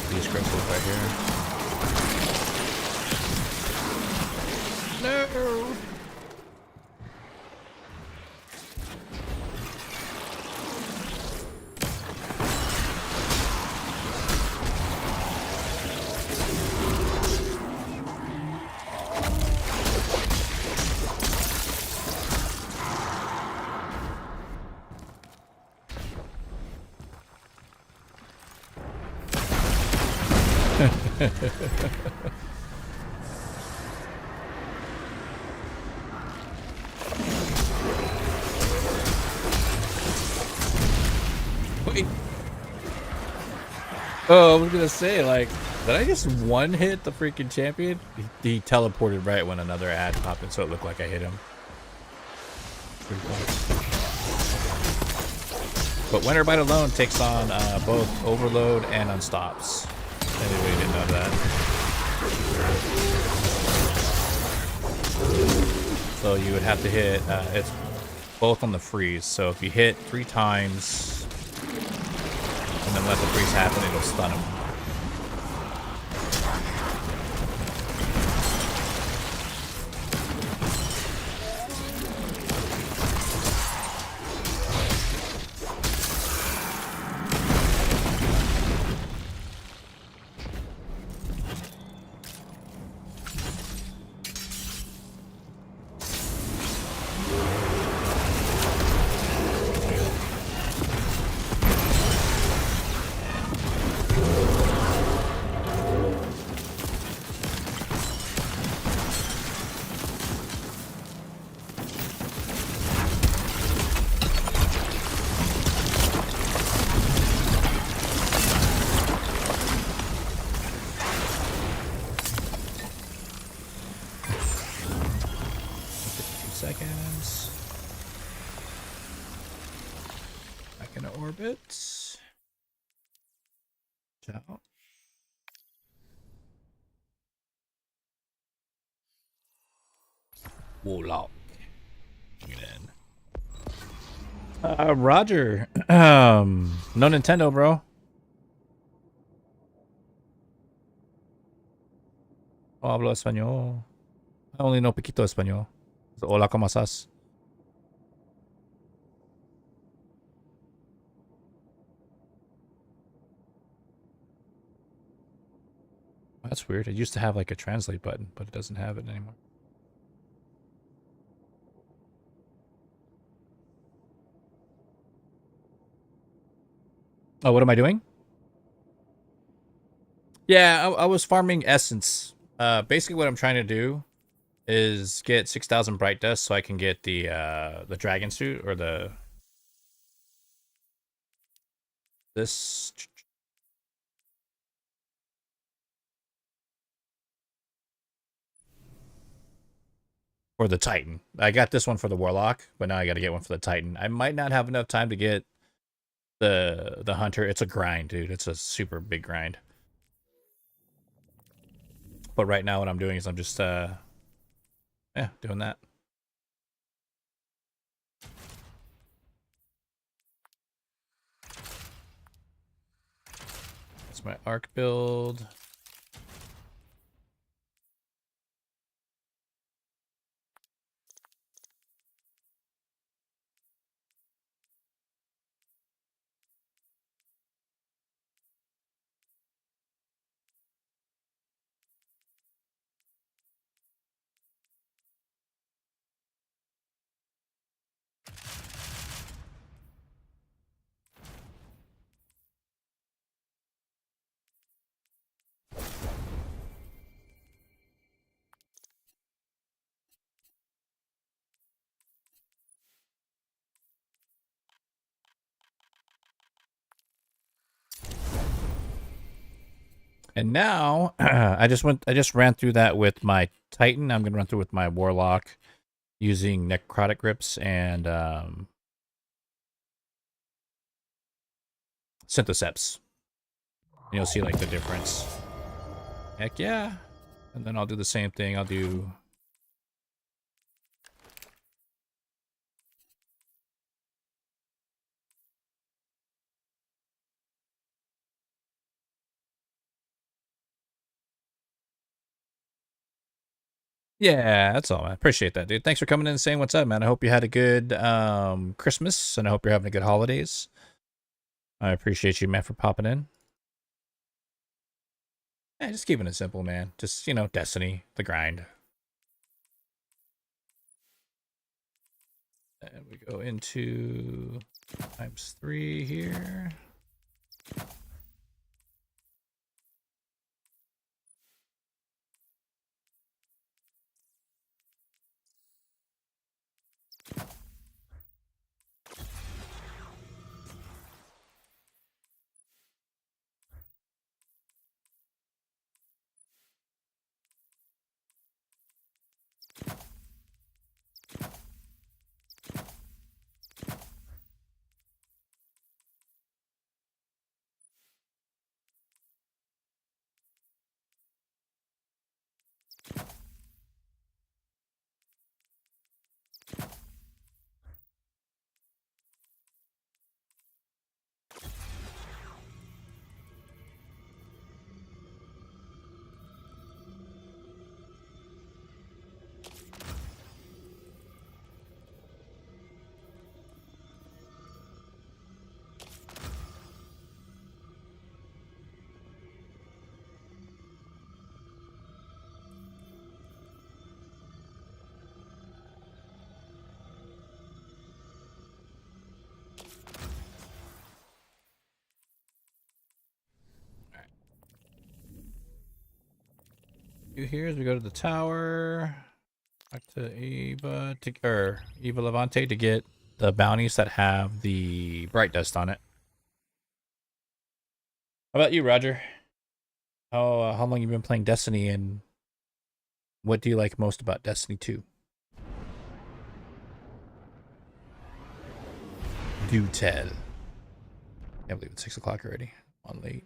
Speaker 1: These crystals right here. No. Wait. Oh, I was gonna say, like, did I just one hit the freaking champion? He teleported right when another ad popped in, so it looked like I hit him. Pretty cool. But Winter Bite alone takes on both Overload and Unstops. Anybody didn't know that. So you would have to hit, it's both on the freeze. So if you hit 3 times and then let the freeze happen, it'll stun him. Seconds. Back into orbit. Ciao. Warlock. Bring it in. Roger. No Nintendo, bro. No hablo español. I only know poquito español. So, hola, ¿cómo estás? That's weird. It used to have like a translate button, but it doesn't have it anymore. Oh, what am I doing? Yeah, I was farming essence. Basically what I'm trying to do is get 6,000 bright dust so I can get the dragon suit or this. Or the Titan. I got this one for the Warlock, but now I got to get one for the Titan. I might not have enough time to get the Hunter. It's a grind, dude. It's a super big grind. But right now what I'm doing is I'm just yeah, doing that. That's my arc build. And now I just ran through that with my Titan. I'm gonna run through with my Warlock using necrotic grips and Synthoceps. And you'll see like the difference. Heck yeah. And then I'll do the same thing. I'll do yeah, that's all. I appreciate that, dude. Thanks for coming in and saying what's up, man. I hope you had a good Christmas, and I hope you're having a good holidays. I appreciate you, man, for popping in. Yeah, just keeping it simple, man. Just, you know, Destiny, the grind. And we go into ×3 here. Here as we go to the tower, back to Eva or Eva Levante to get the bounties that have the bright dust on it. How about you, Roger? How long you been playing Destiny, and what do you like most about Destiny 2? Do tell. Can't believe it's 6 o'clock already. On late.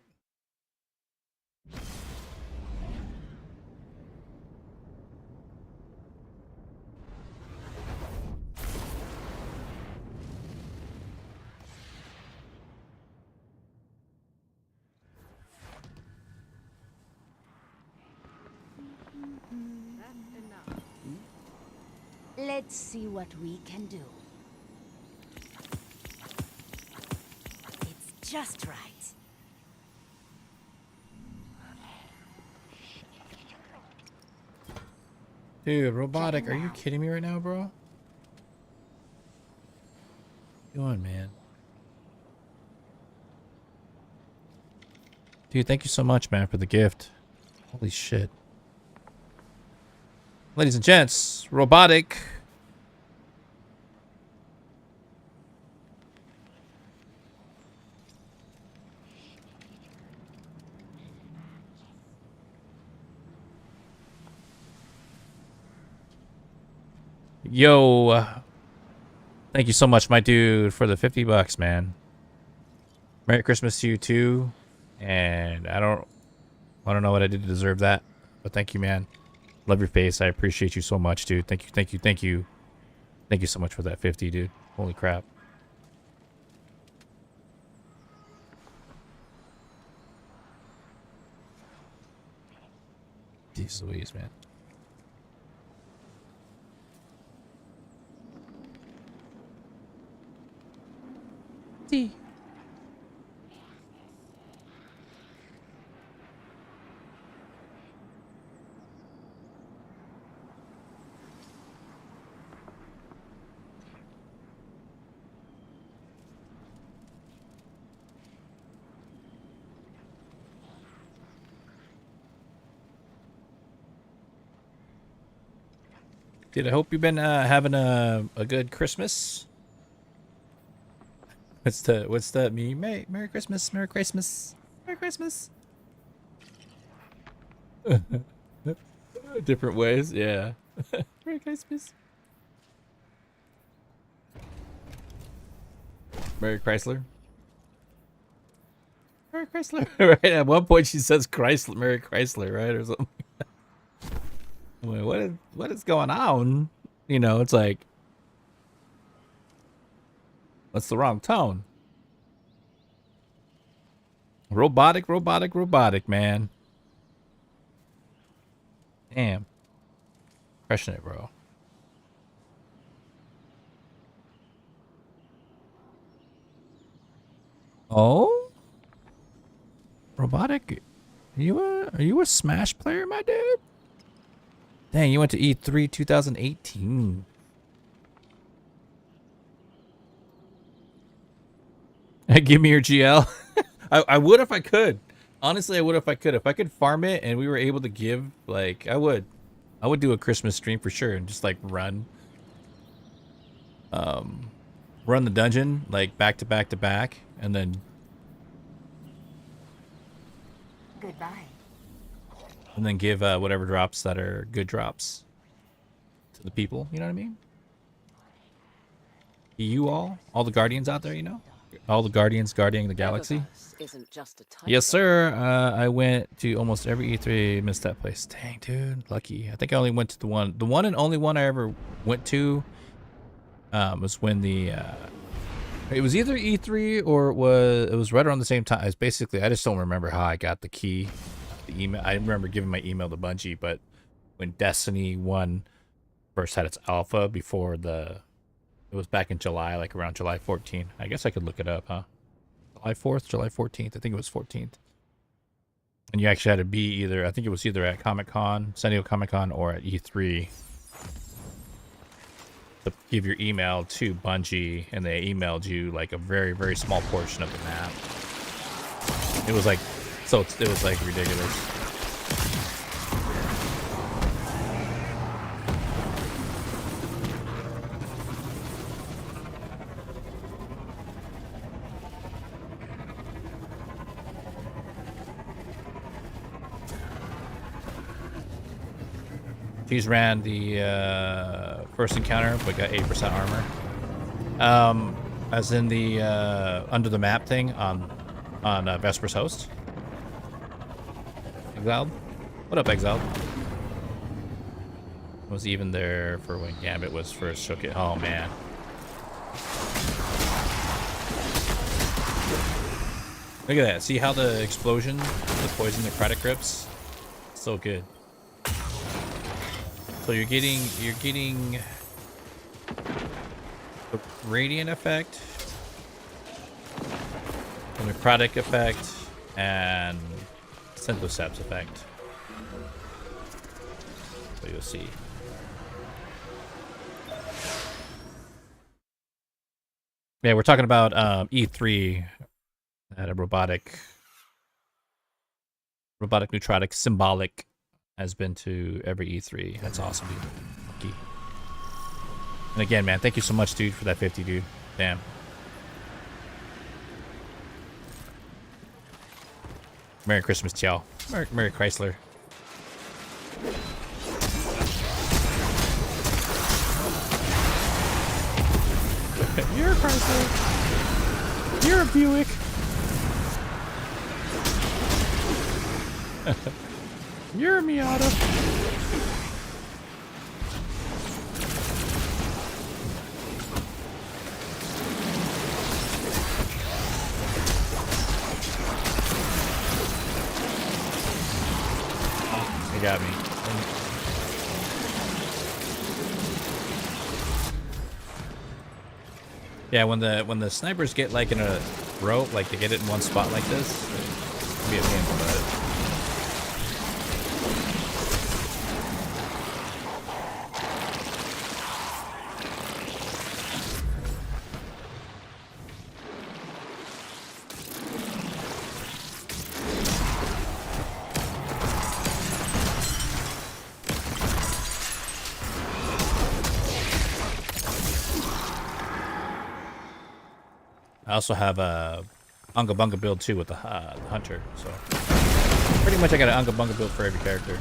Speaker 3: Let's see what we can do. It's just right.
Speaker 1: Dude, robotic, are you kidding me right now, bro? What you doing, man? Dude, thank you so much, man, for the gift. Holy shit. Ladies and gents, robotic. Yo, thank you so much, my dude, for the $50, man. Merry Christmas to you too. And I don't know what I did to deserve that, but thank you, man. Love your face. I appreciate you so much, dude. Thank you, thank you, thank you. Thank you so much for that 50, dude. Holy crap. Jeez Louise, man. See. Dude, I hope you've been having a good Christmas. What's the meme? Merry Christmas, Merry Christmas, Merry Christmas. Different ways, yeah. Merry Christmas. Merry Chrysler. Merry Chrysler. Right, at one point she says Chrysler, Merry Chrysler, right, or something. Wait, what is going on? You know, it's like, that's the wrong tone. Robotic, man. Damn. Crushing it, bro. Oh? Robotic? Are you a Smash player, my dude? Dang, you went to E3 2018. Give me your GL. I would if I could. Honestly, I would if I could. If I could farm it and we were able to give, like, I would do a Christmas stream for sure and just like run the dungeon like back to back to back and then
Speaker 14: Goodbye.
Speaker 1: and then give whatever drops that are good drops to the people, you know what I mean? You all the guardians out there, you know? All the guardians guarding the galaxy.
Speaker 13: Isn't just a type.
Speaker 1: Yes, sir. I went to almost every E3. Missed that place. Dang, dude. Lucky. I think I only went to the one and only one I ever went to was when the it was either E3 or it was right around the same time. It's basically, I just don't remember how I got the key, the email. I remember giving my email to Bungie, but when Destiny 1 first had its alpha before it was back in July, like around July 14th. I guess I could look it up, huh? July 4th, July 14th. I think it was 14th. And you actually had to be I think it was either at Comic-Con, San Diego Comic-Con, or at E3 to give your email to Bungie, and they emailed you like a very, very small portion of the map. It was like, it was like ridiculous. He's ran the first encounter, but got 8% armor. As in the under the map thing on Vesper's host. Exiled? What up, Exiled? Was even there for when Gambit was first shook it. Oh man. Look at that. See how the explosion, the poison, the credit grips? So good. So you're getting the radiant effect, the necrotic effect, and Synthoceps effect. So you'll see. Yeah, we're talking about E3 at a robotic neutrotic symbolic has been to every E3. That's awesome, dude. Lucky. And again, man, thank you so much, dude, for that 50, dude. Damn. Merry Christmas to y'all. Merry Chrysler. You're a Chrysler. You're a Buick. You're a Miata. They got me. Yeah, when the snipers get like in a row, like they get it in one spot like this, it'll be a painful about it. I also have a Unga Bunga build too with the hunter, so Pretty much I got an Unga Bunga build for every character.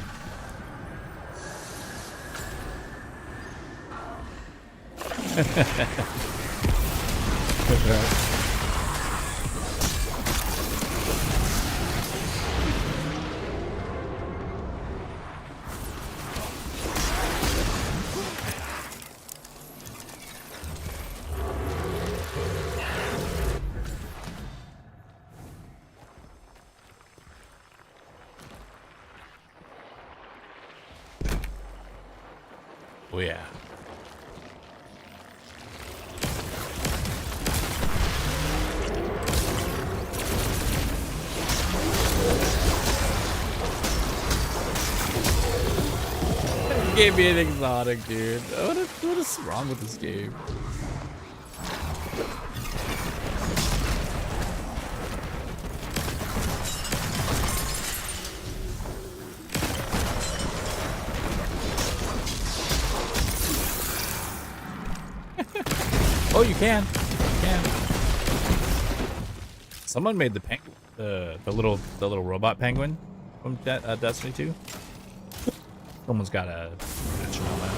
Speaker 1: Oh yeah. Gave me an exotic, dude. What is wrong with this game? Oh, you can. You can. Someone made the little robot penguin from Destiny 2. Someone's got a action on that.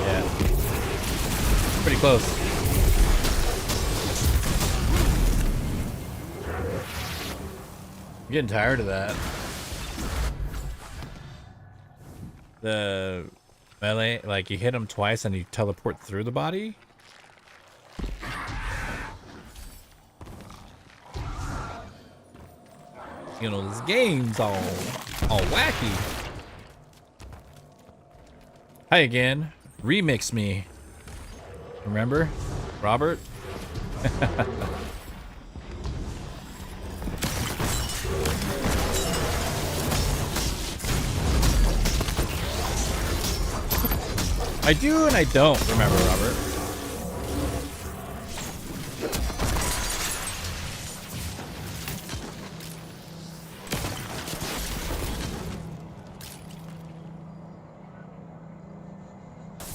Speaker 1: Yeah. Pretty close. I'm getting tired of that. The melee, like you hit him twice and you teleport through the body. You know, this game's all wacky. Hi again. Remix me. Remember? Robert? I do and I don't remember, Robert.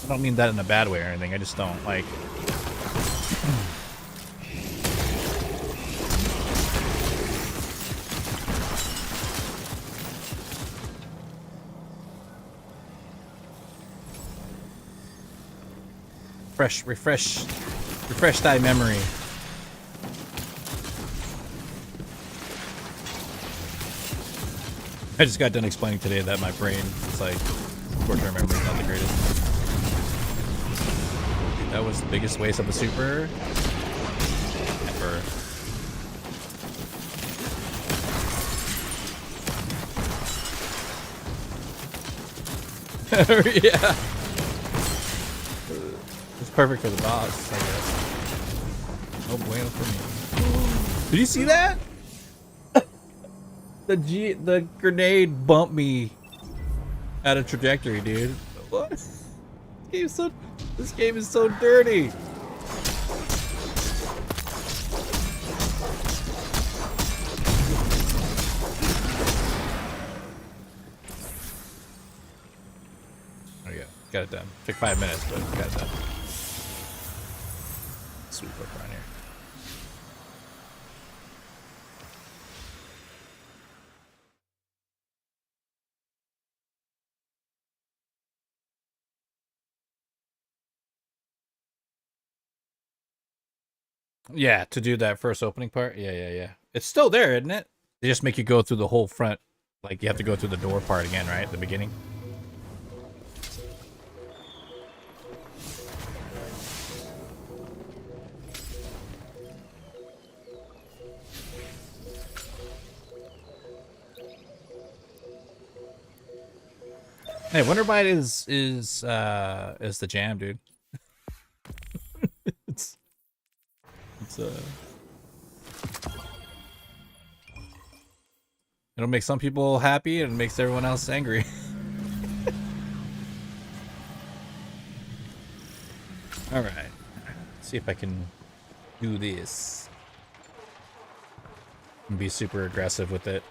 Speaker 1: I don't mean that in a bad way or anything. I just don't like. Refresh thy memory. I just got done explaining today that my brain is like short-term memory is not the greatest. That was the biggest waste of a super ever. Yeah. It's perfect for the boss, I guess. No bueno for me. Did you see that? The grenade bumped me out of trajectory, dude. What? This game is so dirty. There you go. Got it done. Took 5 minutes, but got it done. Sweep up around here. Yeah, to do that first opening part. Yeah. It's still there, isn't it? They just make you go through the whole front. Like, you have to go through the door part again, right? At the beginning. Hey, Wonderbite is the jam, dude. it's it'll make some people happy and it makes everyone else angry. All right, let's see if I can do this and be super aggressive with it.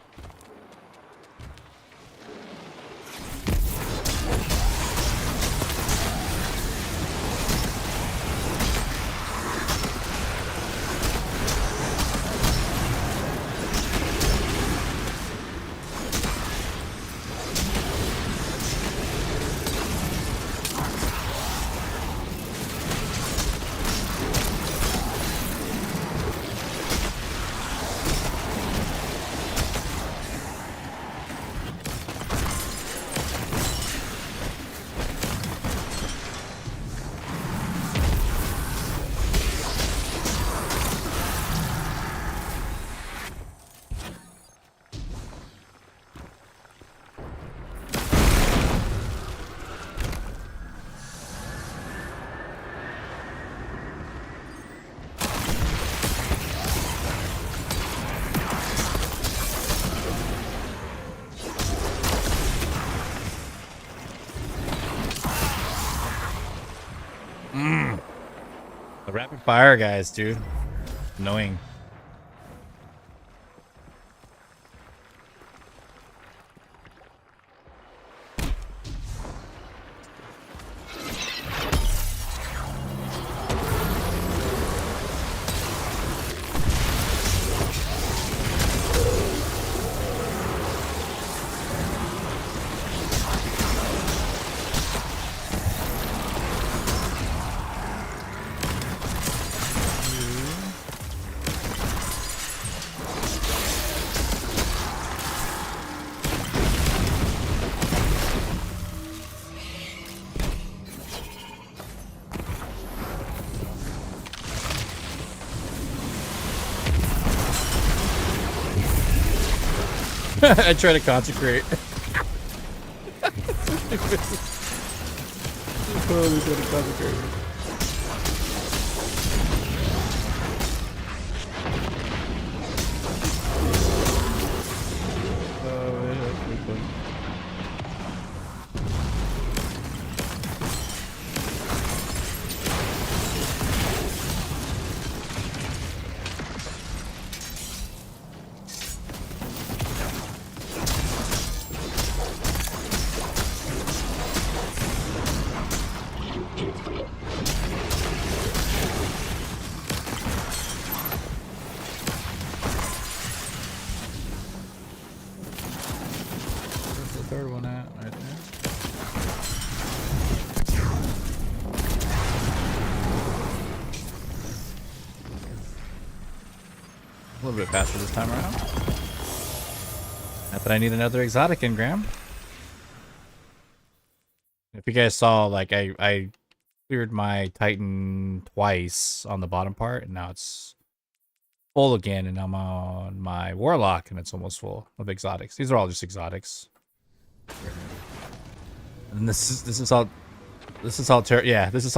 Speaker 1: The rapid fire guys, dude. Annoying. I try to consecrate. Totally try to consecrate. Oh, yeah, that's pretty fun. Third one at right there. A little bit faster this time around. Not that I need another exotic engram. If you guys saw, like I cleared my Titan twice on the bottom part, and now it's full again, and I'm on my Warlock, and it's almost full of exotics. These are all just exotics. And this is how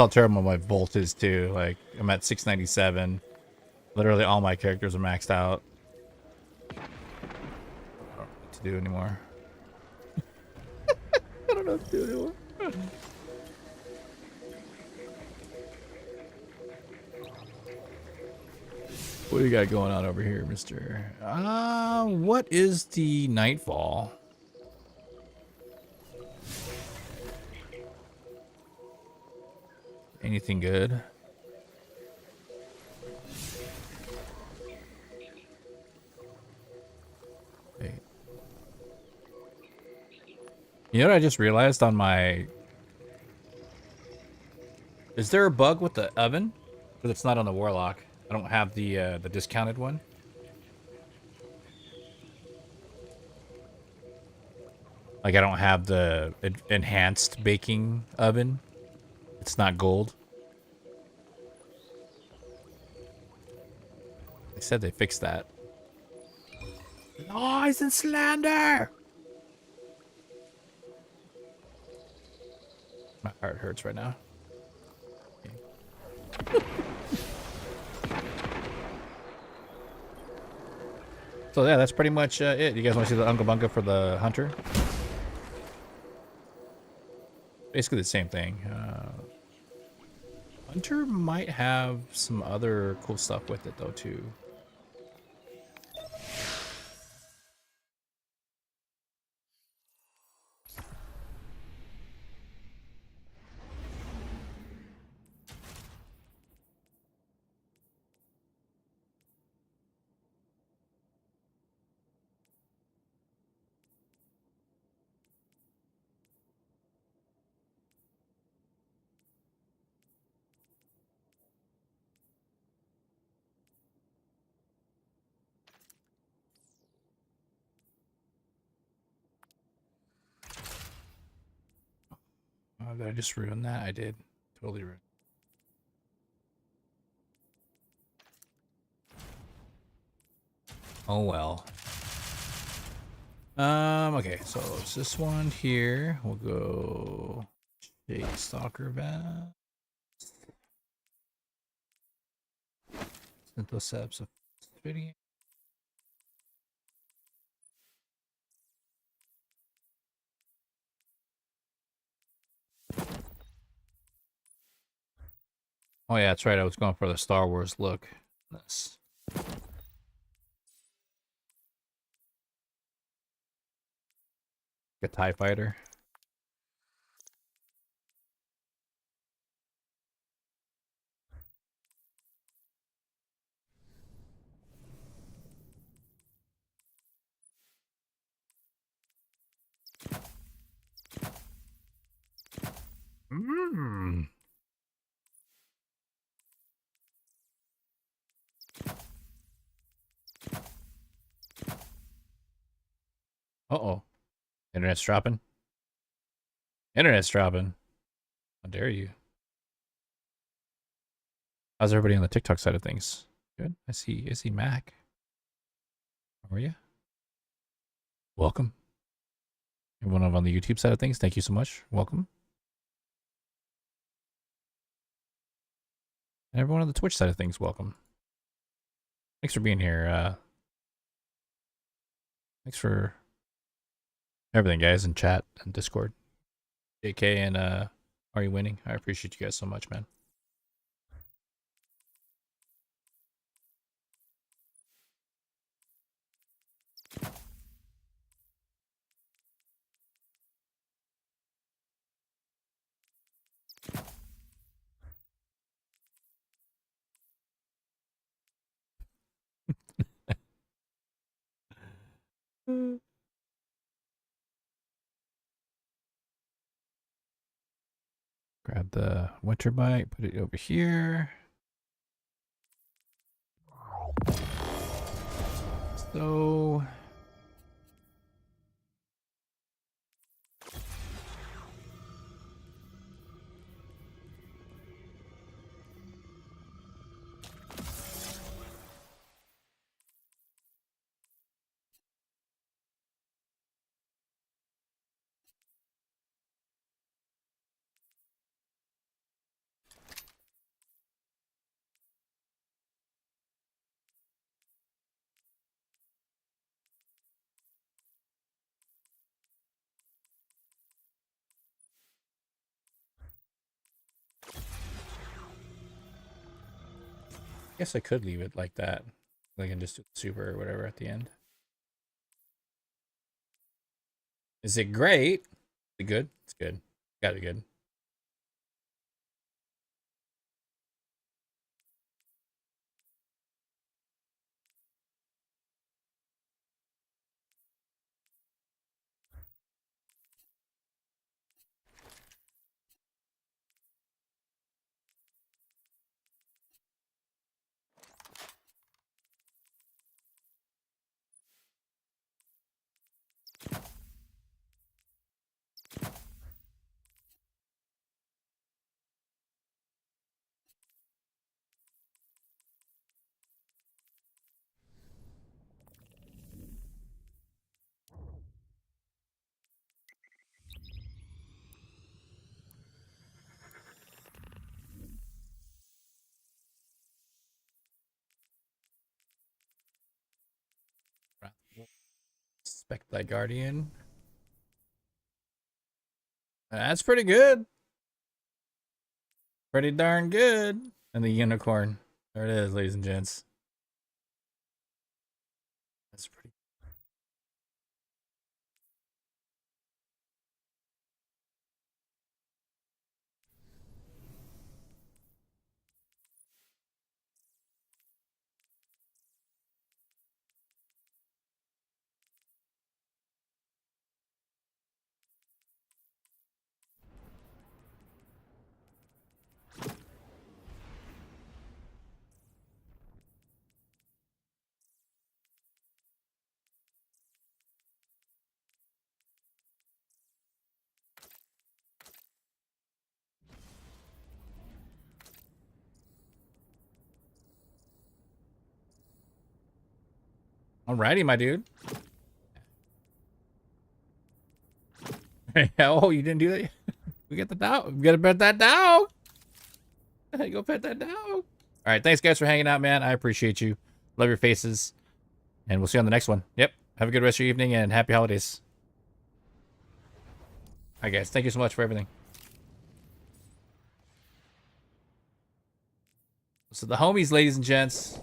Speaker 1: terrible my Volt is too. Like I'm at 697. Literally all my characters are maxed out. I don't know what to do anymore. I don't know what to do anymore. What do you got going on over here, mister? What is the Nightfall? Anything good? Wait. You know what I just realized on my... Is there a bug with the oven? But it's not on the Warlock. I don't have the discounted one. Like I don't have the enhanced baking oven. It's not gold. They said they fixed that. Lies and slander! My heart hurts right now. Okay. So yeah, that's pretty much it. You guys want to see the Unga Bunga for the Hunter? Basically the same thing. Hunter might have some other cool stuff with it though too. Did I just ruin that? I did. Totally ruined. Oh well. Okay, so it's this one here. We'll go Shade Stalker Vest. Synthoceps of Video. Oh yeah, that's right. I was going for the Star Wars look. This. A TIE fighter. Mmm. Uh-oh. Internet's dropping. Internet's dropping. How dare you? How's everybody on the TikTok side of things? Good. I see Mac. How are you? Welcome. Everyone on the YouTube side of things, thank you so much. Welcome. And everyone on the Twitch side of things, welcome. Thanks for being here. Thanks for everything, guys, in chat and Discord. JK and Are You Winning? I appreciate you guys so much, man. Grab the winter bite, put it over here. So I guess I could leave it like that. I can just do super or whatever at the end. Is it great? Is it good? It's good. Gotta be good. Respect thy guardian. That's pretty good. Pretty darn good. And the unicorn. There it is, ladies and gents. That's pretty. Alrighty, my dude. Oh, you didn't do that? We get the dog. We gotta pet that dog. Go pet that dog. All right, thanks guys for hanging out, man. I appreciate you. Love your faces. And we'll see you on the next one. Yep. Have a good rest of your evening and happy holidays. All right, guys. Thank you so much for everything. So the homies, ladies and gents.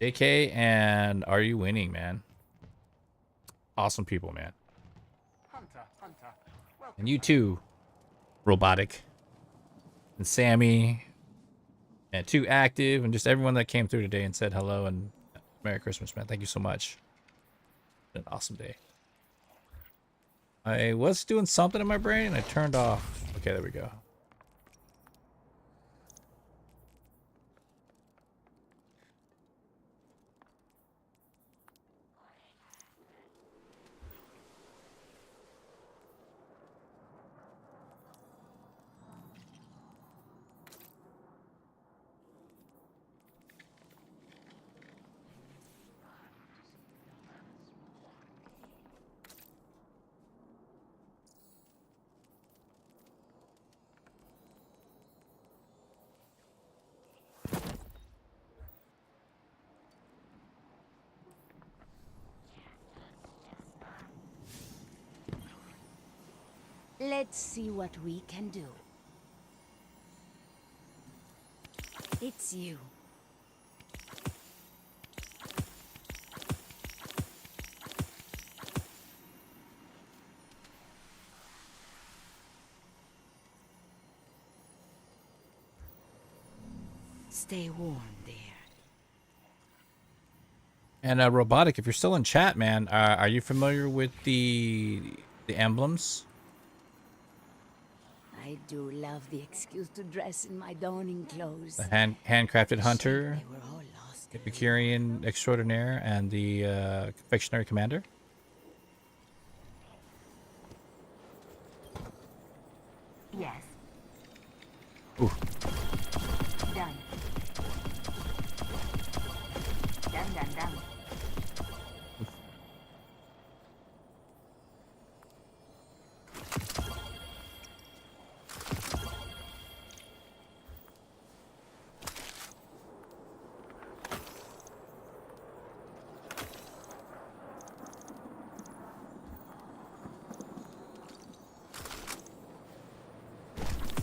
Speaker 1: JK and Are You Winning, man? Awesome people, man. And you too, Robotic. And Sammy. And Too Active. And just everyone that came through today and said hello and Merry Christmas, man. Thank you so much. An awesome day. I was doing something in my brain and I turned off. Okay, there we go.
Speaker 3: Let's see what we can do. It's you. Stay warm there.
Speaker 1: And Robotic, if you're still in chat, man, are you familiar with the emblems?
Speaker 3: I do love the excuse to dress in my dawning clothes.
Speaker 1: The handcrafted hunter, the Epicurean extraordinaire, and the confectionery commander.
Speaker 14: Yes.
Speaker 1: Ooh.
Speaker 14: Done. Done.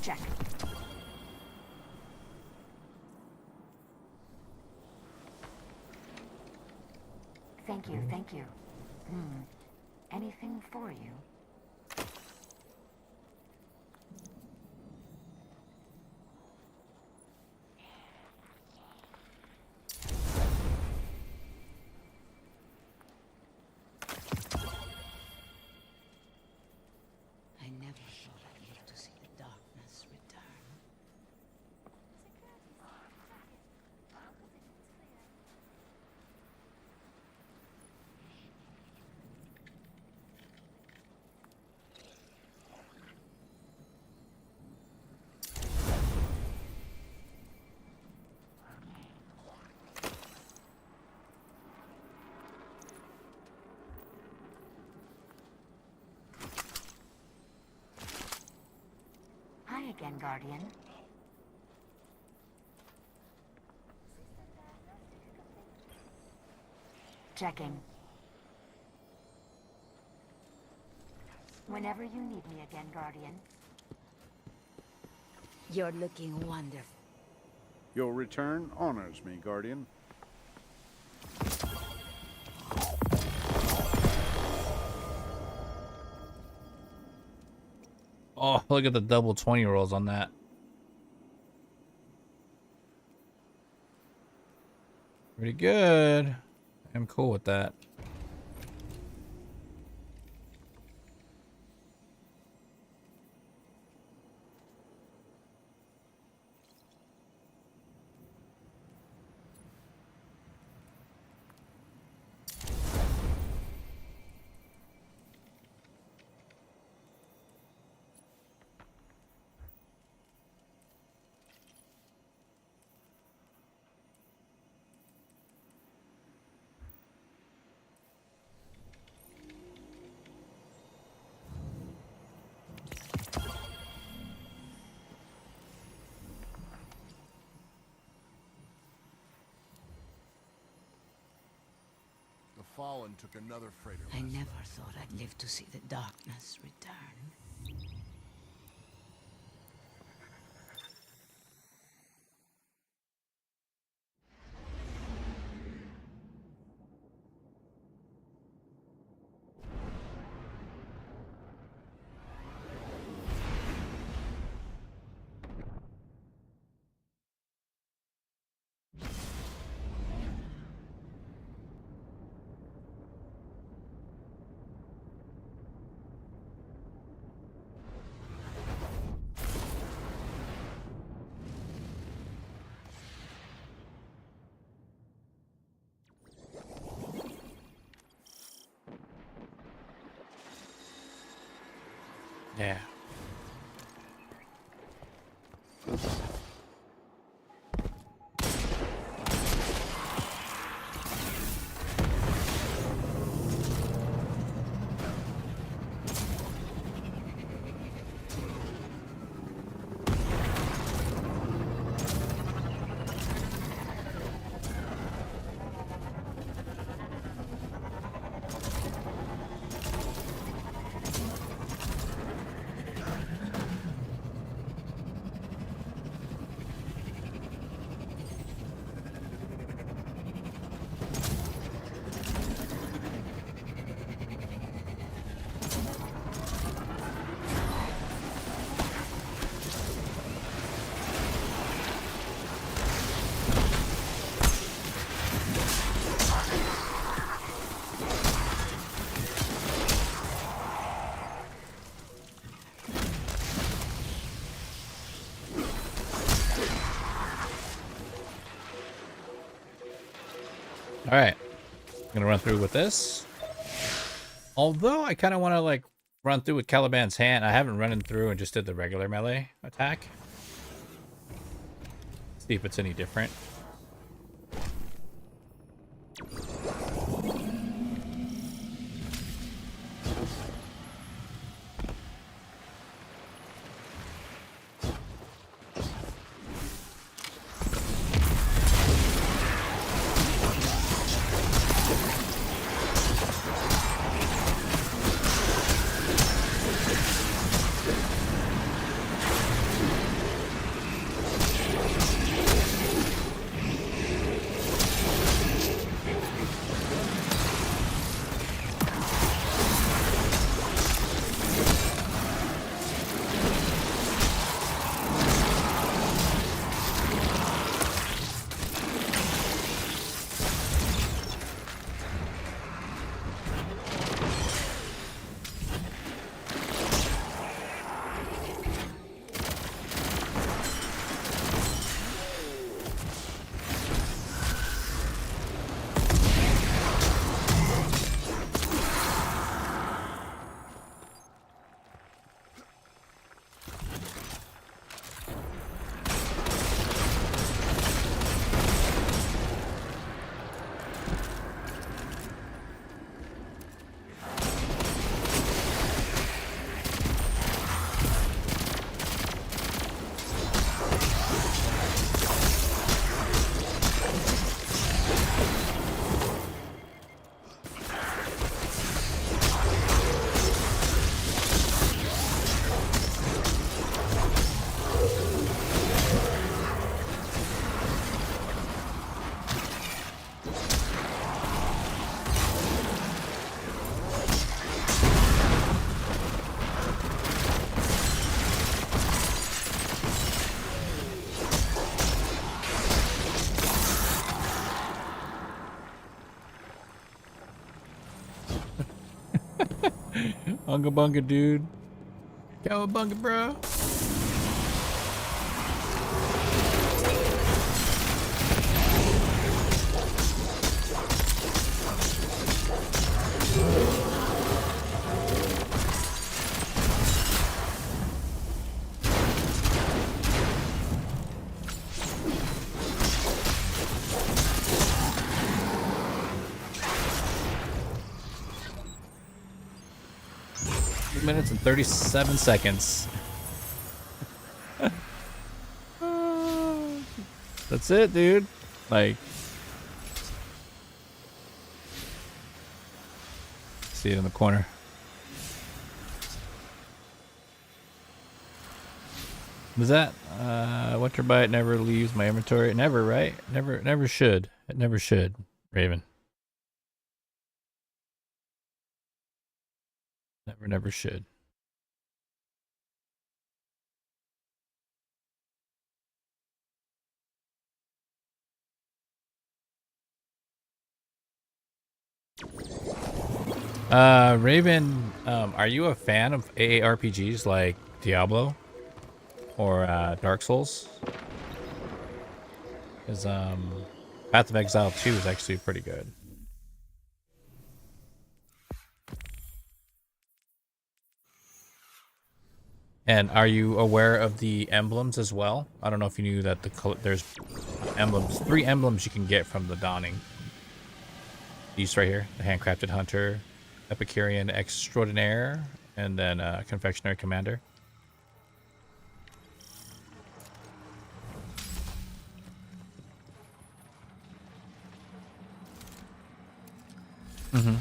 Speaker 14: Check. Thank you. Anything for you?
Speaker 3: I never thought I'd live to see the darkness return.
Speaker 14: Hi again, Guardian. Checking. Whenever you need me again, Guardian.
Speaker 3: You're looking wonderful.
Speaker 12: Your return honors me, Guardian.
Speaker 1: Oh, look at the double 20 rolls on that. Pretty good. I'm cool with that.
Speaker 15: The Fallen took another freighter.
Speaker 3: I never thought I'd live to see the darkness return.
Speaker 1: Yeah. All right, I'm gonna run through with this. Although I kind of want to like run through with Caliban's hand. I haven't run through and just did the regular melee attack. See if it's any different. Unga bunga, dude. Cowabunga, bro. Minutes and 37 seconds. That's it, dude. Like, see it in the corner. Was that what your bite never leaves my inventory? Never, right? Never should. It never should, Raven. Never should. Raven, are you a fan of AARPGs like Diablo or Dark Souls? Because Path of Exile 2 is actually pretty good. And are you aware of the emblems as well? I don't know if you knew that there's emblems, 3 emblems you can get from the Dawning. These right here, the Handcrafted Hunter, Epicurean Extraordinaire, and then Confectionery Commander. Mm-hmm.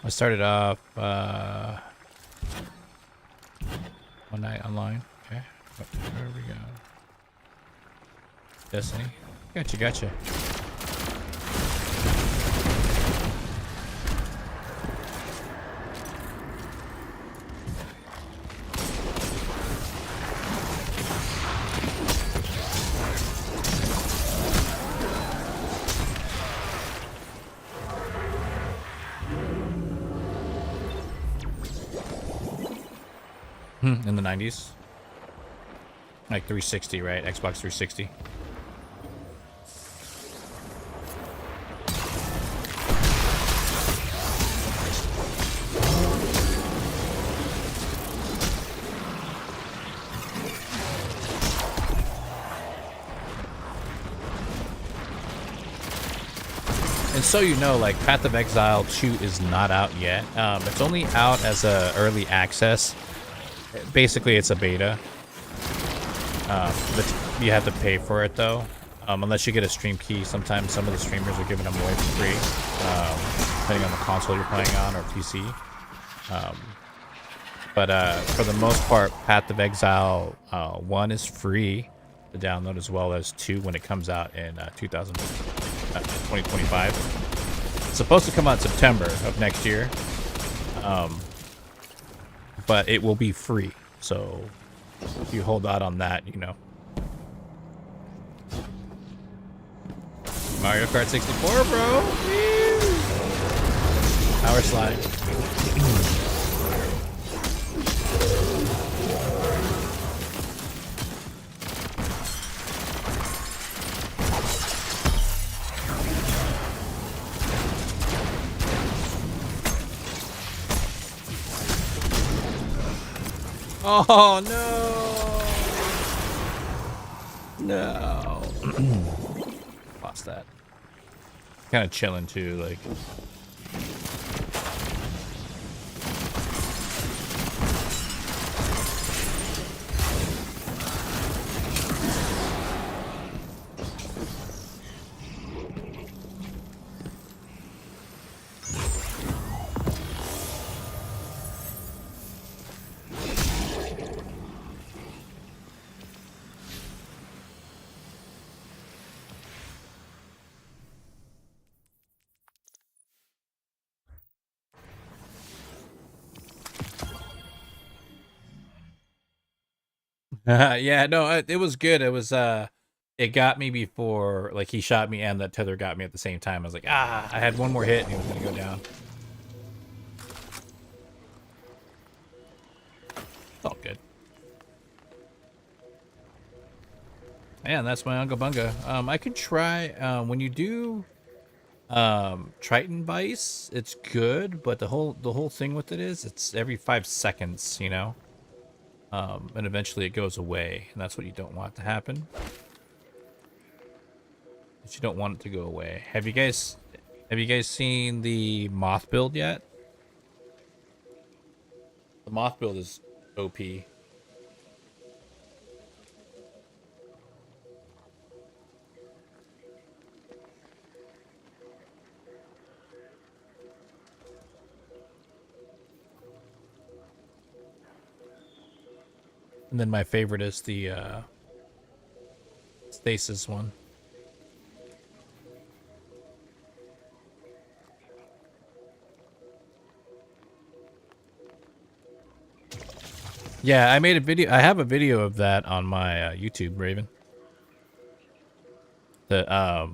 Speaker 1: I started off one night online. Okay, where we go? Destiny. Gotcha. In the 90s. Like 360, right? Xbox 360. And so you know, like, Path of Exile 2 is not out yet. It's only out as a early access. Basically, it's a beta. But you have to pay for it, though. Unless you get a stream key. Sometimes some of the streamers are giving them away for free. Depending on the console you're playing on or PC. But for the most part, Path of Exile 1 is free to download, as well as 2 when it comes out in 2025. It's supposed to come out September of next year. But it will be free, so if you hold out on that, you know. Mario Kart 64, bro. Woo! Power slide. Oh no! No. Lost that. Kind of chilling too, like. Yeah, no, it was good. It was it got me before, like, he shot me and that tether got me at the same time. I was like, I had one more hit and he was gonna go down. It's all good. Yeah, and that's my Unga Bunga. I could try when you do Triton Vice, it's good, but the whole thing with it is it's every 5 seconds, you know. and eventually it goes away, and that's what you don't want to happen. But you don't want it to go away. Have you guys seen the moth build yet? The moth build is OP. And then my favorite is the stasis one. Yeah, I made a video. I have a video of that on my YouTube, Raven. The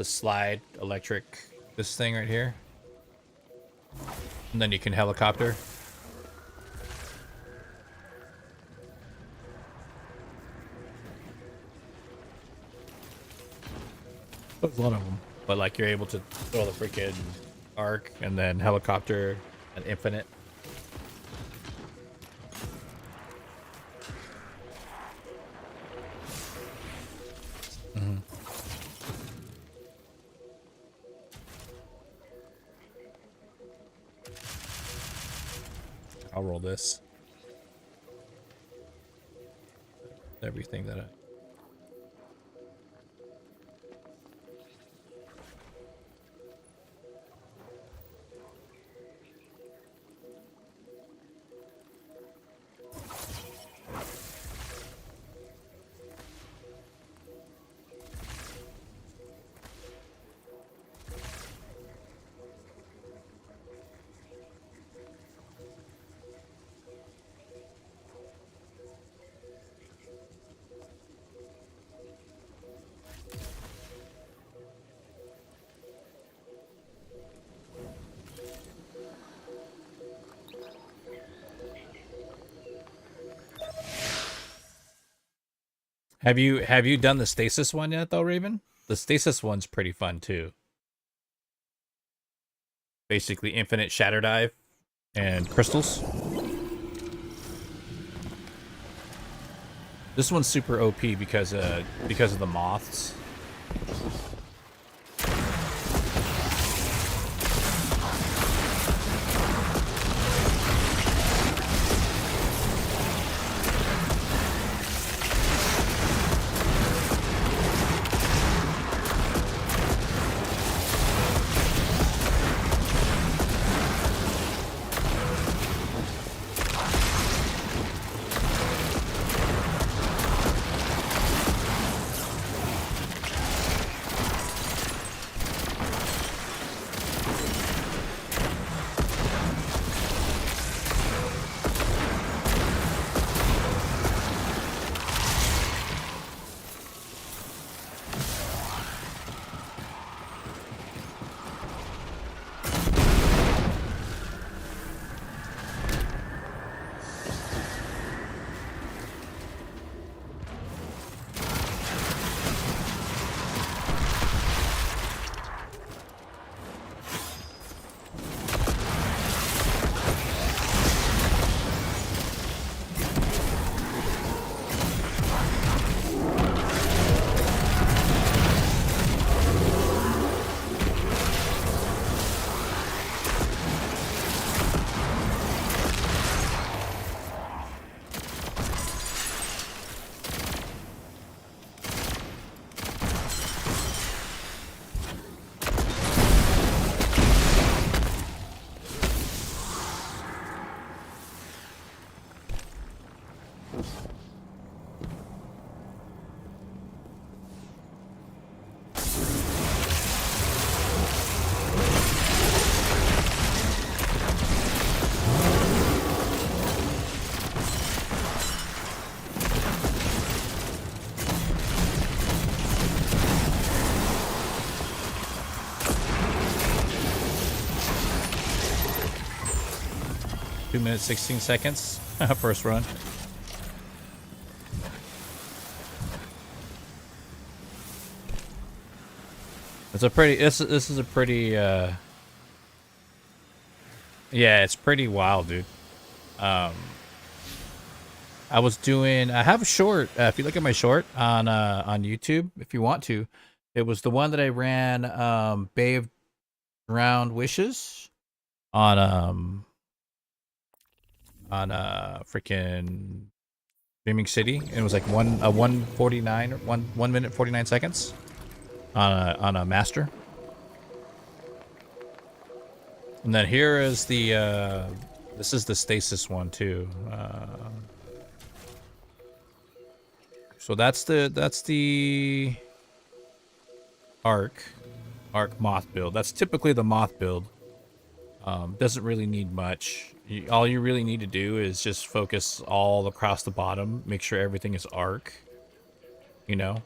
Speaker 1: slide electric, this thing right here. And then you can helicopter. There's a lot of them. But like you're able to throw the freaking arc and then helicopter and infinite. I'll roll this. Everything that I... Have you done the stasis one yet though, Raven? The stasis one's pretty fun too. Basically infinite shatter dive and crystals. This one's super OP because of the moths. Two minutes, 16 seconds. First run. It's a pretty. This is a pretty. Yeah, it's pretty wild, dude. I was doing. I have a short. If you look at my short on YouTube, if you want to, it was the one that I ran. Bay of Drowned Wishes on freaking Dreaming City. And it was like 1 minute 49 seconds on a master. And then here is the this is the stasis one too. So that's the arc moth build. That's typically the moth build. Doesn't really need much. All you really need to do is just focus all across the bottom. Make sure everything is arc. You know.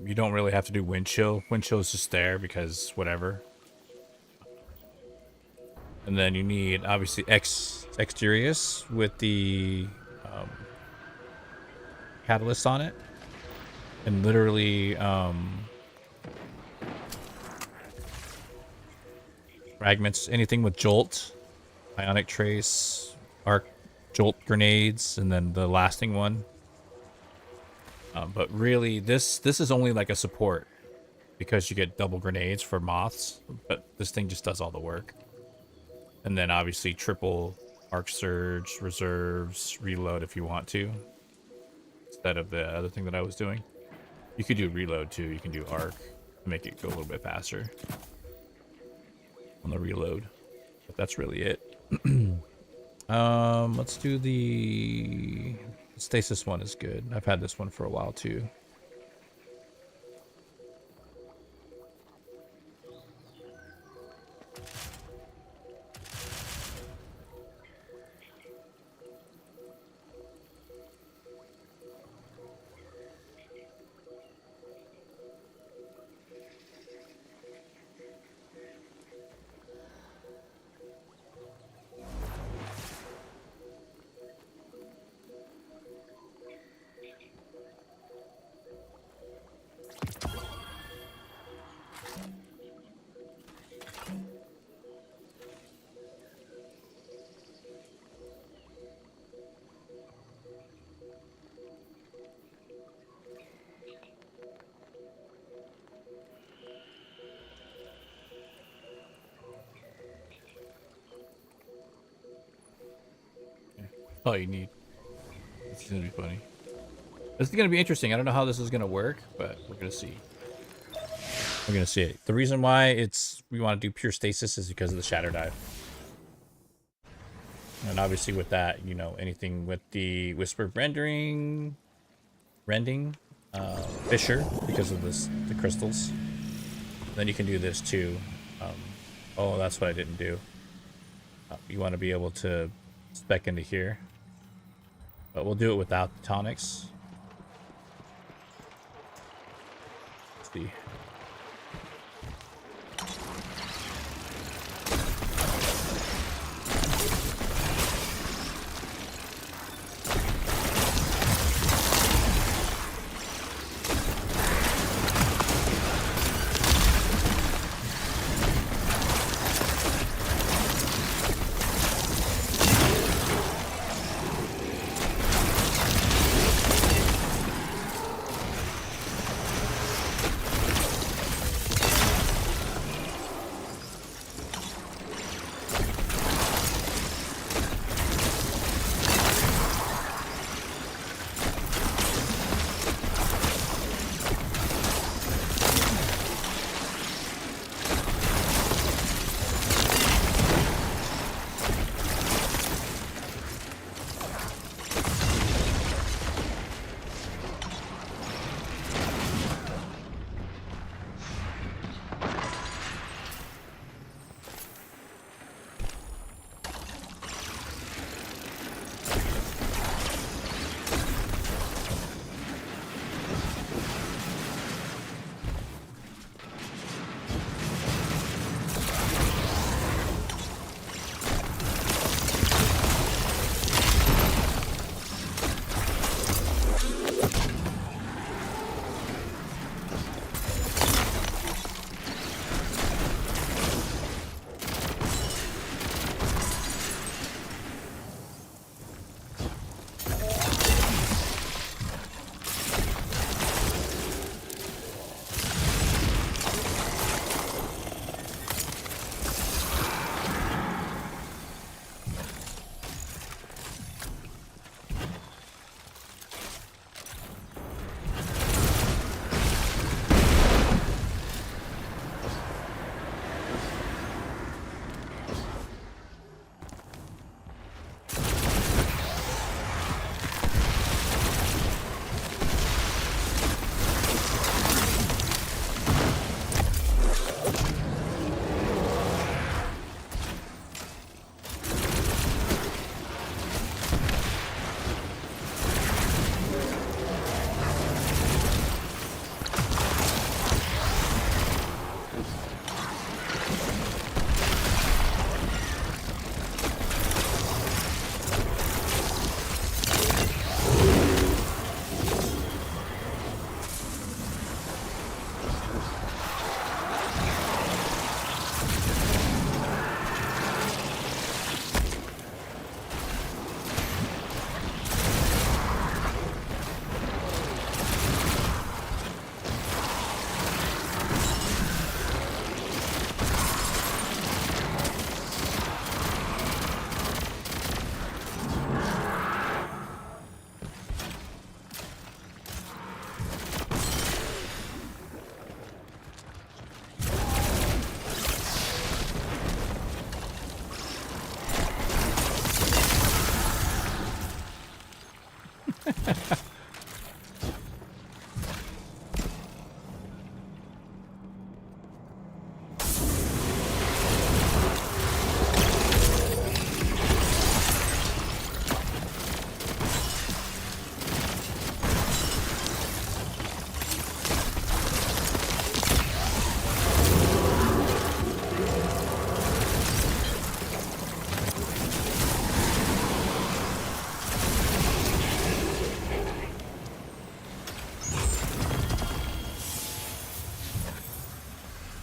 Speaker 1: You don't really have to do wind chill. Wind chill is just there because whatever. And then you need obviously Exterius with the catalyst on it, and literally fragments, anything with jolt, ionic trace, arc, jolt grenades, and then the lasting one. But really, this is only like a support because you get double grenades for moths, but this thing just does all the work. And then obviously triple arc surge, reserves, reload if you want to, instead of the other thing that I was doing. You could do reload too. You can do arc to make it go a little bit faster on the reload. But that's really it. Let's do the stasis one is good. I've had this one for a while too. All you need. This is gonna be funny. This is gonna be interesting. I don't know how this is gonna work, but we're gonna see. We're gonna see it. The reason why we want to do pure stasis is because of the shatter dive. And obviously with that, you know, anything with the whisper rending, fissure because of the crystals. Then you can do this too. Oh, that's what I didn't do. You want to be able to spec into here. But we'll do it without the tonics. Let's see.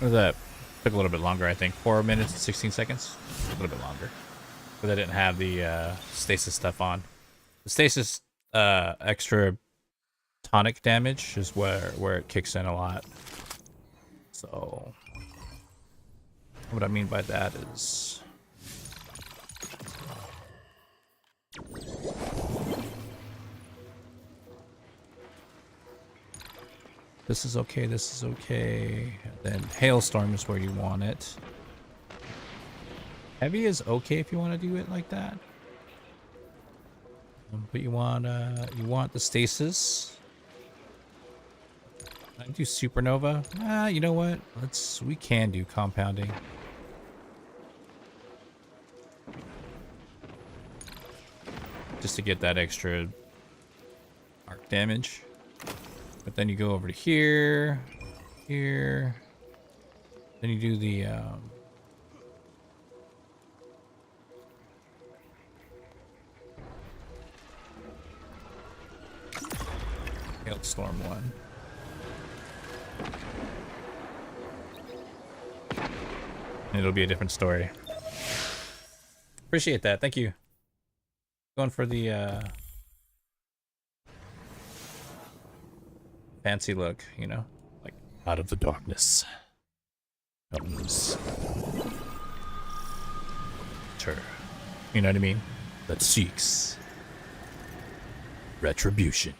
Speaker 1: Or that took a little bit longer, I think. 4 minutes and 16 seconds. A little bit longer. Because I didn't have the stasis stuff on. The stasis extra tonic damage is where it kicks in a lot. So what I mean by that is this is okay, this is okay. Then hailstorm is where you want it. Heavy is okay if you want to do it like that. But you want the stasis. I do supernova. You know what? We can do compounding. Just to get that extra arc damage. But then you go over to here, here. Then you do the hailstorm one. And it'll be a different story. Appreciate that. Thank you. Going for the fancy look, you know, like out of the darkness comes her, you know what I mean, that seeks retribution.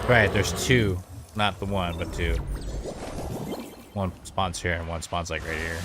Speaker 1: Right, there's two. Not the one, but two. One spawns here and one spawns like right here.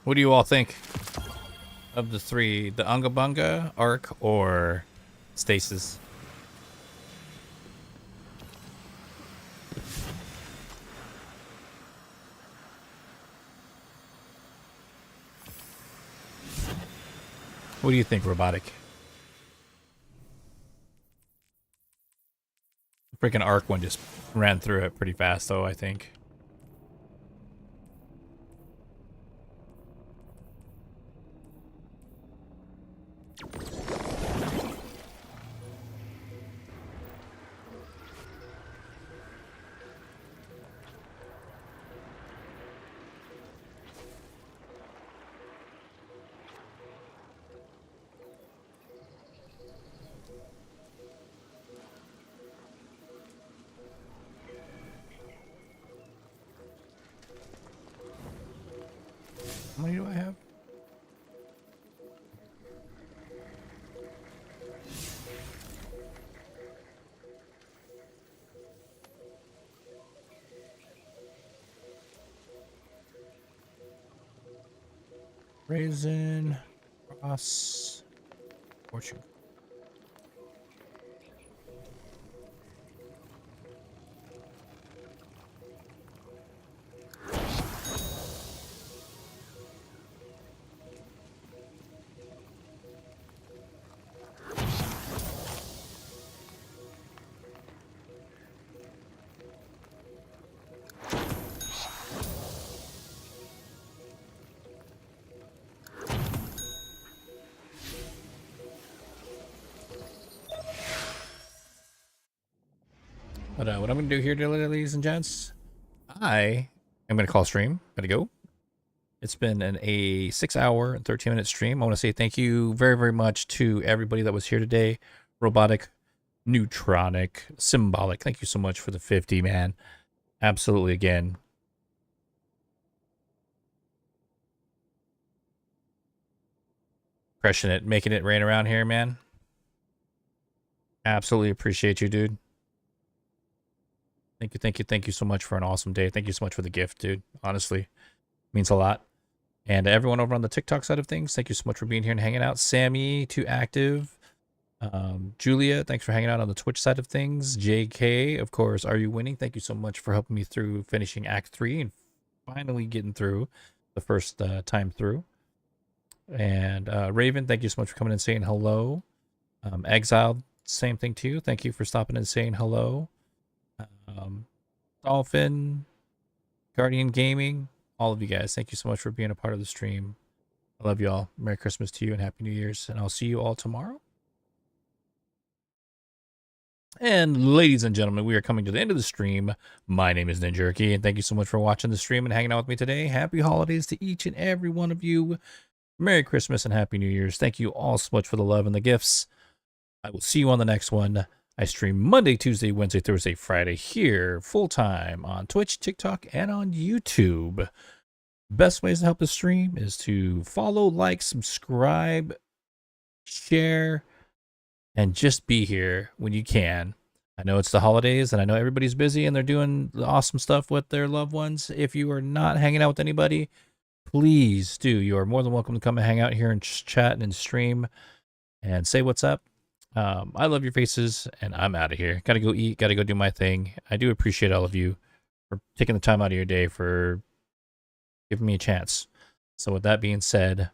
Speaker 1: What do you all think of the three? The Unga Bunga, Arc, or Stasis? What do you think, Robotic? The freaking Arc one just ran through it pretty fast, though, I think. How many do I have? Raisin, cross, fortune. But what I'm going to do here, ladies and gents, I am going to call stream. Gotta go. It's been a 6-hour and 13-minute stream. I want to say thank you very, very much to everybody that was here today. Robotic, Neutronic, Symbolic. Thank you so much for the 50, man. Absolutely, again. Crushing it, making it rain around here, man. Absolutely appreciate you, dude. Thank you so much for an awesome day. Thank you so much for the gift, dude. Honestly, means a lot. And everyone over on the TikTok side of things, thank you so much for being here and hanging out. Sammy, Too Active, Julia, thanks for hanging out on the Twitch side of things. JK, of course, Are You Winning? Thank you so much for helping me through finishing Act 3 and finally getting through the first time through. And Raven, thank you so much for coming and saying hello. Exiled, same thing to you. Thank you for stopping and saying hello. Dolphin, Guardian Gaming, all of you guys, thank you so much for being a part of the stream. I love you all. Merry Christmas to you and Happy New Year's, and I'll see you all tomorrow. And ladies and gentlemen, we are coming to the end of the stream. My name is Ninjerky, and thank you so much for watching the stream and hanging out with me today. Happy holidays to each and every one of you. Merry Christmas and Happy New Year's. Thank you all so much for the love and the gifts. I will see you on the next one. I stream Monday, Tuesday, Wednesday, Thursday, Friday here full-time on Twitch, TikTok, and on YouTube. Best ways to help the stream is to follow, like, subscribe, share, and just be here when you can. I know it's the holidays, and I know everybody's busy, and they're doing awesome stuff with their loved ones. If you are not hanging out with anybody, please do. You are more than welcome to come and hang out here and chat and stream and say what's up. I love your faces, and I'm out of here. Gotta go eat, gotta go do my thing. I do appreciate all of you for taking the time out of your day for giving me a chance. So with that being said,